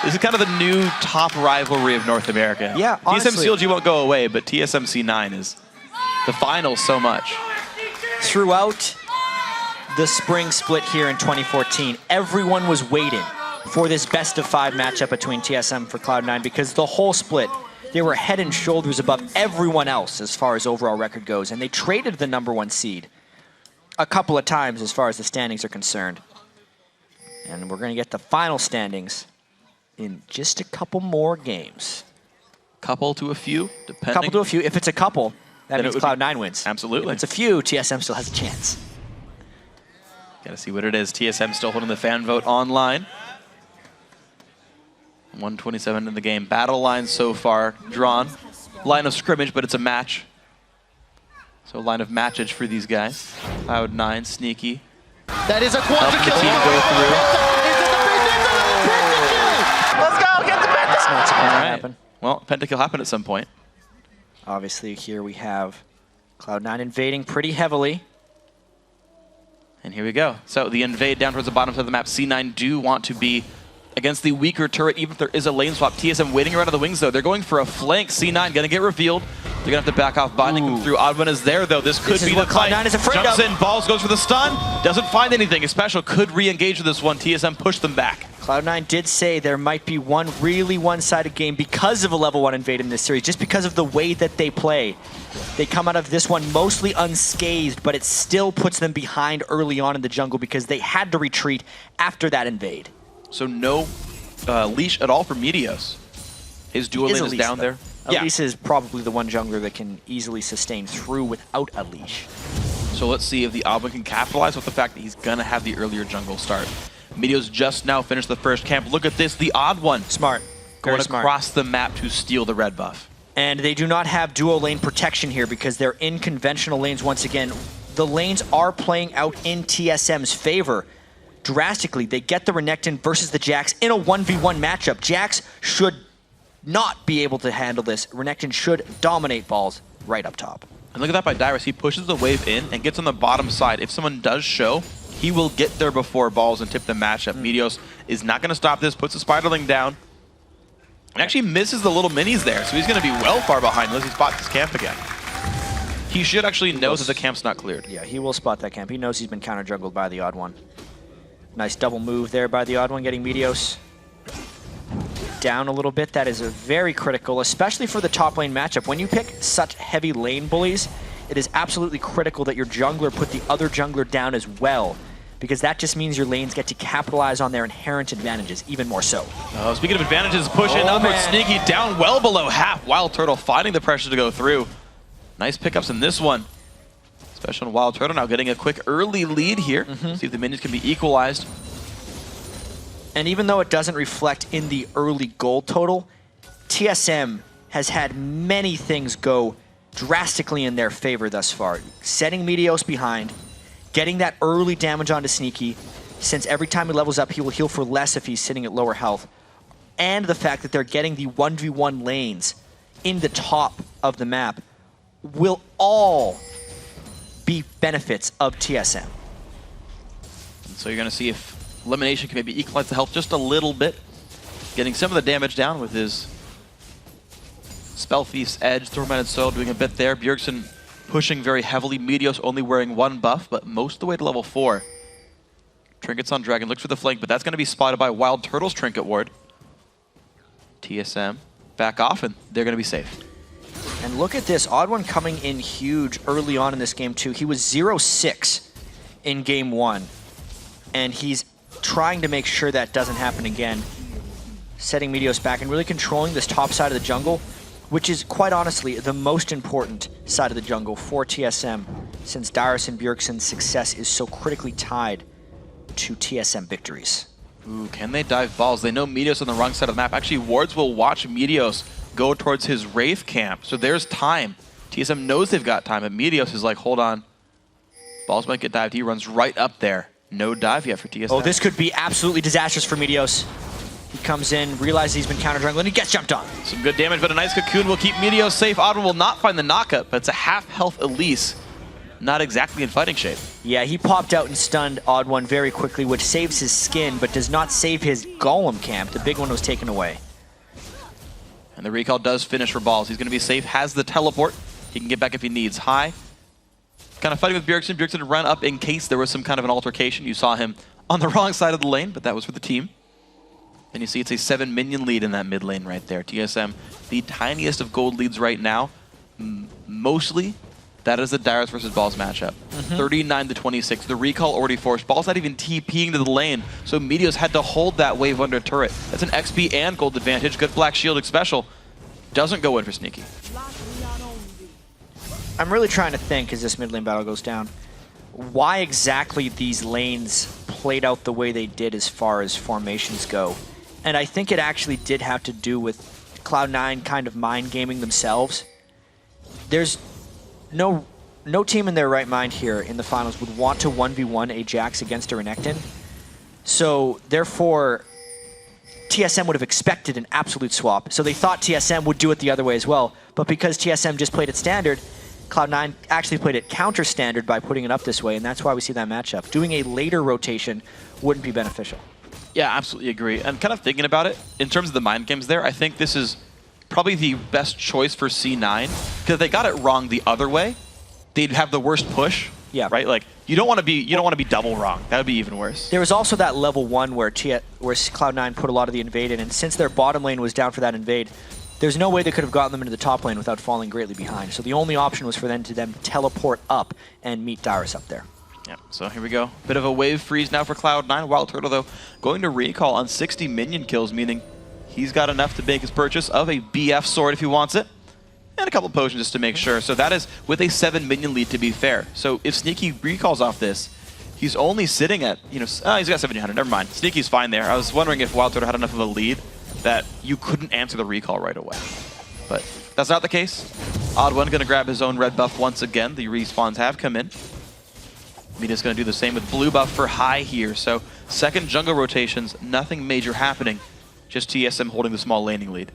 This is kind of the new top rivalry of North America.
Yeah, honestly.
TSM CLG won't go away, but TSM C9 is the finals so much.
Throughout the spring split here in 2014, everyone was waiting for this best-of-5 matchup between TSM for Cloud9 because the whole split, they were head and shoulders above everyone else as far as overall record goes, and they traded the #1 seed a couple of times as far as the standings are concerned. And we're going to get the final standings in just a couple more games.
Couple to a few, depending.
Couple to a few. If it's a couple, that
Then
means
it would
Cloud9 wins.
Absolutely.
If it's a few, TSM still has a chance.
Got to see what it is. TSM still holding the fan vote online. 127 in the game. Battle line so far drawn. Line of scrimmage, but it's a match. So a line of matchage for these guys. Cloud9, sneaky.
That is a quadra
Helping the
kill.
team go through.
Let's go, get the penta!
That's not supposed to
All right.
happen.
Well, pentakill happened at some point.
Obviously, here we have Cloud9 invading pretty heavily.
And here we go. So the invade down towards the bottom of the map. C9 do want to be against the weaker turret, even if there is a lane swap. TSM waiting around the wings, though. They're going for a flank. C9 going to get revealed. They're going to have to back off, binding them through. Oddman is there, though. This could be the fight.
Cloud9 is afraid
Jumps
of.
in, balls, goes for the stun. Doesn't find anything. His special could re-engage with this one. TSM pushed them back.
Cloud9 did say there might be one really one-sided game because of a level 1 invade in this series, just because of the way that they play. They come out of this one mostly unscathed, but it still puts them behind early on in the jungle because they had to retreat after that invade.
So no leash at all for Meteos. His dual lane is
Elise,
down
though.
there.
Elise is probably the one jungler that can easily sustain through without a leash.
So let's see if the Oblin can capitalize with the fact that he's going to have the earlier jungle start. Meteos just now finished the first camp. Look at this, the odd one.
Smart.
Going
Very smart.
across the map to steal the red buff.
And they do not have dual lane protection here because they're in conventional lanes once again. The lanes are playing out in TSM's favor drastically. They get the Renekton versus the Jax in a 1v1 matchup. Jax should not be able to handle this. Renekton should dominate balls right up top.
And look at that by Dyrus. He pushes the wave in and gets on the bottom side. If someone does show, he will get there before balls and tip the matchup. Meteos is not going to stop this, puts the Spiderling down, and actually misses the little minis there. So he's going to be well far behind unless he spots his camp again. He should actually know that the camp's not cleared.
Yeah, he will spot that camp. He knows he's been counter-juggled by the Odd One. Nice double move there by the Odd One, getting Meteos down a little bit. That is a very critical, especially for the top lane matchup. When you pick such heavy lane bullies, it is absolutely critical that your jungler put the other jungler down as well, because that just means your lanes get to capitalize on their inherent advantages even more so.
Oh, speaking of advantages, pushing upward, Sneaky down well below half. Wild Turtle finding the pressure to go through. Nice pickups in this one. Especially on Wild Turtle now getting a quick early lead here. See if the minions can be equalized.
And even though it doesn't reflect in the early gold total, TSM has had many things go drastically in their favor thus far. Setting Meteos behind, getting that early damage onto Sneaky, since every time he levels up, he will heal for less if he's sitting at lower health. and the fact that they're getting the 1v1 lanes in the top of the map will all be benefits of TSM.
And so you're going to see if Elimination can maybe equalize the health just a little bit. Getting some of the damage down with his Spell Thief's Edge, Tormented Soil doing a bit there. Bjergsen pushing very heavily. Meteos only wearing 1 buff, but most of the way to level 4. Trinkets on Dragon, looks for the flank, but that's going to be spotted by Wild Turtle's Trinket Ward. TSM back off, and they're going to be safe.
And look at this, Odd1 coming in huge early on in this game too. He was 0-6 in game 1, and he's trying to make sure that doesn't happen again. Setting Meteos back and really controlling this top side of the jungle, which is quite honestly the most important side of the jungle for TSM, since Dyrus and Bjergsen's success is so critically tied to TSM victories.
Ooh, can they dive balls? They know Meteos on the wrong side of the map. Actually, Wards will watch Meteos go towards his Wraith camp, so there's time. TSM knows they've got time, but Meteos is like, hold on. Balls might get dived. He runs right up there. No dive yet for TSM.
Oh, this could be absolutely disastrous for Meteos. He comes in, realizes he's been counter-jungling, and he gets jumped on.
Some good damage, but a nice cocoon will keep Meteos safe. Odd1 will not find the knockup, but it's a half-health Elise. Not exactly in fighting shape.
Yeah, he popped out and stunned Odd1 very quickly, which saves his skin, but does not save his Golem camp. The big one was taken away.
And the recall does finish for balls. He's going to be safe, has the teleport. He can get back if he needs. High. Kind of fighting with Bjergsen. Bjergsen ran up in case there was some kind of an altercation. You saw him on the wrong side of the lane, but that was for the team. And you see it's a 7 minion lead in that mid lane right there. TSM, the tiniest of gold leads right now. Mostly, that is the Dyrus versus Balls matchup. 39-26. The recall already forced. Balls not even TPing to the lane, so Meteos had to hold that wave under turret. That's an XP and gold advantage. Good Black Shielding special. Doesn't go in for Sneaky.
I'm really trying to think as this mid lane battle goes down, why exactly these lanes played out the way they did as far as formations go. And I think it actually did have to do with Cloud9 kind of mind gaming themselves. There's no team in their right mind here in the finals would want to 1v1 a Jax against a Renekton. So therefore, TSM would have expected an absolute swap. So they thought TSM would do it the other way as well. But because TSM just played it standard, Cloud9 actually played it counter standard by putting it up this way, and that's why we see that matchup. Doing a later rotation wouldn't be beneficial.
Yeah, absolutely agree. And kind of thinking about it, in terms of the mind games there, I think this is probably the best choice for C9. Because if they got it wrong the other way, they'd have the worst push.
Yeah.
Right? Like, you don't want to be double wrong. That would be even worse.
There was also that level 1 where Cloud9 put a lot of the invade in, and since their bottom lane was down for that invade, there's no way they could have gotten them into the top lane without falling greatly behind. So the only option was for them to teleport up and meet Dyrus up there.
Yeah, so here we go. Bit of a wave freeze now for Cloud9. Wild Turtle, though, going to recall on 60 minion kills, meaning he's got enough to make his purchase of a BF sword if he wants it, and a couple potions just to make sure. So that is with a 7 minion lead, to be fair. So if Sneaky recalls off this, he's only sitting at, he's got 1700. Never mind. Sneaky's fine there. I was wondering if Wild Turtle had enough of a lead that you couldn't answer the recall right away. But that's not the case. Odd1 going to grab his own red buff once again. The respawns have come in. Mita's going to do the same with blue buff for High here. So second jungle rotations, nothing major happening. Just TSM holding the small laning lead.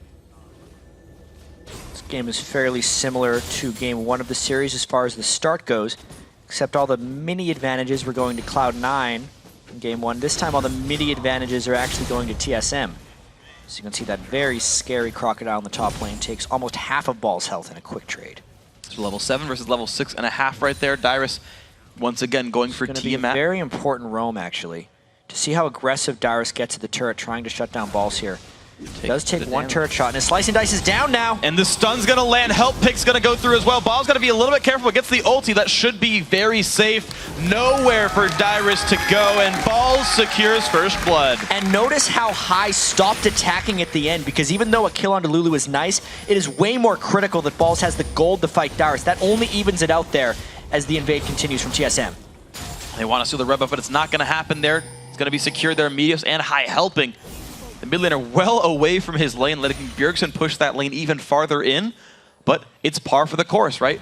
This game is fairly similar to game 1 of the series as far as the start goes, except all the mini advantages were going to Cloud9 in game 1. This time all the mini advantages are actually going to TSM. So you can see that very scary Crocodile in the top lane takes almost half of Ball's health in a quick trade.
So level 7 versus level 6.5 right there. Dyrus once again going for
Tiamat. It's going to be a very important roam, actually, to see how aggressive Dyrus gets at the turret, trying to shut down Balls here. Does take one turret shot, and his Slice and Dice is down now.
And the stun's going to land. Help Pick's going to go through as well. Ball's got to be a little bit careful. It gets the ulti. That should be very safe. Nowhere for Dyrus to go, and Balls secures first blood.
And notice how High stopped attacking at the end, because even though a kill onto Lulu is nice, it is way more critical that Balls has the gold to fight Dyrus. That only evens it out there as the invade continues from TSM.
They want to steal the red buff, but it's not going to happen there. It's going to be secured there. Meteos and High helping. The mid laner well away from his lane, letting Bjergsen push that lane even farther in. But it's par for the course, right?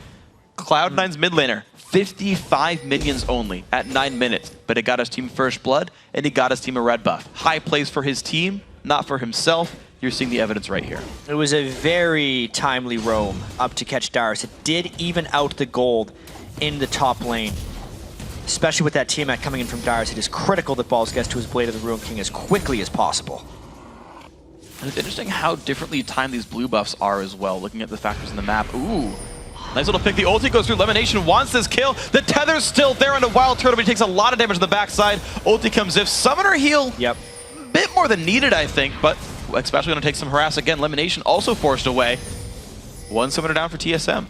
Cloud9's mid laner, 55 minions only at 9 minutes. But it got his team first blood, and he got his team a red buff. High plays for his team, not for himself. You're seeing the evidence right here.
It was a very timely roam up to catch Darius. It did even out the gold in the top lane. Especially with that Tiamat coming in from Darius, it is critical that Balls gets to his Blade of the Ruin King as quickly as possible.
And it's interesting how differently timed these blue buffs are as well, looking at the factors in the map. Ooh. Nice little pick. The ulti goes through. Elimination wants this kill. The tether's still there on a Wild Turtle, but he takes a lot of damage on the backside. Ulti comes if. Summoner heal.
Yep.
Bit more than needed, I think, but especially going to take some harass again. Elimination also forced away. One summoner down for TSM.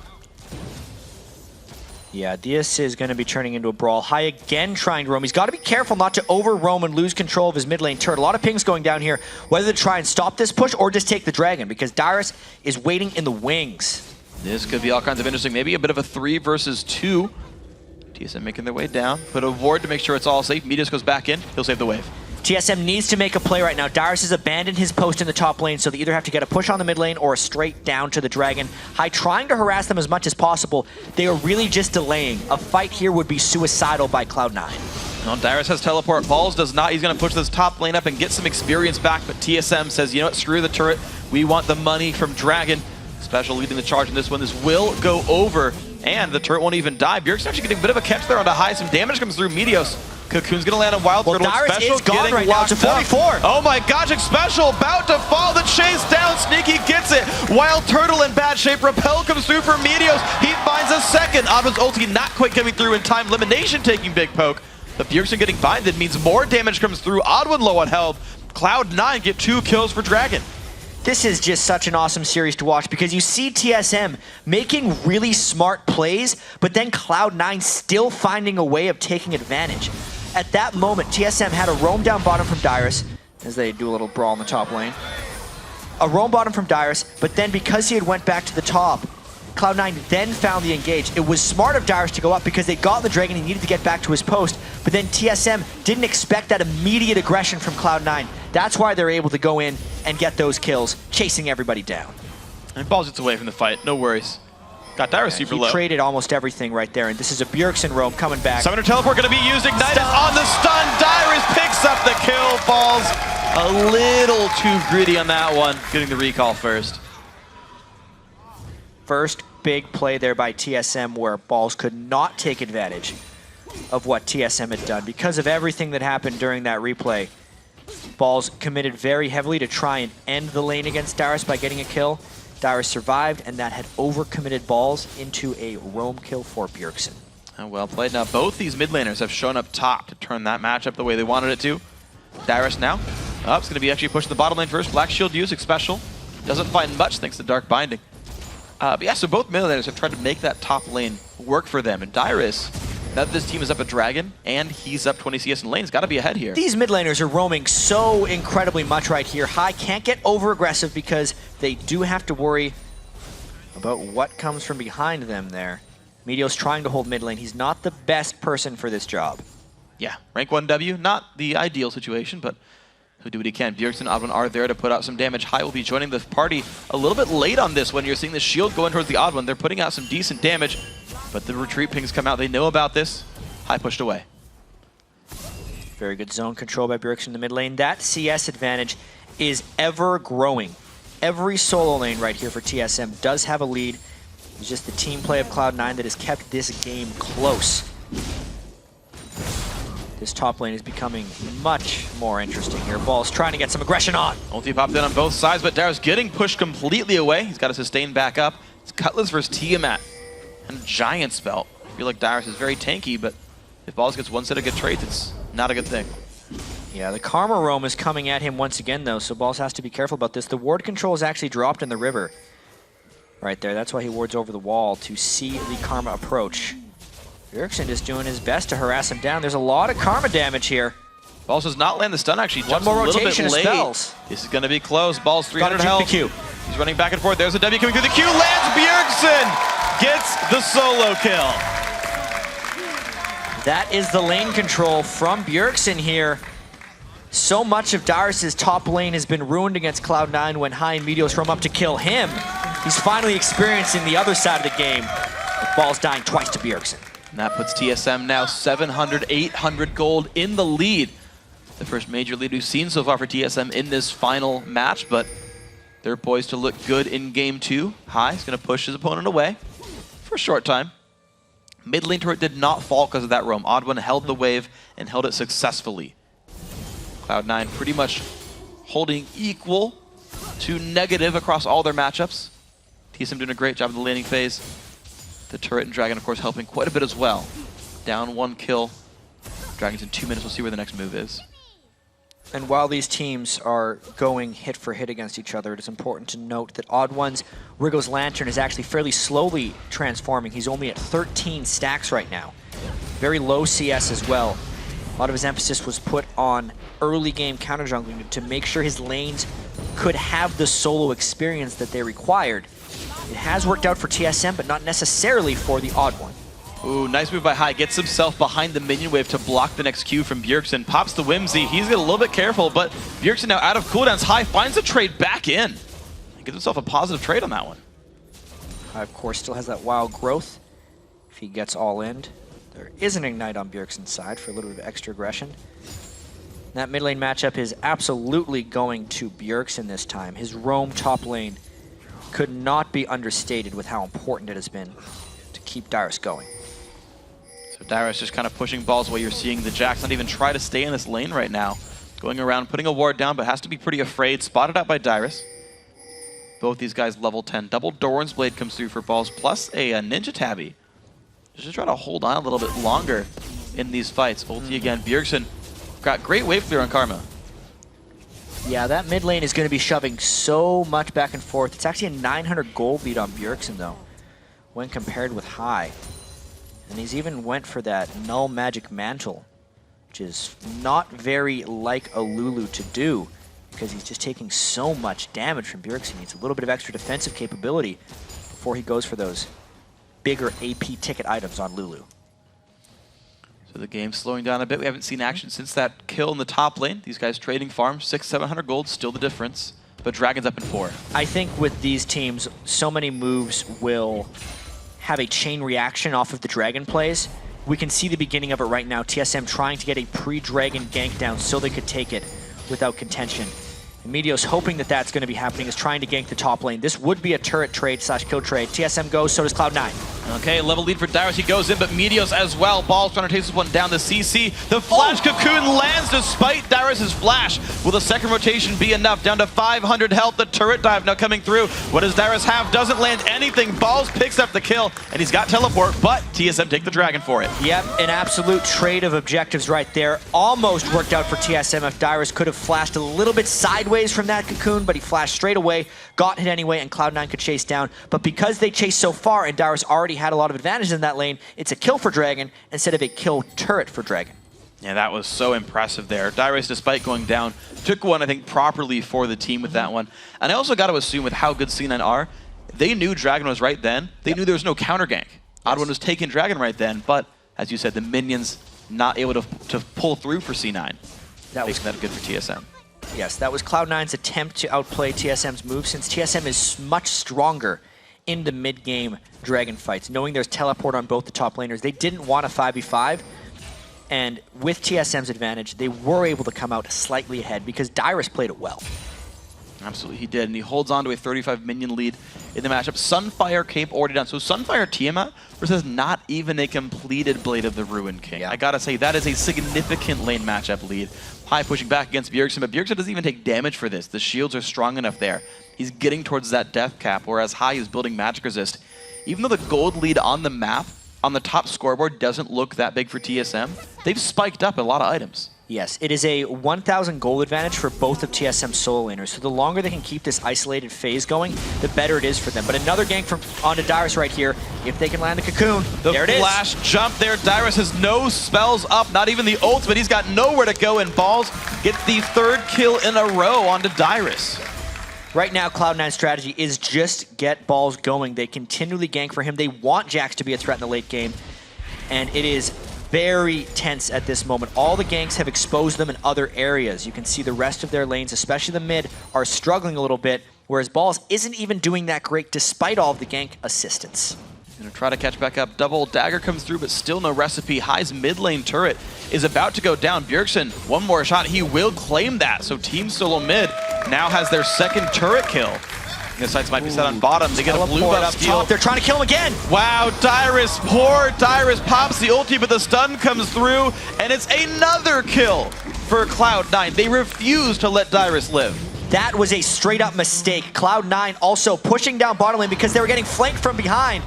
Yeah, this is going to be turning into a brawl. Hai again trying to roam. He's got to be careful not to over-roam and lose control of his mid lane turret. A lot of pings going down here, whether to try and stop this push or just take the dragon, because Darius is waiting in the wings.
This could be all kinds of interesting. Maybe a bit of a 3 versus 2. TSM making their way down. Put a ward to make sure it's all safe. Meteos goes back in. He'll save the wave.
TSM needs to make a play right now. Darius has abandoned his post in the top lane, so they either have to get a push on the mid lane or a straight down to the dragon. Hai trying to harass them as much as possible. They are really just delaying. A fight here would be suicidal by Cloud9.
Well, Darius has teleport. Balls does not. He's going to push this top lane up and get some experience back, but TSM says, you know what, screw the turret. We want the money from Dragon. Special leading the charge in this one. This will go over, and the turret won't even die. Bjergsen actually getting a bit of a catch there on the Hai. Some damage comes through. Meteos. Cocoon's gonna land on Wild Turtle.
Darius
Special
is gone
getting
right now to 44.
Oh my gosh, Special about to fall. The chase down. Sneaky gets it. Wild Turtle in bad shape. Repel comes through for Meteos. He finds a second. Advin's ulti not quite coming through in time. Elimination taking big poke. But Bjergsen getting binded means more damage comes through. Adwin low on health. Cloud9 get 2 kills for Dragon.
This is just such an awesome series to watch because you see TSM making really smart plays, but then Cloud9 still finding a way of taking advantage. At that moment, TSM had a roam down bottom from Darius, as they do a little brawl in the top lane. A roam bottom from Darius, but then because he had went back to the top, Cloud9 then found the engage. It was smart of Darius to go up because they got the dragon, he needed to get back to his post, but then TSM didn't expect that immediate aggression from Cloud9. That's why they're able to go in and get those kills, chasing everybody down.
And Balls gets away from the fight, no worries. Got Darius super low.
He traded almost everything right there, and this is a Bjergsen roam coming back.
Summoner teleport going to be used. Ignite is on the stun. Darius picks up the kill. Balls a little too greedy on that one. Getting the recall first.
First big play there by TSM where Balls could not take advantage of what TSM had done. Because of everything that happened during that replay, Balls committed very heavily to try and end the lane against Darius by getting a kill. Darius survived, and that had overcommitted Balls into a roam kill for Bjergsen.
Well played. Now both these mid laners have shown up top to turn that matchup the way they wanted it to. Darius now up. It's going to be actually pushing the bottom lane first. Black Shield use, Special. Doesn't find much thanks to Dark Binding. But yeah, so both mid laners have tried to make that top lane work for them. And Darius, now that this team is up a dragon and he's up 20 CS in lane, he's got to be ahead here.
These mid laners are roaming so incredibly much right here. Hai can't get over aggressive because they do have to worry about what comes from behind them there. Meteos trying to hold mid lane. He's not the best person for this job.
Yeah, rank 1W, not the ideal situation, but he'll do what he can. Bjergsen and Adwin are there to put out some damage. Hai will be joining the party a little bit late on this one. You're seeing the shield going towards the Adwin. They're putting out some decent damage, but the retreat pings come out. They know about this. Hai pushed away.
Very good zone control by Bjergsen in the mid lane. That CS advantage is ever growing. Every solo lane right here for TSM does have a lead. It's just the team play of Cloud9 that has kept this game close. This top lane is becoming much more interesting here. Balls trying to get some aggression on.
Ulti popped in on both sides, but Darius getting pushed completely away. He's got to sustain back up. It's Cutlass versus Tiamat and a Giant Spell. I feel like Darius is very tanky, but if Balls gets one set of good traits, it's not a good thing.
Yeah, the Karma Roam is coming at him once again, though, so Balls has to be careful about this. The ward control is actually dropped in the river. Right there, that's why he wards over the wall to see the Karma approach. Bjergsen just doing his best to harass him down. There's a lot of Karma damage here.
Balls does not land the stun, actually.
One more rotation of spells.
This is going to be close. Balls 300
Gotta
health.
juke the Q.
He's running back and forth. There's a W coming through the Q. Lands Bjergsen. Gets the solo kill.
That is the lane control from Bjergsen here. So much of Darius' top lane has been ruined against Cloud9 when Hai and Meteos roam up to kill him. He's finally experiencing the other side of the game, with Balls dying twice to Bjergsen.
And that puts TSM now 700, 800 gold in the lead. The first major lead we've seen so far for TSM in this final match, but they're poised to look good in game 2. High is going to push his opponent away for a short time. Mid lane turret did not fall because of that roam. Odd1 held the wave and held it successfully. Cloud9 pretty much holding equal to negative across all their matchups. TSM doing a great job in the laning phase. The turret and Dragon, of course, helping quite a bit as well. Down 1 kill. Dragon's in 2 minutes. We'll see where the next move is.
And while these teams are going hit for hit against each other, it is important to note that Odd1's Wriggle's Lantern is actually fairly slowly transforming. He's only at 13 stacks right now. Very low CS as well. A lot of his emphasis was put on early game counter jungling to make sure his lanes could have the solo experience that they required. It has worked out for TSM, but not necessarily for the Odd1.
Ooh, nice move by High. Gets himself behind the minion wave to block the next Q from Bjergsen. Pops the Whimsy. He's getting a little bit careful, but Bjergsen now out of cooldowns. High finds a trade back in. He gives himself a positive trade on that one.
High, of course, still has that wild growth. If he gets all in, there is an Ignite on Bjergsen's side for a little bit of extra aggression. That mid lane matchup is absolutely going to Bjergsen this time. His roam top lane could not be understated with how important it has been to keep Dyrus going.
So Dyrus just kind of pushing balls while you're seeing the Jax not even try to stay in this lane right now. Going around, putting a ward down, but has to be pretty afraid. Spotted out by Dyrus. Both these guys level 10. Double Doran's Blade comes through for balls, plus a Ninja Tabby. Just trying to hold on a little bit longer in these fights. Ulti again. Bjergsen got great wave clear on Karma.
Yeah, that mid lane is going to be shoving so much back and forth. It's actually a 900 gold lead on Bjergsen, though, when compared with High. And he's even went for that Null Magic Mantle, which is not very like a Lulu to do, because he's just taking so much damage from Bjergsen. He needs a little bit of extra defensive capability before he goes for those bigger AP ticket items on Lulu.
So the game's slowing down a bit. We haven't seen action since that kill in the top lane. These guys trading farms, 600-700 gold, still the difference. But Dragon's up in 4.
I think with these teams, so many moves will have a chain reaction off of the Dragon plays. We can see the beginning of it right now. TSM trying to get a pre-Dragon gank down so they could take it without contention. And Meteos hoping that that's going to be happening, is trying to gank the top lane. This would be a turret trade / kill trade. TSM goes, so does Cloud9.
Okay, level lead for Dyrus. He goes in, but Meteos as well. Ball's trying to take this one down. The CC. The flash cocoon lands despite Dyrus' flash. Will the second rotation be enough? Down to 500 health. The turret dive now coming through. What does Dyrus have? Doesn't land anything. Balls picks up the kill, and he's got teleport, but TSM take the Dragon for it.
Yep, an absolute trade of objectives right there. Almost worked out for TSM if Dyrus could have flashed a little bit sideways from that cocoon, but he flashed straight away, got hit anyway, and Cloud9 could chase down. But because they chased so far and Dyrus already had a lot of advantage in that lane, it's a kill for Dragon instead of a kill turret for Dragon.
Yeah, that was so impressive there. Dyrus, despite going down, took one, I think, properly for the team with that one. And I also got to assume with how good C9 are, they knew Dragon was right then. They knew there was no counter gank. Odd1 was taking Dragon right then, but as you said, the minions not able to pull through for C9. That was good for TSM.
Yes, that was Cloud9's attempt to outplay TSM's move, since TSM is much stronger in the mid-game Dragon fights. Knowing there's teleport on both the top laners, they didn't want a 5v5, and with TSM's advantage, they were able to come out slightly ahead because Dyrus played it well.
Absolutely, he did, and he holds on to a 35 minion lead in the matchup. Sunfire Cape already done. So Sunfire Tiamat versus not even a completed Blade of the Ruined King. I gotta say, that is a significant lane matchup lead. High pushing back against Bjergsen, but Bjergsen doesn't even take damage for this. The shields are strong enough there. He's getting towards that death cap, whereas High is building magic resist. Even though the gold lead on the map, on the top scoreboard, doesn't look that big for TSM, they've spiked up a lot of items.
Yes, it is a 1,000 gold advantage for both of TSM's solo laners. So the longer they can keep this isolated phase going, the better it is for them. But another gank from onto Dyrus right here. If they can land the cocoon, there it is.
The flash jump there. Dyrus has no spells up, not even the ult, but he's got nowhere to go, and Balls gets the 3rd kill in a row onto Dyrus.
Right now, Cloud9's strategy is just get Balls going. They continually gank for him. They want Jax to be a threat in the late game, and it is very tense at this moment. All the ganks have exposed them in other areas. You can see the rest of their lanes, especially the mid, are struggling a little bit, whereas Balls isn't even doing that great despite all of the gank assistance.
Gonna try to catch back up. Double dagger comes through, but still no recipe. High's mid lane turret is about to go down. Bjergsen, one more shot. He will claim that. So Team Solo mid now has their second turret kill. The sights might be set on bottom. They get a blue buff steal.
They're trying to kill him again.
Wow, Dyrus, poor Dyrus pops the ulti, but the stun comes through, and it's another kill for Cloud9. They refuse to let Dyrus live.
That was a straight up mistake. Cloud9 also pushing down bottom lane because they were getting flanked from behind.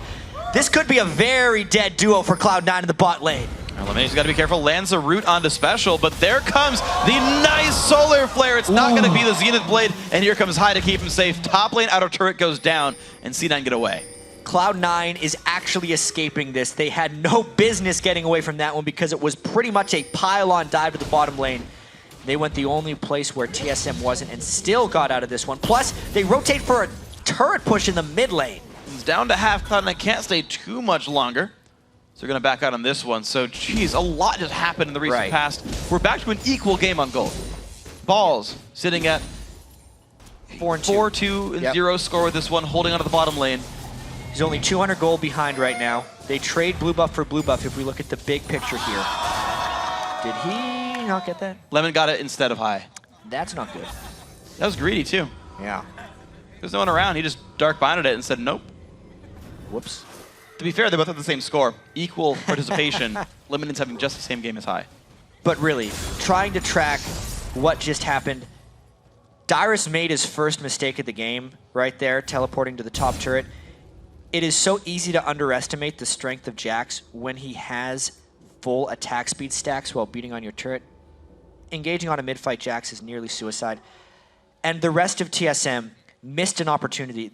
This could be a very dead duo for Cloud9 in the bot lane.
Elimination's got to be careful. Lands a root onto Special, but there comes the nice solar flare. It's not going to be the Zenith Blade, and here comes High to keep him safe. Top lane outer turret goes down, and C9 get away.
Cloud9 is actually escaping this. They had no business getting away from that one because it was pretty much a pile-on dive to the bottom lane. They went the only place where TSM wasn't and still got out of this one. Plus, they rotate for a turret push in the mid lane.
It's down to half. Cloud9 can't stay too much longer. So they're going to back out on this one. So, geez, a lot just happened in the recent past. We're back to an equal game on gold. Balls sitting at 4-2 and 0 score with this one, holding onto the bottom lane.
He's only 200 gold behind right now. They trade blue buff for blue buff if we look at the big picture here. Did he not get that?
Lemon got it instead of High.
That's not good.
That was greedy, too.
Yeah.
There's no one around. He just dark binded it and said, nope.
Whoops.
To be fair, they both have the same score. Equal participation. Lemon's having just the same game as High.
But really, trying to track what just happened, Dyrus made his first mistake of the game right there, teleporting to the top turret. It is so easy to underestimate the strength of Jax when he has full attack speed stacks while beating on your turret. Engaging on a mid-fight Jax is nearly suicide. And the rest of TSM missed an opportunity.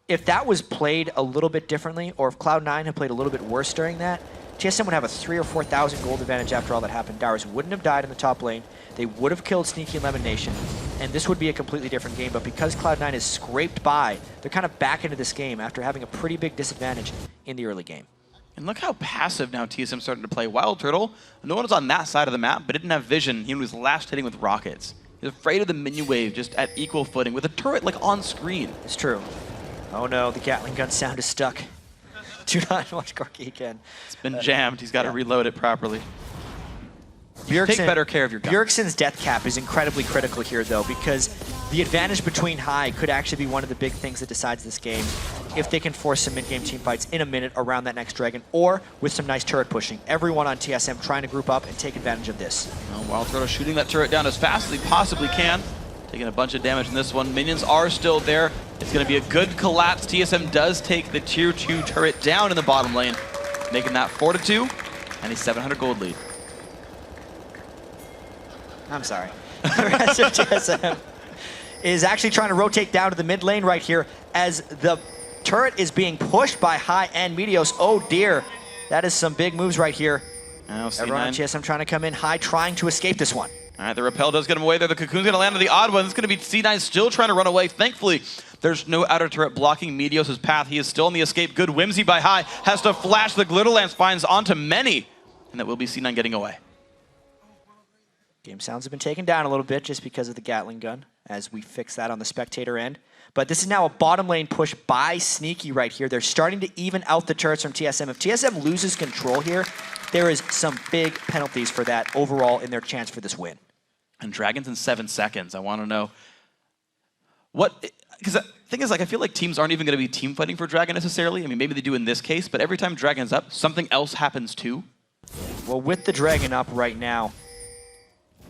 If that was played a little bit differently, or if Cloud9 had played a little bit worse during that, TSM would have a 3,000 or 4,000 gold advantage after all that happened. Dyrus wouldn't have died in the top lane. They would have killed Sneaky and Lemon Nation, and this would be a completely different game. But because Cloud9 is scraped by, they're kind of back into this game after having a pretty big disadvantage in the early game.
And look how passive now TSM starting to play. Wild Turtle, no one was on that side of the map, but didn't have vision. He was last hitting with rockets. He's afraid of the minion wave just at equal footing with a turret like on screen.
It's true. Oh no, the Gatling gun sound is stuck. Do not watch Corky again.
It's been jammed. He's got to reload it properly.
Bjergsen,
Take better care of your gun.
Bjergsen's death cap is incredibly critical here, though, because the advantage between High could actually be one of the big things that decides this game if they can force some mid-game teamfights in a minute around that next dragon, or with some nice turret pushing. Everyone on TSM trying to group up and take advantage of this.
Wild Turtle shooting that turret down as fast as he possibly can. Taking a bunch of damage in this one. Minions are still there. It's going to be a good collapse. TSM does take the tier 2 turret down in the bottom lane, making that 4-2 and a 700 gold lead.
I'm sorry. The rest of TSM is actually trying to rotate down to the mid lane right here as the turret is being pushed by High and Meteos. Oh dear, that is some big moves right here. Everyone on TSM trying to come in. High trying to escape this one.
All right, the repel does get him away there. The cocoon's going to land on the odd one. It's going to be C9 still trying to run away. Thankfully, there's no outer turret blocking Meteos' path. He is still on the escape. Good whimsy by High. Has to flash the Glitter Lance Spines onto many. And that will be C9 getting away.
Game sounds have been taken down a little bit just because of the Gatling gun as we fix that on the spectator end. But this is now a bottom lane push by Sneaky right here. They're starting to even out the turrets from TSM. If TSM loses control here, there is some big penalties for that overall in their chance for this win.
And Dragons in 7 seconds. I want to know what, because the thing is, like, I feel like teams aren't even going to be team fighting for Dragon necessarily. I mean, maybe they do in this case, but every time Dragon's up, something else happens too.
Well, with the Dragon up right now,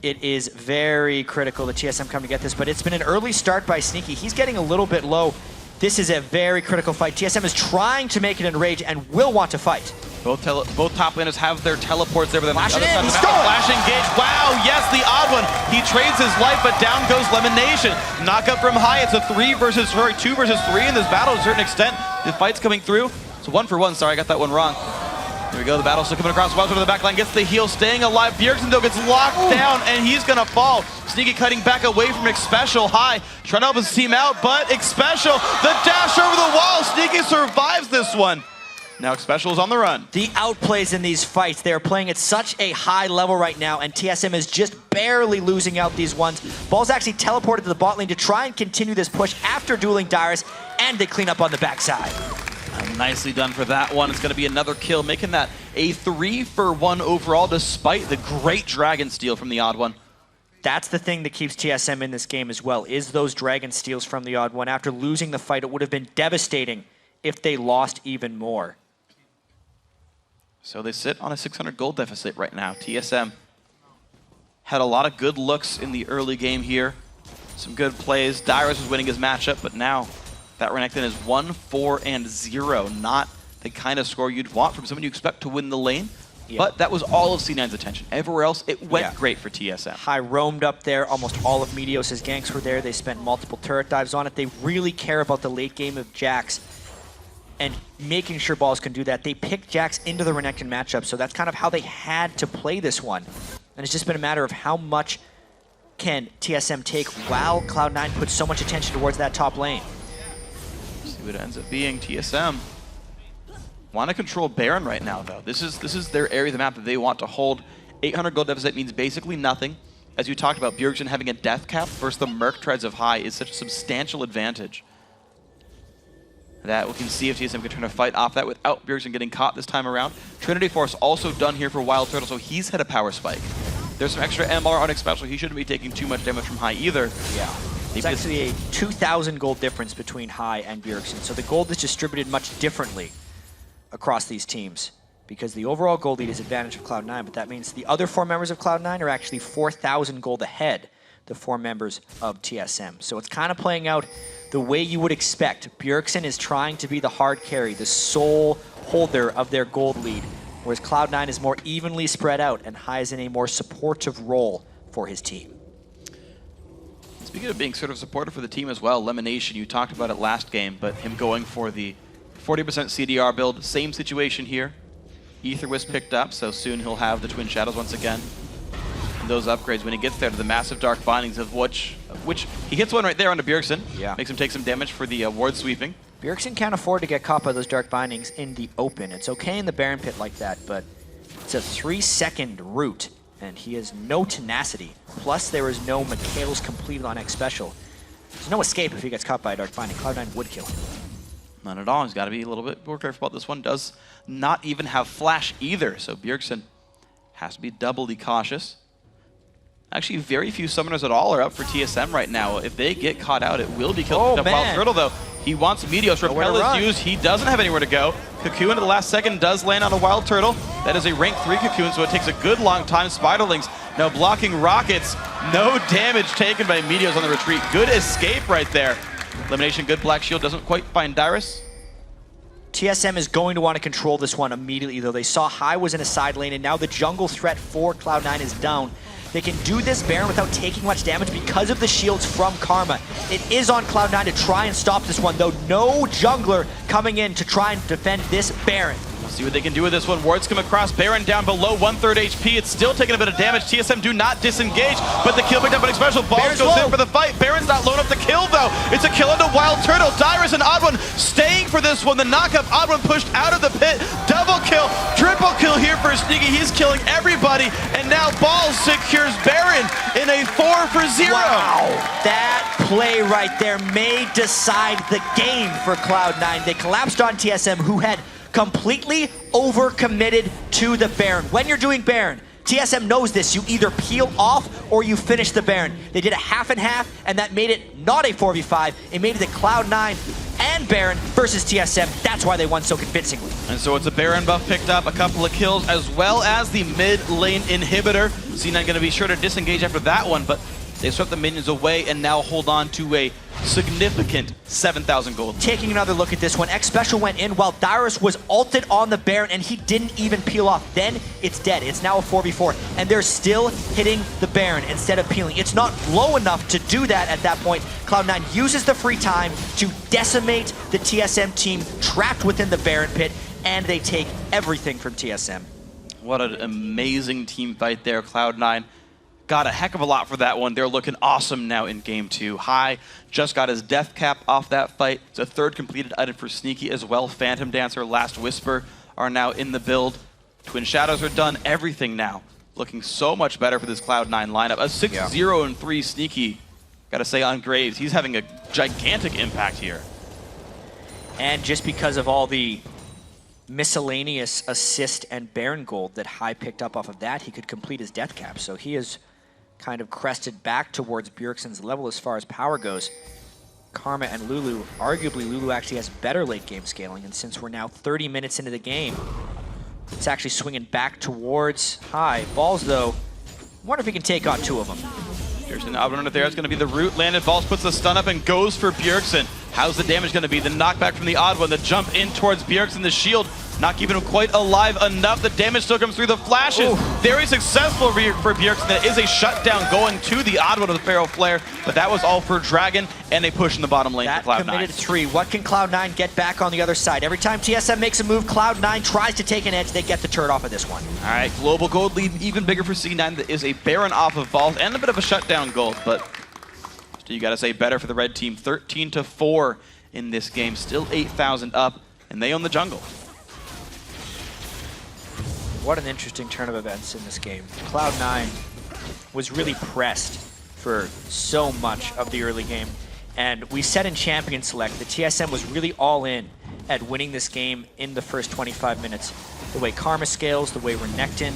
it is very critical that TSM come to get this, but it's been an early start by Sneaky. He's getting a little bit low. This is a very critical fight. TSM is trying to make it in rage and will want to fight.
Both top laners have their teleports there, but then the other side of the map, flash engage. Wow, yes, the odd one. He trades his life, but down goes Lemon Nation. Knock up from High. It's a 2 versus 3 in this battle to a certain extent. The fight's coming through. So 1 for 1. Sorry, I got that one wrong. There we go. The battle's still coming across. Wells to the back line, gets the heal, staying alive. Bjergsen, though, gets locked down, and he's going to fall. Sneaky cutting back away from Xpecial. High trying to help his team out, but Xpecial, the dash over the wall. Sneaky survives this one. Now Xpecial is on the run.
The outplays in these fights, they're playing at such a high level right now, and TSM is just barely losing out these ones. Ball's actually teleported to the bot lane to try and continue this push after dueling Dyrus, and they clean up on the backside.
Nicely done for that one. It's going to be another kill, making that a 3-for-1 overall, despite the great Dragon Steal from the Odd One.
That's the thing that keeps TSM in this game as well, is those Dragon Steals from the Odd One. After losing the fight, it would have been devastating if they lost even more.
So they sit on a 600 gold deficit right now. TSM had a lot of good looks in the early game here. Some good plays. Dyrus was winning his matchup, but now that Renekton is 1-4-0. Not the kind of score you'd want from someone you expect to win the lane. Yeah. But that was all of C9's attention. Everywhere else, it went great for TSM.
High roamed up there. Almost all of Meteos' ganks were there. They spent multiple turret dives on it. They really care about the late game of Jax and making sure balls can do that. They picked Jax into the Renekton matchup, so that's kind of how they had to play this one. And it's just been a matter of how much can TSM take while Cloud9 puts so much attention towards that top lane.
See what it ends up being. TSM want to control Baron right now, though. This is their area of the map that they want to hold. 800 gold deficit means basically nothing. As you talked about, Bjergsen having a death cap versus the Merc Treads of High is such a substantial advantage that we can see if TSM can turn a fight off that without Bjergsen getting caught this time around. Trinity Force also done here for Wild Turtle, so he's had a power spike. There's some extra MR on Expecial. He shouldn't be taking too much damage from High either.
Yeah. It's actually a 2,000 gold difference between High and Bjergsen, so the gold is distributed much differently across these teams because the overall gold lead is advantage of Cloud9, but that means the other 4 members of Cloud9 are actually 4,000 gold ahead the 4 members of TSM. So it's kind of playing out the way you would expect. Bjergsen is trying to be the hard carry, the sole holder of their gold lead, whereas Cloud9 is more evenly spread out and High is in a more supportive role for his team.
Speaking of being sort of supportive for the team as well, Lemonation, you talked about it last game, but him going for the 40% CDR build, same situation here. Ether was picked up, so soon he'll have the Twin Shadows once again. And those upgrades when he gets there to the massive Dark Bindings, of which he hits one right there onto Bjergsen. Yeah. Makes him take some damage for the ward sweeping.
Bjergsen can't afford to get caught by those Dark Bindings in the open. It's okay in the Baron Pit like that, but it's a 3-second route, and he has no tenacity. Plus, there is no Mikhail's completed on X Special. There's no escape if he gets caught by a Dark Binding. Cloud9 would kill him.
None at all. He's got to be a little bit more careful about this one. Does not even have Flash either, so Bjergsen has to be doubly cautious. Actually, very few summoners at all are up for TSM right now. If they get caught out, it will be killed. Wild Turtle, though, he wants Meteos. Repel is used. He doesn't have anywhere to go. Cocoon at the last second does land on a Wild Turtle. That is a rank 3 Cocoon, so it takes a good long time. Spiderlings now blocking rockets. No damage taken by Meteos on the retreat. Good escape right there. Elimination, good Black Shield. Doesn't quite find Dyrus.
TSM is going to want to control this one immediately, though. They saw High was in a side lane, and now the jungle threat for Cloud9 is down. They can do this Baron without taking much damage because of the shields from Karma. It is on Cloud9 to try and stop this one, though. No jungler coming in to try and defend this Baron.
We'll see what they can do with this one. Wards come across. Baron down below 1/3 HP. It's still taking a bit of damage. TSM do not disengage, but the kill picked up on Special. Balls goes in for the fight. Baron's not low enough to kill, though. It's a kill into Wild Turtle. Dyrus and Odd One staying for this one. The knockup, Odd One pushed out of the pit. Double kill, triple kill here for Sneaky. He's killing everybody, and now Balls secures Baron in a 4-for-0.
Wow, that play right there may decide the game for Cloud9. They collapsed on TSM, who had completely overcommitted to the Baron. When you're doing Baron, TSM knows this. You either peel off or you finish the Baron. They did a half and half, and that made it not a 4v5. It made it a Cloud9 and Baron versus TSM. That's why they won so convincingly.
And so it's a Baron buff picked up, a couple of kills, as well as the mid lane inhibitor. C9 going to be sure to disengage after that one, but they swept the minions away and now hold on to a significant 7,000 gold.
Taking another look at this one, X Special went in while Dyrus was ulted on the Baron and he didn't even peel off. Then it's dead. It's now a 4v4 and they're still hitting the Baron instead of peeling. It's not low enough to do that at that point. Cloud9 uses the free time to decimate the TSM team trapped within the Baron pit, and they take everything from TSM.
What an amazing team fight there. Cloud9 got a heck of a lot for that one. They're looking awesome now in game 2. High just got his death cap off that fight. It's a 3rd completed item for Sneaky as well. Phantom Dancer, Last Whisper are now in the build. Twin Shadows are done. Everything now looking so much better for this Cloud9 lineup. A 6-0-3 Sneaky, gotta say, on Graves. He's having a gigantic impact here.
And just because of all the miscellaneous assist and Baron gold that High picked up off of that, he could complete his death cap. So he is kind of crested back towards Bjergsen's level as far as power goes. Karma and Lulu, arguably Lulu actually has better late game scaling, and since we're now 30 minutes into the game, it's actually swinging back towards High. Balls though, wonder if he can take on 2 of them.
Here's an outrunner there. It's going to be the root. Landed. Balls puts the stun up and goes for Bjergsen. How's the damage going to be? The knockback from the odd one. The jump in towards Bjergsen. The shield not keeping him quite alive enough. The damage still comes through. The flashes. Ooh. Very successful for Bjergsen. That is a shutdown going to the odd one of the Pharaoh Flare. But that was all for Dragon and a push in the bottom lane for Cloud9.
Committed 3. What can Cloud9 get back on the other side? Every time TSM makes a move, Cloud9 tries to take an edge. They get the turret off of this one.
All right, global gold lead even bigger for C9. That is a Baron off of Balls and a bit of a shutdown gold. But still, you got to say better for the red team. 13-4 in this game. Still 8,000 up, and they own the jungle.
What an interesting turn of events in this game. Cloud9 was really pressed for so much of the early game. And we said in Champion Select that TSM was really all in at winning this game in the first 25 minutes. The way Karma scales, the way Renekton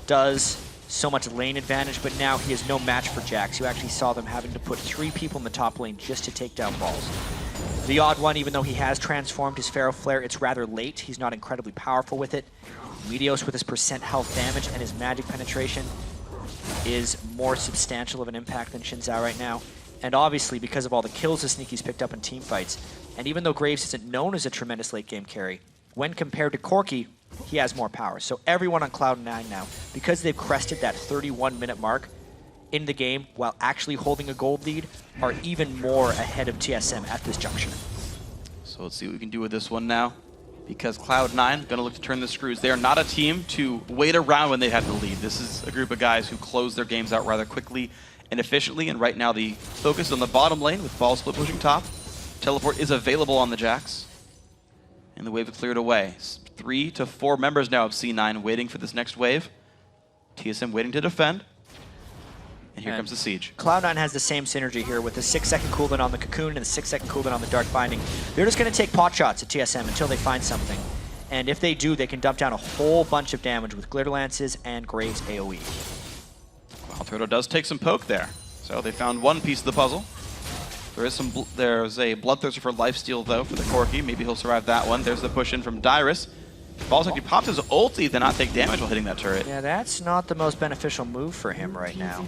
does, so much lane advantage, but now he is no match for Jax. You actually saw them having to put 3 people in the top lane just to take down Balls. The odd one, even though he has transformed his Pharaoh Flare, it's rather late. He's not incredibly powerful with it. Meteos with his % health damage and his magic penetration is more substantial of an impact than Xin Zhao right now. And obviously, because of all the kills that Sneaky's picked up in team fights, and even though Graves isn't known as a tremendous late game carry, when compared to Corki, he has more power. So everyone on Cloud9 now, because they've crested that 31-minute mark in the game while actually holding a gold lead, are even more ahead of TSM at this juncture.
So let's see what we can do with this one now. Because Cloud9 going to look to turn the screws. They are not a team to wait around when they have the lead. This is a group of guys who close their games out rather quickly and efficiently, and right now the focus is on the bottom lane with Ball split pushing top. Teleport is available on the Jax, and the wave is cleared away. 3 to 4 members now of C9 waiting for this next wave. TSM waiting to defend. And here comes the siege.
Cloud9 has the same synergy here with the 6-second cooldown on the Cocoon and the 6-second cooldown on the Dark Binding. They're just going to take pot shots at TSM until they find something. And if they do, they can dump down a whole bunch of damage with Glitter Lances and Graves AoE.
Well, Turtle does take some poke there. So they found one piece of the puzzle. There's a Bloodthirster for lifesteal, though, for the Corki. Maybe he'll survive that one. There's the push in from Dyrus. Balls actually pops his ulti to not take damage while hitting that turret.
Yeah, that's not the most beneficial move for him right now.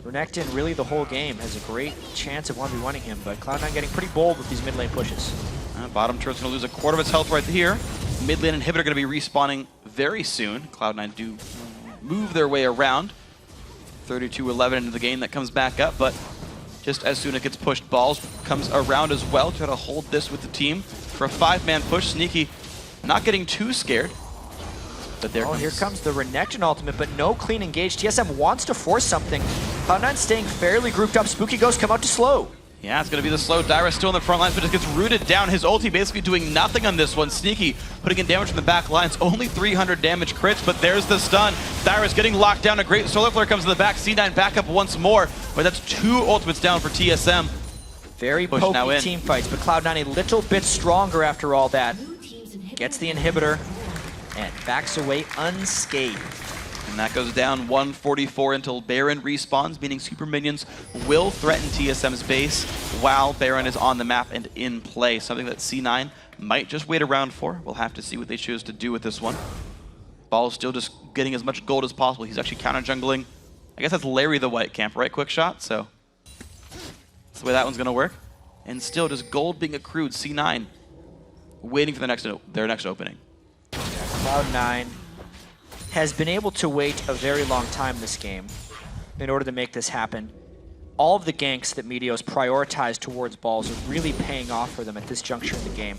Renekton, really the whole game, has a great chance of 1v1ing him, but Cloud9 getting pretty bold with these mid lane pushes.
Bottom turret's going to lose a quarter of its health right here. Mid lane inhibitor going to be respawning very soon. Cloud9 do move their way around. 32-11 into the game, that comes back up, but just as soon as it gets pushed, Balls comes around as well. Try to hold this with the team for a 5-man push. Sneaky not getting too scared. But
here comes the Renekton ultimate, but no clean engage. TSM wants to force something. Cloud9 staying fairly grouped up. Spooky Ghost come out to slow.
Yeah, it's going to be the slow. Dyrus still in the front lines, but it gets rooted down. His ulti basically doing nothing on this one. Sneaky putting in damage from the back lines. Only 300 damage crits, but there's the stun. Dyrus getting locked down. A great solar flare comes in the back. C9 back up once more, but that's 2 ultimates down for TSM.
Very pokey team fights, but Cloud9 a little bit stronger after all that. Gets the inhibitor and backs away unscathed.
And that goes down 144 until Baron respawns, meaning super minions will threaten TSM's base while Baron is on the map and in play. Something that C9 might just wait around for. We'll have to see what they choose to do with this one. Ball's still just getting as much gold as possible. He's actually counter jungling. I guess that's Larry the White Camp, right? Quick shot, so that's the way that one's gonna work. And still just gold being accrued. C9 waiting for their next opening.
Yeah, Cloud9 has been able to wait a very long time this game in order to make this happen. All of the ganks that Meteos prioritized towards Balls are really paying off for them at this juncture in the game.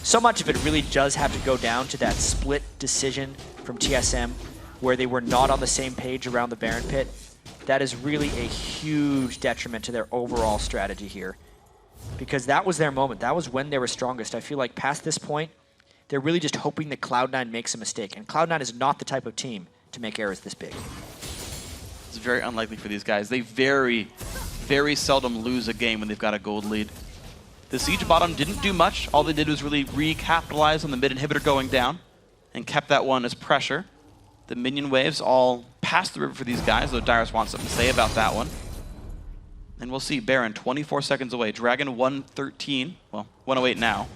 So much of it really does have to go down to that split decision from TSM where they were not on the same page around the Baron Pit. That is really a huge detriment to their overall strategy here, because that was their moment. That was when they were strongest. I feel like past this point, they're really just hoping that Cloud9 makes a mistake. And Cloud9 is not the type of team to make errors this big.
It's very unlikely for these guys. They very, very seldom lose a game when they've got a gold lead. The siege bottom didn't do much. All they did was really recapitalize on the mid inhibitor going down and kept that one as pressure. The minion waves all passed the river for these guys, though Dyrus wants something to say about that one. And we'll see Baron 24 seconds away. Dragon 113, well, 108 now.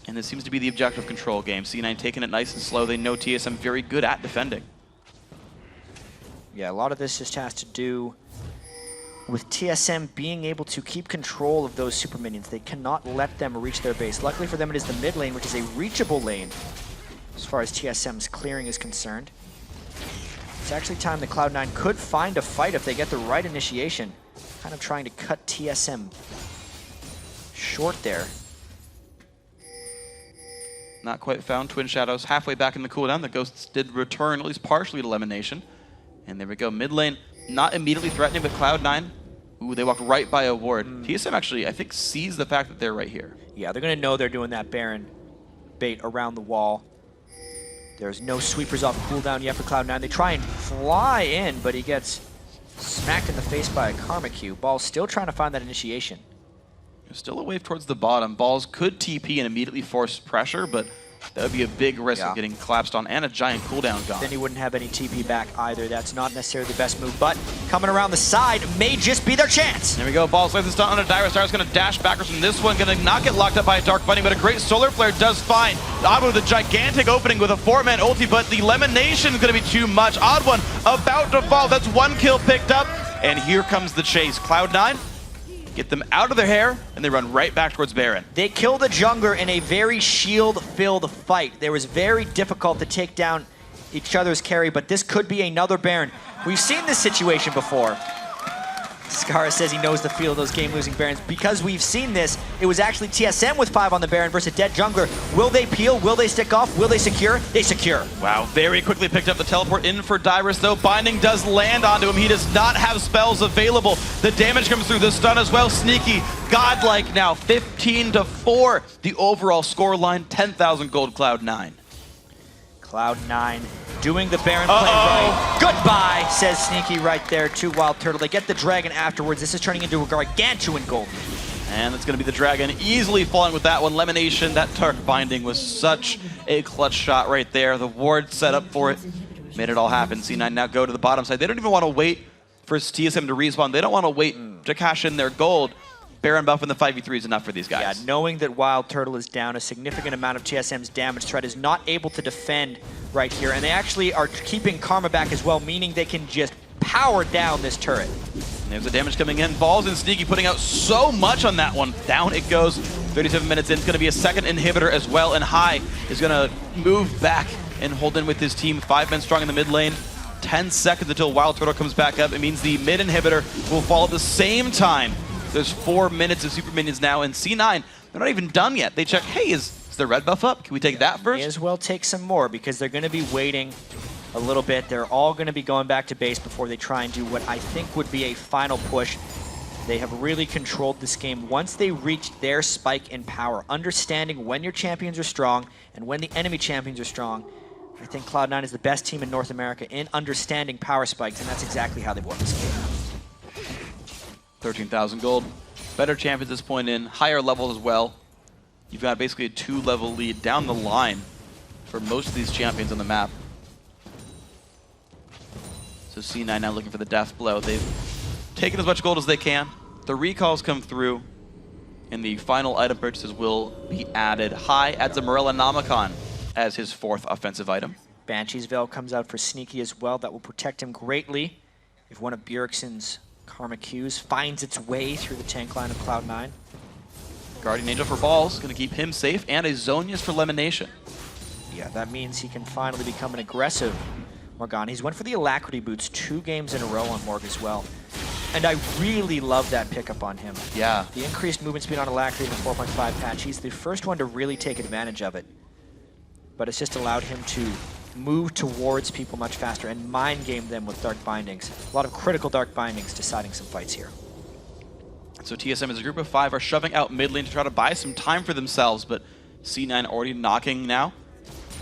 And this seems to be the objective control game. C9 taking it nice and slow. They know TSM very good at defending.
Yeah, a lot of this just has to do with TSM being able to keep control of those super minions. They cannot let them reach their base. Luckily for them, it is the mid lane, which is a reachable lane as far as TSM's clearing is concerned. It's actually time that Cloud9 could find a fight if they get the right initiation. Kind of trying to cut TSM short there.
Not quite found. Twin Shadows halfway back in the cooldown. The Ghosts did return, at least partially, to elimination. And there we go. Mid lane, not immediately threatening, but Cloud9. Ooh, they walked right by a ward. TSM actually, I think, sees the fact that they're right here.
Yeah, they're going to know they're doing that Baron bait around the wall. There's no sweepers off cooldown yet for Cloud9. They try and fly in, but he gets smacked in the face by a Karma Q. Ball's still trying to find that initiation.
There's still a wave towards the bottom. Balls could TP and immediately force pressure, but that would be a big risk of getting collapsed on and a giant cooldown gone.
Then he wouldn't have any TP back either. That's not necessarily the best move, but coming around the side may just be their chance.
There we go. Balls lays the stun on a Dyrus. Dyrus going to dash backwards from this one. Going to not get locked up by a Dark Bunny, but a great Solar Flare does fine. Odd with a gigantic opening with a 4-man ulti, but the elimination is going to be too much. Odd one about to fall. That's one kill picked up, and here comes the chase. Cloud9 get them out of their hair, and they run right back towards Baron.
They kill the jungler in a very shield-filled fight. It was very difficult to take down each other's carry, but this could be another Baron. We've seen this situation before. Skara says he knows the feel of those game-losing Barons. Because we've seen this, it was actually TSM with 5 on the Baron versus a dead jungler. Will they peel? Will they stick off? Will they secure? They secure.
Wow, very quickly picked up the teleport in for Dyrus, though. Binding does land onto him. He does not have spells available. The damage comes through. The stun as well. Sneaky, godlike now. 15-4. The overall score line, 10,000 gold, Cloud9.
Cloud9 doing the Baron play right. Goodbye, says Sneaky right there to Wild Turtle. They get the Dragon afterwards. This is turning into a gargantuan gold.
And it's going to be the Dragon easily falling with that one. Elimination, that Dark Binding was such a clutch shot right there. The ward set up for it, made it all happen. C9 now go to the bottom side. They don't even want to wait for TSM to respawn. They don't want to wait to cash in their gold. Baron buff in the 5v3 is enough for these guys.
Yeah, knowing that Wild Turtle is down, a significant amount of TSM's damage threat is not able to defend right here. And they actually are keeping Karma back as well, meaning they can just power down this turret.
And there's the damage coming in. Balls and Sneaky putting out so much on that one. Down it goes. 37 minutes in. It's going to be a second inhibitor as well. And High is going to move back and hold in with his team. 5 men strong in the mid lane. 10 seconds until Wild Turtle comes back up. It means the mid inhibitor will fall at the same time. There's 4 minutes of super minions now, and C9, they're not even done yet. They check, hey, is the red buff up? Can we take that first?
May as well take some more because they're going to be waiting a little bit. They're all going to be going back to base before they try and do what I think would be a final push. They have really controlled this game once they reached their spike in power, understanding when your champions are strong and when the enemy champions are strong. I think Cloud9 is the best team in North America in understanding power spikes, and that's exactly how they've won this game.
13,000 gold. Better champions at this point in, higher levels as well. You've got basically a 2-level lead down the line for most of these champions on the map. So C9 now looking for the death blow. They've taken as much gold as they can. The recalls come through, and the final item purchases will be added. High adds a Morella Namicon as his 4th offensive item.
Banshee's Veil comes out for Sneaky as well. That will protect him greatly if one of Bjergsen's Karma Qs finds its way through the tank line of Cloud9.
Guardian Angel for Balls, going to keep him safe, and a Zonius for Elimination.
Yeah, that means he can finally become an aggressive Morgana. He's went for the Alacrity boots 2 games in a row on Morg as well. And I really love that pickup on him.
Yeah.
The increased movement speed on Alacrity in the 4.5 patch, he's the first one to really take advantage of it. But it's just allowed him to move towards people much faster and mind game them with Dark Bindings. A lot of critical Dark Bindings deciding some fights here.
So TSM as a group of 5 are shoving out mid lane to try to buy some time for themselves, but C9 already knocking now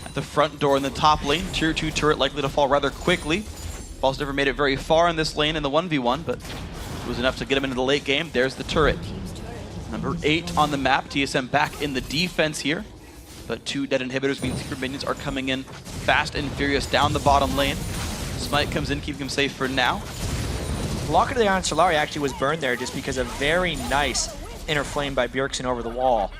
at the front door in the top lane. Tier 2 turret likely to fall rather quickly. Ball's never made it very far in this lane in the 1v1, but it was enough to get him into the late game. There's the turret. Number 8 on the map. TSM back in the defense here. But 2 dead inhibitors means Secret Minions are coming in fast and furious down the bottom lane. Smite comes in, keeping him safe for now.
Locket of the Iron Solari actually was burned there just because of very nice inner flame by Bjergsen over the wall.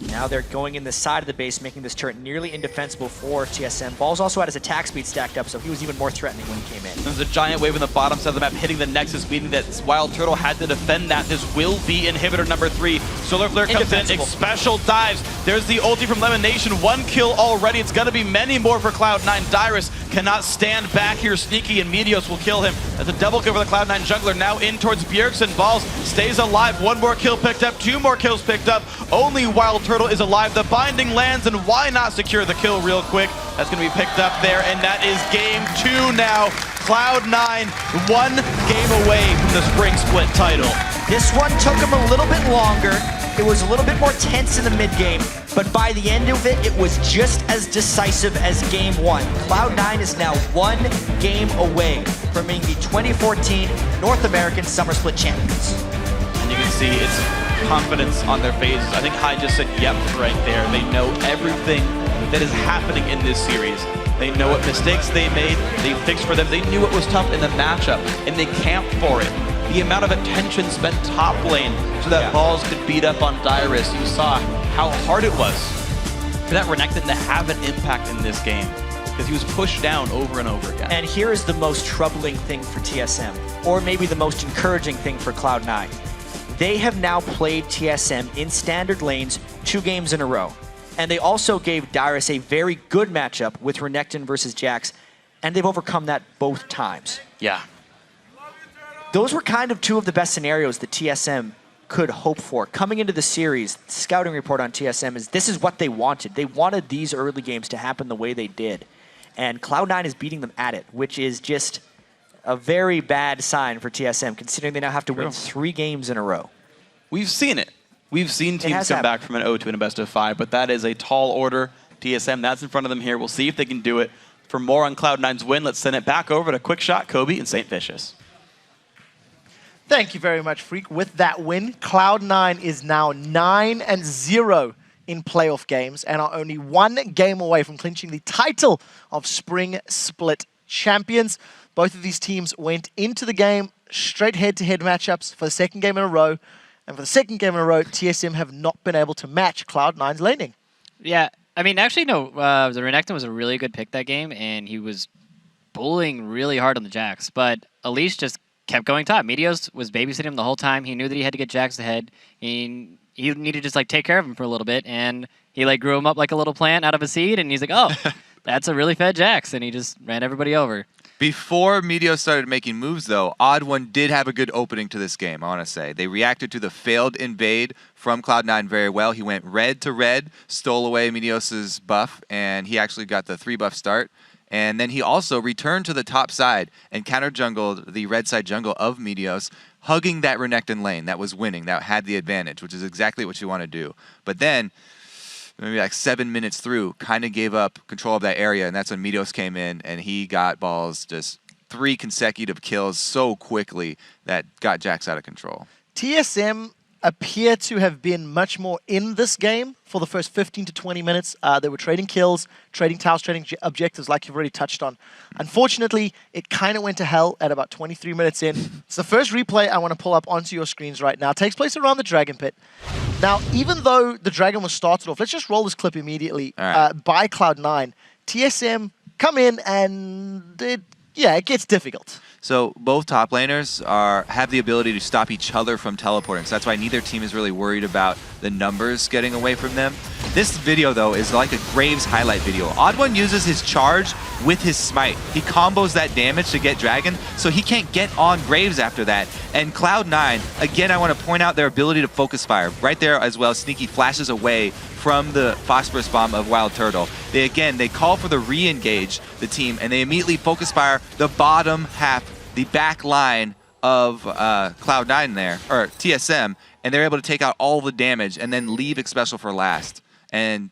Now they're going in the side of the base, making this turret nearly indefensible for TSM. Ball's also had his attack speed stacked up, so he was even more threatening when he came in.
There's a giant wave in the bottom side of the map hitting the Nexus, meaning that Wild Turtle had to defend that. This will be inhibitor number 3. Solar Flare comes in, special dives. There's the ulti from Lemon Nation. 1 kill already. It's going to be many more for Cloud9. Dyrus cannot stand back here. Sneaky and Meteos will kill him. That's a double kill for the Cloud9 jungler. Now in towards Bjergsen. Balls stays alive. 1 more kill picked up. 2 more kills picked up. Only Wild Turtle is alive. The binding lands, and why not secure the kill real quick? That's going to be picked up there, and that is game 2 now. Cloud9, 1 game away from the Spring Split title.
This one took him a little bit longer. It was a little bit more tense in the mid game, but by the end of it, it was just as decisive as game 1. Cloud9 is now 1 game away from being the 2014 North American Summer Split champions.
And you can see it's confidence on their faces. I think Hai just said yep right there. They know everything that is happening in this series. They know what mistakes they made, they fixed for them. They knew it was tough in the matchup, and they camped for it. The amount of attention spent top lane so that Balls could beat up on Dyrus. You saw how hard it was for that Renekton to have an impact in this game, because he was pushed down over and over again.
And here is the most troubling thing for TSM, or maybe the most encouraging thing for Cloud9. They have now played TSM in standard lanes 2 games in a row. And they also gave Dyrus a very good matchup with Renekton versus Jax, and they've overcome that both times.
Yeah.
Those were kind of 2 of the best scenarios that TSM could hope for. Coming into the series, the scouting report on TSM is this is what they wanted. They wanted these early games to happen the way they did. And Cloud9 is beating them at it, which is just a very bad sign for TSM, considering they now have to win 3 games in a row.
We've seen it. We've seen teams come back from an 0 to a best of 5, but that is a tall order. TSM, that's in front of them here. We'll see if they can do it. For more on Cloud9's win, let's send it back over to Quick Shot, Kobe, and St. Vicious.
Thank you very much, Freak. With that win, Cloud9 is now 9-0 in playoff games and are only 1 game away from clinching the title of Spring Split champions. Both of these teams went into the game straight head-to-head matchups for the 2nd game in a row. And for the 2nd game in a row, TSM have not been able to match Cloud9's laning.
Yeah, I mean, actually, no. The Renekton was a really good pick that game, and he was bullying really hard on the Jax. But Elise just kept going top. Meteos was babysitting him the whole time. He knew that he had to get Jax ahead. He needed to just like take care of him for a little bit, and he like grew him up like a little plant out of a seed. And he's like, oh, that's a really fed Jax, and he just ran everybody over.
Before Meteos started making moves, though, Odd1 did have a good opening to this game, I want to say. They reacted to the failed invade from Cloud9 very well. He went red to red, stole away Meteos' buff, and he actually got the 3-buff start. And then he also returned to the top side and counter-jungled the red side jungle of Meteos, hugging that Renekton lane that was winning, that had the advantage, which is exactly what you want to do. But then, maybe like 7 minutes through, kind of gave up control of that area, and that's when Meteos came in, and he got Balls just 3 consecutive kills so quickly that got Jax out of control.
TSM appear to have been much more in this game for the first 15 to 20 minutes. They were trading kills, trading towers, trading objectives like you've already touched on. Unfortunately, it kind of went to hell at about 23 minutes in. It's the first replay I want to pull up onto your screens right now. It takes place around the Dragon Pit. Now, even though the Dragon was started off, let's just roll this clip immediately by Cloud9. TSM come in and it gets difficult.
So both top laners have the ability to stop each other from teleporting. So that's why neither team is really worried about the numbers getting away from them. This video, though, is like a Graves highlight video. Odd1 uses his charge with his smite. He combos that damage to get Dragon, so he can't get on Graves after that. And Cloud9, again, I want to point out their ability to focus fire. Right there as well, Sneaky flashes away from the Phosphorus Bomb of Wild Turtle. They call for the re-engage, the team, and they immediately focus fire the bottom half, the back line of Cloud9 there, or TSM, and they're able to take out all the damage and then leave Xpecial for last. And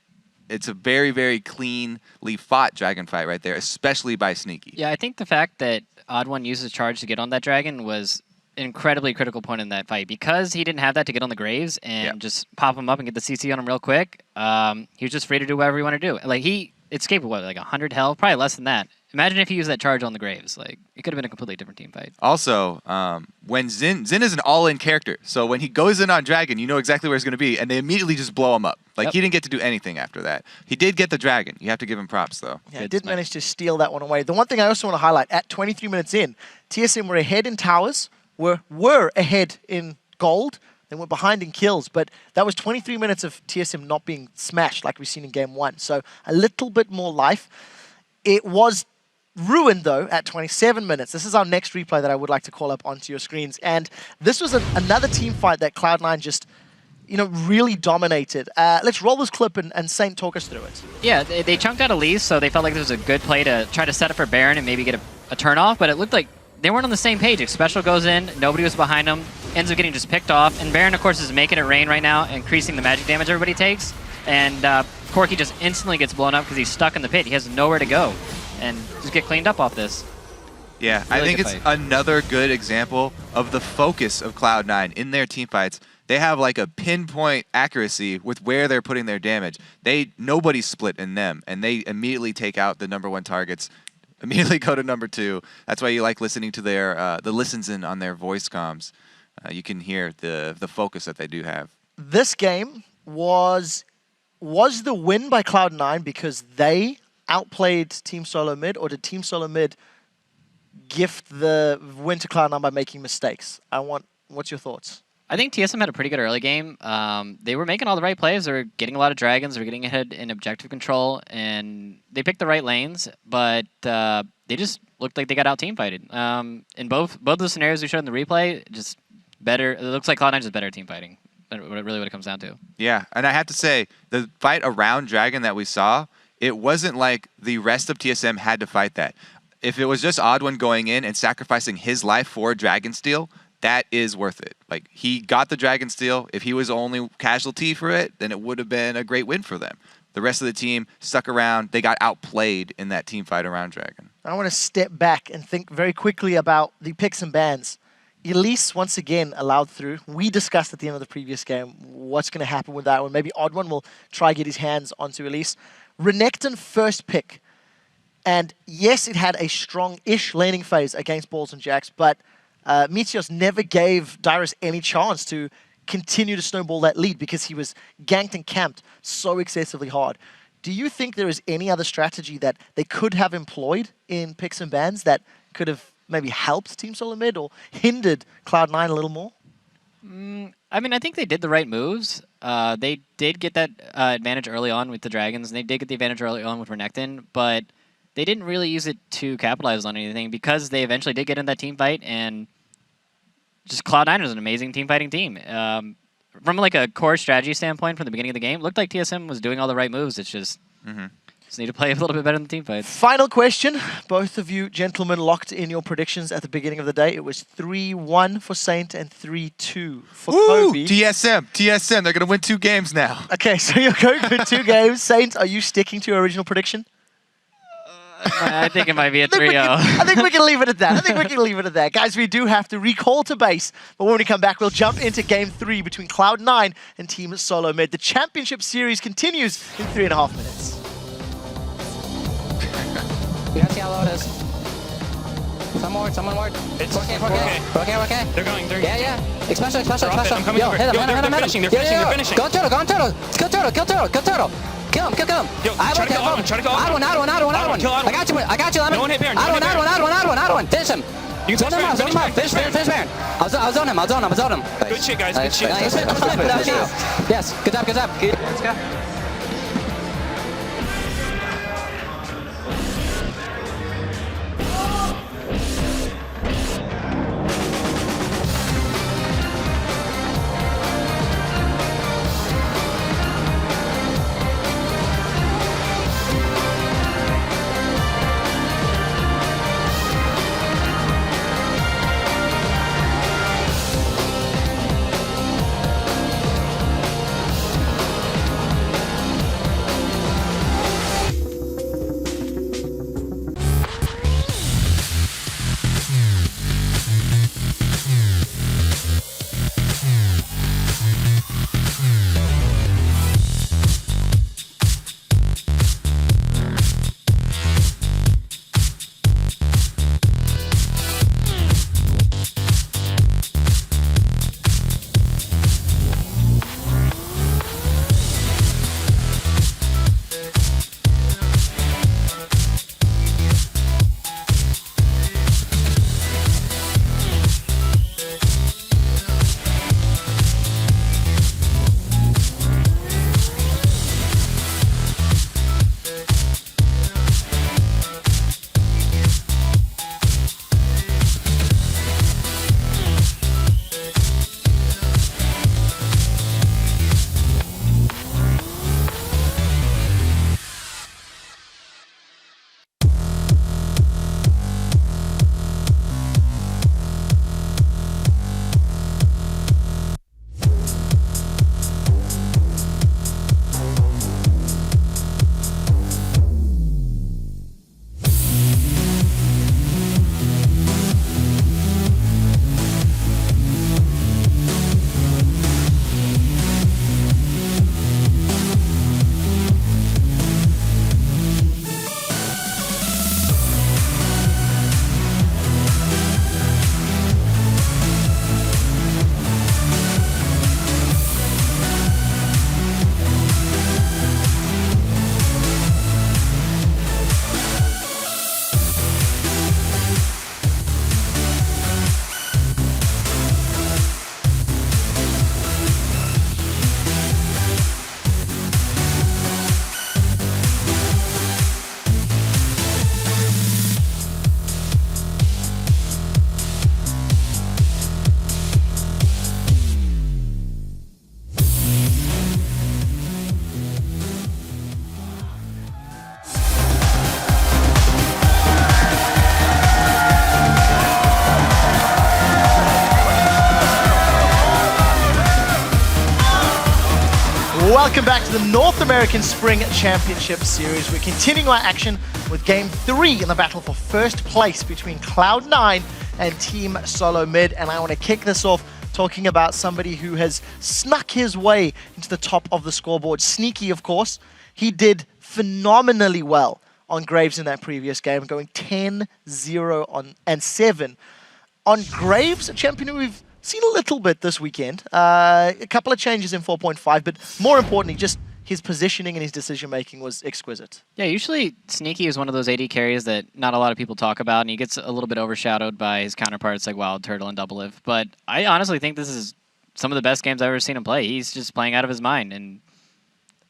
it's a very, very cleanly fought Dragon fight right there, especially by Sneaky.
Yeah, I think the fact that Odd1 uses charge to get on that Dragon was an incredibly critical point in that fight. Because he didn't have that to get on the Graves and just pop him up and get the CC on him real quick, he was just free to do whatever he wanted to do. Like, he escaped with, what, like 100 health? Probably less than that. Imagine if he used that charge on the Graves. Like, it could have been a completely different team fight.
Also, when Xin is an all-in character, so when he goes in on Dragon, you know exactly where he's going to be, and they immediately just blow him up. Like, he didn't get to do anything after that. He did get the Dragon. You have to give him props, though.
Yeah, did manage to steal that one away. The one thing I also want to highlight, at 23 minutes in, TSM were ahead in towers, were ahead in gold, then were behind in kills, but that was 23 minutes of TSM not being smashed like we've seen in Game 1. So a little bit more life. It was ruined, though, at 27 minutes. This is our next replay that I would like to call up onto your screens. And this was another team fight that Cloud9 just, really dominated. Let's roll this clip and Saint talk us through it.
Yeah, they chunked out Elise, so they felt like this was a good play to try to set up for Baron and maybe get a turn off, but it looked like they weren't on the same page. If Special goes in, nobody was behind him, ends up getting just picked off, and Baron, of course, is making it rain right now, increasing the magic damage everybody takes, and Corky just instantly gets blown up because he's stuck in the pit. He has nowhere to go, and just get cleaned up off this.
Yeah,
Really
I think it's another good example of the focus of Cloud9 in their teamfights. They have like a pinpoint accuracy with where they're putting their damage. Nobody's split in them, and they immediately take out the #1 targets, immediately go to #2. That's why you like listening to their the listens in on their voice comms. You can hear the focus that they do have.
This game was the win by Cloud9 because they outplayed Team Solo Mid, or did Team Solo Mid gift the win to Cloud9 by making mistakes? What's your thoughts?
I think TSM had a pretty good early game. They were making all the right plays. They were getting a lot of dragons. They were getting ahead in objective control, and they picked the right lanes, but they just looked like they got out team fighted. In both the scenarios we showed in the replay, just better. It looks like Cloud9 just better at team fighting. That's really what it comes down to.
Yeah, and I have to say, the fight around Dragon that we saw, it wasn't like the rest of TSM had to fight that. If it was just Odd1 going in and sacrificing his life for Dragon Steal, that is worth it. Like, he got the Dragon Steal. If he was the only casualty for it, then it would have been a great win for them. The rest of the team stuck around. They got outplayed in that team fight around Dragon.
I want to step back and think very quickly about the picks and bans. Elise, once again, allowed through. We discussed at the end of the previous game what's going to happen with that one. Maybe Odd1 will try get his hands onto Elise. Renekton first pick. And yes, it had a strong-ish laning phase against Balls and Jacks, but Meteos never gave Dyrus any chance to continue to snowball that lead because he was ganked and camped so excessively hard. Do you think there is any other strategy that they could have employed in picks and bans that could have maybe helped Team Solo Mid or hindered Cloud9 a little more?
I mean, I think they did the right moves. They did get that advantage early on with the Dragons, and they did get the advantage early on with Renekton, but they didn't really use it to capitalize on anything because they eventually did get in that team fight, and just Cloud9 is an amazing team fighting team. From like a core strategy standpoint from the beginning of the game, it looked like TSM was doing all the right moves. It's just, just need to play a little bit better in the team fights.
Final question. Both of you gentlemen locked in your predictions at the beginning of the day. It was 3-1 for Saint and 3-2 for Kobe.
TSM, they're going to win 2 games now.
Okay, so you're going for 2 games. Saint, are you sticking to your original prediction?
I think it might be a 3-0.
I think we can leave it at that. Guys, we do have to recall to base, but when we come back, we'll jump into Game 3 between Cloud9 and Team Solo Mid. The Championship Series continues in 3.5 minutes.
You guys see how low it is? Someone ward.
It's
okay.
They're going.
Yeah. Especially.
I'm coming over.
Hit him.
They're finishing. They're finishing.
Go turtle. Kill turtle. Kill him.
Yo, try to go on.
Odd one. I got you, Lemon.
No one hit Baron.
Odd one. Finish him.
You can
Zone him out. Finish Baron. I'll zone him.
Good shit, guys. Good shit.
Yes. Good job. Let's go.
Welcome back to the North American Spring Championship Series. We're continuing our action with Game 3 in the battle for first place between Cloud9 and Team Solo Mid. And I want to kick this off talking about somebody who has snuck his way into the top of the scoreboard. Sneaky, of course. He did phenomenally well on Graves in that previous game, going 10-0 on and 7. On Graves, a champion who we've seen a little bit this weekend. A couple of changes in 4.5, but more importantly, just his positioning and his decision-making was exquisite.
Yeah, usually Sneaky is one of those AD carries that not a lot of people talk about, and he gets a little bit overshadowed by his counterparts like Wild Turtle and Double Live. But I honestly think this is some of the best games I've ever seen him play. He's just playing out of his mind, and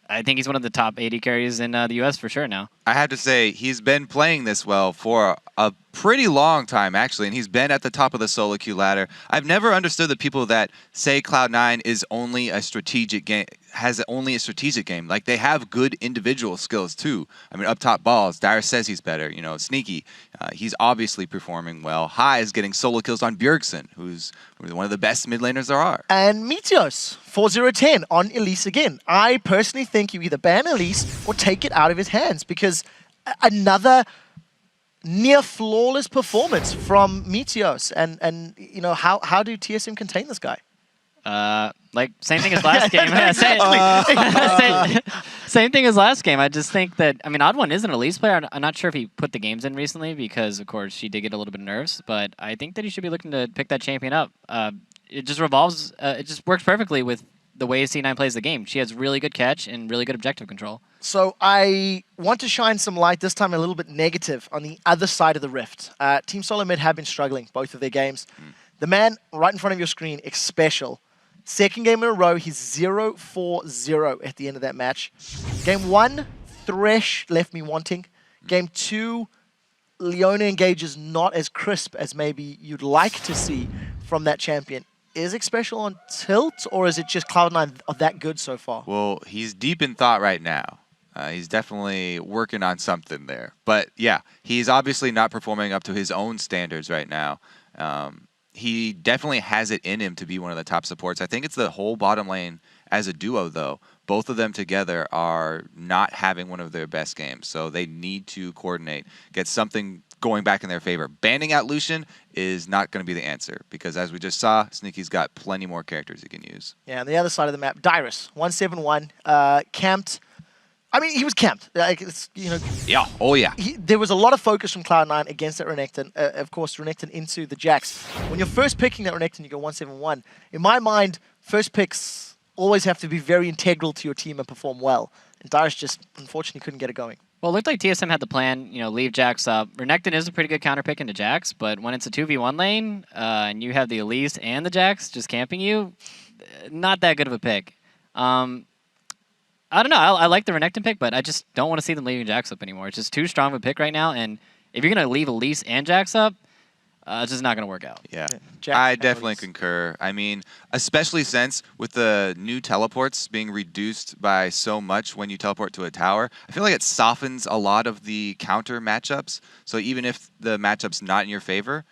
I think he's one of the top AD carries in the US for sure now.
I have to say, he's been playing this well for a pretty long time, actually, and he's been at the top of the solo queue ladder. I've never understood the people that say Cloud9 is only a strategic game, has only a strategic game. Like, they have good individual skills, too. I mean, up top balls, Dyrus says he's better. You know, Sneaky, he's obviously performing well. High is getting solo kills on Bjergsen, who's one of the best mid laners there are.
And Meteos, 4-0-10 on Elise again. I personally think you either ban Elise or take it out of his hands, because another near flawless performance from Meteos. And you know, how do TSM contain this guy?
Like, same thing as last game. Same thing as last game. I just think that, I mean, Odd1 is an Elise player. I'm not sure if he put the games in recently because, of course, she did get a little bit of nerves, but I think that he should be looking to pick that champion up. It just revolves, it just works perfectly with the way C9 plays the game. She has really good catch and really good objective control.
So I want to shine some light, this time a little bit negative, on the other side of the rift. Team Solo Mid have been struggling, both of their games. The man right in front of your screen, Xpecial. Second game in a row, he's 0-4-0 at the end of that match. Game 1, Thresh left me wanting. Game 2, Leona engages not as crisp as maybe you'd like to see from that champion. Is Xpecial on tilt, or is it just Cloud9 that good so far?
Well, he's deep in thought right now. He's definitely working on something there. But yeah, he's obviously not performing up to his own standards right now. He definitely has it in him to be one of the top supports. I think it's the whole bottom lane as a duo, though. Both of them together are not having one of their best games, so they need to coordinate, get something going back in their favor. Banning out Lucian is not going to be the answer, because as we just saw, Sneaky's got plenty more characters he can use.
Yeah, on the other side of the map, Dyrus, 171, camped. I mean, he was camped. Like, it's, you know.
Yeah. Oh yeah.
There was a lot of focus from Cloud9 against that Renekton. Of course, Renekton into the Jax. When you're first picking that Renekton, you go 171. In my mind, first picks always have to be very integral to your team and perform well. And Dyrus just unfortunately couldn't get it going.
Well, it looked like TSM had the plan, you know, leave Jax up. Renekton is a pretty good counter pick into Jax, but when it's a 2v1 lane and you have the Elise and the Jax just camping you, not that good of a pick. I don't know. I like the Renekton pick, but I just don't want to see them leaving Jax up anymore. It's just too strong of a pick right now, and if you're going to leave Elise and Jax up, it's just not going to work out.
Yeah, I definitely concur. I mean, especially since with the new teleports being reduced by so much when you teleport to a tower, I feel like it softens a lot of the counter matchups. So even if the matchup's not in your favor,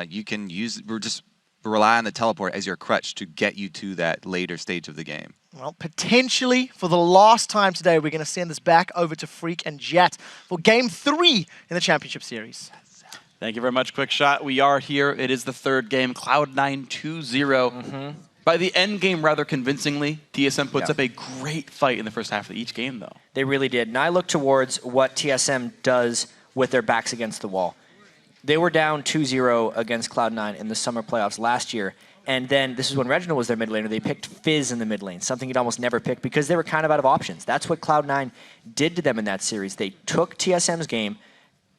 you can just rely on the teleport as your crutch to get you to that later stage of the game.
Well, potentially, for the last time today, we're going to send this back over to Freak and Jat for Game 3 in the Championship Series.
Thank you very much, Quick Shot. We are here. It is the third game, Cloud9 2-0. By the end game, rather convincingly, TSM puts up a great fight in the first half of each game, though.
They really did. And I look towards what TSM does with their backs against the wall. They were down 2-0 against Cloud9 in the summer playoffs last year. And then, this is when Reginald was their mid laner, they picked Fizz in the mid lane, something you'd almost never pick because they were kind of out of options. That's what Cloud9 did to them in that series. They took TSM's game,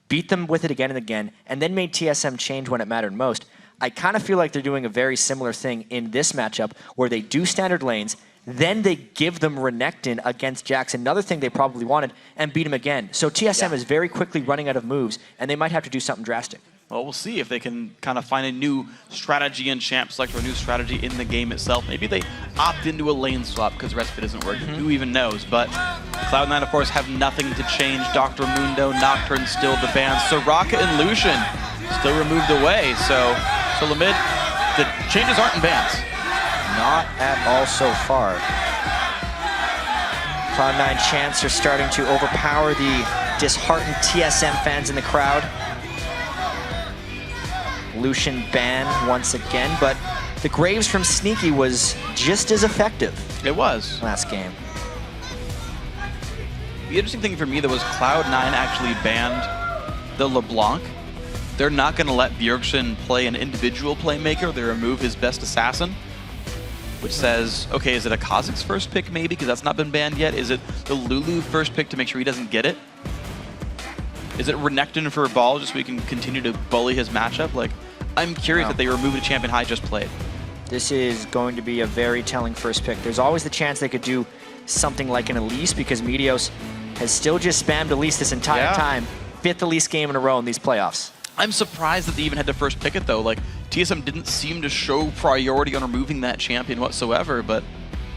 beat them with it again and again, and then made TSM change when it mattered most. I kind of feel like they're doing a very similar thing in this matchup where they do standard lanes, then they give them Renekton against Jax, another thing they probably wanted, and beat him again. So TSM is very quickly running out of moves, and they might have to do something drastic.
Well, we'll see if they can kind of find a new strategy in Champ Select or a new strategy in the game itself. Maybe they opt into a lane swap because Respite isn't working. Who even knows? But Cloud9, of course, have nothing to change. Dr. Mundo, Nocturne still the ban. Soraka and Lucian still removed away. So Lamid, the changes aren't in bans.
Not at all so far. Cloud9 chants are starting to overpower the disheartened TSM fans in the crowd. Lucian ban once again, but the Graves from Sneaky was just as effective.
It was.
Last game.
The interesting thing for me that was Cloud9 actually banned the LeBlanc. They're not going to let Bjergsen play an individual playmaker. They remove his best assassin, which says, okay, is it a Kha'Zix first pick maybe, because that's not been banned yet? Is it the Lulu first pick to make sure he doesn't get it? Is it Renekton for a ball just so we can continue to bully his matchup? Like, I'm curious that they removed a champion High just played.
This is going to be a very telling first pick. There's always the chance they could do something like an Elise, because Meteos has still just spammed Elise this entire time. 5th Elise game in a row in these playoffs.
I'm surprised that they even had to first pick it though. Like, TSM didn't seem to show priority on removing that champion whatsoever, but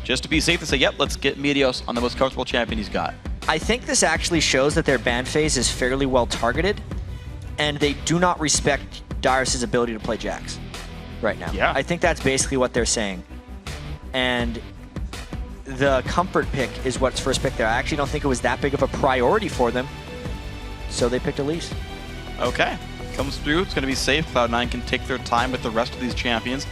just to be safe to say, yep, let's get Meteos on the most comfortable champion he's got.
I think this actually shows that their ban phase is fairly well targeted, and they do not respect Darius' ability to play Jax right now.
Yeah.
I think that's basically what they're saying. And the comfort pick is what's first pick there. I actually don't think it was that big of a priority for them, so they picked Elise.
Okay, comes through, it's going to be safe. Cloud9 can take their time with the rest of these champions.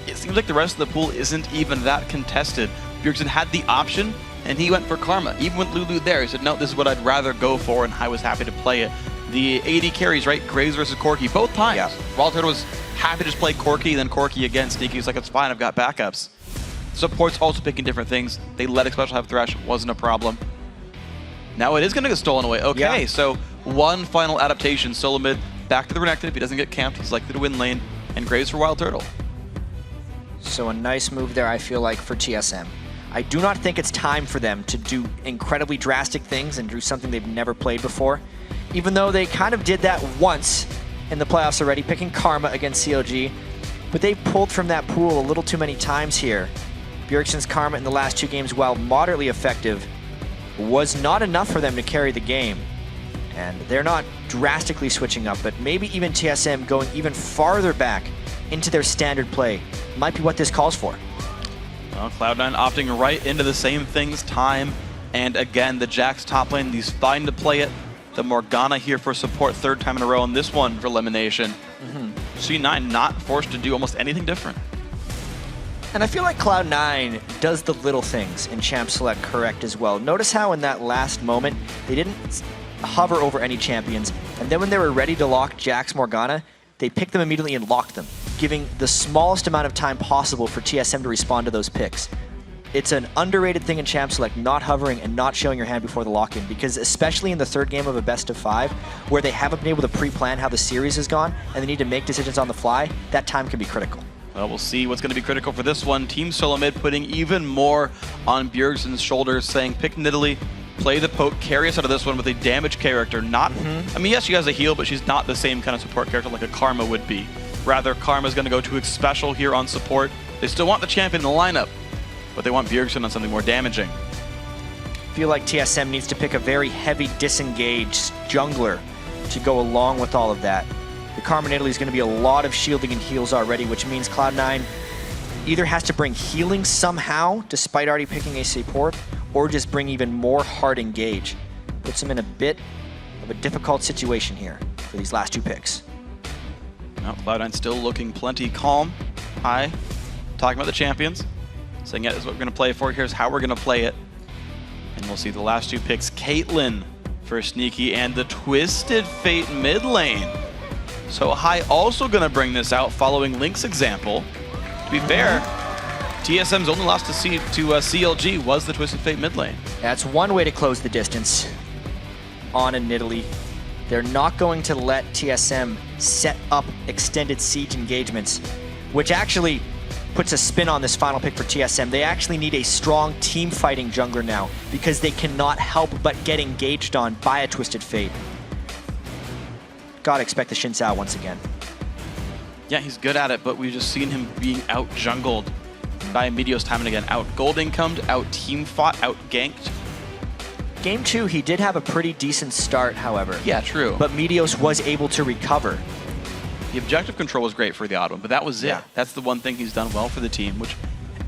It seems like the rest of the pool isn't even that contested. Bjergsen had the option, and he went for Karma. Even with Lulu there, he said, no, this is what I'd rather go for, and I was happy to play it. The AD carries, right? Graves versus Corki, both times. Yeah. Walter was happy to just play Corki, then Corki again. Sneaky was like, it's fine, I've got backups. Support's also picking different things. They let Special have Thresh, wasn't a problem. Now it is going to get stolen away. Okay, so one final adaptation. Solo mid, back to the Renekton. If he doesn't get camped, he's likely to win lane. And Graves for Wild Turtle.
So a nice move there, I feel like, for TSM. I do not think it's time for them to do incredibly drastic things and do something they've never played before. Even though they kind of did that once in the playoffs already, picking Karma against CLG. But they've pulled from that pool a little too many times here. Bjergsen's Karma in the last 2 games, while moderately effective, was not enough for them to carry the game. And they're not drastically switching up, but maybe even TSM going even farther back into their standard play might be what this calls for.
Well, Cloud9 opting right into the same things time and again. The Jax top lane, he's fine to play it. The Morgana here for support, 3rd time in a row, and this one for elimination. C9 not forced to do almost anything different.
And I feel like Cloud9 does the little things in Champ Select correct as well. Notice how in that last moment, they didn't hover over any champions, and then when they were ready to lock Jax Morgana, they picked them immediately and locked them, giving the smallest amount of time possible for TSM to respond to those picks. It's an underrated thing in Champ Select, not hovering and not showing your hand before the lock-in, because especially in the 3rd game of a best of 5, where they haven't been able to pre-plan how the series has gone, and they need to make decisions on the fly, that time can be critical.
Well, we'll see what's going to be critical for this one. Team Solo Mid putting even more on Bjergsen's shoulders, saying pick Nidalee, play the poke, carry us out of this one with a damage character. Not, I mean, yes, she has a heal, but she's not the same kind of support character like a Karma would be. Rather, Karma's going to go to a special here on support. They still want the champion in the lineup, but they want Bjergsen on something more damaging.
I feel like TSM needs to pick a very heavy disengaged jungler to go along with all of that. The Karma Nidalee is going to be a lot of shielding and heals already, which means Cloud9 either has to bring healing somehow, despite already picking a support, or just bring even more hard engage. Puts them in a bit of a difficult situation here for these last 2 picks.
Now, Cloud9 still looking plenty calm. Hi, talking about the champions. Saying, yeah, this is what we're going to play for. Here's how we're going to play it. And we'll see the last 2 picks. Caitlyn for Sneaky and the Twisted Fate mid lane. So High also going to bring this out following Link's example. To be fair, TSM's only loss to CLG was the Twisted Fate mid lane.
That's one way to close the distance on a Nidalee. They're not going to let TSM set up extended siege engagements, which actually puts a spin on this final pick for TSM. They actually need a strong team fighting jungler now, because they cannot help but get engaged on by a Twisted Fate. Gotta expect the Xin Sao once again.
Yeah, he's good at it, but we've just seen him being out-jungled by Meteos time and again. Out-gold incomed, out-team-fought, out-ganked.
Game 2, he did have a pretty decent start, however.
Yeah, true.
But Meteos was able to recover.
The objective control was great for the odd one, but that was it.
Yeah.
That's the one thing he's done well for the team, which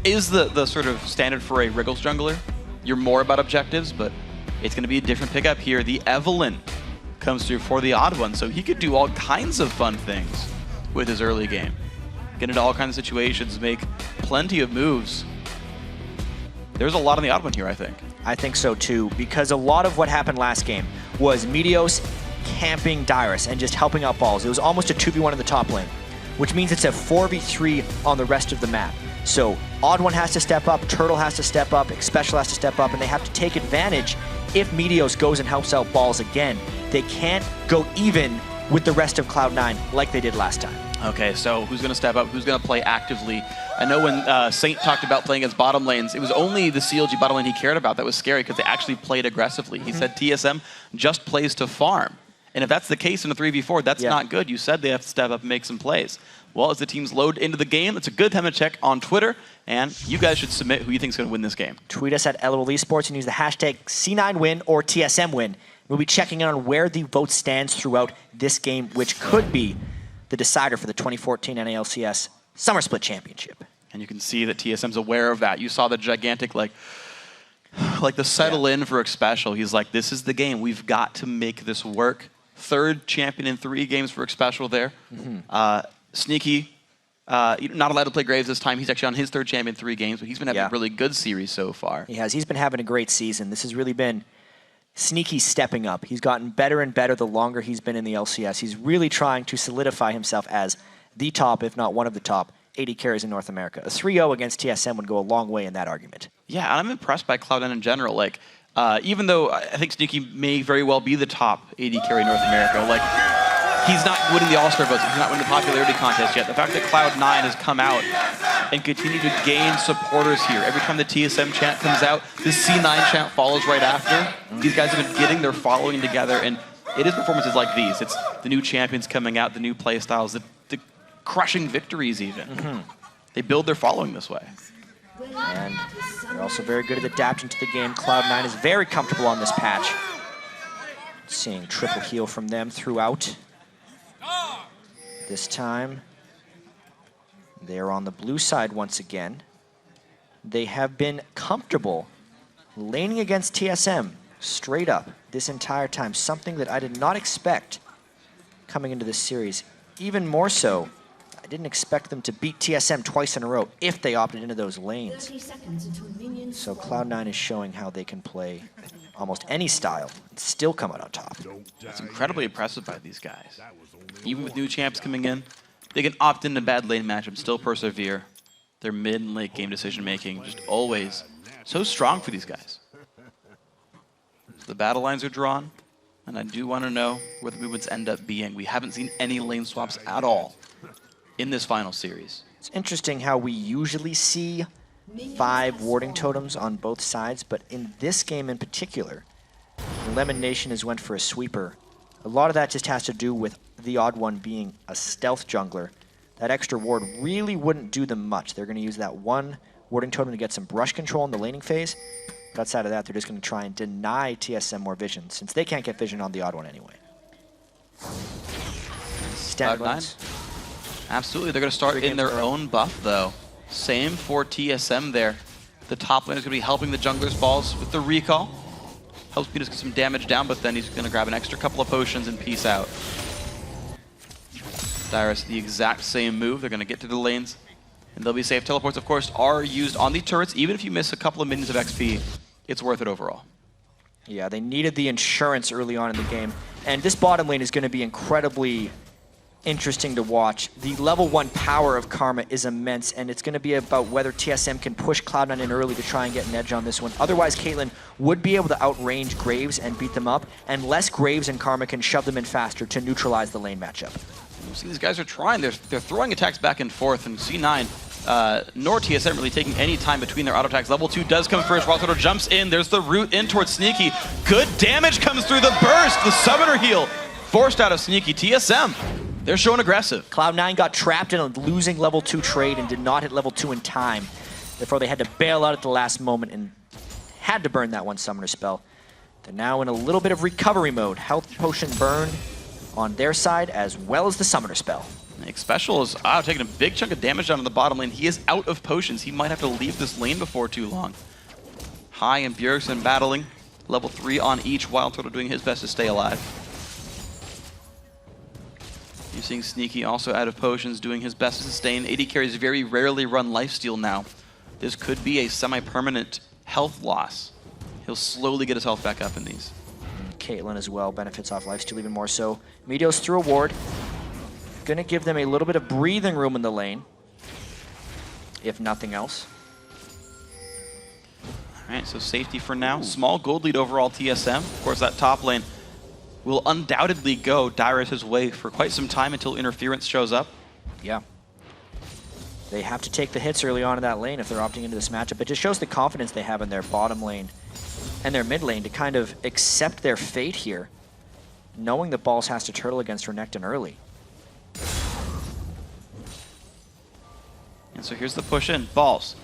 is the sort of standard for a Wriggles jungler. you're more about objectives, but it's going to be a different pickup here. The Evelyn comes through for the odd one, so he could do all kinds of fun things with his early game. Get into all kinds of situations, make plenty of moves. There's a lot on the odd one here, I think.
I think so too, because a lot of what happened last game was Meteos camping Dyrus and just helping out balls. It was almost a 2v1 in the top lane, which means it's a 4v3 on the rest of the map. So Odd One has to step up, Turtle has to step up, Xpecial has to step up, and they have to take advantage if Meteos goes and helps out balls again. They can't go even with the rest of Cloud9 like they did last time.
Okay, so who's going to step up? Who's going to play actively? I know when Saint talked about playing against bottom lanes, it was only the CLG bottom lane he cared about. That was scary because they actually played aggressively. He said TSM just plays to farm. And if that's the case in a 3v4, that's not good. You said they have to step up and make some plays. Well, as the teams load into the game, it's a good time to check on Twitter, and you guys should submit who you think is going to win this game.
Tweet us at LOL Esports and use the hashtag C9win or TSMwin. We'll be checking in on where the vote stands throughout this game, which could be the decider for the 2014 NALCS Summer Split Championship.
And you can see that TSM's aware of that. You saw the gigantic, like the settle in for Xpecial. He's like, this is the game. We've got to make this work. Third champion in 3 games for Xpecial there. Sneaky, not allowed to play Graves this time. He's actually on his 3rd champion in 3 games, but he's been having a really good series so far.
He has. He's been having a great season. This has really been Sneaky stepping up. He's gotten better and better the longer he's been in the LCS. He's really trying to solidify himself as the top, if not one of the top, 80 carries in North America. A 3-0 against TSM would go a long way in that argument.
Yeah, I'm impressed by Cloud9 in general. Like, even though I think Sneaky may very well be the top 80 carry in North America, like, he's not winning the All-Star votes. He's not winning the popularity contest yet. The fact that Cloud9 has come out and continued to gain supporters here. Every time the TSM chant comes out, the C9 chant follows right after. These guys have been getting their following together, and it is performances like these. It's the new champions coming out, the new play styles, the crushing victories even. They build their following this way.
And they're also very good at adapting to the game. Cloud9 is very comfortable on this patch. Seeing triple heal from them throughout. This time, they're on the blue side once again. They have been comfortable laning against TSM straight up this entire time, something that I did not expect coming into this series. Even more so, I didn't expect them to beat TSM twice in a row if they opted into those lanes. So Cloud9 is showing how they can play almost any style and still come out on top.
It's incredibly impressive by these guys. Even with new champs coming in, they can opt into bad lane matchups, still persevere. Their mid and late game decision making just always so strong for these guys. The battle lines are drawn, and I do want to know where the movements end up being. We haven't seen any lane swaps at all in this final series.
It's interesting how we usually see 5 warding totems on both sides, but in this game in particular, Lemon Nation has went for a sweeper. A lot of that just has to do with the odd one being a stealth jungler. That extra ward really wouldn't do them much. They're going to use that 1 warding totem to get some brush control in the laning phase. But outside of that, they're just going to try and deny TSM more vision, since they can't get vision on the odd one anyway.
Cloud9. Absolutely, they're going to start in their own buff, though. Same for TSM there. The top lane is going to be helping the jungler's balls with the recall. Helps Meteos get some damage down, but then he's going to grab an extra couple of potions and peace out. Dyrus, the exact same move. They're going to get to the lanes, and they'll be safe. Teleports, of course, are used on the turrets. Even if you miss a couple of minions of XP, it's worth it overall.
Yeah, they needed the insurance early on in the game. And this bottom lane is going to be incredibly interesting to watch. The level 1 power of Karma is immense, and it's going to be about whether TSM can push Cloud9 in early to try and get an edge on this one. Otherwise, Caitlyn would be able to outrange Graves and beat them up, unless Graves and Karma can shove them in faster to neutralize the lane matchup.
You see, these guys are trying. They're throwing attacks back and forth, and C9 nor TSM really taking any time between their auto attacks. Level 2 does come first. Rock Turtle jumps in. There's the root in towards Sneaky. Good damage comes through the burst. The summoner heal forced out of Sneaky. TSM, they're showing aggressive.
Cloud9 got trapped in a losing level 2 trade and did not hit level 2 in time. Therefore, they had to bail out at the last moment and had to burn that 1 summoner spell. They're now in a little bit of recovery mode. Health potion burned on their side, as well as the summoner spell.
Xpecial is taking a big chunk of damage down on the bottom lane. He is out of potions. He might have to leave this lane before too long. High and Bjergsen battling. Level 3 on each, Wild Turtle doing his best to stay alive. You're seeing Sneaky also out of potions, doing his best to sustain. AD carries very rarely run lifesteal now. This could be a semi-permanent health loss. He'll slowly get his health back up in these.
Caitlyn as well benefits off lifesteal even more so. Meteos through a ward. Gonna give them a little bit of breathing room in the lane, if nothing else.
All right, so safety for now. Small gold lead overall TSM. Of course, that top lane will undoubtedly go Dyrus' way for quite some time until interference shows up.
Yeah. They have to take the hits early on in that lane if they're opting into this matchup. It just shows the confidence they have in their bottom lane and their mid lane to kind of accept their fate here, knowing that Balls has to turtle against Renekton early.
And so here's the push in. Balls.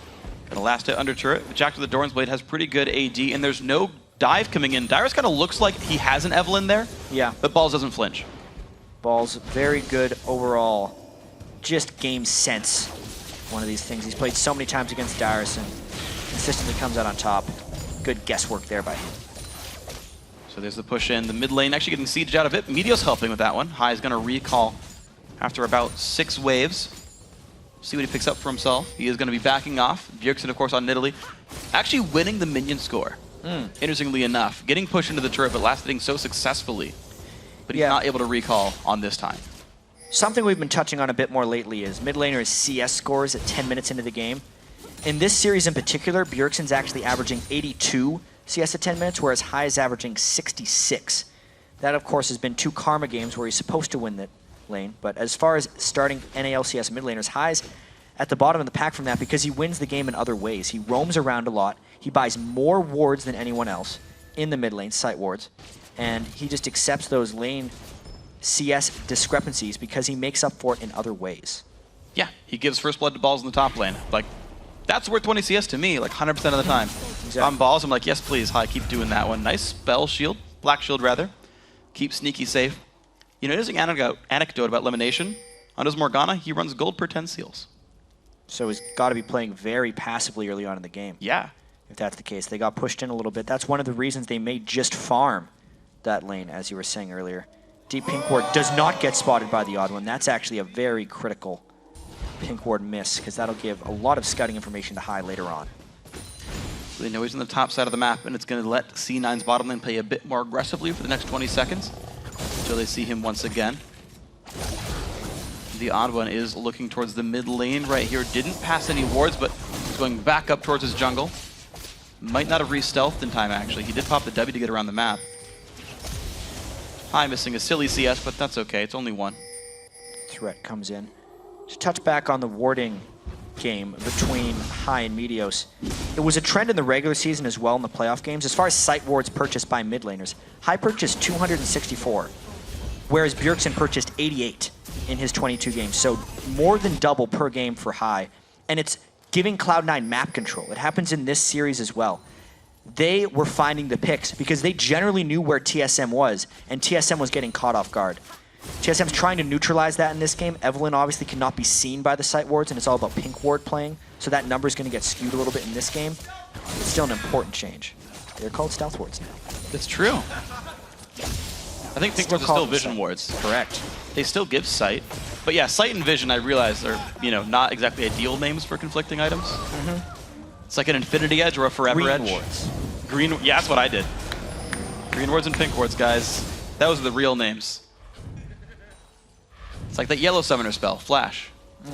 Got a last hit under turret. Jack to the Doran's Blade has pretty good AD, and there's no dive coming in. Dyrus kind of looks like he has an Evelyn there.
Yeah.
But Balls doesn't flinch.
Balls, very good overall. Just game sense. One of these things. He's played so many times against Dyrus and consistently comes out on top. Good guesswork there by him.
So there's the push in. The mid lane actually getting sieged out of it. Meteos helping with that one. High is going to recall after about 6 waves. See what he picks up for himself. He is going to be backing off. Bjergsen, of course, on Nidalee. Actually winning the minion score. Interestingly enough. Getting pushed into the turret, but last hitting so successfully. But he's not able to recall on this time.
Something we've been touching on a bit more lately is mid laners' CS scores at 10 minutes into the game. In this series in particular, Bjergsen's actually averaging 82 CS at 10 minutes, whereas High is averaging 66. That, of course, has been 2 Karma games where he's supposed to win that lane. But as far as starting NALCS mid laners, High's at the bottom of the pack from that because he wins the game in other ways. He roams around a lot. He buys more wards than anyone else in the mid lane, site wards. And he just accepts those lane CS discrepancies because he makes up for it in other ways.
Yeah, he gives first blood to Balls in the top lane. Like, that's worth 20 CS to me, like 100% of the time. Exactly. On Balls, I'm like, yes, please, High, keep doing that one. Nice spell shield, black shield rather. Keep Sneaky safe. You know, there's an anecdote about elimination. On his Morgana, he runs gold per 10 seals.
So he's got to be playing very passively early on in the game.
Yeah.
If that's the case. They got pushed in a little bit. That's one of the reasons they may just farm that lane, as you were saying earlier. Deep Pink Ward does not get spotted by the odd one. That's actually a very critical Pink Ward miss, because that'll give a lot of scouting information to High later on.
So they know he's on the top side of the map, and it's going to let C9's bottom lane play a bit more aggressively for the next 20 seconds until they see him once again. The odd one is looking towards the mid lane right here. Didn't pass any wards, but he's going back up towards his jungle. Might not have re-stealthed in time, actually. He did pop the W to get around the map. High missing a silly CS, but that's okay. It's only 1.
Threat comes in. To touch back on the warding game between High and Meteos, it was a trend in the regular season as well in the playoff games. As far as site wards purchased by mid laners, High purchased 264, whereas Bjergsen purchased 88 in his 22 games. So more than double per game for High. And it's giving Cloud9 map control. It happens in this series as well. They were finding the picks because they generally knew where TSM was, and TSM was getting caught off guard. TSM's trying to neutralize that in this game. Evelyn obviously cannot be seen by the site wards, and it's all about Pink Ward playing, so that number is going to get skewed a little bit in this game. It's still an important change. They're called stealth wards now.
That's true. I think Pink Wards are still vision wards.
Correct.
They still give sight. But yeah, sight and vision, I realize, are, you know, not exactly ideal names for conflicting items. It's like an Infinity Edge or a Forever Edge.
Green wards.
Green, yeah, that's what I did. Green wards and pink wards, guys. Those are the real names. It's like that yellow summoner spell, Flash. A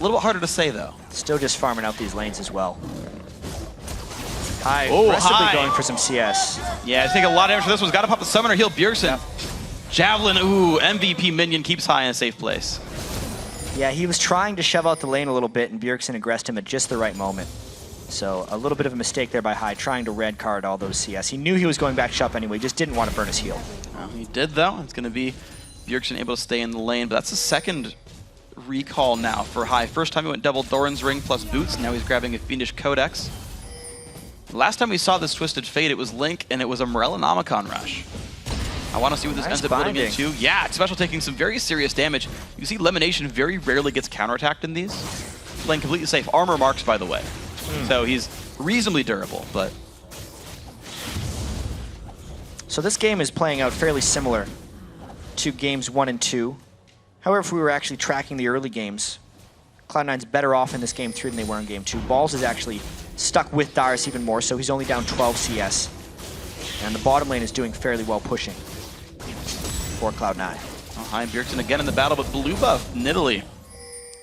little bit harder to say, though.
Still just farming out these lanes as well. High,
Oh,
aggressively
High.
going for some CS.
Yeah, it's taking a lot of damage for this one. Got to pop the summoner, heal Bjergsen. Javelin, ooh, MVP minion keeps High in a safe place.
Yeah, he was trying to shove out the lane a little bit, and Bjergsen aggressed him at just the right moment. So a little bit of a mistake there by High, trying to red card all those CS. He knew he was going back shop anyway, just didn't want to burn his heal.
Well, he did, though. It's going to be Bjergsen able to stay in the lane, but that's the second recall now for High. First time he went double Thorin's Ring plus Boots, now he's grabbing a Fiendish Codex. Last time we saw this Twisted Fate, it was Link, and it was a Morellonomicon rush. I want to see what this ends up building into. Yeah, Special taking some very serious damage. You see Lemonation very rarely gets counterattacked in these. Playing completely safe. Armor marks, by the way. So he's reasonably durable, but...
So this game is playing out fairly similar to games 1 and 2. However, if we were actually tracking the early games, Cloud9's better off in this game 3 than they were in game 2. Balls is actually stuck with Dyrus even more, so he's only down 12 CS. And the bottom lane is doing fairly well pushing for Cloud9.
Oh, High and Bjergsen again in the battle, but blue buff, Nidalee.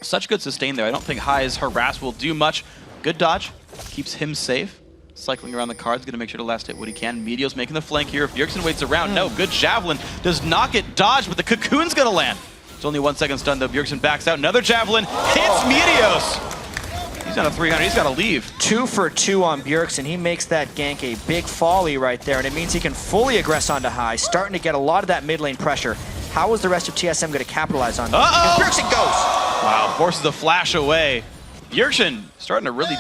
Such good sustain there. I don't think High's harass will do much. Good dodge, keeps him safe. Cycling around the cards, gonna make sure to last hit what he can. Meteos making the flank here. If Bjergsen waits around, no, good javelin. Does not get dodged, but the cocoon's gonna land. It's only 1 second stun though. Bjergsen backs out. Another javelin hits Meteos. He's on a 300, he's gotta leave.
2 for 2 on Bjergsen. He makes that gank a big folly right there, and it means he can fully aggress onto High, starting to get a lot of that mid lane pressure. How is the rest of TSM gonna capitalize on that? Because Bjergsen goes!
Wow, forces a flash away. Bjergsen starting to really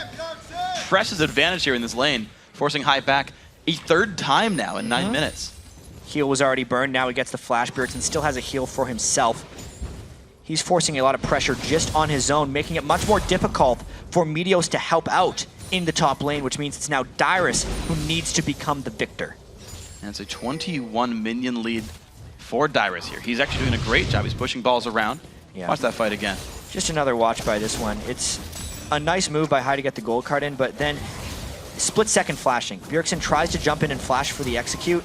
press his advantage here in this lane, forcing High back a 3rd time now in 9 minutes.
Heal was already burned, now he gets the flash. Bjergsen still has a heal for himself. He's forcing a lot of pressure just on his own, making it much more difficult for Meteos to help out in the top lane, which means it's now Dyrus who needs to become the victor.
And it's a 21 minion lead for Dyrus here. He's actually doing a great job. He's pushing balls around.
Yeah.
Watch that fight again.
Just another watch by this one. It's a nice move by High to get the gold card in, but then split-second flashing. Bjergsen tries to jump in and flash for the execute.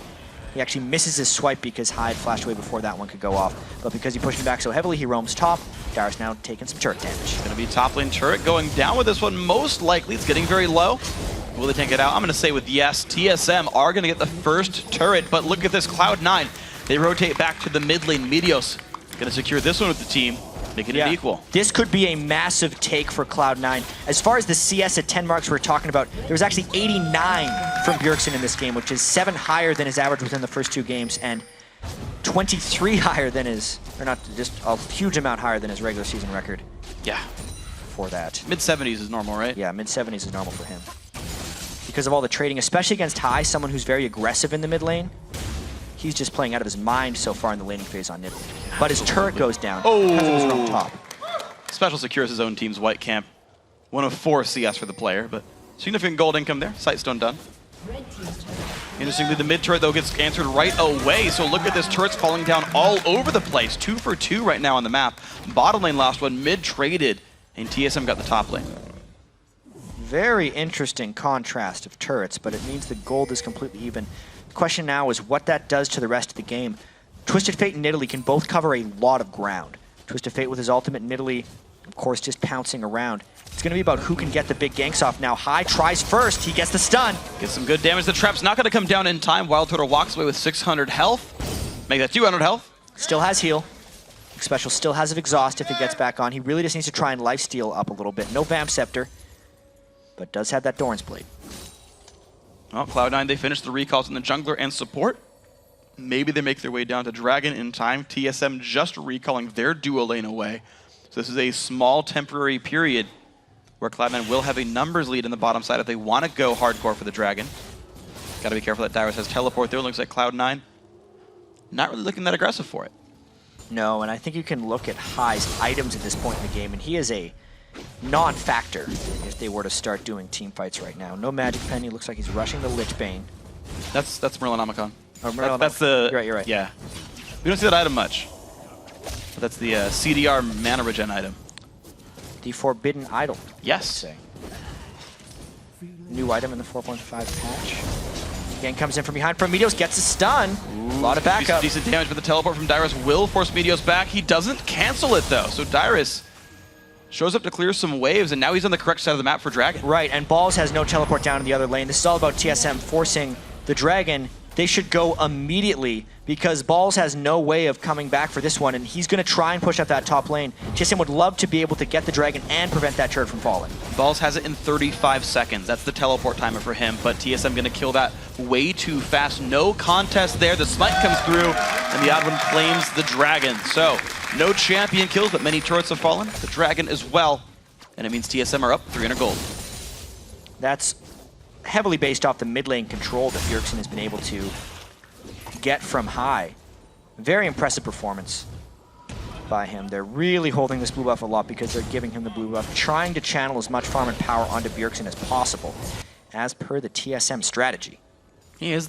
He actually misses his swipe because High had flashed away before that one could go off. But because he pushed him back so heavily, he roams top. Dyrus now taking some turret damage.
Gonna be top lane turret going down with this one. Most likely, it's getting very low. Will they tank it out? I'm gonna say with yes. TSM are gonna get the first turret, but look at this, Cloud9. They rotate back to the mid lane. Meteos gonna secure this one with the team, making it equal.
This could be a massive take for Cloud9. As far as the CS at 10 marks we're talking about, there was actually 89 from Bjergsen in this game, which is 7 higher than his average within the first 2 games, and 23 higher than his, or not, just a huge amount higher than his regular season record.
Yeah.
For that.
Mid-70s is normal, right?
Yeah, mid-70s is normal for him. Because of all the trading, especially against High, someone who's very aggressive in the mid lane. He's just playing out of his mind so far in the laning phase on Nidalee. But his turret goes down because it was from top.
Special secures his own team's white camp. 1 of 4 CS for the player, but significant gold income there. Sightstone done. Interestingly, the mid turret, though, gets answered right away. So look at this, turret's falling down all over the place. 2 for 2 right now on the map. Bottom lane lost one, mid traded, and TSM got the top lane.
Very interesting contrast of turrets, but it means the gold is completely even. The question now is what that does to the rest of the game. Twisted Fate and Nidalee can both cover a lot of ground. Twisted Fate with his ultimate, Nidalee, of course, just pouncing around. It's going to be about who can get the big ganks off now. High tries first. He gets the stun.
Gets some good damage. The trap's not going to come down in time. Wild Turtle walks away with 600 health. Make that 200 health.
Still has heal. Special still has an exhaust if he gets back on. He really just needs to try and lifesteal up a little bit. No Vamp Scepter, but does have that Doran's Blade.
Well, Cloud9, they finished the recalls in the jungler and support. Maybe they make their way down to Dragon in time. TSM just recalling their duo lane away. So this is a small temporary period where Cloud9 will have a numbers lead in the bottom side if they want to go hardcore for the Dragon. Got to be careful that Dyrus has teleport there. Looks like Cloud9 not really looking that aggressive for it.
No, and I think you can look at High's items at this point in the game, and he is a non-factor if they were to start doing team fights right now. No Magic Pen. He looks like he's rushing the Lich Bane.
That's Merlinomicon.
Oh, Merlinomicon.
That's the...
You're right.
Yeah. We don't see that item much. But that's the CDR mana regen item.
The Forbidden Idol.
Yes.
Say. New item in the 4.5 patch. Again, comes in from behind. Prometheus gets a stun. A lot of backup.
Decent damage, but the teleport from Dyrus will force Meteos back. He doesn't cancel it, though. So Dyrus shows up to clear some waves, and now he's on the correct side of the map for Dragon.
Right, and Balls has no teleport down in the other lane. This is all about TSM forcing the Dragon. They should go immediately because Balls has no way of coming back for this one, and he's going to try and push up that top lane. TSM would love to be able to get the Dragon and prevent that turret from falling.
Balls has it in 35 seconds. That's the teleport timer for him, but TSM going to kill that way too fast. No contest there. The smite comes through, and the odd one claims the Dragon. So, no champion kills, but many turrets have fallen. The Dragon as well, and it means TSM are up 300 gold.
That's heavily based off the mid lane control that Bjergsen has been able to get from High. Very impressive performance by him. They're really holding this blue buff a lot because they're giving him the blue buff, trying to channel as much farm and power onto Bjergsen as possible. as per the TSM strategy.
He is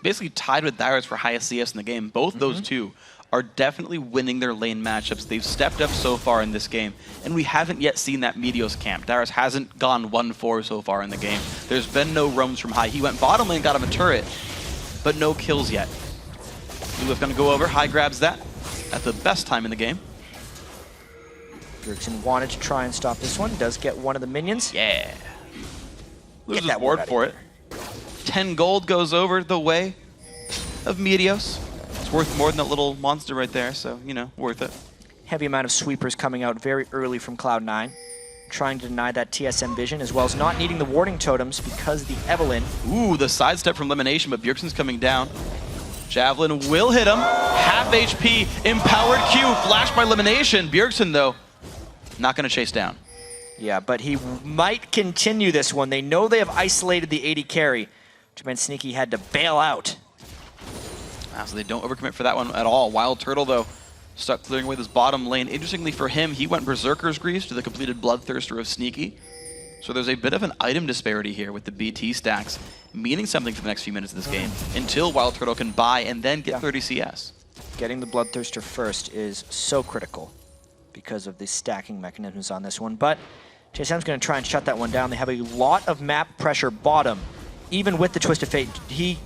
basically tied with Dyrus for highest CS in the game. Both those two are definitely winning their lane matchups. They've stepped up so far in this game, and we haven't yet seen that Meteos camp. Dyrus hasn't gone 1-4 so far in the game. There's been no roams from high. He went bottom lane, got him a turret, but no kills yet. Lulu's gonna go over, high grabs that at the best time in the game.
Bjergsen wanted to try and stop this one, does get one of the minions.
Yeah. Loses
that
ward
ward
for it. 10 gold goes over the way of Meteos. It's worth more than that little monster right there, so, you know, worth it.
Heavy amount of sweepers coming out very early from Cloud9, trying to deny that TSM vision, as well as not needing the warding totems because the Evelynn.
Ooh, the sidestep from Elimination, but Bjergsen's coming down. Javelin will hit him. Half HP, empowered Q, flash by Elimination. Bjergsen, though, not going to chase down.
Yeah, but he might continue this one. They know they have isolated the AD carry, which meant Sneaky had to bail out.
So they don't overcommit for that one at all. Wild Turtle, though, stuck clearing away this bottom lane. Interestingly for him, he went Berserker's Grease to the completed Bloodthirster of Sneaky. So there's a bit of an item disparity here with the BT stacks, meaning something for the next few minutes of this game, until Wild Turtle can buy and then get 30 CS.
Getting the Bloodthirster first is so critical because of the stacking mechanisms on this one, but TSM's going to try and shut that one down. They have a lot of map pressure bottom, even with the Twisted Fate. He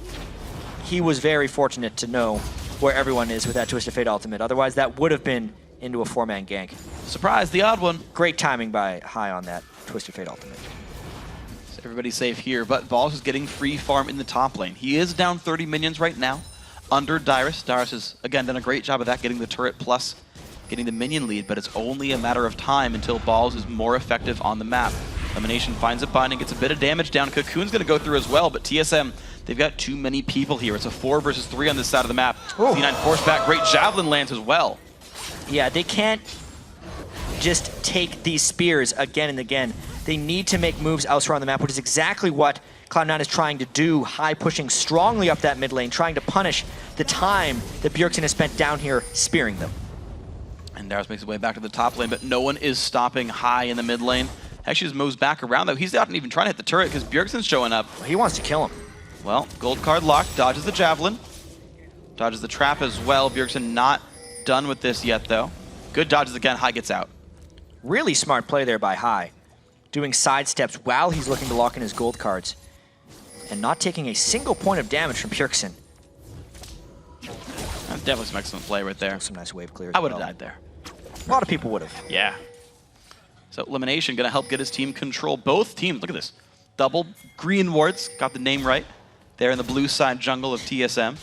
was very fortunate to know where everyone is with that Twisted Fate ultimate. Otherwise, that would have been into a 4-man gank.
Surprise, the odd one.
Great timing by High on that Twisted Fate ultimate.
So everybody's safe here, but Balls is getting free farm in the top lane. He is down 30 minions right now under Dyrus. Dyrus has, again, done a great job of that, getting the turret plus getting the minion lead, but it's only a matter of time until Balls is more effective on the map. Elimination finds a bind and gets a bit of damage down. Cocoon's going to go through as well, but TSM, they've got too many people here. It's a 4 versus 3 on this side of the map. C9 force back, great Javelin lands as well.
Yeah, they can't just take these spears again and again. They need to make moves elsewhere on the map, which is exactly what Cloud9 is trying to do. High pushing strongly up that mid lane, trying to punish the time that Bjergsen has spent down here spearing them.
And Dyrus makes his way back to the top lane, but no one is stopping High in the mid lane. Actually just moves back around, though. He's not even trying to hit the turret because Bjergsen's showing up.
He wants to kill him.
Well, gold card locked, dodges the Javelin. Dodges the trap as well. Bjergsen not done with this yet, though. Good dodges again, High gets out.
Really smart play there by High. Doing sidesteps while he's looking to lock in his gold cards. And not taking a single point of damage from Bjergsen.
That's definitely some excellent play right there.
Some nice wave clears.
I would have died there.
A lot of people would have.
Yeah. So Elimination going to help get his team control both teams. Look at this. Double green wards. Got the name right. There in the blue side jungle of TSM.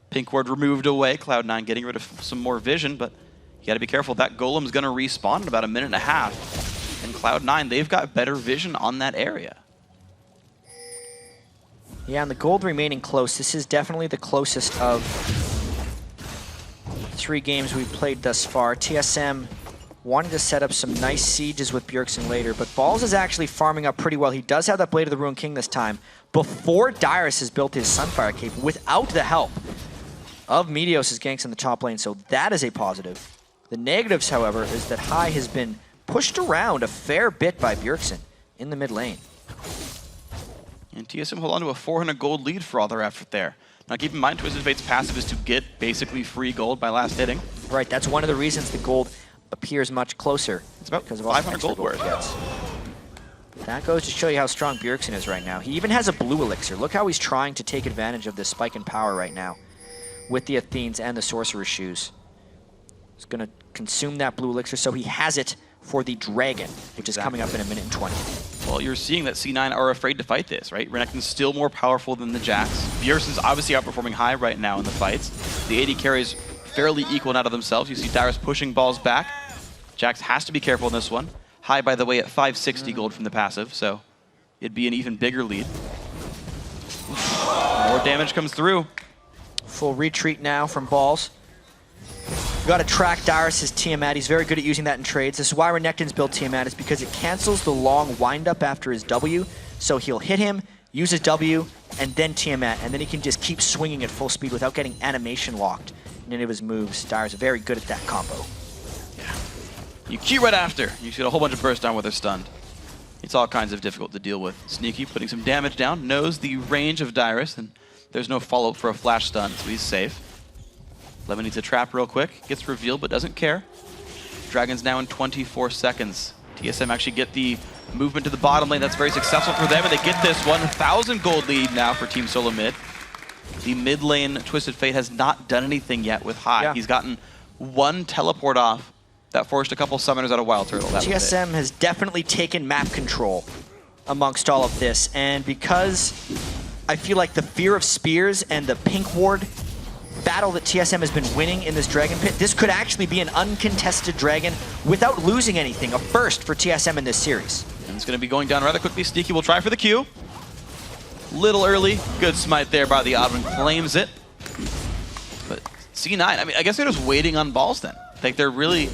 Pink ward removed away. Cloud9 getting rid of some more vision, but you got to be careful. That golem's going to respawn in about a minute and a half. And Cloud9, they've got better vision on that area.
Yeah, and the gold remaining close. This is definitely the closest of 3 games we've played thus far. TSM wanted to set up some nice sieges with Bjergsen later, but Balls is actually farming up pretty well. He does have that Blade of the Ruined King this time, before Dyrus has built his Sunfire Cape without the help of Meteos' ganks in the top lane, so that is a positive. The negatives, however, is that High has been pushed around a fair bit by Bjergsen in the mid lane.
And TSM hold on to a 400 gold lead for all their effort there. Now keep in mind, Twisted Fate's passive is to get basically free gold by last hitting.
Right, that's one of the reasons the gold appears much closer.
It's about
because of
500 gold worth.
That goes to show you how strong Bjergsen is right now. He even has a blue elixir. Look how he's trying to take advantage of this spike in power right now with the Athenes and the Sorcerer's Shoes. He's going to consume that blue elixir, so he has it for the Dragon, which is coming up in a minute and 20.
Well, you're seeing that C9 are afraid to fight this, right? Renekton's still more powerful than the Jax. Bjergsen's obviously outperforming High right now in the fights. The AD carries fairly equal out of themselves. You see Dyrus pushing Balls back. Jax has to be careful in this one. High, by the way, at 560 gold from the passive, so it'd be an even bigger lead. More damage comes through.
Full retreat now from Balls. You've got to track Dyrus' Tiamat. He's very good at using that in trades. This is why Renekton's built Tiamat, is because it cancels the long wind-up after his W. So he'll hit him, use his W, and then Tiamat, and then he can just keep swinging at full speed without getting animation locked in any of his moves. Dyrus is very good at that combo.
Yeah. You Q right after. You get a whole bunch of burst down where they're stunned. It's all kinds of difficult to deal with. Sneaky putting some damage down, knows the range of Dyrus, and there's no follow-up for a flash stun, so he's safe. Lemon needs a trap real quick, gets revealed but doesn't care. Dragon's now in 24 seconds. TSM actually get the movement to the bottom lane. That's very successful for them, and they get this 1,000 gold lead now for Team Solo Mid. The mid lane Twisted Fate has not done anything yet with High.
Yeah.
He's gotten one teleport off that forced a couple summoners out of Wild Turtle. That was it.
TSM has definitely taken map control amongst all of this, and because I feel like the fear of spears and the pink ward battle that TSM has been winning in this Dragon Pit, this could actually be an uncontested Dragon without losing anything, a first for TSM in this series.
And it's going to be going down rather quickly. Sneaky will try for the Q. Little early. Good smite there by the Oddman. Claims it. But C9, I mean, I guess they're just waiting on balls then. Like they're really...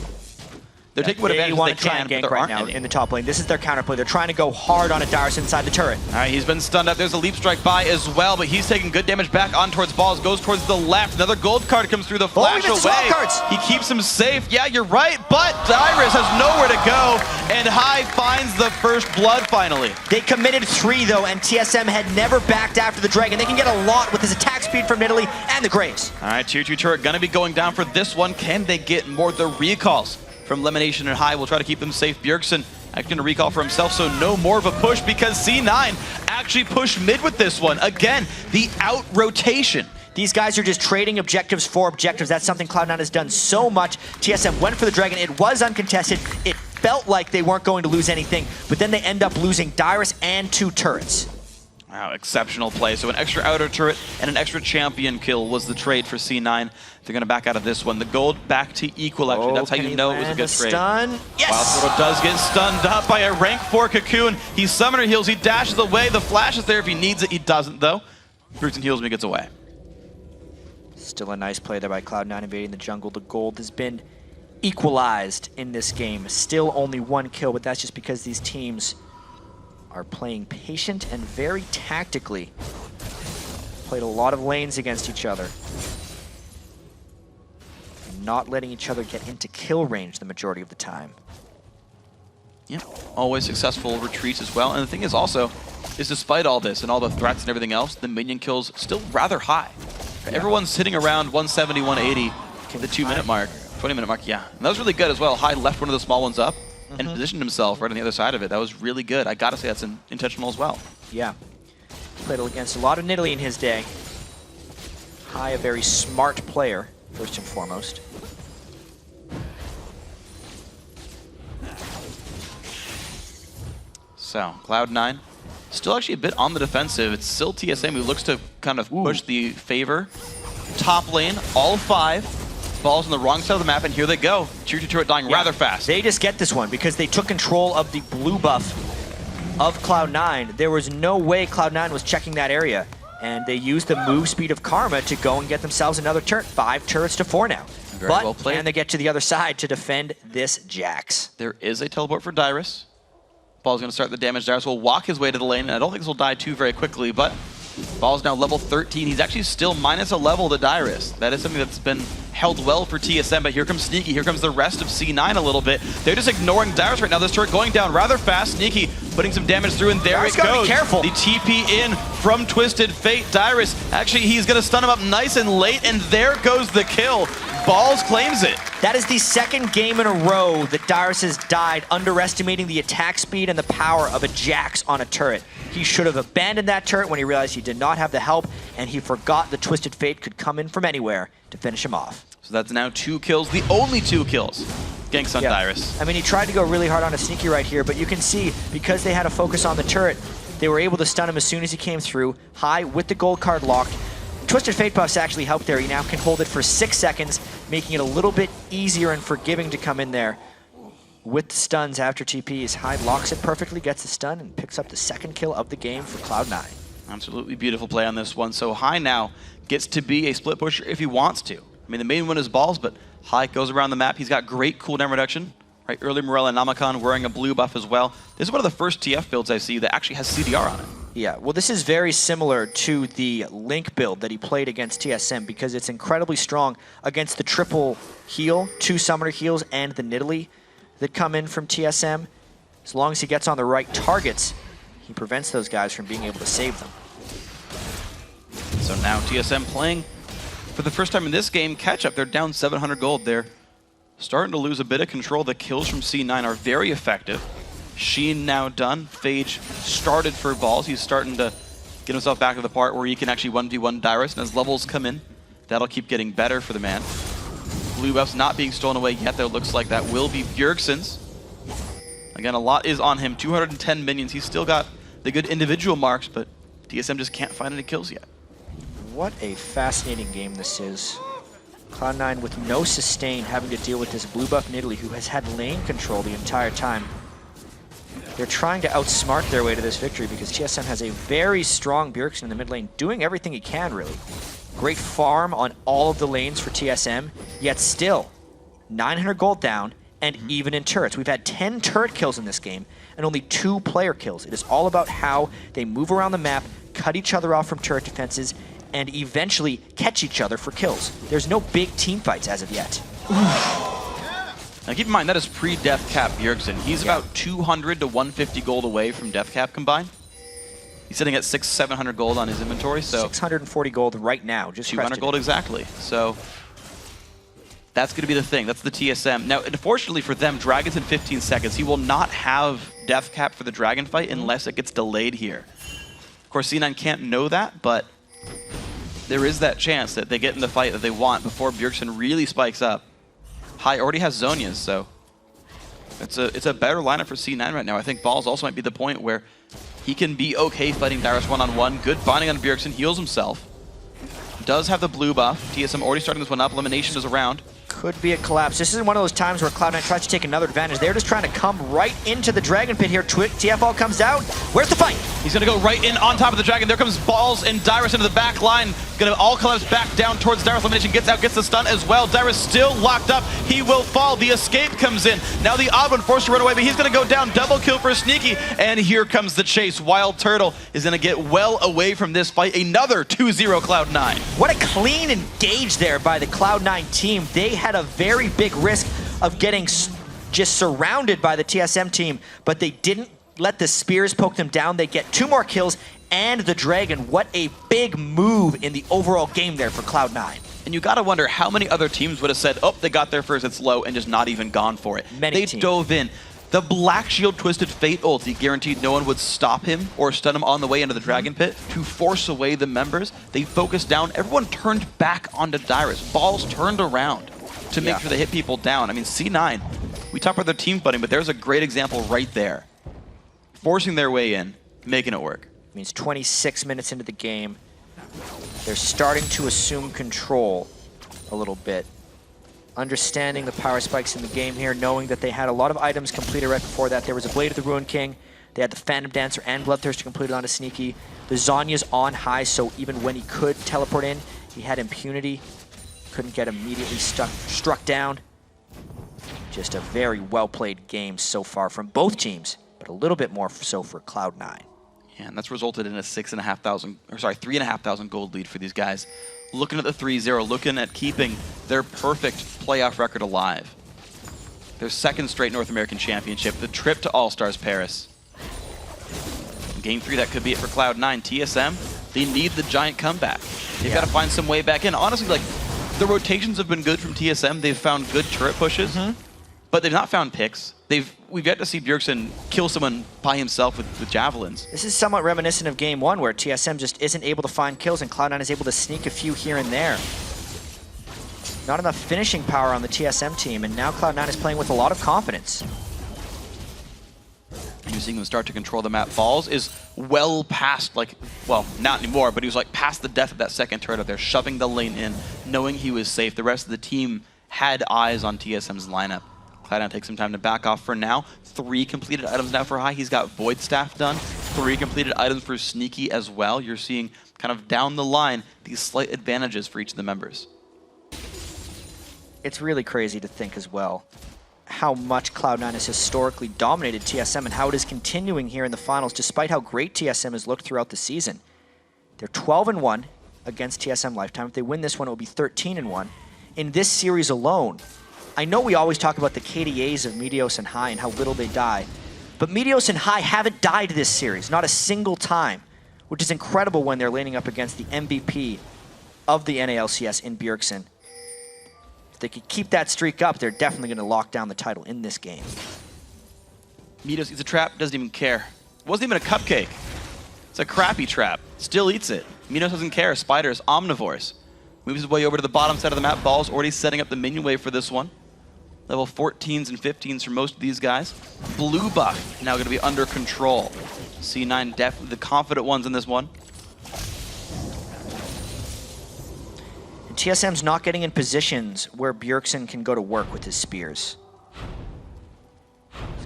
They're taking what advantage they can, but there aren't any.
In the top lane. This is their counterplay. They're trying to go hard on a Dyrus inside the turret.
All right, he's been stunned up. There's a leap strike by as well, but he's taking good damage back on towards balls. Goes towards the left. Another gold card comes through the flash away. He keeps him safe. Yeah, you're right, but Dyrus has nowhere to go, and High finds the first blood finally.
They committed 3 though, and TSM had never backed after the Dragon. They can get a lot with his attack speed from Italy and the Graves.
All right, tier 2 turret gonna be going down for this one. Can they get more? The recalls from Lemonation and High will try to keep them safe. Bjergsen actually going to recall for himself, so no more of a push because C9 actually pushed mid with this one. Again, the out-rotation.
These guys are just trading objectives for objectives. That's something Cloud9 has done so much. TSM went for the Dragon. It was uncontested. It felt like they weren't going to lose anything, but then they end up losing Dyrus and 2 turrets.
Wow, exceptional play. So an extra outer turret and an extra champion kill was the trade for C9. They're going to back out of this one. The gold back to equal, actually. That's how you know it was a good trade.
Stun. Yes!
Wild Turtle does get stunned up by a rank 4 Cocoon. He summoner heals. He dashes away. The flash is there if he needs it. He doesn't, though. Bjergsen heals when he gets away.
Still a nice play there by Cloud9 invading the jungle. The gold has been equalized in this game. Still only 1 kill, but that's just because these teams are playing patient and very tactically. Played a lot of lanes against each other. And not letting each other get into kill range the majority of the time.
Yeah, always successful retreats as well. And the thing is also, is despite all this and all the threats and everything else, the minion kills still rather high. Yeah. Everyone's sitting around 170, 180 at the 2-minute mark, 20-minute mark, yeah. And that was really good as well. High left one of the small ones up and positioned himself right on the other side of it. That was really good. I gotta say that's intentional as well.
Yeah. Played against a lot of Nidalee in his day. High, a very smart player, first and foremost.
So, Cloud9, still actually a bit on the defensive. It's still TSM who looks to kind of push the favor. Top lane, all 5. Balls on the wrong side of the map, and here they go. Tier 2 turret dying rather fast.
They just get this one because they took control of the blue buff of Cloud9. There was no way Cloud9 was checking that area, and they used the move speed of Karma to go and get themselves another turret. 5 turrets to 4 now.
Very well played.
And they get to the other side to defend this Jax.
There is a teleport for Dyrus. Ball's going to start the damage. Dyrus will walk his way to the lane, and I don't think this will die too very quickly, but Ball's now level 13. He's actually still minus a level to Dyrus. That is something that's been held well for TSM, but here comes Sneaky. Here comes the rest of C9 a little bit. They're just ignoring Dyrus right now. This turret going down rather fast. Sneaky putting some damage through, and there
Dyrus
it goes.
Be careful.
The TP in from Twisted Fate. Dyrus, actually, he's going to stun him up nice and late, and there goes the kill. Balls claims it.
That is the 2nd game in a row that Dyrus has died underestimating the attack speed and the power of a Jax on a turret. He should have abandoned that turret when he realized he did not have the help, and he forgot the Twisted Fate could come in from anywhere to finish him off.
So that's now 2 kills, the only 2 kills. Ganks on Dyrus.
I mean, he tried to go really hard on a Sneaky right here, but you can see, because they had a focus on the turret, they were able to stun him as soon as he came through. High with the gold card locked. Twisted Fate buffs actually helped there. He now can hold it for 6 seconds, making it a little bit easier and forgiving to come in there with the stuns after TPs. High locks it perfectly, gets the stun, and picks up the 2nd kill of the game for Cloud9.
Absolutely beautiful play on this one. So High now gets to be a split pusher if he wants to. I mean, the main one is balls, but High goes around the map. He's got great cooldown reduction. Right, early Morella and Namakan wearing a blue buff as well. This is one of the first TF builds I see that actually has CDR on it.
Yeah, well, this is very similar to the Link build that he played against TSM because it's incredibly strong against the triple heal, 2 summoner heals, and the Nidalee that come in from TSM. As long as he gets on the right targets, he prevents those guys from being able to save them.
So now TSM playing for the first time in this game catch up. They're down 700 gold. They're starting to lose a bit of control. The kills from C9 are very effective. Sheen now done. Phage started for balls. He's starting to get himself back to the part where he can actually 1v1 Dyrus, and as levels come in, that'll keep getting better for the man. Blue buff's not being stolen away yet, though. Looks like that will be Bjergsen's. Again, a lot is on him. 210 minions. He's still got the good individual marks, but TSM just can't find any kills yet.
What a fascinating game this is. Cloud9 with no sustain, having to deal with this blue buff Nidalee, who has had lane control the entire time. They're trying to outsmart their way to this victory because TSM has a very strong Bjergsen in the mid lane, doing everything he can, really. Great farm on all of the lanes for TSM, yet still 900 gold down and even in turrets. We've had 10 turret kills in this game and only 2 player kills. It is all about how they move around the map, cut each other off from turret defenses, and eventually catch each other for kills. There's no big team fights as of yet.
Now keep in mind, that is pre-death cap Bjergsen. He's about 200 to 150 gold away from death cap combined. He's sitting at 700 gold on his inventory, so
640 gold right now, just
200 gold exactly. So that's going to be the thing. That's the TSM. Now, unfortunately for them, Dragon's in 15 seconds. He will not have death cap for the Dragon fight unless it gets delayed here. Of course, C9 can't know that, but there is that chance that they get in the fight that they want before Bjergsen really spikes up. Hai already has Zhonya's, so it's a better lineup for C9 right now. I think Balls also might be the point where he can be okay fighting Dyrus one-on-one. Good binding on Bjergsen, heals himself. Does have the blue buff. TSM already starting this one up. Elimination is around.
Could be a collapse. This is one of those times where Cloud9 tries to take another advantage. They're just trying to come right into the Dragon Pit here. TFL comes out. Where's the fight?
He's going to go right in on top of the Dragon. There comes Balls and Dyrus into the back line. Going to all collapse back down towards Dyrus. Elimination gets out, gets the stun as well. Dyrus still locked up. He will fall. The escape comes in. Now the odd one forced to run away, but he's going to go down. Double kill for Sneaky. And here comes the chase. Wild Turtle is going to get well away from this fight. Another 2-0 Cloud9.
What a clean engage there by the Cloud9 team. They had a very big risk of getting just surrounded by the TSM team, but they didn't let the spears poke them down. They get 2 more kills and the Dragon. What a big move in the overall game there for Cloud9.
And you gotta wonder how many other teams would have said, oh, they got there first, it's low, and just not even gone for it. They dove in. The Black Shield Twisted Fate ulti guaranteed no one would stop him or stun him on the way into the Dragon Pit to force away the members. They focused down. Everyone turned back onto Dyrus. Balls turned around to make sure they hit people down. I mean, C9, we talk about their team fighting, but there's a great example right there. Forcing their way in, making it work.
It means 26 minutes into the game, they're starting to assume control a little bit. Understanding the power spikes in the game here, knowing that they had a lot of items completed right before that. There was a Blade of the Ruined King, they had the Phantom Dancer and Bloodthirster completed onto Sneaky. The Zhonya's on high, so even when he could teleport in, he had impunity. Couldn't get immediately struck down. Just a very well-played game so far from both teams, but a little bit more so for Cloud9.
Yeah, and that's resulted in a 3,500 gold lead for these guys. Looking at the 3-0, looking at keeping their perfect playoff record alive. Their second straight North American Championship, the trip to All-Stars Paris. In Game 3, that could be it for Cloud9. TSM, they need the giant comeback. They've got to find some way back in. Honestly, like, the rotations have been good from TSM. They've found good turret pushes, but they've not found picks. We've yet to see Bjergsen kill someone by himself with javelins.
This is somewhat reminiscent of Game 1, where TSM just isn't able to find kills and Cloud9 is able to sneak a few here and there. Not enough finishing power on the TSM team, and now Cloud9 is playing with a lot of confidence.
And you're seeing them start to control the map. Balls is well past, like, well, not anymore, but he was like past the death of that second turret up there, shoving the lane in, knowing he was safe. The rest of the team had eyes on TSM's lineup. Cloud9 takes some time to back off for now. 3 completed items now for Hai. He's got Void Staff done. 3 completed items for Sneaky as well. You're seeing kind of down the line these slight advantages for each of the members.
It's really crazy to think as well how much Cloud9 has historically dominated TSM and how it is continuing here in the finals despite how great TSM has looked throughout the season. They're 12-1 against TSM Lifetime. If they win this one, it will be 13-1. In this series alone, I know we always talk about the KDAs of Meteos and Hai and how little they die, But Meteos and High haven't died this series, not a single time, which is incredible when they're laning up against the MVP of the NALCS in Bjergsen. If they could keep that streak up, they're definitely going to lock down the title in this game.
Meteos eats a trap, doesn't even care. It wasn't even a cupcake. It's a crappy trap. Still eats it. Meteos doesn't care. Spiders, omnivores. Moves his way over to the bottom side of the map. Ball's already setting up the minion wave for this one. Level 14s and 15s for most of these guys. Blue buff now going to be under control. C9 definitely the confident ones in this one.
And TSM's not getting in positions where Bjergsen can go to work with his spears.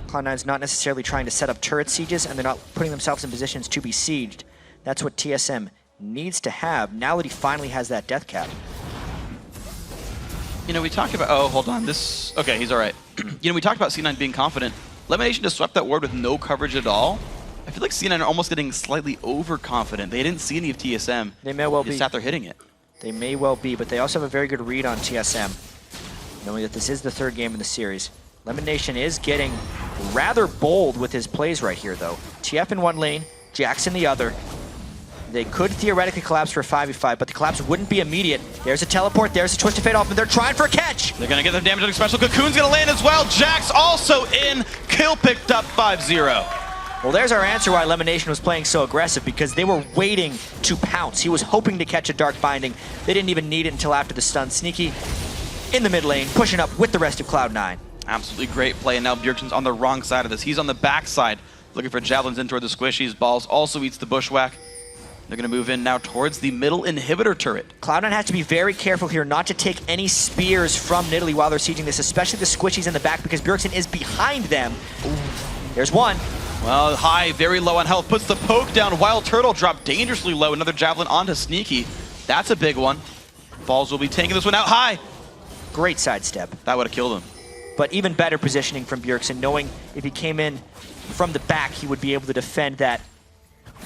Cloud9's not necessarily trying to set up turret sieges, and they're not putting themselves in positions to be sieged. That's what TSM needs to have now that he finally has that death cap.
You know, we talked about, oh, hold on, this, okay, he's all right. You know, we talked about C9 being confident. Lemonation just swept that ward with no coverage at all. I feel like C9 are almost getting slightly overconfident. They didn't see any of TSM.
They may well be.
They sat there hitting it.
They may well be, but they also have a very good read on TSM, knowing that this is the third game of the series. Lemonation is getting rather bold with his plays right here, though. TF in one lane, Jax in the other. They could theoretically collapse for a 5v5, but the collapse wouldn't be immediate. There's a teleport, there's a Twisted Fate off, and they're trying for a catch!
They're going to get their damage on special. Cocoon's going to land as well. Jax also in. Kill picked up 5-0.
Well, there's our answer why Lemonation was playing so aggressive, because they were waiting to pounce. He was hoping to catch a Dark Binding. They didn't even need it until after the stun. Sneaky in the mid lane, pushing up with the rest of Cloud9.
Absolutely great play, and now Bjergsen's on the wrong side of this. He's on the back side, looking for javelins in toward the squishies. Balls also eats the bushwhack. They're going to move in now towards the middle inhibitor turret.
Cloud9 has to be very careful here not to take any spears from Nidalee while they're sieging this, especially the squishies in the back, because Bjergsen is behind them. There's one.
Well, High, very low on health, puts the poke down. Wild Turtle dropped dangerously low. Another javelin onto Sneaky. That's a big one. Balls will be taking this one out. High.
Great sidestep.
That would have killed him.
But even better positioning from Bjergsen, knowing if he came in from the back, he would be able to defend that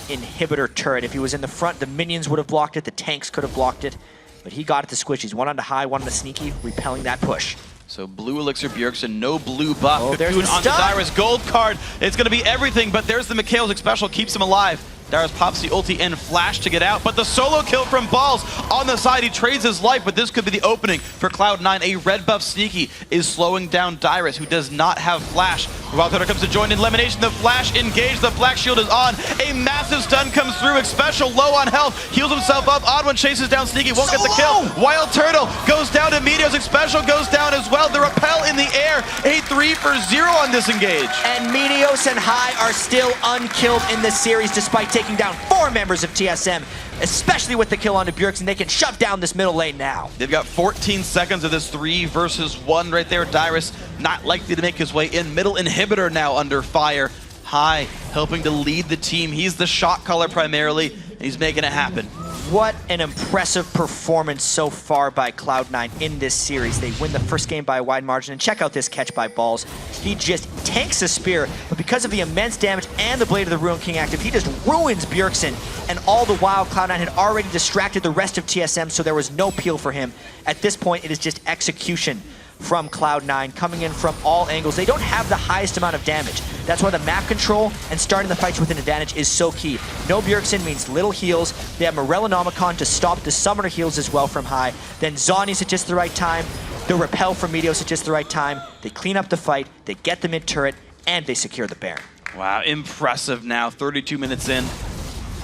inhibitor turret. If he was in the front, the minions would have blocked it, the tanks could have blocked it, but he got it to squishies. One onto High, one onto Sneaky, repelling that push.
So blue elixir Bjergsen, no blue buff.
Oh, there's the
onto
stun.
Dyrus, gold card. It's going to be everything, but there's the Mikhail's special, keeps him alive. Dyrus pops the ulti in, flash to get out, but the solo kill from Balls on the side. He trades his life, but this could be the opening for Cloud9. A red buff Sneaky is slowing down Dyrus, who does not have flash. Wild Turtle comes to join in Lemonation. The flash engaged, the black shield is on. A massive stun comes through. Special low on health, heals himself up. Odd1 chases down Sneaky, won't get the kill. Wild Turtle goes down to Meteos. Special goes down as well. The repel in the air. A 3-for-0 on this engage.
And Meteos and High are still unkilled in this series despite taking down 4 members of TSM, especially with the kill onto Bjergsen. They can shove down this middle lane now.
They've got 14 seconds of this 3 versus 1 right there. Dyrus not likely to make his way in. Middle inhibitor now under fire. High helping to lead the team. He's the shot caller primarily, and he's making it happen.
What an impressive performance so far by Cloud9 in this series. They win the first game by a wide margin, and check out this catch by Balls. He just tanks a spear, but because of the immense damage and the Blade of the Ruin King active, he just ruins Bjergsen, and all the while Cloud9 had already distracted the rest of TSM, so there was no peel for him. At this point, it is just execution from Cloud9, coming in from all angles. They don't have the highest amount of damage. That's why the map control and starting the fights with an advantage is so key. No Bjergsen means little heals. They have Morellonomicon to stop the summoner heals as well from High. Then Zhonya's at just the right time. The repel from Meteos at just the right time. They clean up the fight, they get the mid turret, and they secure the Baron.
Wow, impressive now, 32 minutes in.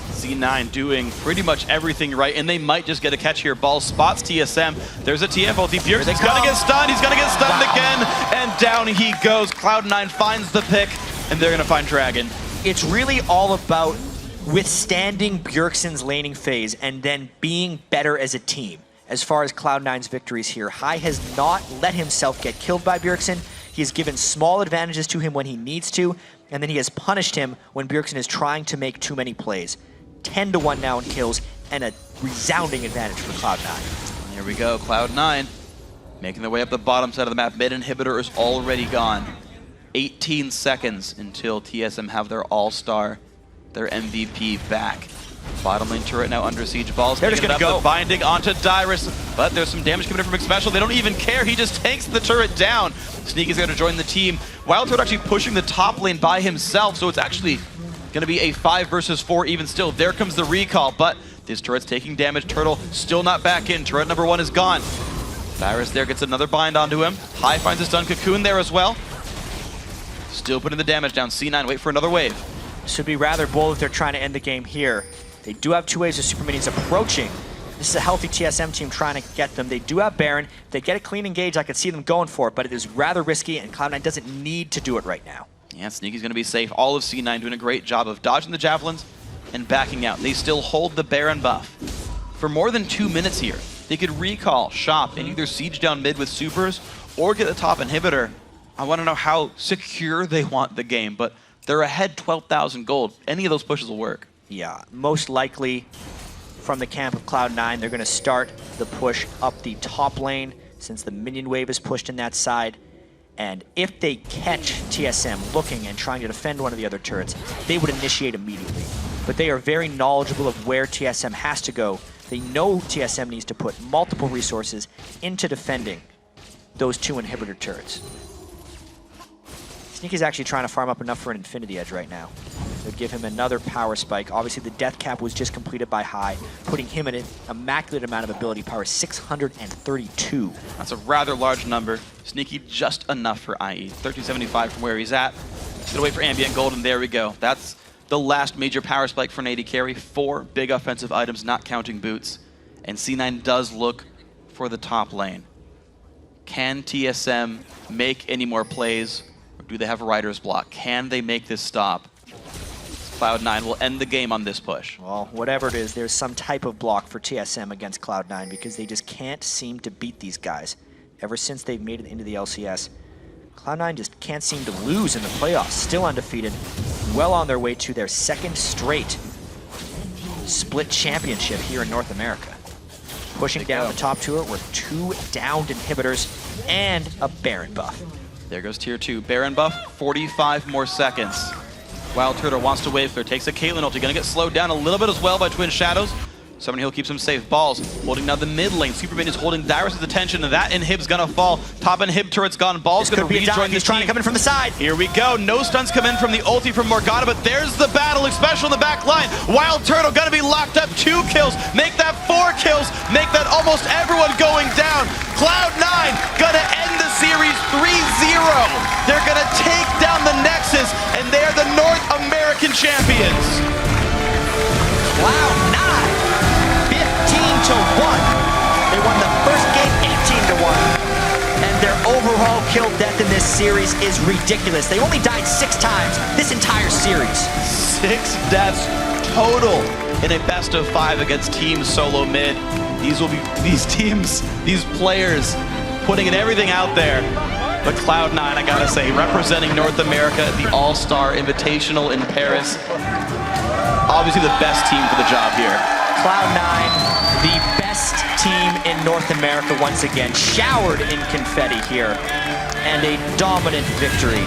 C9 doing pretty much everything right, and they might just get a catch here. Ball spots TSM. There's a TF ulti. Bjergsen's gonna get stunned. He's gonna get stunned again, and down he goes. Cloud9 finds the pick, and they're gonna find Dragon.
It's really all about withstanding Bjergsen's laning phase and then being better as a team. As far as Cloud9's victories here, High has not let himself get killed by Bjergsen. He has given small advantages to him when he needs to, and then he has punished him when Bjergsen is trying to make too many plays. 10-1 now in kills, and a resounding advantage for Cloud9.
Here we go, Cloud9 making their way up the bottom side of the map. Mid inhibitor is already gone. 18 seconds until TSM have their all-star, their MVP back. Bottom lane turret now under siege. Balls
They're just
picking it
gonna
up,
go.
the binding onto Dyrus, but there's some damage coming in from Xpecial. They don't even care. He just takes the turret down. Sneaky's going to join the team. Wild Turret actually pushing the top lane by himself, so it's actually going to be a 5 versus 4 even still. There comes the recall, but this turret's taking damage. Turtle still not back in. Turret number 1 is gone. Dyrus there gets another bind onto him. High finds a stun. Cocoon there as well. Still putting the damage down. C9 wait for another wave.
Should be rather bold if they're trying to end the game here. They do have 2 waves of super minions approaching. This is a healthy TSM team trying to get them. They do have Baron. If they get a clean engage, I could see them going for it, but it is rather risky, and Cloud9 doesn't need to do it right now.
Yeah, Sneaky's going to be safe. All of C9 doing a great job of dodging the javelins and backing out. They still hold the Baron buff. For more than 2 minutes here, they could recall, shop, and either siege down mid with supers or get the top inhibitor. I want to know how secure they want the game, but they're ahead 12,000 gold. Any of those pushes will work.
Yeah, most likely from the camp of Cloud9, they're going to start the push up the top lane since the minion wave is pushed in that side. And if they catch TSM looking and trying to defend one of the other turrets, they would initiate immediately. But they are very knowledgeable of where TSM has to go. They know TSM needs to put multiple resources into defending those 2 inhibitor turrets. Sneaky's actually trying to farm up enough for an Infinity Edge right now. They'll give him another power spike. Obviously, the death cap was just completed by High, putting him in an immaculate amount of ability power, 632.
That's a rather large number. Sneaky just enough for IE. 1375 from where he's at. Gonna wait for ambient gold, and there we go. That's the last major power spike for an AD carry. 4 big offensive items, not counting boots. And C9 does look for the top lane. Can TSM make any more plays? Or do they have a rider's block? Can they make this stop? Cloud9 will end the game on this push.
Well, whatever it is, there's some type of block for TSM against Cloud9 because they just can't seem to beat these guys. Ever since they've made it into the LCS, Cloud9 just can't seem to lose in the playoffs. Still undefeated, well on their way to their 2nd straight split championship here in North America. Pushing down the top turret with 2 downed inhibitors and a Baron buff.
There goes tier 2. Baron buff, 45 more seconds. Wild Turtle wants to wave clear, takes a Caitlyn ulti, gonna get slowed down a little bit as well by Twin Shadows. Summoning Hill keeps him safe. Balls holding now the mid lane. Superman is holding Dyrus' attention, and that inhib's gonna fall. Top inhib turret's gone. Balls gonna rejoin the team.
Trying to come in from the side.
Here we go. No stuns come in from the ulti from Morgana, but there's the battle, especially in the back line. Wild Turtle gonna be locked up. 2 kills. Make that 4 kills. Make that almost everyone going down. Cloud9 gonna end the series 3-0. They're gonna take down the Nexus, and they are the North American champions.
Cloud9, 15-1. They won the first game 18-1. And their overall kill death in this series is ridiculous. They only died 6 times this entire series.
6 deaths total in a best of 5 against Team Solo Mid. These will be these players putting in everything out there. But Cloud9, I gotta say, representing North America at the All-Star Invitational in Paris. Obviously the best team for the job here.
Cloud9, the best team in North America once again, showered in confetti here, and a dominant victory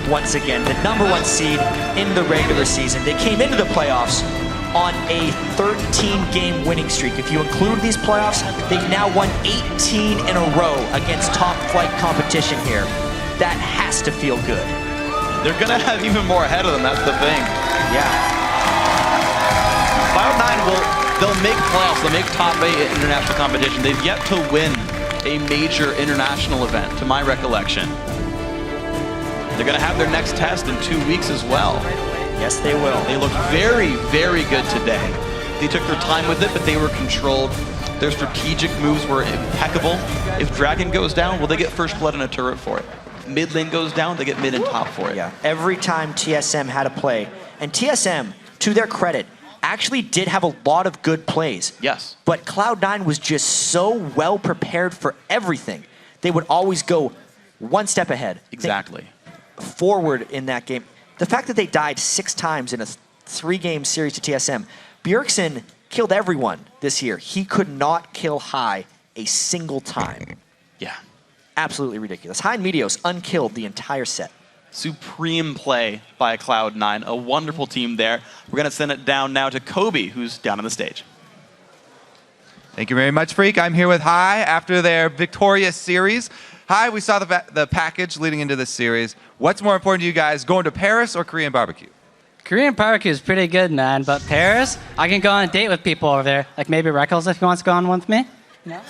once again. The #1 seed in the regular season. They came into the playoffs on a 13-game winning streak. If you include these playoffs, they've now won 18 in a row against top flight competition here. That has to feel good.
They're gonna have even more ahead of them, that's the thing.
Yeah.
Cloud9 they'll make playoffs, they'll make top 8 international competition. They've yet to win a major international event, to my recollection. They're gonna have their next test in 2 weeks as well.
Yes, they will.
They looked very, very good today. They took their time with it, but they were controlled. Their strategic moves were impeccable. If Dragon goes down, will they get first blood in a turret for it? If mid lane goes down, they get mid and top for it.
Yeah, every time TSM had a play, and TSM, to their credit, actually did have a lot of good plays.
Yes.
But Cloud9 was just so well prepared for everything. They would always go one step ahead.
Exactly.
Forward in that game. The fact that they died 6 times in a 3-game series to TSM, Bjergsen killed everyone this year. He could not kill High a single time.
Yeah.
Absolutely ridiculous. High and Meteos unkilled the entire set.
Supreme play by Cloud9. A wonderful team there. We're going to send it down now to Kobe, who's down on the stage.
Thank you very much, Freak. I'm here with Hai after their victorious series. Hai, we saw the package leading into this series. What's more important to you guys, going to Paris or Korean barbecue?
Korean barbecue is pretty good, man. But Paris, I can go on a date with people over there. Like maybe Reckles if he wants to go on one with me. No?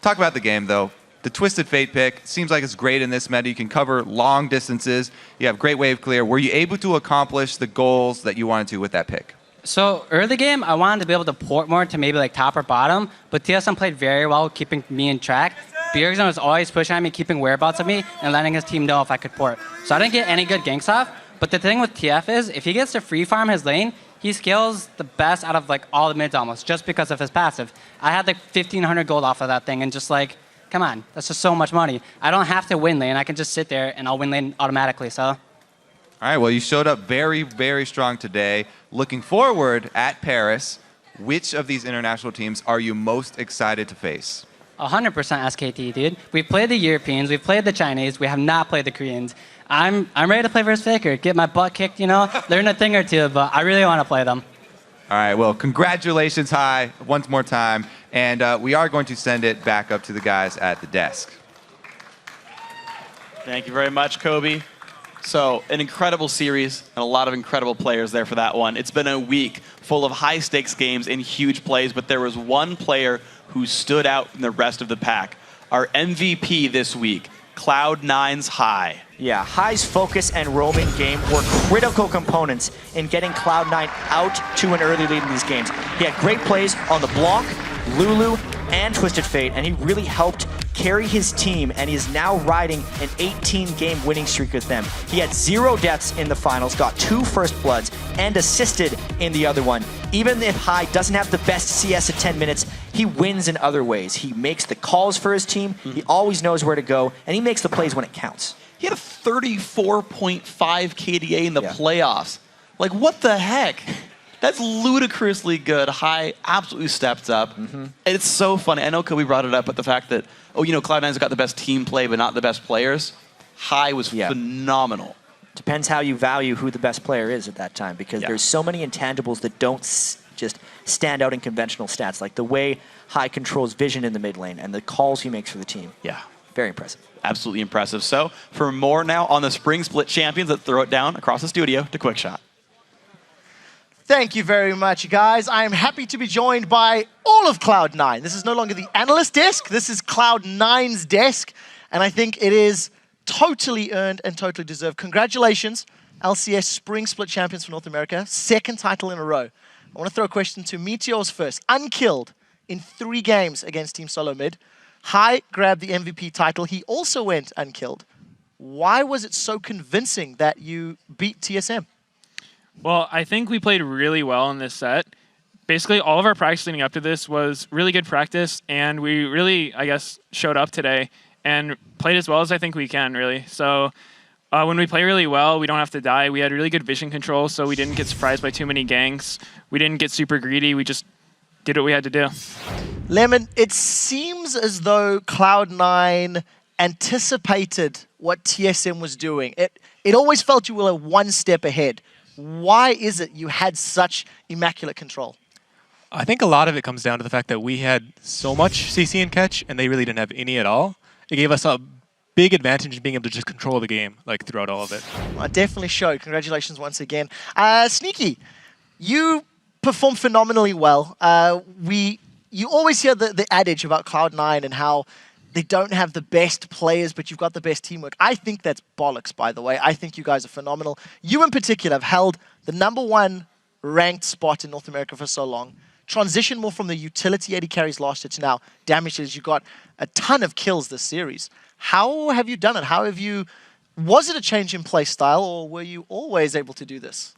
Talk about the game, though. The Twisted Fate pick seems like it's great in this meta. You can cover long distances. You have great wave clear. Were you able to accomplish the goals that you wanted to with that pick?
So early game, I wanted to be able to port more to maybe like top or bottom, but TSM played very well, keeping me in track. Bjergsen was always pushing at me, keeping whereabouts of me, and letting his team know if I could port. So I didn't get any good ganks off, but the thing with TF is, if he gets to free farm his lane, he scales the best out of like all the mids almost, just because of his passive. I had like 1,500 gold off of that thing, and just like, come on, that's just so much money. I don't have to win lane, I can just sit there and I'll win lane automatically, so.
All right, well, you showed up very, very strong today. Looking forward at Paris, which of these international teams are you most excited to face?
100% SKT, dude. We played the Europeans, we played the Chinese, we have not played the Koreans. I'm ready to play versus Faker, get my butt kicked, you know, learn a thing or two, but I really want to play them.
All right, well, congratulations, Hai, once more time. And we are going to send it back up to the guys at the desk.
Thank you very much, Kobe. So, an incredible series and a lot of incredible players there for that one. It's been a week full of high-stakes games and huge plays, but there was one player who stood out from the rest of the pack. Our MVP this week, Cloud9's Hai.
Yeah, Hai's focus and roaming game were critical components in getting Cloud9 out to an early lead in these games. He had great plays on the Blanc, Lulu, and Twisted Fate, and he really helped carry his team, and he is now riding an 18-game winning streak with them. He had 0 deaths in the finals, got 2 first bloods, and assisted in the other one. Even if Hai doesn't have the best CS at 10 minutes, he wins in other ways. He makes the calls for his team, he always knows where to go, and he makes the plays when it counts.
He had a 34.5 KDA in the playoffs. Like, what the heck? That's ludicrously good. Hai absolutely stepped up. And it's so funny. I know Kobe brought it up, but the fact that, oh, you know, Cloud9's got the best team play, but not the best players. Hai was phenomenal.
Depends how you value who the best player is at that time, because there's so many intangibles that don't just stand out in conventional stats, like the way Hai controls vision in the mid lane and the calls he makes for the team.
Yeah.
Very impressive.
Absolutely impressive. So, for more now on the Spring Split Champions, let's throw it down across the studio to Quickshot.
Thank you very much, guys. I am happy to be joined by all of Cloud9. This is no longer the analyst desk. This is Cloud9's desk. And I think it is totally earned and totally deserved. Congratulations, LCS Spring Split Champions for North America. 2nd title in a row. I want to throw a question to Meteors first. Unkilled in 3 games against Team Solo Mid. Hai grabbed the MVP title. He also went unkilled. Why was it so convincing that you beat TSM?
Well, I think we played really well in this set. Basically, all of our practice leading up to this was really good practice, and we really, I guess, showed up today and played as well as I think we can, really. So when we play really well, we don't have to die. We had really good vision control, so we didn't get surprised by too many ganks. We didn't get super greedy. We just did what we had to do.
Lemon, it seems as though Cloud9 anticipated what TSM was doing. It always felt you were 1 step ahead. Why is it you had such immaculate control?
I think a lot of it comes down to the fact that we had so much CC and catch, and they really didn't have any at all. It gave us a big advantage in being able to just control the game like throughout all of it.
Well, it definitely showed. Congratulations once again. Sneaky, you performed phenomenally well. You always hear the adage about Cloud9 and how they don't have the best players, but you've got the best teamwork. I think that's bollocks, by the way. I think you guys are phenomenal. You in particular have held the #1 ranked spot in North America for so long. Transition more from the utility AD carries last year to now damages. You got a ton of kills this series. How have you done it? Was it a change in play style, or were you always able to do this?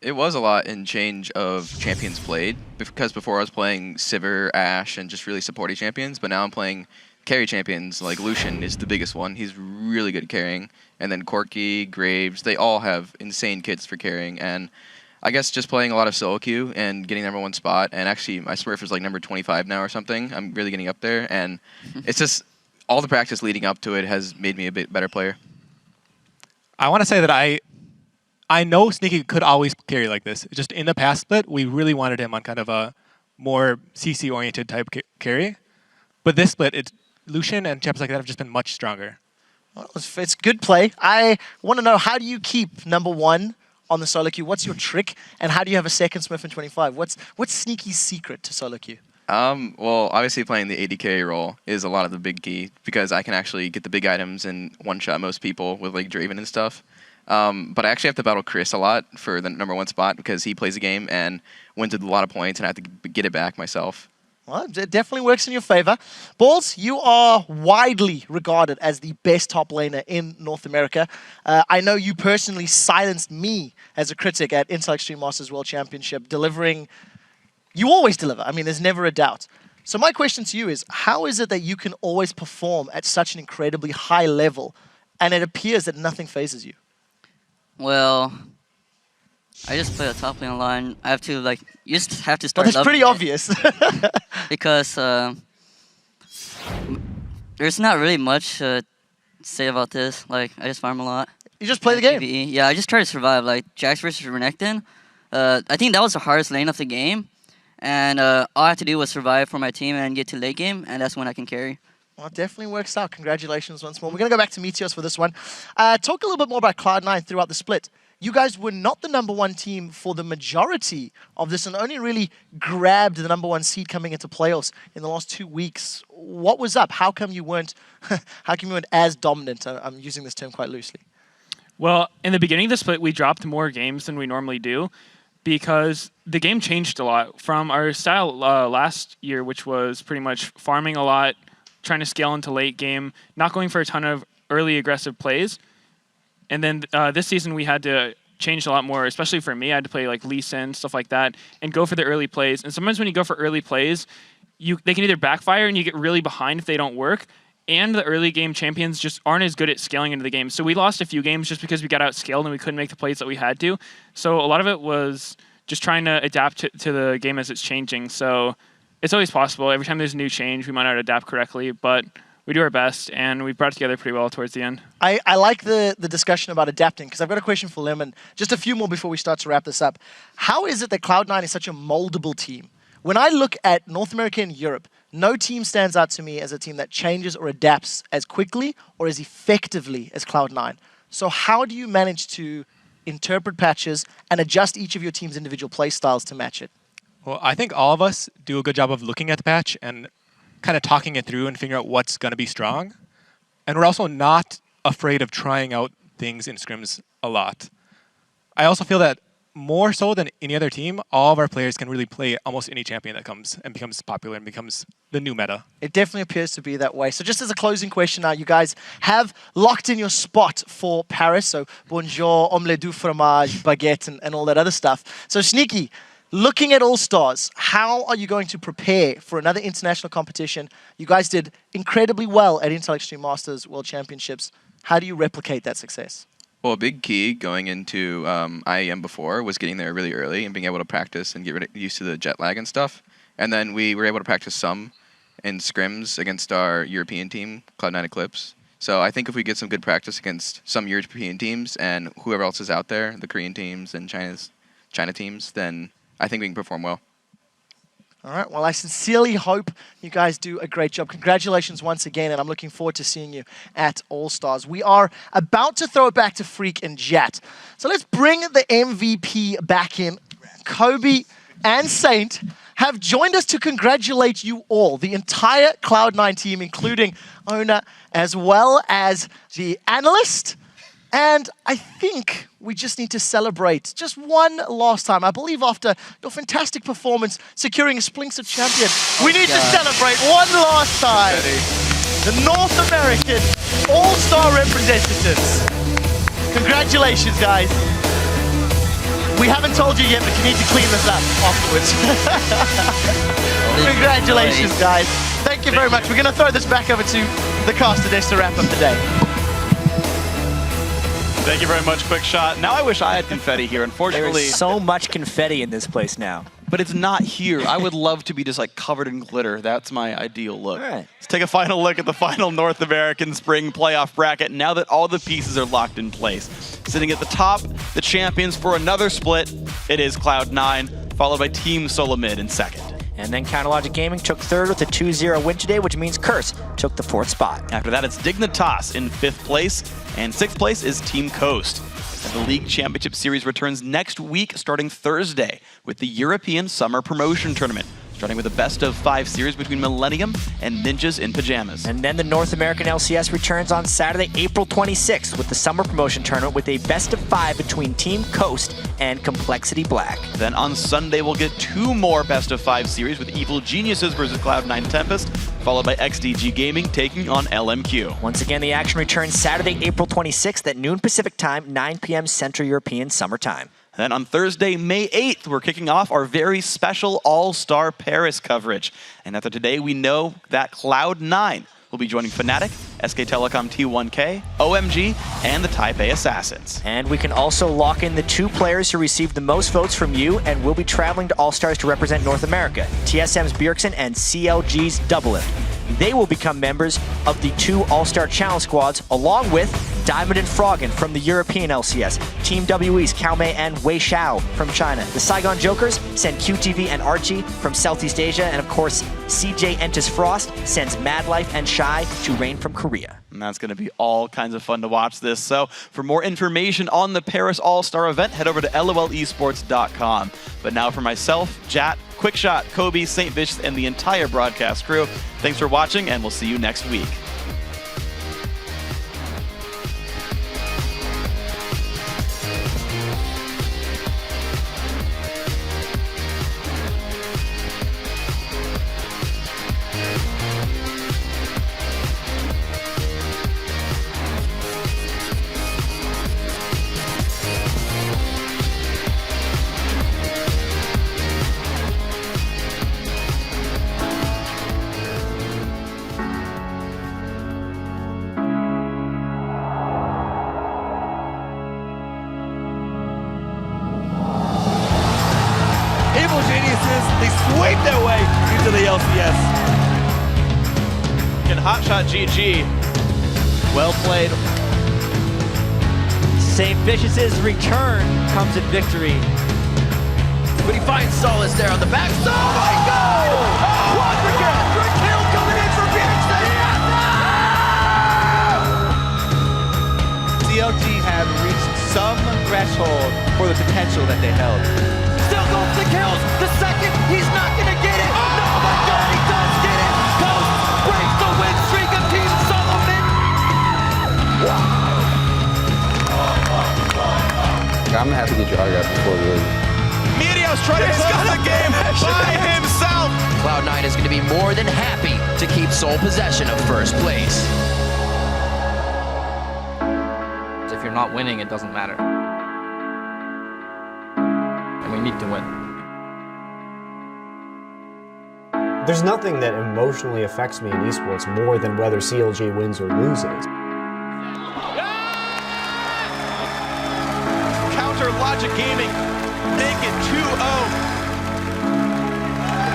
It was a lot in change of champions played, because before I was playing Sivir, Ashe, and just really supporty champions, but now I'm playing carry champions. Like Lucian is the biggest one. He's really good at carrying. And then Corki, Graves, they all have insane kits for carrying. And I guess just playing a lot of solo queue and getting #1 spot, and actually my Smurf is like number 25 now or something. I'm really getting up there, and it's just, all the practice leading up to it has made me a bit better player.
I want to say that I know Sneaky could always carry like this. Just in the past split, we really wanted him on kind of a more CC-oriented type carry. But this split, Lucian and champs like that have just been much stronger.
Well, it's good play. I want to know, how do you keep #1 on the solo queue? What's your trick? And how do you have a second Smurf in 25? What's Sneaky's secret to solo queue?
Well, obviously playing the AD carry role is a lot of the big key because I can actually get the big items and one-shot most people with like Draven and stuff. But I actually have to battle Chris a lot for the #1 spot because he plays the game and wins with a lot of points, and I have to get it back myself.
Well, it definitely works in your favor. Balls, you are widely regarded as the best top laner in North America. I know you personally silenced me as a critic at Intel Extreme Masters World Championship, delivering. You always deliver. I mean, there's never a doubt. So my question to you is, how is it that you can always perform at such an incredibly high level, and it appears that nothing phases you?
Well, I just play a top lane line. I have to, like, you just have to start.
Well, that's pretty obvious.
Because there's not really much to say about this. Like, I just farm a lot.
You just play the game?
PvE. Yeah, I just try to survive. Like, Jax versus Renekton, I think that was the hardest lane of the game. And all I had to do was survive for my team and get to late game, and that's when I can carry.
Well, it definitely works out. Congratulations once more. We're going to go back to Meteos for this one. Talk a little bit more about Cloud9 throughout the split. You guys were not the #1 team for the majority of this and only really grabbed the #1 seed coming into playoffs in the last 2 weeks. What was up? How come you weren't as dominant? I'm using this term quite loosely.
Well, in the beginning of the split, we dropped more games than we normally do because the game changed a lot from our style last year, which was pretty much farming a lot, trying to scale into late game, not going for a ton of early aggressive plays. And then this season we had to change a lot more, especially for me. I had to play like Lee Sin, stuff like that, and go for the early plays. And sometimes when you go for early plays, they can either backfire and you get really behind if they don't work, and the early game champions just aren't as good at scaling into the game. So we lost a few games just because we got outscaled and we couldn't make the plays that we had to. So a lot of it was just trying to adapt to the game as it's changing. So it's always possible. Every time there's a new change, we might not adapt correctly, but we do our best, and we brought it together pretty well towards the end.
I like the discussion about adapting, because I've got a question for Lemon. Just a few more before we start to wrap this up. How is it that Cloud9 is such a moldable team? When I look at North America and Europe, no team stands out to me as a team that changes or adapts as quickly or as effectively as Cloud9. So how do you manage to interpret patches and adjust each of your team's individual play styles to match it?
Well, I think all of us do a good job of looking at the patch and kind of talking it through and figuring out what's going to be strong. And we're also not afraid of trying out things in scrims a lot. I also feel that more so than any other team, all of our players can really play almost any champion that comes and becomes popular and becomes the new meta.
It definitely appears to be that way. So just as a closing question now, you guys have locked in your spot for Paris. So bonjour, omelette du fromage, baguette, and all that other stuff. So Sneaky, looking at All-Stars, how are you going to prepare for another international competition? You guys did incredibly well at Intel Extreme Masters World Championships. How do you replicate that success?
Well, a big key going into IEM before was getting there really early and being able to practice and get used to the jet lag and stuff. And then we were able to practice some in scrims against our European team, Cloud9 Eclipse. So I think if we get some good practice against some European teams and whoever else is out there, the Korean teams and China teams, then I think we can perform well.
All right, well, I sincerely hope you guys do a great job. Congratulations once again, and I'm looking forward to seeing you at All-Stars. We are about to throw it back to Freak and Jat. So let's bring the MVP back in. Kobe and Saint have joined us to congratulate you all, the entire Cloud9 team, including Ona, as well as the analyst. And I think we just need to celebrate just one last time. I believe after your fantastic performance securing a Splinks of Champion, we need to celebrate one last time. The North American All-Star representatives. Congratulations, guys. We haven't told you yet, but you need to clean this up afterwards. Congratulations, guys. Thank you very much. We're going to throw this back over to the caster desk to wrap up the day.
Thank you very much, Quick Shot. Now I wish I had confetti here. Unfortunately,
there's so much confetti in this place now.
but it's not here. I would love to be just like covered in glitter. That's my ideal look.
All right.
Let's take a final look at the final North American Spring Playoff bracket now that all the pieces are locked in place. Sitting at the top, the champions for another split, it is Cloud9, followed by Team Solomid in second.
And then Counterlogic Gaming took third with a 2-0 win today, which means Curse took the fourth spot.
After that, it's Dignitas in fifth place, and sixth place is Team Coast. And the League Championship Series returns next week, starting Thursday, with the European Summer Promotion Tournament, starting with a best-of-5 series between Millennium and Ninjas in Pajamas.
And then the North American LCS returns on Saturday, April 26th, with the Summer Promotion Tournament with a best-of-5 between Team Coast and Complexity Black.
Then on Sunday, we'll get 2 more best-of-5 series with Evil Geniuses versus Cloud9 Tempest, followed by XDG Gaming taking on LMQ.
Once again, the action returns Saturday, April 26th at noon Pacific Time, 9 p.m. Central European Summer Time.
Then on Thursday, May 8th, we're kicking off our very special All-Star Paris coverage. And after today, we know that Cloud9 will be joining Fnatic, SK Telecom T1K, OMG, and the Taipei Assassins.
And we can also lock in the 2 players who received the most votes from you and will be traveling to All-Stars to represent North America, TSM's Bjergsen and CLG's Doublelift. They will become members of the 2 All-Star Challenge squads, along with Diamond and Froggen from the European LCS, Team WE's Cao Mei and Wei Xiao from China. The Saigon Jokers send QTV and Archie from Southeast Asia, and of course, CJ Entis Frost sends Mad Life and Shy to Rain from Korea.
And that's going to be all kinds of fun to watch this. So for more information on the Paris All-Star event, head over to lolesports.com. But now for myself, Jat, Quickshot, Kobe, St. Vicious, and the entire broadcast crew, thanks for watching, and we'll see you next week.
They sweep their way into the LCS.
And Hotshot GG.
Well played.
St. Vicious's return comes in victory.
But he finds solace there on the back. Oh my God! Quadra kill coming in for Bjergsen! CLG have reached some threshold for the potential that they held. Still goes the kills. The second, he's not gonna get it. Oh my God, he does get it. Coast breaks the win streak of Team Solomid.
I'm gonna have to get your autograph before the league.
Meteos trying to close the game by himself.
Cloud9 is going to be more than happy to keep sole possession of first place.
If you're not winning, it doesn't matter. And we need to win.
There's nothing that emotionally affects me in esports more than whether CLG wins or loses.
Counter Logic Gaming make it 2-0.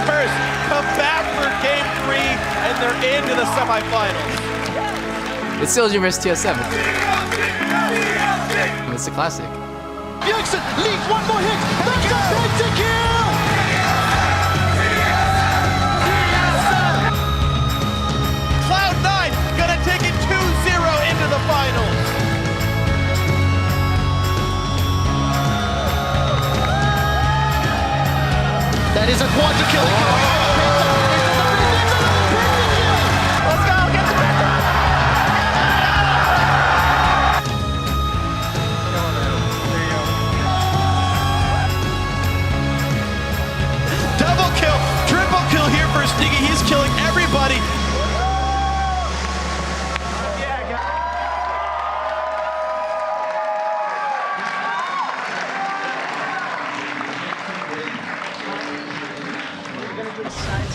First, come back for game 3, and they're into the semifinals.
It's CLG versus TSM. It's a classic.
Bjergsen leads one more hit. That's the pentakill!
Cloud9 gonna take it 2-0 into the finals.
That is a quadra kill.
Let's go, get the
Double kill, triple kill here for Sneaky. He's killing everybody.
Side